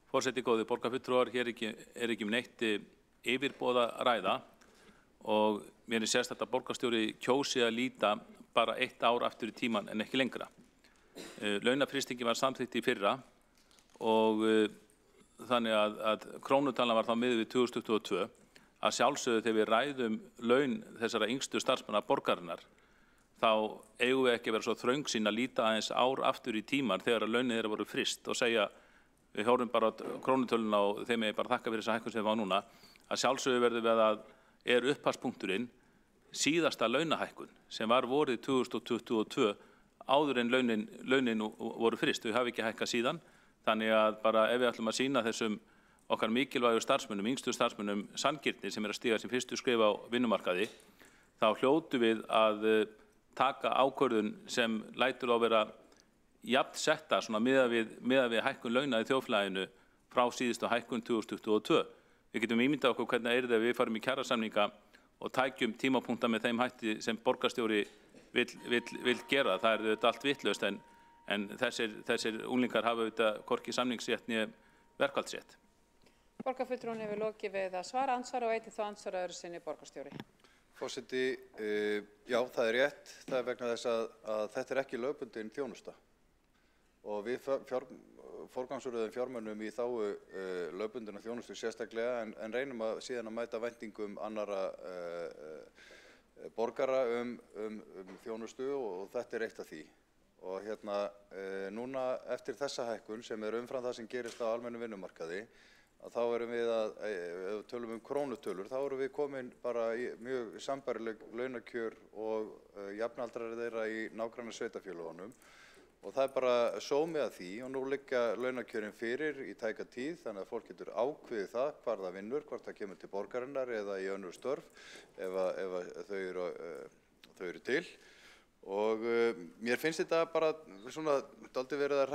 Forseti, góðir borgarfulltrúar, hér er ekki neitt yfirboða ræða og mér er sérstakt að borgarstjóri kjósi að líta bara 1 ár aftur í tíman en ekki lengra. Launafrystingin var samþykkt í fyrra og þannig að krónutalan var þá miðuð við 2022. Að sjálfsögðu þegar við ræðum laun þessara yngstu starfsmanna borgarinnar þá eigum við ekki að vera svo þröngsýn að líta aðeins ár aftur í tíman þegar að launin þeirra voru fryst og segja, við horfum bara á krónutöluna og þeim er bara þakka fyrir þessa hækkun sem við fáum núna, að sjálfsögðu verðum við að er upphafspunkturinn síðasta launahækkun sem var vorið 2022 áður en launin voru fryst. Við hafi ekki hækkað síðan, þannig að bara ef við ætlum að sýna þessum okkar mikilvægu starfsmönnum, yngstu starfsmönnum sanngirni sem er að stíga sem fyrstu skref á vinnumarkaði, þá hljótu við að taka ákvörðun sem lætur á vera jafn setta svona miðað við hækkun launa í þjóðfélaginu frá síðustu hækkun 2022. Við getum ímyndað okkur hvernig er það við farum í kjarasamninga og tækjum tímapunkta með þeim hætti sem borgarstjóri vill gera. Það er þetta allt vitlaust en þessir unglingar hafa auðvitað hvorki samningsrétt né verkfallsrétt. Borgarfulltrúinn hefur lokið við að svara andsvara og veitir þá andsvara öðru sinni borgarstjóri. Forseti, já, það er rétt. Það er vegna þess að þetta er ekki lögbundin þjónusta og við forgangsröðum fjármunum í þágu lögbundina þjónustu sérstaklega en reynum síðan að mæta væntingum annarra borgara þjónustu og þetta er eitt af því. Og núna eftir þessa hækkun sem er umfram það sem gerist á almennum vinnumarkaði að þá erum við ef við tölum krónutölur, þá erum við komin bara í mjög sambærileg launakjör og jafnaldrar þeirra í nágranna sveitarfélögunum og það bara sómi að því og nú liggja launakjörin fyrir í tæka tíð þannig að fólk getur ákveðið það hvar það vinnur, hvort það kemur til borgarinnar eða í önnur störf ef þau eru til. Og mér finnst þetta bara svona dálítið verið að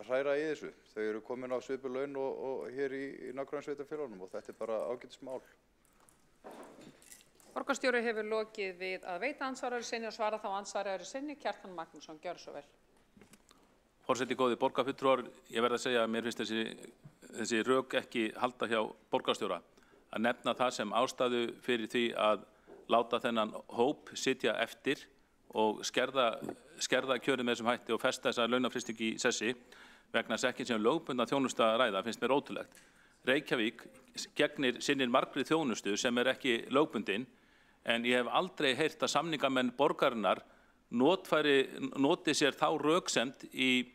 hræra í þessu. Þau eru komin á svipuð laun og hér í nágrannasveitarfélögunum og þetta bara ágætismál. Borgarstjóri hefur lokið við að veita andsvarari sinni og svara þá andsvarari sinni. Kjartan Magnússon, gjörðu svo vel. Forseti góði borgarfulltrúar, ég verð að segja að mér finnst þessi rök ekki halda hjá borgarstjóra að nefna það sem ástæðu fyrir því að láta þennan hóp sitja eftir og skerða kjörið með þessum hætti og festa þessa launafrystingu í sessi vegna þess ekki sem lögbundna þjónustu að ræða finnst mér ótrúlegt. Reykjavík gegnir sinnir margri þjónustu sem ekki lögbundin en ég hef aldrei heyrt að samningamenn borgarinnar noti sér þá röksemd í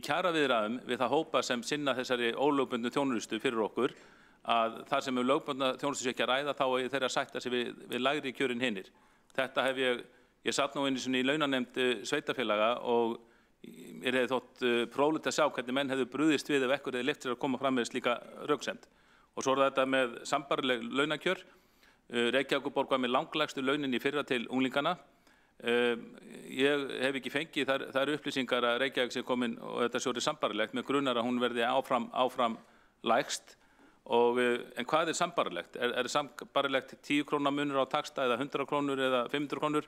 kjaraviðræðum við það hópa sem sinna þessari ólögbundnu þjónustu fyrir okkur að það sem lögbundna þjónustu sé ekki að ræða þá er þeirra sætta sig við lægri kjörin hinnir. Þetta hef ég satt nú einu sinni í launanemnd sveitarfélaga og mér hefði þótt próflegt að sjá hvernig menn hefðu brugðist við ef ekkur hefði leyft sér að koma fram með slíka röksemd. Og svo þetta með sambærileg launakjör. Reykjavíkurborg var með langlægstu launin í fyrra til unglingana. Ég hef ekki fengið þær upplýsingar að Reykjavík sé komin og þetta sé orðið sambærilegt með grunar að hún verði áfram lægst. En hvað sambarilegt? Er sambarilegt 10 króna munur á taxta eða 100 krónur eða 500 krónur?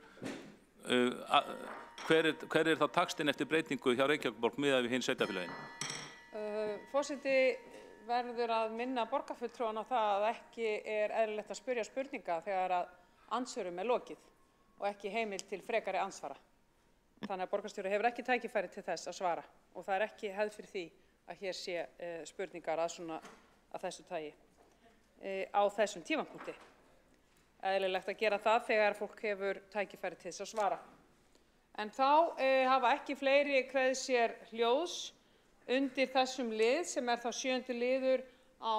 Hver þá taxtin eftir breytingu hjá Reykjavíkurborg miðað við hin sveitarfélögin? Forseti verður að minna borgarfulltrúan á það að ekki er eðlilegt að spyrja spurninga þegar að andsvörum lokið og ekki heimild til frekari andsvara. Þannig að borgarstjóri hefur ekki tækifæri til þess að svara og það ekki hefð fyrir því að hér sé spurningar að þessu tagi á þessum tímapunkti. Eðlilegt að gera það þegar fólk hefur tækifæri til þess að svara. En þá hafa ekki fleiri kveðið sér hljóðs undir þessum lið sem þá 7. liður á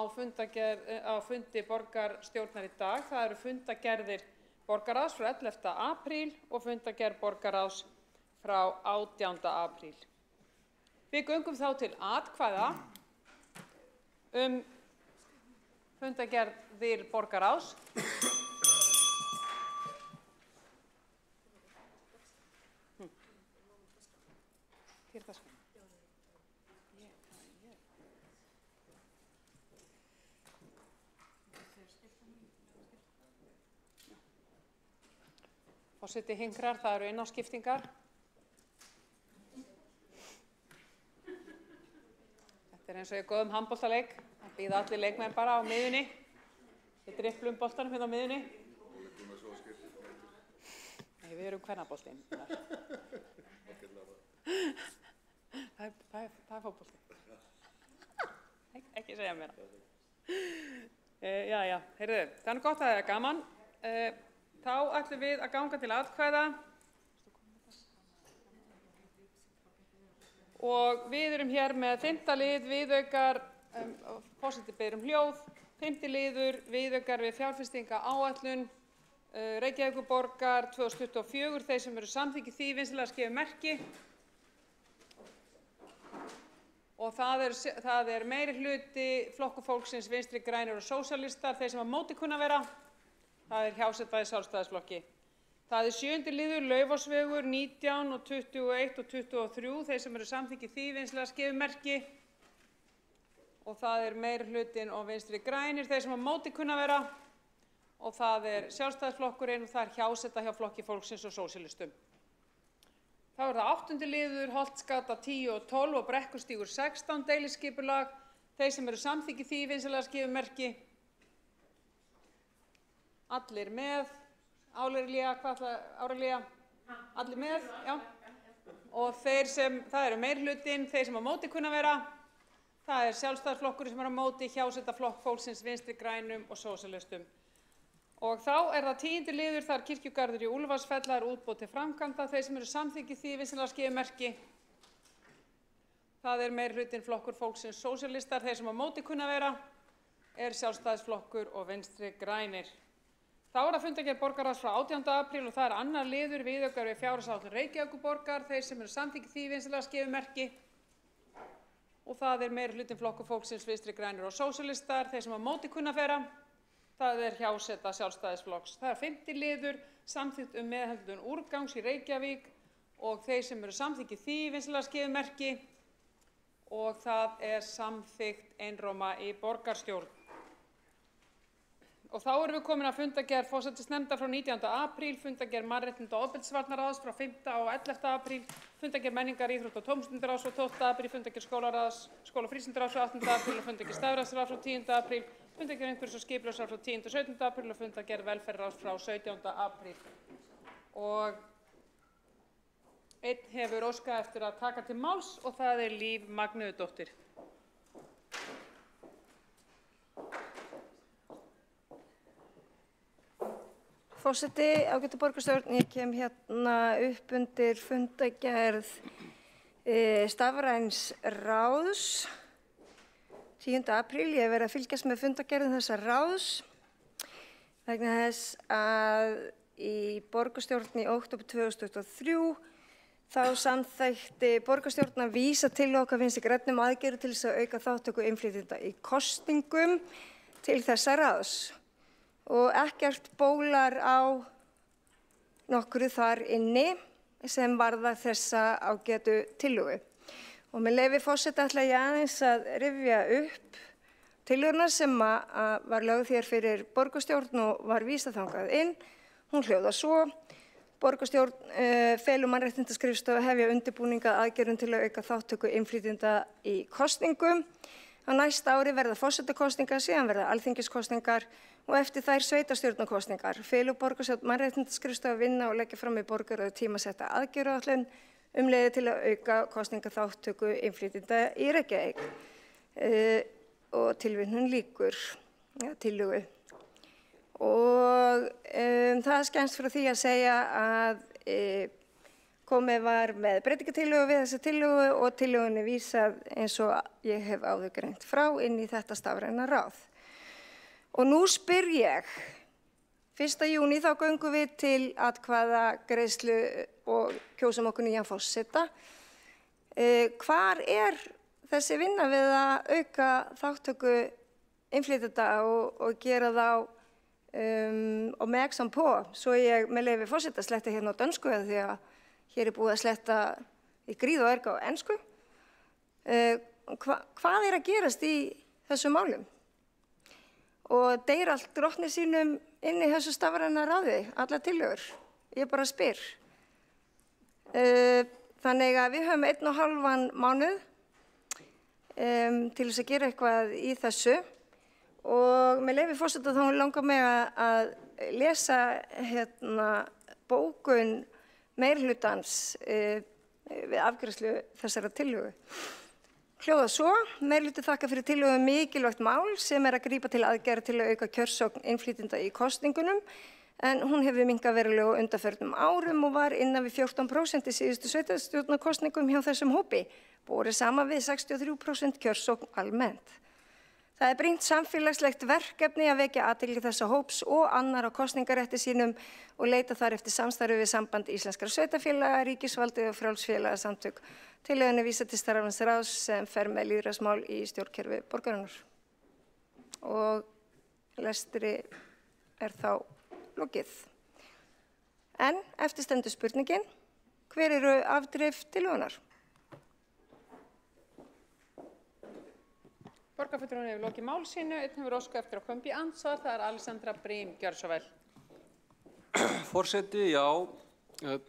fundi borgarstjórnar í dag. Það eru fundagerðir borgarráðs frá 11. apríl og fundagerð borgarráðs frá 18. apríl. Við göngum þá til atkvæða fundagerðir borgarráðs. Forseti hingrar, það eru innáskiptingar. Þetta eins og í góðum handboltaleik. Það bíða allir leikmenn bara á miðjunni. Við driplum boltanum hérna á miðjunni. Nei, við erum kvennaboltinn. Það er fótbolti. Ekki segja mér það. Heyrðu, það er gott að það er gaman. Þá ætlum við að ganga til atkvæða og við erum hér með 5. lið viðaukar, forseti biður hljóð, 5. liður viðaukar við fjárfestingaáætlun Reykjavíkurborgar 2024, þeir sem eru samþykkið því vinsamlega skrifa merki. Og það er meiri hluti Flokkur fólksins, Vinstri grænir og sósíalistar, þeir sem á móti kunna vera. Það er hjáseta í Sjálfstæðisflokki. Það er 7. liður Laufásvegur 19 og 21 og 23, þeir sem eru samþykkið því vinsamlega skrifa merki. Og það er meiri hlutin og Vinstri grænir, þeir sem á móti kunna vera. Og það er Sjálfstæðisflokkurinn og það er hjáseta hjá Flokki fólksins og sósíalistum. Þá er það 8. liður Holtsgata 10 og 12 og Brekkustígur 16 deiliskipulag. Þeir sem eru samþykkið því vinsamlega skrifa merki. Allir með. Árelía, allir með, já. Og það eru meirihlutin, þeir sem á móti kunna vera. Það er Sjálfstæðisflokkurinn sem er á móti, hjáseta Flokk fólksins, Vinstri grænum og sósíalistum. Og þá er það 10. liður, það er kirkjugarður í Úlfarsfelli, það er útboð til framkvæmda, þeir sem eru samþykkið því vinsamlega skrifa merki. Það er meirihlutin Flokkur fólksins, sósíalistar, þeir sem á móti kunna vera, er Sjálfstæðisflokkur og Vinstri grænir. Þá er það fundargerð borgarráðs frá 18. apríl og það er annar liður viðaukar við fjárhagsáætlun Reykjavíkurborgar. Þeir sem eru samþykkir því vinsamlegast gefi merki. Og það er meirihlutinn Flokkur fólksins, Vinstri grænir og sósíalistar. Þeir sem á móti kunna færa, það er hjáseta Sjálfstæðisflokks. Það er 5. liður, samþykkt meðhöndlun úrgangs í Reykjavík og þeir sem eru samþykkir því vinsamlegast gefi merki og það er samþykkt einróma í borgarstjórn. Og þá erum við komin að fundargerð forsætisnefndar frá 19. apríl, fundargerð mannréttinda- og ofbeldisvarnaráðs frá 5. og 11. apríl, fundargerð menningar, íþrótta- og tómstundaráðs frá 12. apríl, fundargerð skóla- og frístundaráðs frá 8. apríl og fundargerð stafræðsráðs frá 10. apríl, fundargerð umhverfis- og skipulagsráðs frá 10. og 17. apríl og fundargerð velferðarráðs frá 17. apríl. Og einn hefur óskað eftir að taka til máls og það er Líf Magnúðardóttir. Forseti, ágætu borgarstjórn, ég kem hérna upp undir fundargerð stafræns ráðs 10. apríl. Ég hef verið að fylgjast með fundargerðum þessa ráðs vegna þess að í borgarstjórn í október 2023 þá samþætti borgarstjórn að vísa til okkar Vinstri grænum aðgerðum til þess að auka þátttöku innflytjenda í kosningum til þessa ráðs. Og ekkert bólar á nokkru þar inni sem varðar þessa ágætu tillögu. Og með leyfi forseta ætla ég aðeins að rifja upp tillöguna sem var lögð hér fyrir borgarstjórn og var vísað þangað inn. Hún hljóðar svo: Borgarstjórn felur mannréttindaskrifstofu að hefja undirbúninga aðgerðum til að auka þátttöku innflytjenda í kosningum. Á næsta ári verða forsetakosningar, síðan verða alþingiskosningar og eftir þær sveitarstjórnarkosningar. Felur borgarstjórn mannréttindaskrifstofu að vinna og leggja fram í borgarráði tímasetta aðgerðaáætlun leiðir til að auka kosningaþátttöku innflytjenda í Reykjavík. Og tilvitnun lýkur tillögu. Og það er skemmst frá því að segja að komið var með breytingatillögu við þessa tillögu og tillögunni vísað eins og ég hef áður greint frá inn í þetta stafræna ráð. Og nú spyr ég, 1. júní þá göngum við til atkvæðagreiðslu og kjósum okkur nýjan forseta. Hvar er þessi vinna við að auka þátttöku innflytjenda og gera þá og með exam på, svo ég með leyfi forseta sletta hérna á dönsku eða því að hér er búið að sletta í gríð og erg á ensku. Hvað er að gerast í þessum málum? Og deyr allt drottni sínum inn í þessu stafræna ráði, alla tillögur. Ég bara spyr. Þannig að við höfum 1,5 mánuð til þess að gera eitthvað í þessu. Og með leyfi forseta þá langar mig að lesa bókun meirihlutans við afgreiðslu þessara tillögu. Hljóðar svo: Meirihluti þakkar fyrir tillögu mikilvægt mál sem er að grípa til aðgerða til að auka kjörsókn innflytjenda í kosningunum, en hún hefur minnkað verulega á undanförnum árum og var innan við 14% í síðustu sveitarstjórnarkosningum hjá þessum hópi, borið saman við 63% kjörsókn almennt. Það er brýnt samfélagslegt verkefni að vekja athygli þessa hóps og annar á kosningarétti sínum og leita þar eftir samstarfi við Samband íslenskra sveitarfélaga, ríkisvaldið og frjálsfélagasamtök. Tillögunni vísað til stafræns ráðs sem fer með lýðræðismál í stjórnkerfi borgarinnar. Og lestri er þá lokið. En eftir stendur spurningin: hver eru afdrif tillögunnar? Borgarfulltrúinn hefur lokið máli sínu, einn hefur óskað eftir að koma í andsvar, það er Alexandra Brím. Gjörðu svo vel. Forseti, já,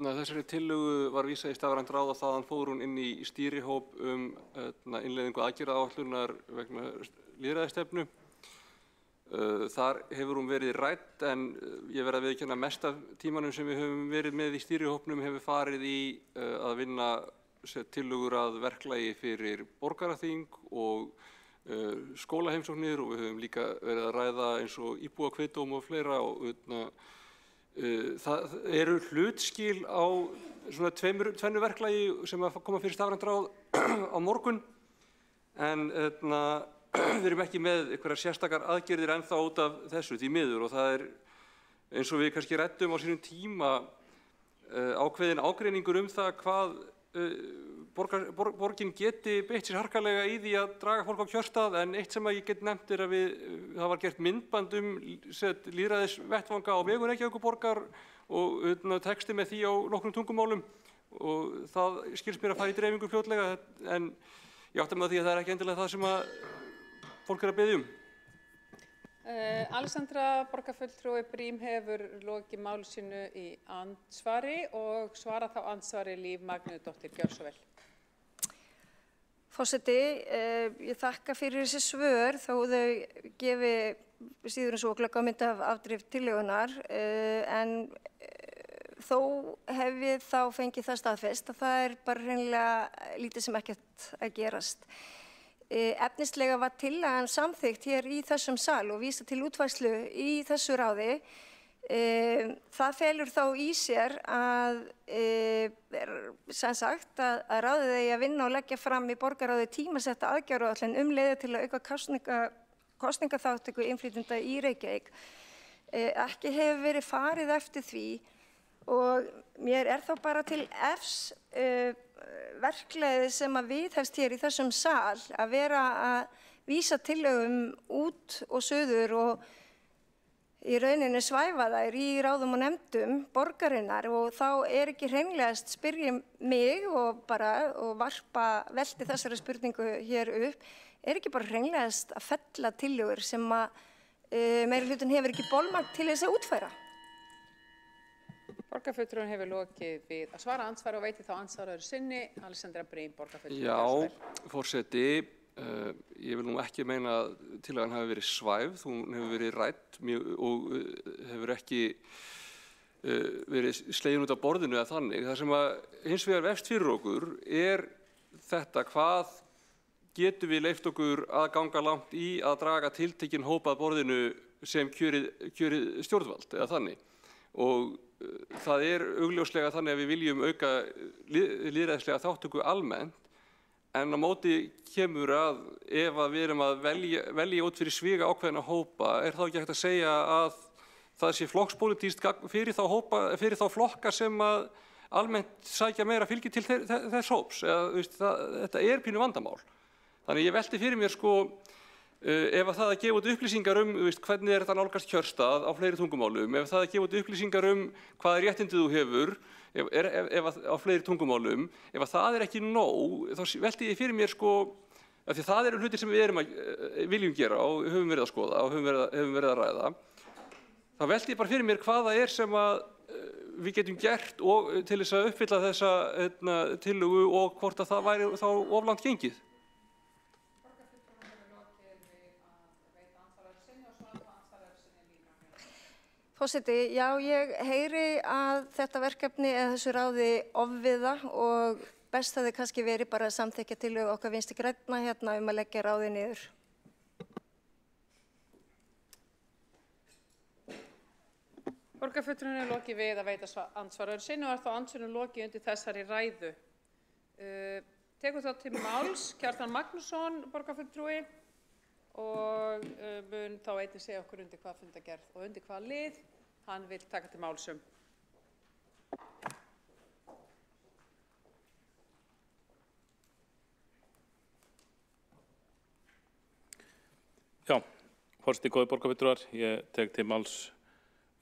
þessari tillögu var vísað í stafrænt ráð og þaðan fór hún inn í stýrihóp innleiðingu aðgerðaáætlunar vegna lýðræðisstefnu. Þar hefur hún verið rædd en ég verð að viðurkenna mest af tímanum sem við höfum verið með í stýrihópnum hefur farið í að vinna tillögur að verklagi fyrir borgaraþing og skólaheimsóknir og við höfum líka verið að ræða eins og íbúakviðdóm og fleira og það eru hlutskil á svona tvennu verklagi sem að koma fyrir stafrænt ráð á morgun en við erum ekki með einhverjar sérstakar aðgerðir ennþá út af þessu því miður og það er eins og við kannski ræddum á sínum tíma ákveðin ágreiningur það hvað borgin geti beitt sér harkalega í því að draga fólk á kjörstað, en eitt sem ég get nefnt að það var gert myndband lýðræðisvettvanga á vegum Reykjavíkurborgar og texti með því á nokkrum tungumálum og það skilst mér að fara í dreifingu fljótlega, en ég átta mig á því að það ekki endilega það sem að fólk að biðja Alexandra, borgarfulltrúi Brím, hefur lokið máli sínu í andsvari og svara þá andsvari Líf Magnúsdóttir. Gjörðu svo vel. Forseti, ég þakka fyrir þessi svör þó þau gefi síður en svo glögga mynd af afdrift tillögunnar, en þó hef ég þá fengið það staðfest að það bara hreinlega lítið sem ekkert að gerast. Efnislega var tillagan samþykkt hér í þessum sal og vísa til útfærslu í þessu ráði. Það felur þá í sér að, sem sagt, að ráðið eigi að vinna og leggja fram í borgarráði tímasetta aðgerðaáætlun leiðir til að auka kosningaþátttöku innflytjenda í Reykjavík. Ekki hefur verið farið eftir því og mér þá bara til efs verklegið sem að viðhefst hér í þessum sal að vera að vísa tillögum út og suður og í rauninni svæfa þær í ráðum og nefndum borgarinnar, og þá ekki hreinlegast spyrja mig og varpa velti þessari spurningu hér upp, ekki bara hreinlegast að fella tillögur sem að meirihlutinn hefur ekki bolmagn til þess að útfæra. Borgarfulltrúinn hefur lokið við að svara andsvari og veitir þá andsvari öðru sinni. Alexandra Brím, borgarfulltrúi. Já, forseti, ég vil nú ekki meina að tillagan hafi verið svæfð, hún hefur verið rædd og hefur ekki verið slegin út af borðinu eða þannig. Það sem að hins vegar vefst fyrir okkur þetta hvað getum við leyft okkur að ganga langt í að draga tiltekinn hóp að borðinu sem kjörið stjórnvald eða þannig. Og það augljóslega þannig að við viljum auka lýðræðislega þátttöku almennt, en á móti kemur að ef að við erum að velja út fyrir sviga ákveðna hópa, þá ekki hægt að segja að það sé flokkspólitískt fyrir þá flokka sem að almennt sækja meira fylgi til þess hóps. Þetta pínu vandamál. Þannig ég velti fyrir mér ef það að gefa út upplýsingar hvernig þetta nálgast kjörstað á fleiri tungumálum, ef það að gefa út upplýsingar hvaða réttindi þú hefur á fleiri tungumálum, ef það ekki nóg, þá velti ég fyrir mér af því það hlutir sem við viljum gera og höfum verið að skoða og höfum verið að ræða, þá velti ég bara fyrir mér hvað það sem að við getum gert til þess að uppfylla þessa tillögu og hvort að það væri þá of langt gengið. Forseti, já, ég heyri að þetta verkefni eða þessu ráði ofviða og best hefði kannski verið bara að samþykkja tillögu okkar Vinstri grænna hérna að leggja ráðið niður. Borgarfulltrúinn hefur lokið við að veita andsvar öðru sinni og þá andsvarinu lokið undir þessari ræðu. Tekur þá til máls Kjartan Magnússon, borgarfulltrúi, og mun þá einnig segja okkur undir hvað fundargerð og undir hvað lið hann vil taka til máls Já, forseti, góðir borgarfulltrúar, ég tek til máls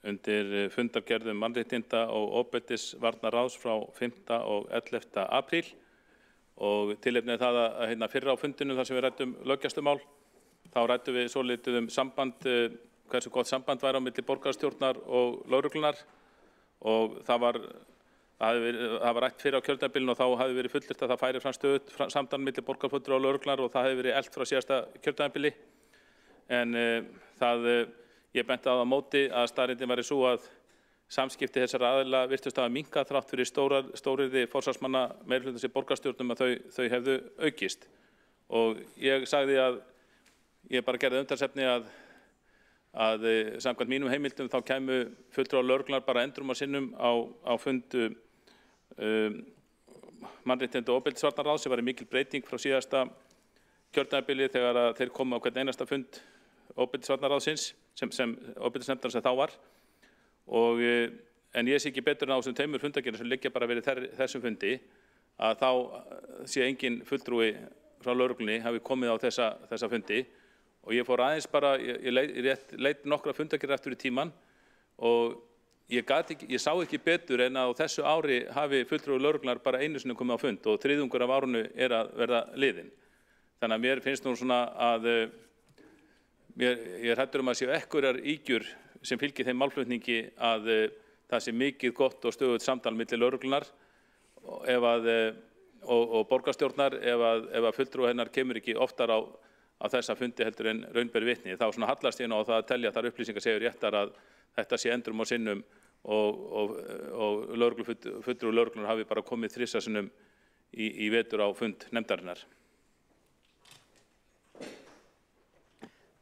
undir fundargerðum mannréttinda og ofbeldisvarnaráðs frá 5. og 11. apríl og tilefnið það að fyrra á fundinum þar sem við ræddum löggæslumál. Þá ræddum við svolítið samband, hversu gott samband væri á milli borgarstjórnar og lögreglunar og það var rætt fyrir á kjörtímabilinu og þá hafði verið fullyrt að það færi fram stöðugt samtal milli borgarfulltrúa og lögreglunar og það hefði verið elt frá síðasta kjörtímabili. En ég benti á móti að staðreyndin væri sú að samskipti þessara aðila virtust hafa minnkað þrátt fyrir stórirði forsvarsmanna meirihlutans í borgarstjórnum að þau hefðu aukist. Og ég sagði að ég bara gerði umtalsefni að samkvæmt mínum heimildum þá kæmu fulltrúar lögreglunar bara endrum á sinnum á fundu mannréttinda og ofbeldisvarnaráðs sem var mikil breyting frá síðasta kjörtímabili þegar þeir komu á hvern einasta fund ofbeldisvarnaráðsins sem ofbeldisnefndar sem þá var En ég sé ekki betur en á þessum tveimur fundargerðum sem liggja bara verið þessum fundi að þá sé engin fulltrúi frá lögreglunni hafi komið á þessa fundi og ég fór aðeins bara, ég leit nokkra fundargerðir aftur í tíman og ég sá ekki betur en að á þessu ári hafi fulltrúi lögreglunnar bara einu sinni komið á fund og þriðjungur af árinu að verða liðinn. Þannig að mér finnst nú svona að ég er hræddur að séu einhverjar ýgjur sem fylgir þeim málflutningi að það sé mikið gott og stöðugt samtal milli lögreglunnar og borgarstjórnar ef að fulltrúi hennar kemur ekki oftar á þessa fundi heldur en raun ber vitni. Þá svona hallast ég nú á það að telja þar upplýsingar séu réttar að þetta sé endrum og sinnum og fulltrúi lögreglunnar hafi bara komið 3 sinnum í vetur á fund nefndarinnar.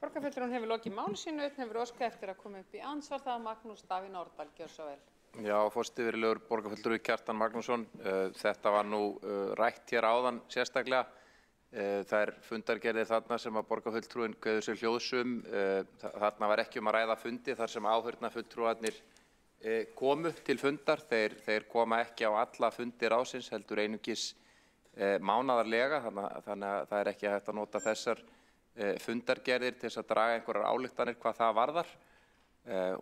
Borgarfulltrúinn hefur lokið máli sínu, hefur óskað eftir að koma upp í andsvar, það Magnús Davíð Norðdahl, gjör svo vel. Já, forseti virðulegur borgarfulltrúi Kjartan Magnússon, þetta var nú rætt hér áðan sérstaklega. Það fundargerðir þarna sem að borgarfulltrúinn kveður sér hljóðsum. Þarna var ekki að ræða fundi þar sem áheyrnarfulltrúarnir komu til fundar. Þeir koma ekki á alla fundi ráðsins, heldur einungis mánaðarlega, þannig að það er ekki hægt að nota þessar fundargerðir til þess að draga einhverjar ályktanir hvað það varðar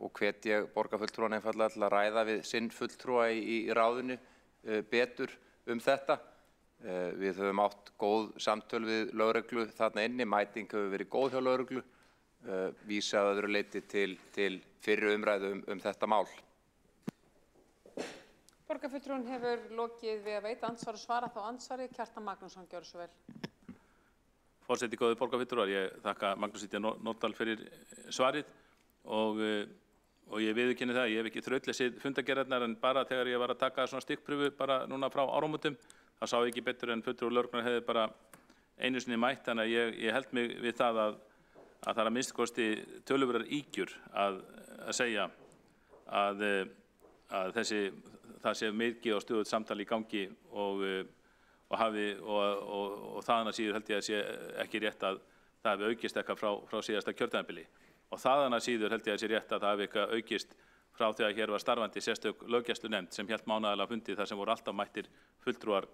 og hvet ég borgarfulltrúann einfaldlega til að ræða við sinn fulltrúa í ráðinu betur þetta. Við höfum átt góð samtöl við lögreglu þarna inni, mæting hefur verið góð hjá lögreglu, vísa að öðru leyti til fyrri umræðu þetta mál. Borgarfulltrúinn hefur lokið við að veita andsvar og svara þá andsvari. Kjartan Magnússon, gjör svo vel. Forseti góðir borgarfulltrúar, ég þakka Magnúsi Norðdahl fyrir svarið og ég viðurkenni það, ég hef ekki þrautlesið fundargerðirnar en bara þegar ég var að taka svona stikkpröfu bara núna frá áramótum, það sá ég ekki betur en fulltrúi lögreglunnar hefði bara einu sinni mætt, þannig að ég held mig við það að það er að minnsta kosti töluverðar ýgjur að segja að það sé mikið og stöðugt samtal í gangi og þaðan að síður held ég að sé ekki rétt að það hefði aukist eitthvað frá síðasta kjörtímabili og þaðan að síður held ég að sé rétt að það hefði eitthvað aukist frá þegar hér var starfandi sérstök löggæslunefnd sem hélt mánaðarlega fundi þar sem voru alltaf mættir fulltrúar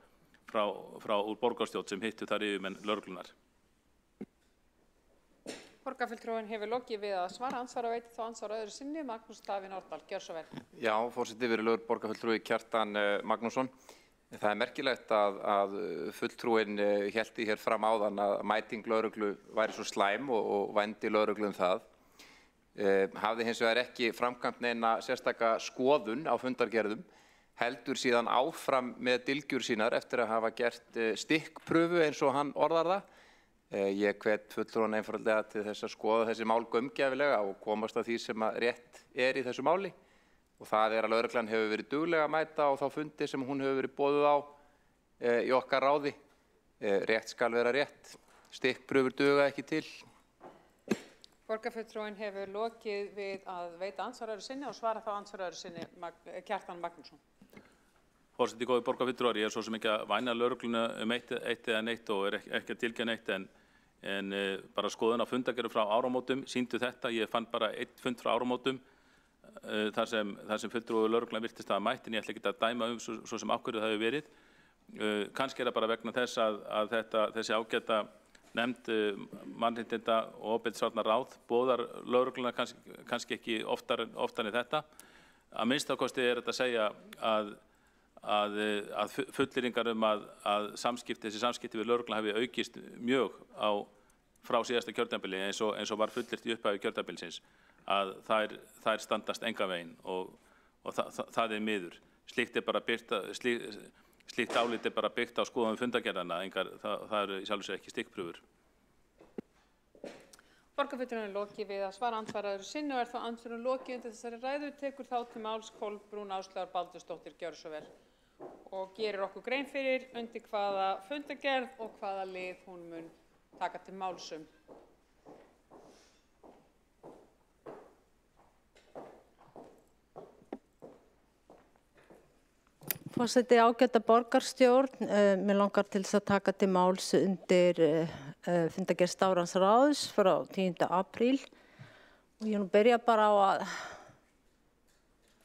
frá úr borgarstjórn sem hittu þar yfirmenn lögreglunnar. Borgarfulltrúinn hefur lokið við að svara andsvar og veiti þá andsvar öðru sinni. Magnús Davíð Norðdahl, gjör svo vel. Já, forseti virðulegur borgarfulltrúi Kjartan Magnússon. Það er merkilegt að fulltrúinn hélt hér fram áðan að mæting lögreglu væri svo slæm og vændi lögreglu það. Hafði hins vegar ekki framkvæmt neina sérstaka skoðun á fundargerðum, heldur síðan áfram með dylgjur sínar eftir að hafa gert stikkpröfu eins og hann orðar það. Ég hvet fulltrúann einfaldlega til þess að skoða þessi mál gaumgæfilega og komast að því sem rétt í þessu máli. Og það að lögreglan hefur verið duglega að mæta á þá fundi sem hún hefur verið boðuð á í okkar ráði. Rétt skal vera rétt. Stikkpröfur duga ekki til. Borgarfulltrúinn hefur lokið við að veita andsvar öðru sinni og svara þá andsvar öðru sinni. Kjartan Magnússon. Forseti góðir borgarfulltrúar, ég er svo sem ekki að væna lögregluna eitt eða neitt og er ekki að tilkynna neitt en bara skoðun á fundargerðum frá áramótum sýndu þetta. Ég fann bara einn fund frá áramótum þar sem fulltrúi lögreglan virtist að mætt en ég ætla ekki að dæma svo sem ákvörðu það hefur verið. Kannski er það bara vegna þess að þessi ágæta nefnd mannréttinda og ofbeldisvarna ráð boðar lögregluna kannski ekki oftar en þetta. Að minnsta kosti er þetta að segja að fullyrðingar að þessi samskipti við lögregluna hafi aukist mjög frá síðasta kjörtímabili eins og var fullyrt í upphafi kjörtímabilsins að þær standast engan veginn og það er miður. Slíkt álit er bara byggt á skoðun fundargerðanna, það eru í sjálfu sér ekki stikkpröfur. Borgarfulltrúinn er lokið við að svara andsvar öðru sinni og er þá andsvarinn lokið undir þessari ræðu, tekur þá til máls Kolbrún Áslaugar Baldursdóttir, gjörðu svo vel og gerir okkur grein fyrir undir hvaða fundargerð og hvaða lið hún mun taka til máls um. Forseti, ágæta borgarstjórn, mér langar til þess að taka til máls undir fundargerð Stafræns ráðs frá 10. apríl og ég nú byrja bara á að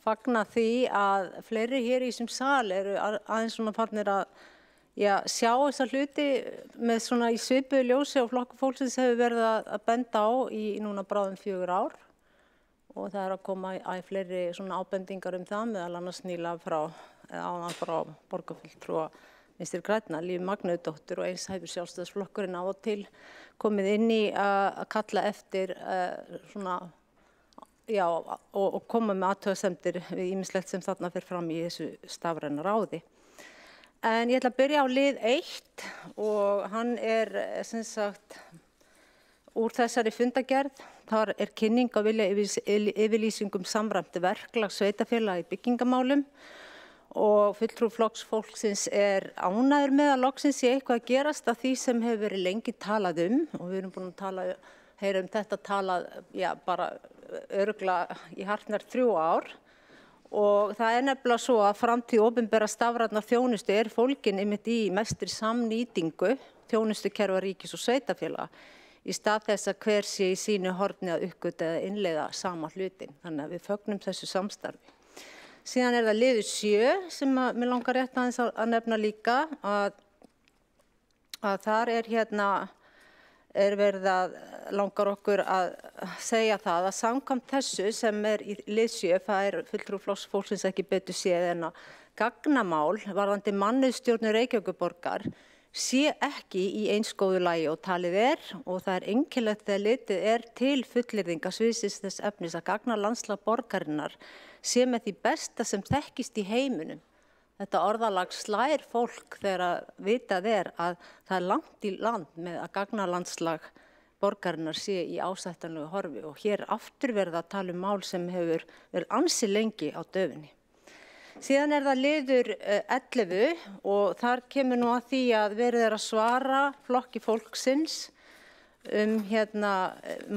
fagna því að fleiri hér í þessum sal eru aðeins svona farnir að sjá þessa hluti með svona í svipuðu ljósi og Flokkur fólksins hefur verið að benda á í núna bráðum 4 ár og það er að koma að fleiri svona ábendingar það meðal annars nýlega frá borgarfulltrúa Vinstri grænna, Lífi Magnúsdóttur og eins hefur Sjálfstæðisflokkurinn á og til komið inn í að kalla eftir svona og koma með athugasemdir við ýmislegt sem þarna fer fram í þessu stafræna ráði. En ég ætla að byrja á lið 1 og hann er sem sagt úr þessari fundagerð. Þar er kynning á vilja yfirlýsingum samræmt verklag sveitarfélaga í byggingamálum og fulltrúi Flokks fólksins er ánægður með að loksins sé eitthvað að gerast af því sem hefur verið lengi talað og við erum búin að heyra þetta talað bara örugglega í hartnær 3 ár og það er nefnilega svo að framtíð opinberra stafrænnar þjónustu er fólgin einmitt í mestri samnýtingu þjónustukerfa ríkis og sveitarfélaga í stað þess að hver sé í sínu horni að uppgötva eða innleiða sama hlutin. Þannig að við fögnum þessu samstarfi. Síðan er það liður 7 sem mér langar rétt aðeins að nefna líka að þar er verið að langar okkur að segja það að samkvæmt þessu sem er í lið 7, það er fulltrúi Flokks fólksins ekki betur séð en að gagnamál varðandi mannauðsstjórnun Reykjavíkurborgar sé ekki í eins góðu lagi og talið er og það er einkennilegt þegar litið til fullyrðinga sviðsins þess efnis að gagnalandslag borgarinnar sé með því besta sem þekkist í heiminum. Þetta orðalag slær fólk þegar að vitað að það er langt í land með að gagnalandslag borgarinnar sé í ásættanlegu horfi og hér aftur verið að tala mál sem hefur verið ansi lengi á döfinni. Síðan er það liður 11 og þar kemur nú að því að verið er að svara Flokki fólksins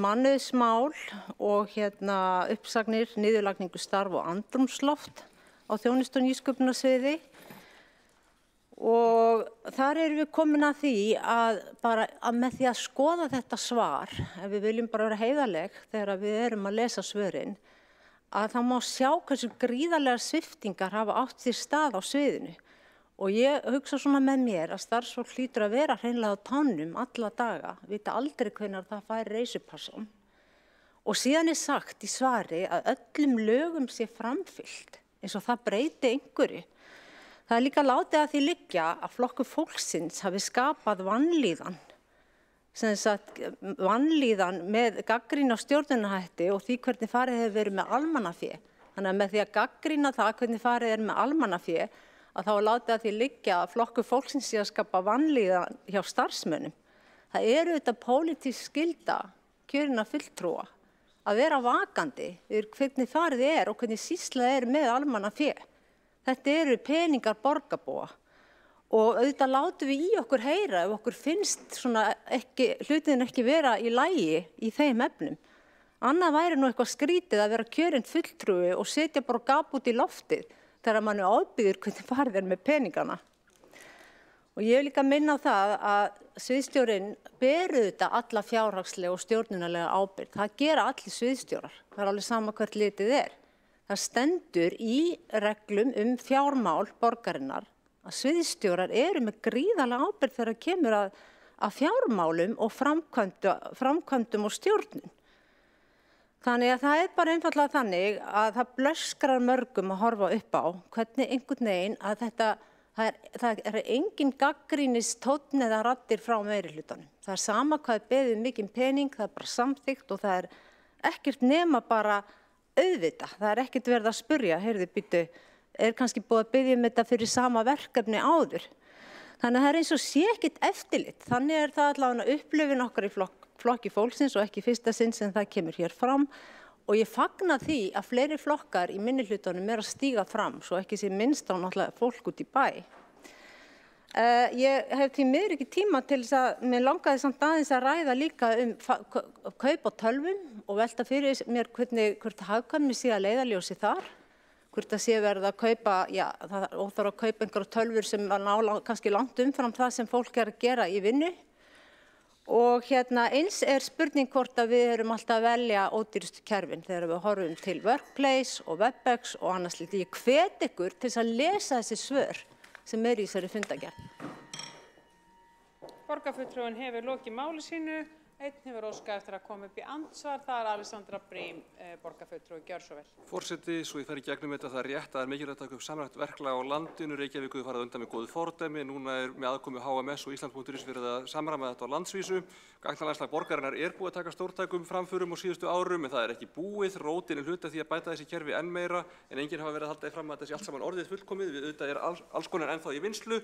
mannauðsmál og uppsagnir, niðurlagningu starf og andrúmsloft á þjónustu- og nýsköpunarsviði og þar erum við komin að því að með því að skoða þetta svar, ef við viljum bara vera heiðarleg þegar við erum að lesa svörin, að það má sjá hversu gríðarlegar sviptingar hafa átt sér stað á sviðinu og ég hugsa svona með mér að starfsfólk hlýtur að vera hreinlega á tánum alla daga, vita aldrei hvenær það fær reisupassan og síðan er sagt í svari að öllum lögum sé framfylgt eins og það breyti einhverju. Það er líka látið að því liggja að Flokkur fólksins hafi skapað vanlíðan, vanlíðan með gagnrýni á stjórnunarhætti og því hvernig farið hefur verið með almannafé. Þannig að með því að gagnrýna það hvernig farið er með almannafé að þá er látið að því liggja að Flokkur fólksins sé að skapa vanlíðan hjá starfsmönnum. Það eru þetta pólitísk skylda kjörinna fulltrúa að vera vakandi yfir hvernig farið er og hvernig sýslað er með almannafé. Þetta eru peningar borgarbúa og auðvitað látum við í okkur heyra ef okkur finnst hlutin ekki vera í lagi í þeim efnum. Annað væri nú eitthvað skrítið að vera kjörinn fulltrúi og setja bara gap út í loftið þegar mann er ábyrgður hvernig farið er með peningana. Og ég vil líka minna á það að sviðsstjórinn ber auðvitað alla fjárhagslega og stjórnunarlega ábyrgð. Það gera allir sviðsstjórar, það er alveg sama hvert litið er. Það stendur í reglum fjármál borgarinnar að sviðsstjórar eru með gríðarlega ábyrgð þegar kemur að fjármálum og framkvæmdum og stjórnun. Þannig að það er bara einfaldlega þannig að það blöskrar mörgum að horfa upp á hvernig einhvern veginn að það er engin gagnrýnistónn eða raddir frá meirihlutanum. Það er sama hvað er beðið mikinn pening, það er bara samþykkt og það er ekkert nema bara auðvitað. Það er ekkert verið að spurja, heyrðu býttu, er kannski búið að biðja þetta fyrir sama verkefni áður. Þannig að það er eins og sé ekkert eftirlit. Þannig er það allavega upplifun okkar í Flokki fólksins og ekki fyrsta sinn sem það kemur hér fram. Og ég fagna því að fleiri flokkar í minnihlutunum er að stíga fram, svo ekki sé minnst á náttúrulega fólk út í bæ. Ég hef því miður ekki tíma til þess að mér langaði samt aðeins að ræða líka kaup á tölvum og velta fyrir mér hvort hagkvæmni sé að leiðarljósi þar, hvort það sé verið að kaupa, það óþarf að kaupa einhverjar tölvur sem ná kannski langt umfram það sem fólk er að gera í vinnu. Og eins spurning hvort að við erum alltaf að velja ódýrustu kerfin þegar við horfum til Workplace og Webex og annars slíkt. Ég hvet ykkur til þess að lesa þessi svör sem í þessari fundargerð. Borgarfulltrúinn hefur lokið máli sínu. Einn hefur óskað eftir að koma upp í andsvar. Það Alessandra Brím, borgarfulltrúi. Gjör svo vel. Forseti, svo ég fer í gegnum þetta, það er rétt að það er mikilvægt að taka upp samræmt verklag á landinu. Reykjavík hefur farið undan með góðu fordæmi. Núna með aðkomu HMS og Ísland.is verið að samræma þetta á landsvísu. Gagnalandslag borgarinnar búið að taka stórtækum framförum á síðustu árum, en það ekki búið. Rótin hluti af því að bæta þessi kerfi enn meira, en enginn hafa verið að halda því fram að þessi allt saman orðið fullkomið. Við auðvitað alls konar ennþá í vinnslu.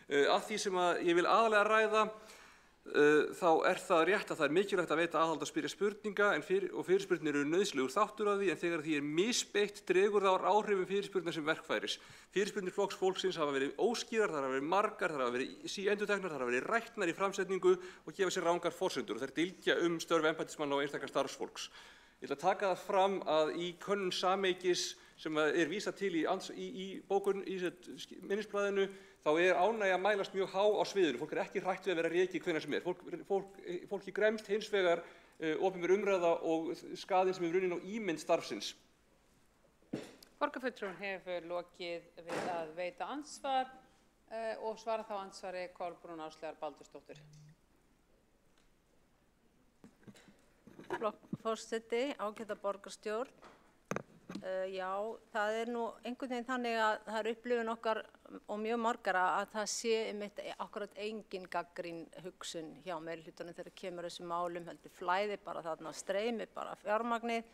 Að því sem ég vil aðalega ræða, þá það rétt að það mikilvægt að veita aðhald og spyrja spurninga og fyrirspurnir eru nauðsynlegur þáttur af því, en þegar því misbeitt dregur það áhrifum fyrirspurnar sem verkfæris. Fyrirspurnir Flokks fólksins hafa verið óskýrar, það hafa verið margar, það hafa verið síendurteknar, það hafa verið ræknar í framsetningu og gefa sér rangar forsendur og þær dylgja störf embættismanna og einstakra starfsfólks. Ég ætla að taka það fram að í könnun Sameykis sem vísað til í bókun í minnisblaðinu, þá ánægja að mælast mjög há á sviðinu. Fólk ekki hrætt við að vera rekið hvenær sem Fólki gremst hins vegar opinber umræða og skaðinn sem runnin á ímynd starfsins. Borgarfulltrúinn hefur lokið við að veita andsvar og svara þá andsvari Kolbrún Áslaugar Baldursdóttir. Forseti, ágæta borgarstjórn. Já, það nú einhvern veginn þannig að það upplifun okkar og mjög margara að það sé akkurat engin gagnrýn hugsun hjá meirihlutanum þegar kemur þessum málum, heldur flæði bara þarna streymi bara fjármagnið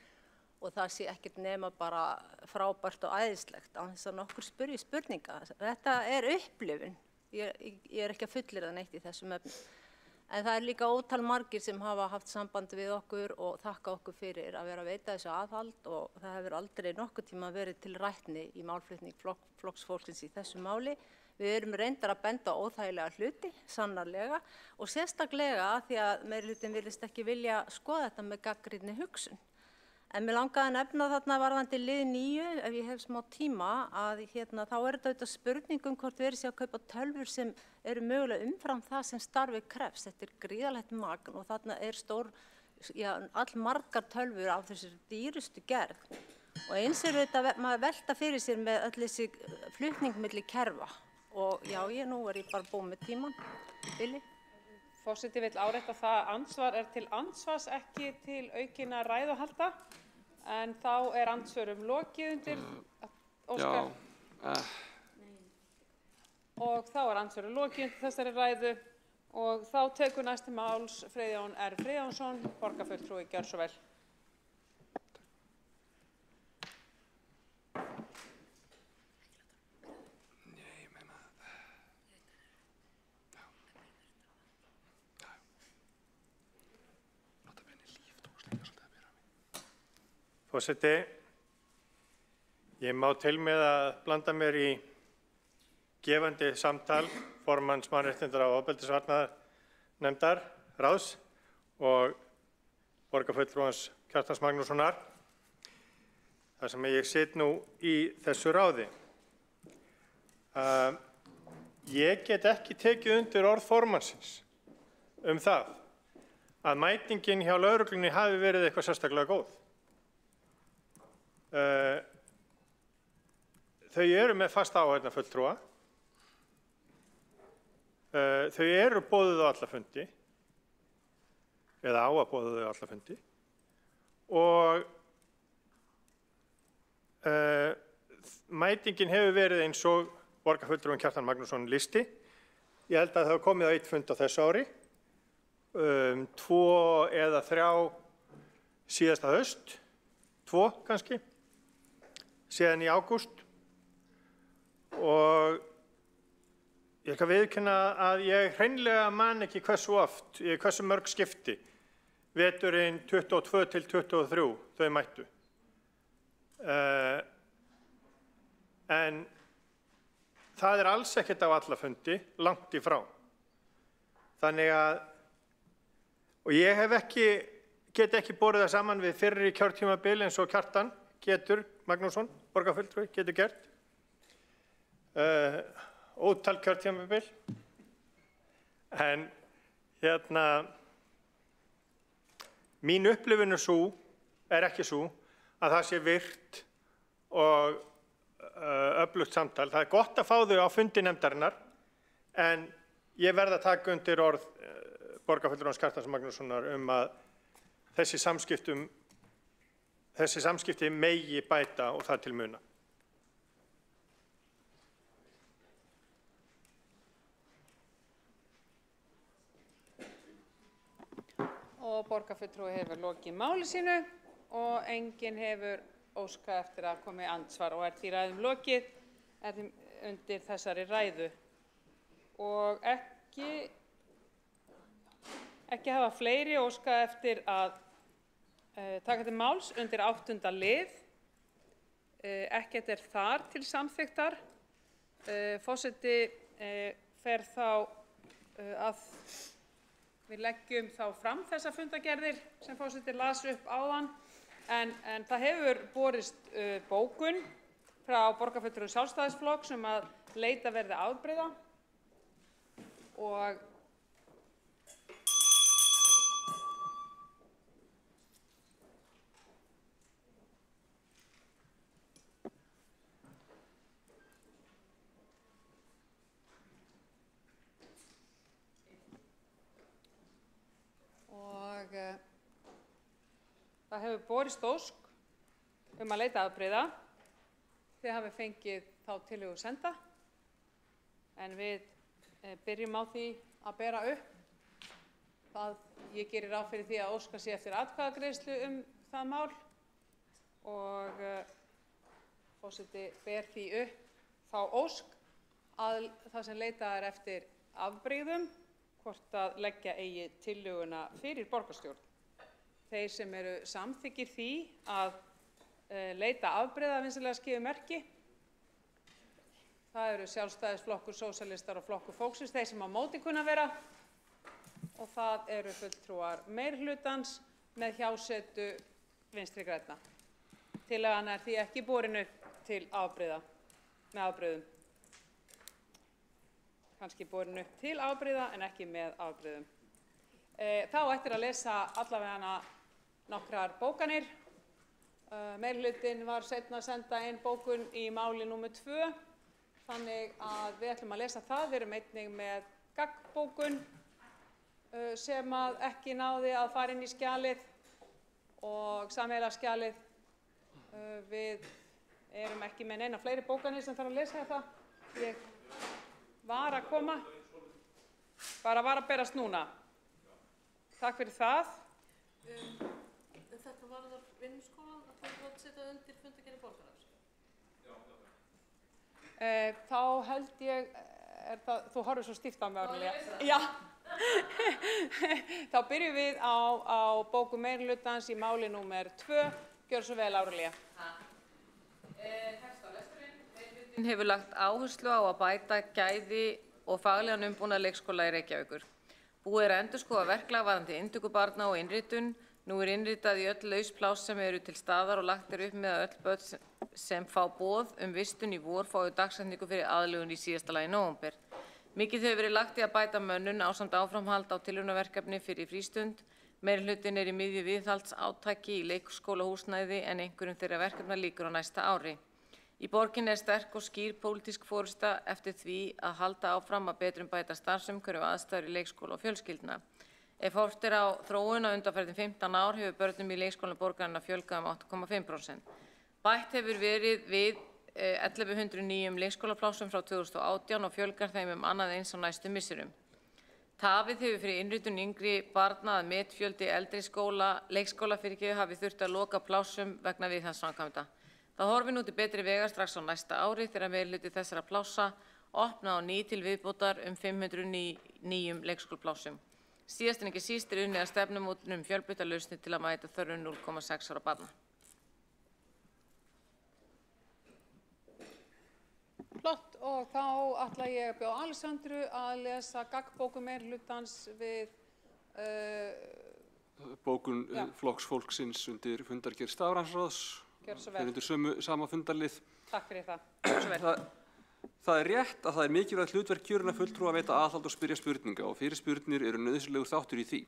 og það sé ekkert nema bara frábært og æðislegt án þess að nokkur spyrji spurninga. Þetta upplifun, ég ekki að fullyrða neitt í þessum efnum. En það líka ótal margir sem hafa haft samband við okkur og þakka okkur fyrir að vera að veita þessu aðhald og það hefur aldrei nokkuð tíma verið til rætni í málflutning Flokks fólksins í þessu máli. Við erum reyndar að benda á óþægilega hluti, sannarlega, og sérstaklega því að meirihlutinn virðist ekki vilja skoða þetta með gagnrýnni hugsun. En mér langaði að nefna þarna varðandi lið 9, ef ég hef smá tíma, að þá þetta spurning hvort verið sé að kaupa tölvur sem eru mögulega umfram það sem starfið krefst. Þetta gríðarlegt magn og þarna allmargar tölvur á þessu dýrustu gerð. Og eins þetta maður velta fyrir sér með öll þessi flutning milli kerfa. Og já, nú ég bara búin með tíman. Billy? Forseti vill árétta það að andsvar til andsvars, ekki til aukinna ræðuhalda. En þá andsvörum lokið undir Óskar. Og þá andsvörum lokið undir þessari ræðu og þá tekur næsti máls Friðjón R. Friðjónsson, borgarfulltrúi. Gjör svo vel. Forseti, ég má til með að blanda mér í gefandi samtal formanns mannréttindar- og ofbeldisvarnanefndar ráðs og borgarfulltrúans Kjartans Magnússonar, þar sem ég sit nú í þessu ráði. Ég get ekki tekið undir orð formannsins það að mætingin hjá lögreglunni hafi verið eitthvað sérstaklega góð. Þau eru með fasta áheyrnarfulltrúa. Þau eru boðuð á alla fundi, eða á að boða þau á alla fundi. Og mætingin hefur verið eins og borgarfulltrúinn Kjartan Magnússon listi. Ég held að það hafi komið á 1 fund á þessu ári, 2 eða 3 síðasta haust, 2 kannski, síðan í ágúst. Og ég kann viðurkenna að ég hreinlega man ekki hversu mörg skipti veturinn 22 til 23 þau mættu. En það alls ekkert á alla fundi, langt í frá. Þannig að, og ég get ekki borið það saman við fyrri kjörtímabil eins og Kjartan Magnússon, borgarfulltrúi, getur gert. Ótal kjörtímabil. En Mín upplifun er ekki sú að það sé virkt og öflugt samtal. Það er gott að fá þau á fundi nefndarinnar en ég verð að taka undir orð borgarfulltrúans Kjartans Magnússonar að þessi samskipti megi bæta og það til muna. Og borgarfulltrúi hefur lokið máli sínu og enginn hefur óskað eftir að koma í andsvar og því ræðum lokið undir þessari ræðu. Og ekki hafa fleiri óskað eftir að taka til máls undir 8. lið. Ekkert þar til samþykktar. Forseti fer þá að við leggjum þá fram þessa fundargerðir sem forseti las upp áðan en það hefur borist bókun frá borgarfulltrúum Sjálfstæðisflokks að leita verði afbrigða og það hefur borist ósk að leita afbrigða. Þið hafið fengið þá tillögu senda en við byrjum á því að bera upp. Ég geri ráð fyrir því að óska sé eftir atkvæðagreiðslu það mál og forseti ber því upp þá ósk að það sem leitað er eftir afbrigðum hvort að leggja eigi tillöguna fyrir borgarstjórn. Þeir sem eru samþykkir því að leita afbrigða vinsamlega skrifi merki. Það eru Sjálfstæðisflokkur, Sósíalistar og Flokkur fólksins, þeir sem á móti kunna vera og það eru fulltrúar meirihlutans með hjásetu Vinstri grænna. Tillagan er því ekki borin upp til afbrigða með afbrigðum. Kannski borin upp til afbrigða en ekki með afbrigðum. Þá eftir að lesa allavega nokkrar bókanir. Meirihlutinn var seinna að senda inn bókun í máli nr. 2, þannig að við ætlum að lesa það. Við erum einnig með gaggbókun sem að ekki náði að fara inn í skjalið og sameiginlega skjalið. Við erum ekki með neina fleiri bókanir sem þarf að lesa þetta. Ég var að koma, bara var að berast núna. Takk fyrir það. Þetta varðar vinnuskólann, að þú að setja undir fundargerð borgarráðs? Þá held ég, þú horfir svo stíft á mig Árelía. Já. Þá byrjum við á bókum meirihlutans í máli nr. 2. Gjörðu svo vel Árelía. Texta á lesturinn. Meirihlutinn hefur lagt áherslu á að bæta gæði og faglegan umbúnað leikskóla í Reykjavíkur. Búið er að endurskoða verklag varðandi inntöku barna og innritun. Nú er innritað í öll laus pláss sem eru til staðar og lagt upp með að öll börn sem fá boð vistun í vor fái dagsetningu fyrir aðlögun í síðasta lagi nóvember. Mikið hefur verið lagt í að bæta mönnun ásamt áframhald á tilraunaverkefni fyrir frístund. Meirihlutinn er í miðju viðhaldsátaki í leikskólahúsnæði en einhverjum þeirra verkefna lýkur á næsta ári. Í borginni er sterk og skýr pólitísk forysta eftir því að halda áfram að betrumbæta starfsumhverfi og aðstæður í leikskóla og fjölskyldna. Ef horft er á þróun á undanfarið 15 ár hefur börnum í leikskólum borgarinnar fjölgað 8,5%. Bætt hefur verið við 1100 nýjum leikskólaplássum frá 2018 og fjölgar þeim annað eins á næstu misserum. Tafið hefur fyrir innritun yngri barna að metfjöldi eldri leikskóla hafi þurft að loka plássum vegna viðhaldsframkvæmda. Það horfir nú til betri vegar strax á næsta ári þegar meirihluti þessara plássa opna á ný til viðbótar 500 nýjum leikskólaplássum. Síðast en ekki síst er unnið að stefnumótun fjölbreyttarlausnir til að mæta þörfum 0,6 ára barna. Flott, og þá ætla ég að bjóða Alessandru að lesa gaggbókum meirihlutans við bókun Flokks fólksins undir fundargerð stafrænsráðs. Gjörðu svo vel. Undir sama fundarlið. Takk fyrir það. Gjörðu svo vel. Það er rétt að það er mikilvægt hlutverk kjörinna fulltrúa að veita aðhald og spyrja spurninga og fyrirspurnir eru nauðsynlegur þáttur í því.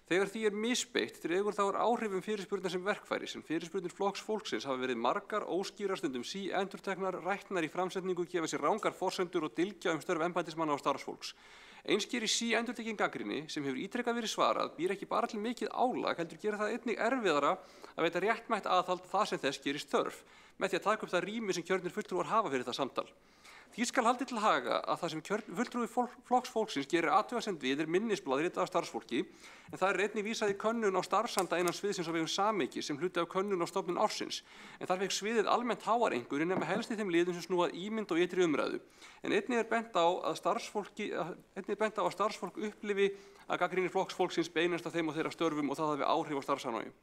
Þegar því misbeitt dregur þá áhrifum fyrirspurnar sem verkfæris, en fyrirspurnir Flokks fólksins hafa verið margar, óskýrar, stundum síendurteknar, rætnar í framsetningu, gefa sér rangar forsendur og dylgja störf embættismanna og starfsfólks. Einskýri síendurtekin gagnrýni sem hefur ítrekað verið svarað býr ekki bara til mikið álag, heldur gera það einnig erfiðara að veita réttmætt aðhald það sem þess gerist þörf, með því að taka upp það rými sem kjörnir fulltrúar hafa fyrir það samtal. Því skal haldið til haga að það sem fulltrúi Flokks fólksins gerir athugasemd við minnisblað ritað af starfsfólki, en það einnig vísað í könnun á starfsanda innan sviðsins á vegum Sameyki sem hluti af könnun á stofnun ársins, en þar fékk sviðið almennt háar einhverjum nema helst í þeim liðum sem snúa að ímynd og ytri umræðu. En einnig er bent á að starfsfólk upplifi að gagnrýni Flokks fólksins beinast að þeim og þeirra störfum og það hafi áhrif á starfsánægju.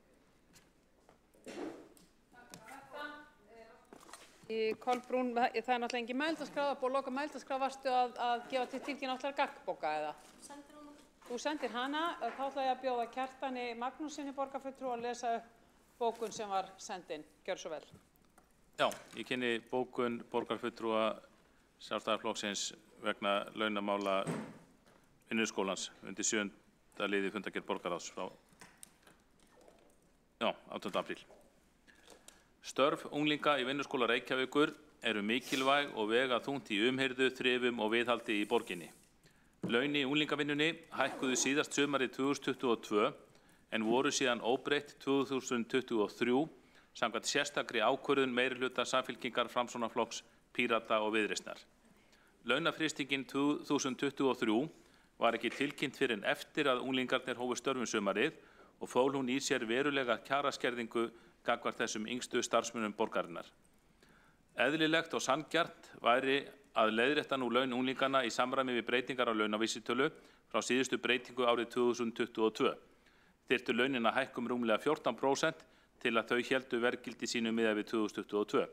Kolbrún, það er náttúrulega engin mældaskráð, búið að loka mældaskráð, varstu að gefa til tilkynna allar gagnbóka eða? Þú sendir hana, þá ætla ég að bjóða Kjartani Magnúsinni borgarfulltrúa að lesa upp bókun sem var sendin. Gjörðu svo vel. Já, ég kynni bókun borgarfulltrúa Sjálfstæðisflokksins vegna launamála Vinnuskólans undir 7. liði fundargerð borgarráðs frá 18. apríl. Störf unglinga í Vinnuskóla Reykjavíkur eru mikilvæg og vega þungt í umheyrðu, þrifum og viðhaldi í borginni. Laun í unglingavinnunni hækkuðu síðast sumarið 2022 en voru síðan óbreytt 2023 samkvæmt sérstakri ákvörðun meirihluta Samfylkingar, Framsóknarflokks, Pírata og Viðreisnar. Launafrystingin 2023 var ekki tilkynnt fyrr en eftir að unglingarnir hófu störfum sumarið og fól hún í sér verulega kjaraskerðingu gagnvart þessum yngstu starfsmönnum borgarinnar. Eðlilegt og sanngjarnt væri að leiðrétta nú laun unglingana í samræmi við breytingar á launavísitölu frá síðustu breytingu árið 2022. Þyrftu launin að hækka rúmlega 14% til að þau héldu verðgildi sínu miðað við 2022.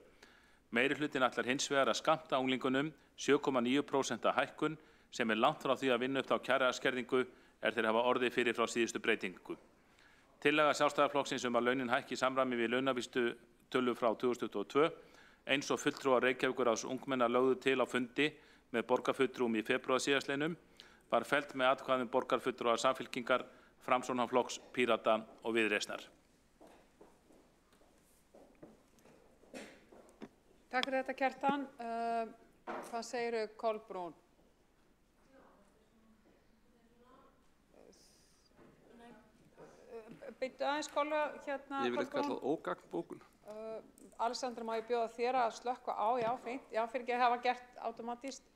Meirihlutin ætlar hins vegar að skammta unglingunum 7,9% hækkun sem er langt frá því að vinna upp þá kjaraskerðingu þeir hafa orðið fyrir frá síðustu breytingu. Tillaga Sjálfstæðisflokksins að launin hækki í samræmi við launavísitölu frá 2022 eins og fulltrúar Reykjavíkurráðs ungmenna lögðu til á fundi með borgarfulltrúum í febrúar síðastliðnum var felld með atkvæðum borgarfulltrúa Samfylkingar, Framsóknarflokks, Pírata og Viðreisnar. Takk fyrir þetta, Kjartan. Hvað segirðu, Kolbrún? Bíddu aðeins, Kolbrún. Ég vil eitthvað kallað ógagnbókun. Alessandra, má ég bjóða þér að slökkva á? Já, fínt. Já, fyrir ekki að hafa gert automatískt.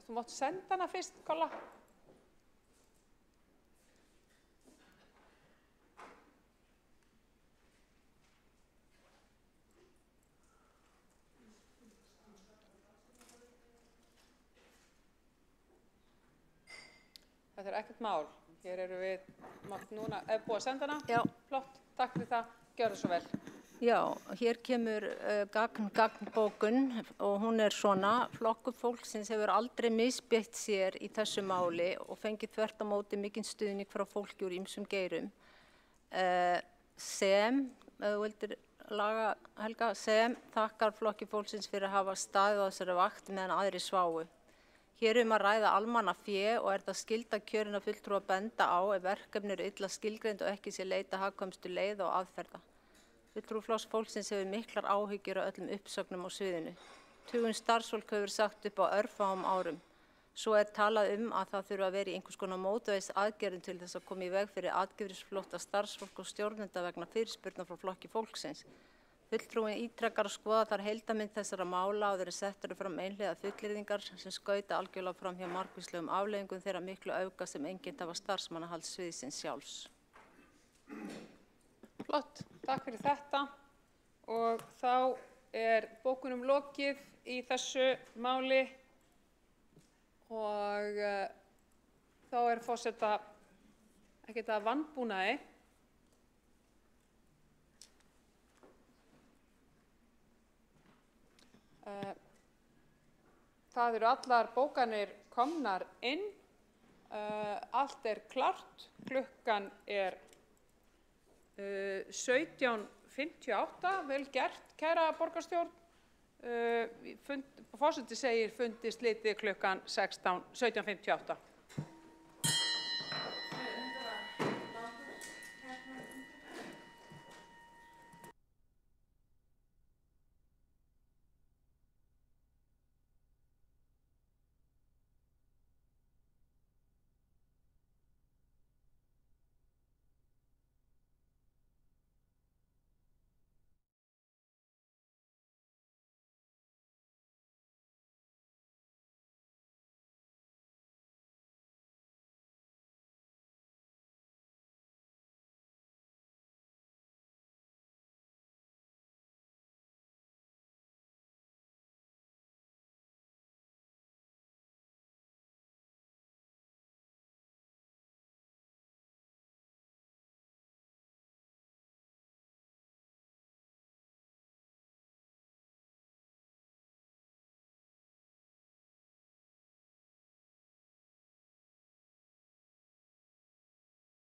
Þú mátt senda hana fyrst, Kolla. Þetta er ekkert mál. Hér eru við, mátt núna, búið að senda hana? Já. Flott, takk fyrir það. Gjörðu svo vel. Já, hér kemur gagnbókun og hún er svona: Flokkur fólksins hefur aldrei misbeitt sér í þessu máli og fengið þvert á móti mikinn stuðning frá fólki úr ýmsum geirum. Sem, ef þú vildir laga, Helga, sem þakkar Flokki fólksins fyrir að hafa staðið á þessari vakt meðan aðrir sváu. Hér að ræða almannafé og er það skylda kjörinna fulltrúa að benda á ef verkefni eru illa skilgreind og ekki sé leita hagkvæmstu leið og aðferða. Fulltrúi Flokks fólksins hefur miklar áhyggjur af öllum uppsögnum á sviðinu. Tugum starfsfólk hefur sagt upp á örfáum árum. Svo er talað að það þurfa að vera í einhvers konar mótvægis aðgerðum til þess að koma í veg fyrir atgervisflótta starfsfólk og stjórnenda vegna fyrirspurna frá Flokki fólksins. Fulltrúin ítrekar að skoða þar heildarmynd þessara mála og þeir settur fram einhliða fullyrðingar sem skauta algjörlega fram hjá margvíslegum afleiðingum þeirra miklu auka sem einkennt hafa starfsmannahalds sviðsins sjálfs. Flott, takk fyrir þetta og þá er bókunum lokið í þessu máli og þá er forseta ekkert að vanbúnaði. Það eru allar bókanir komnar inn, allt er klárt, klukkan er 17:58, vel gert, kæra borgarstjórn. Forseti segir fundi slitið klukkan 17:58.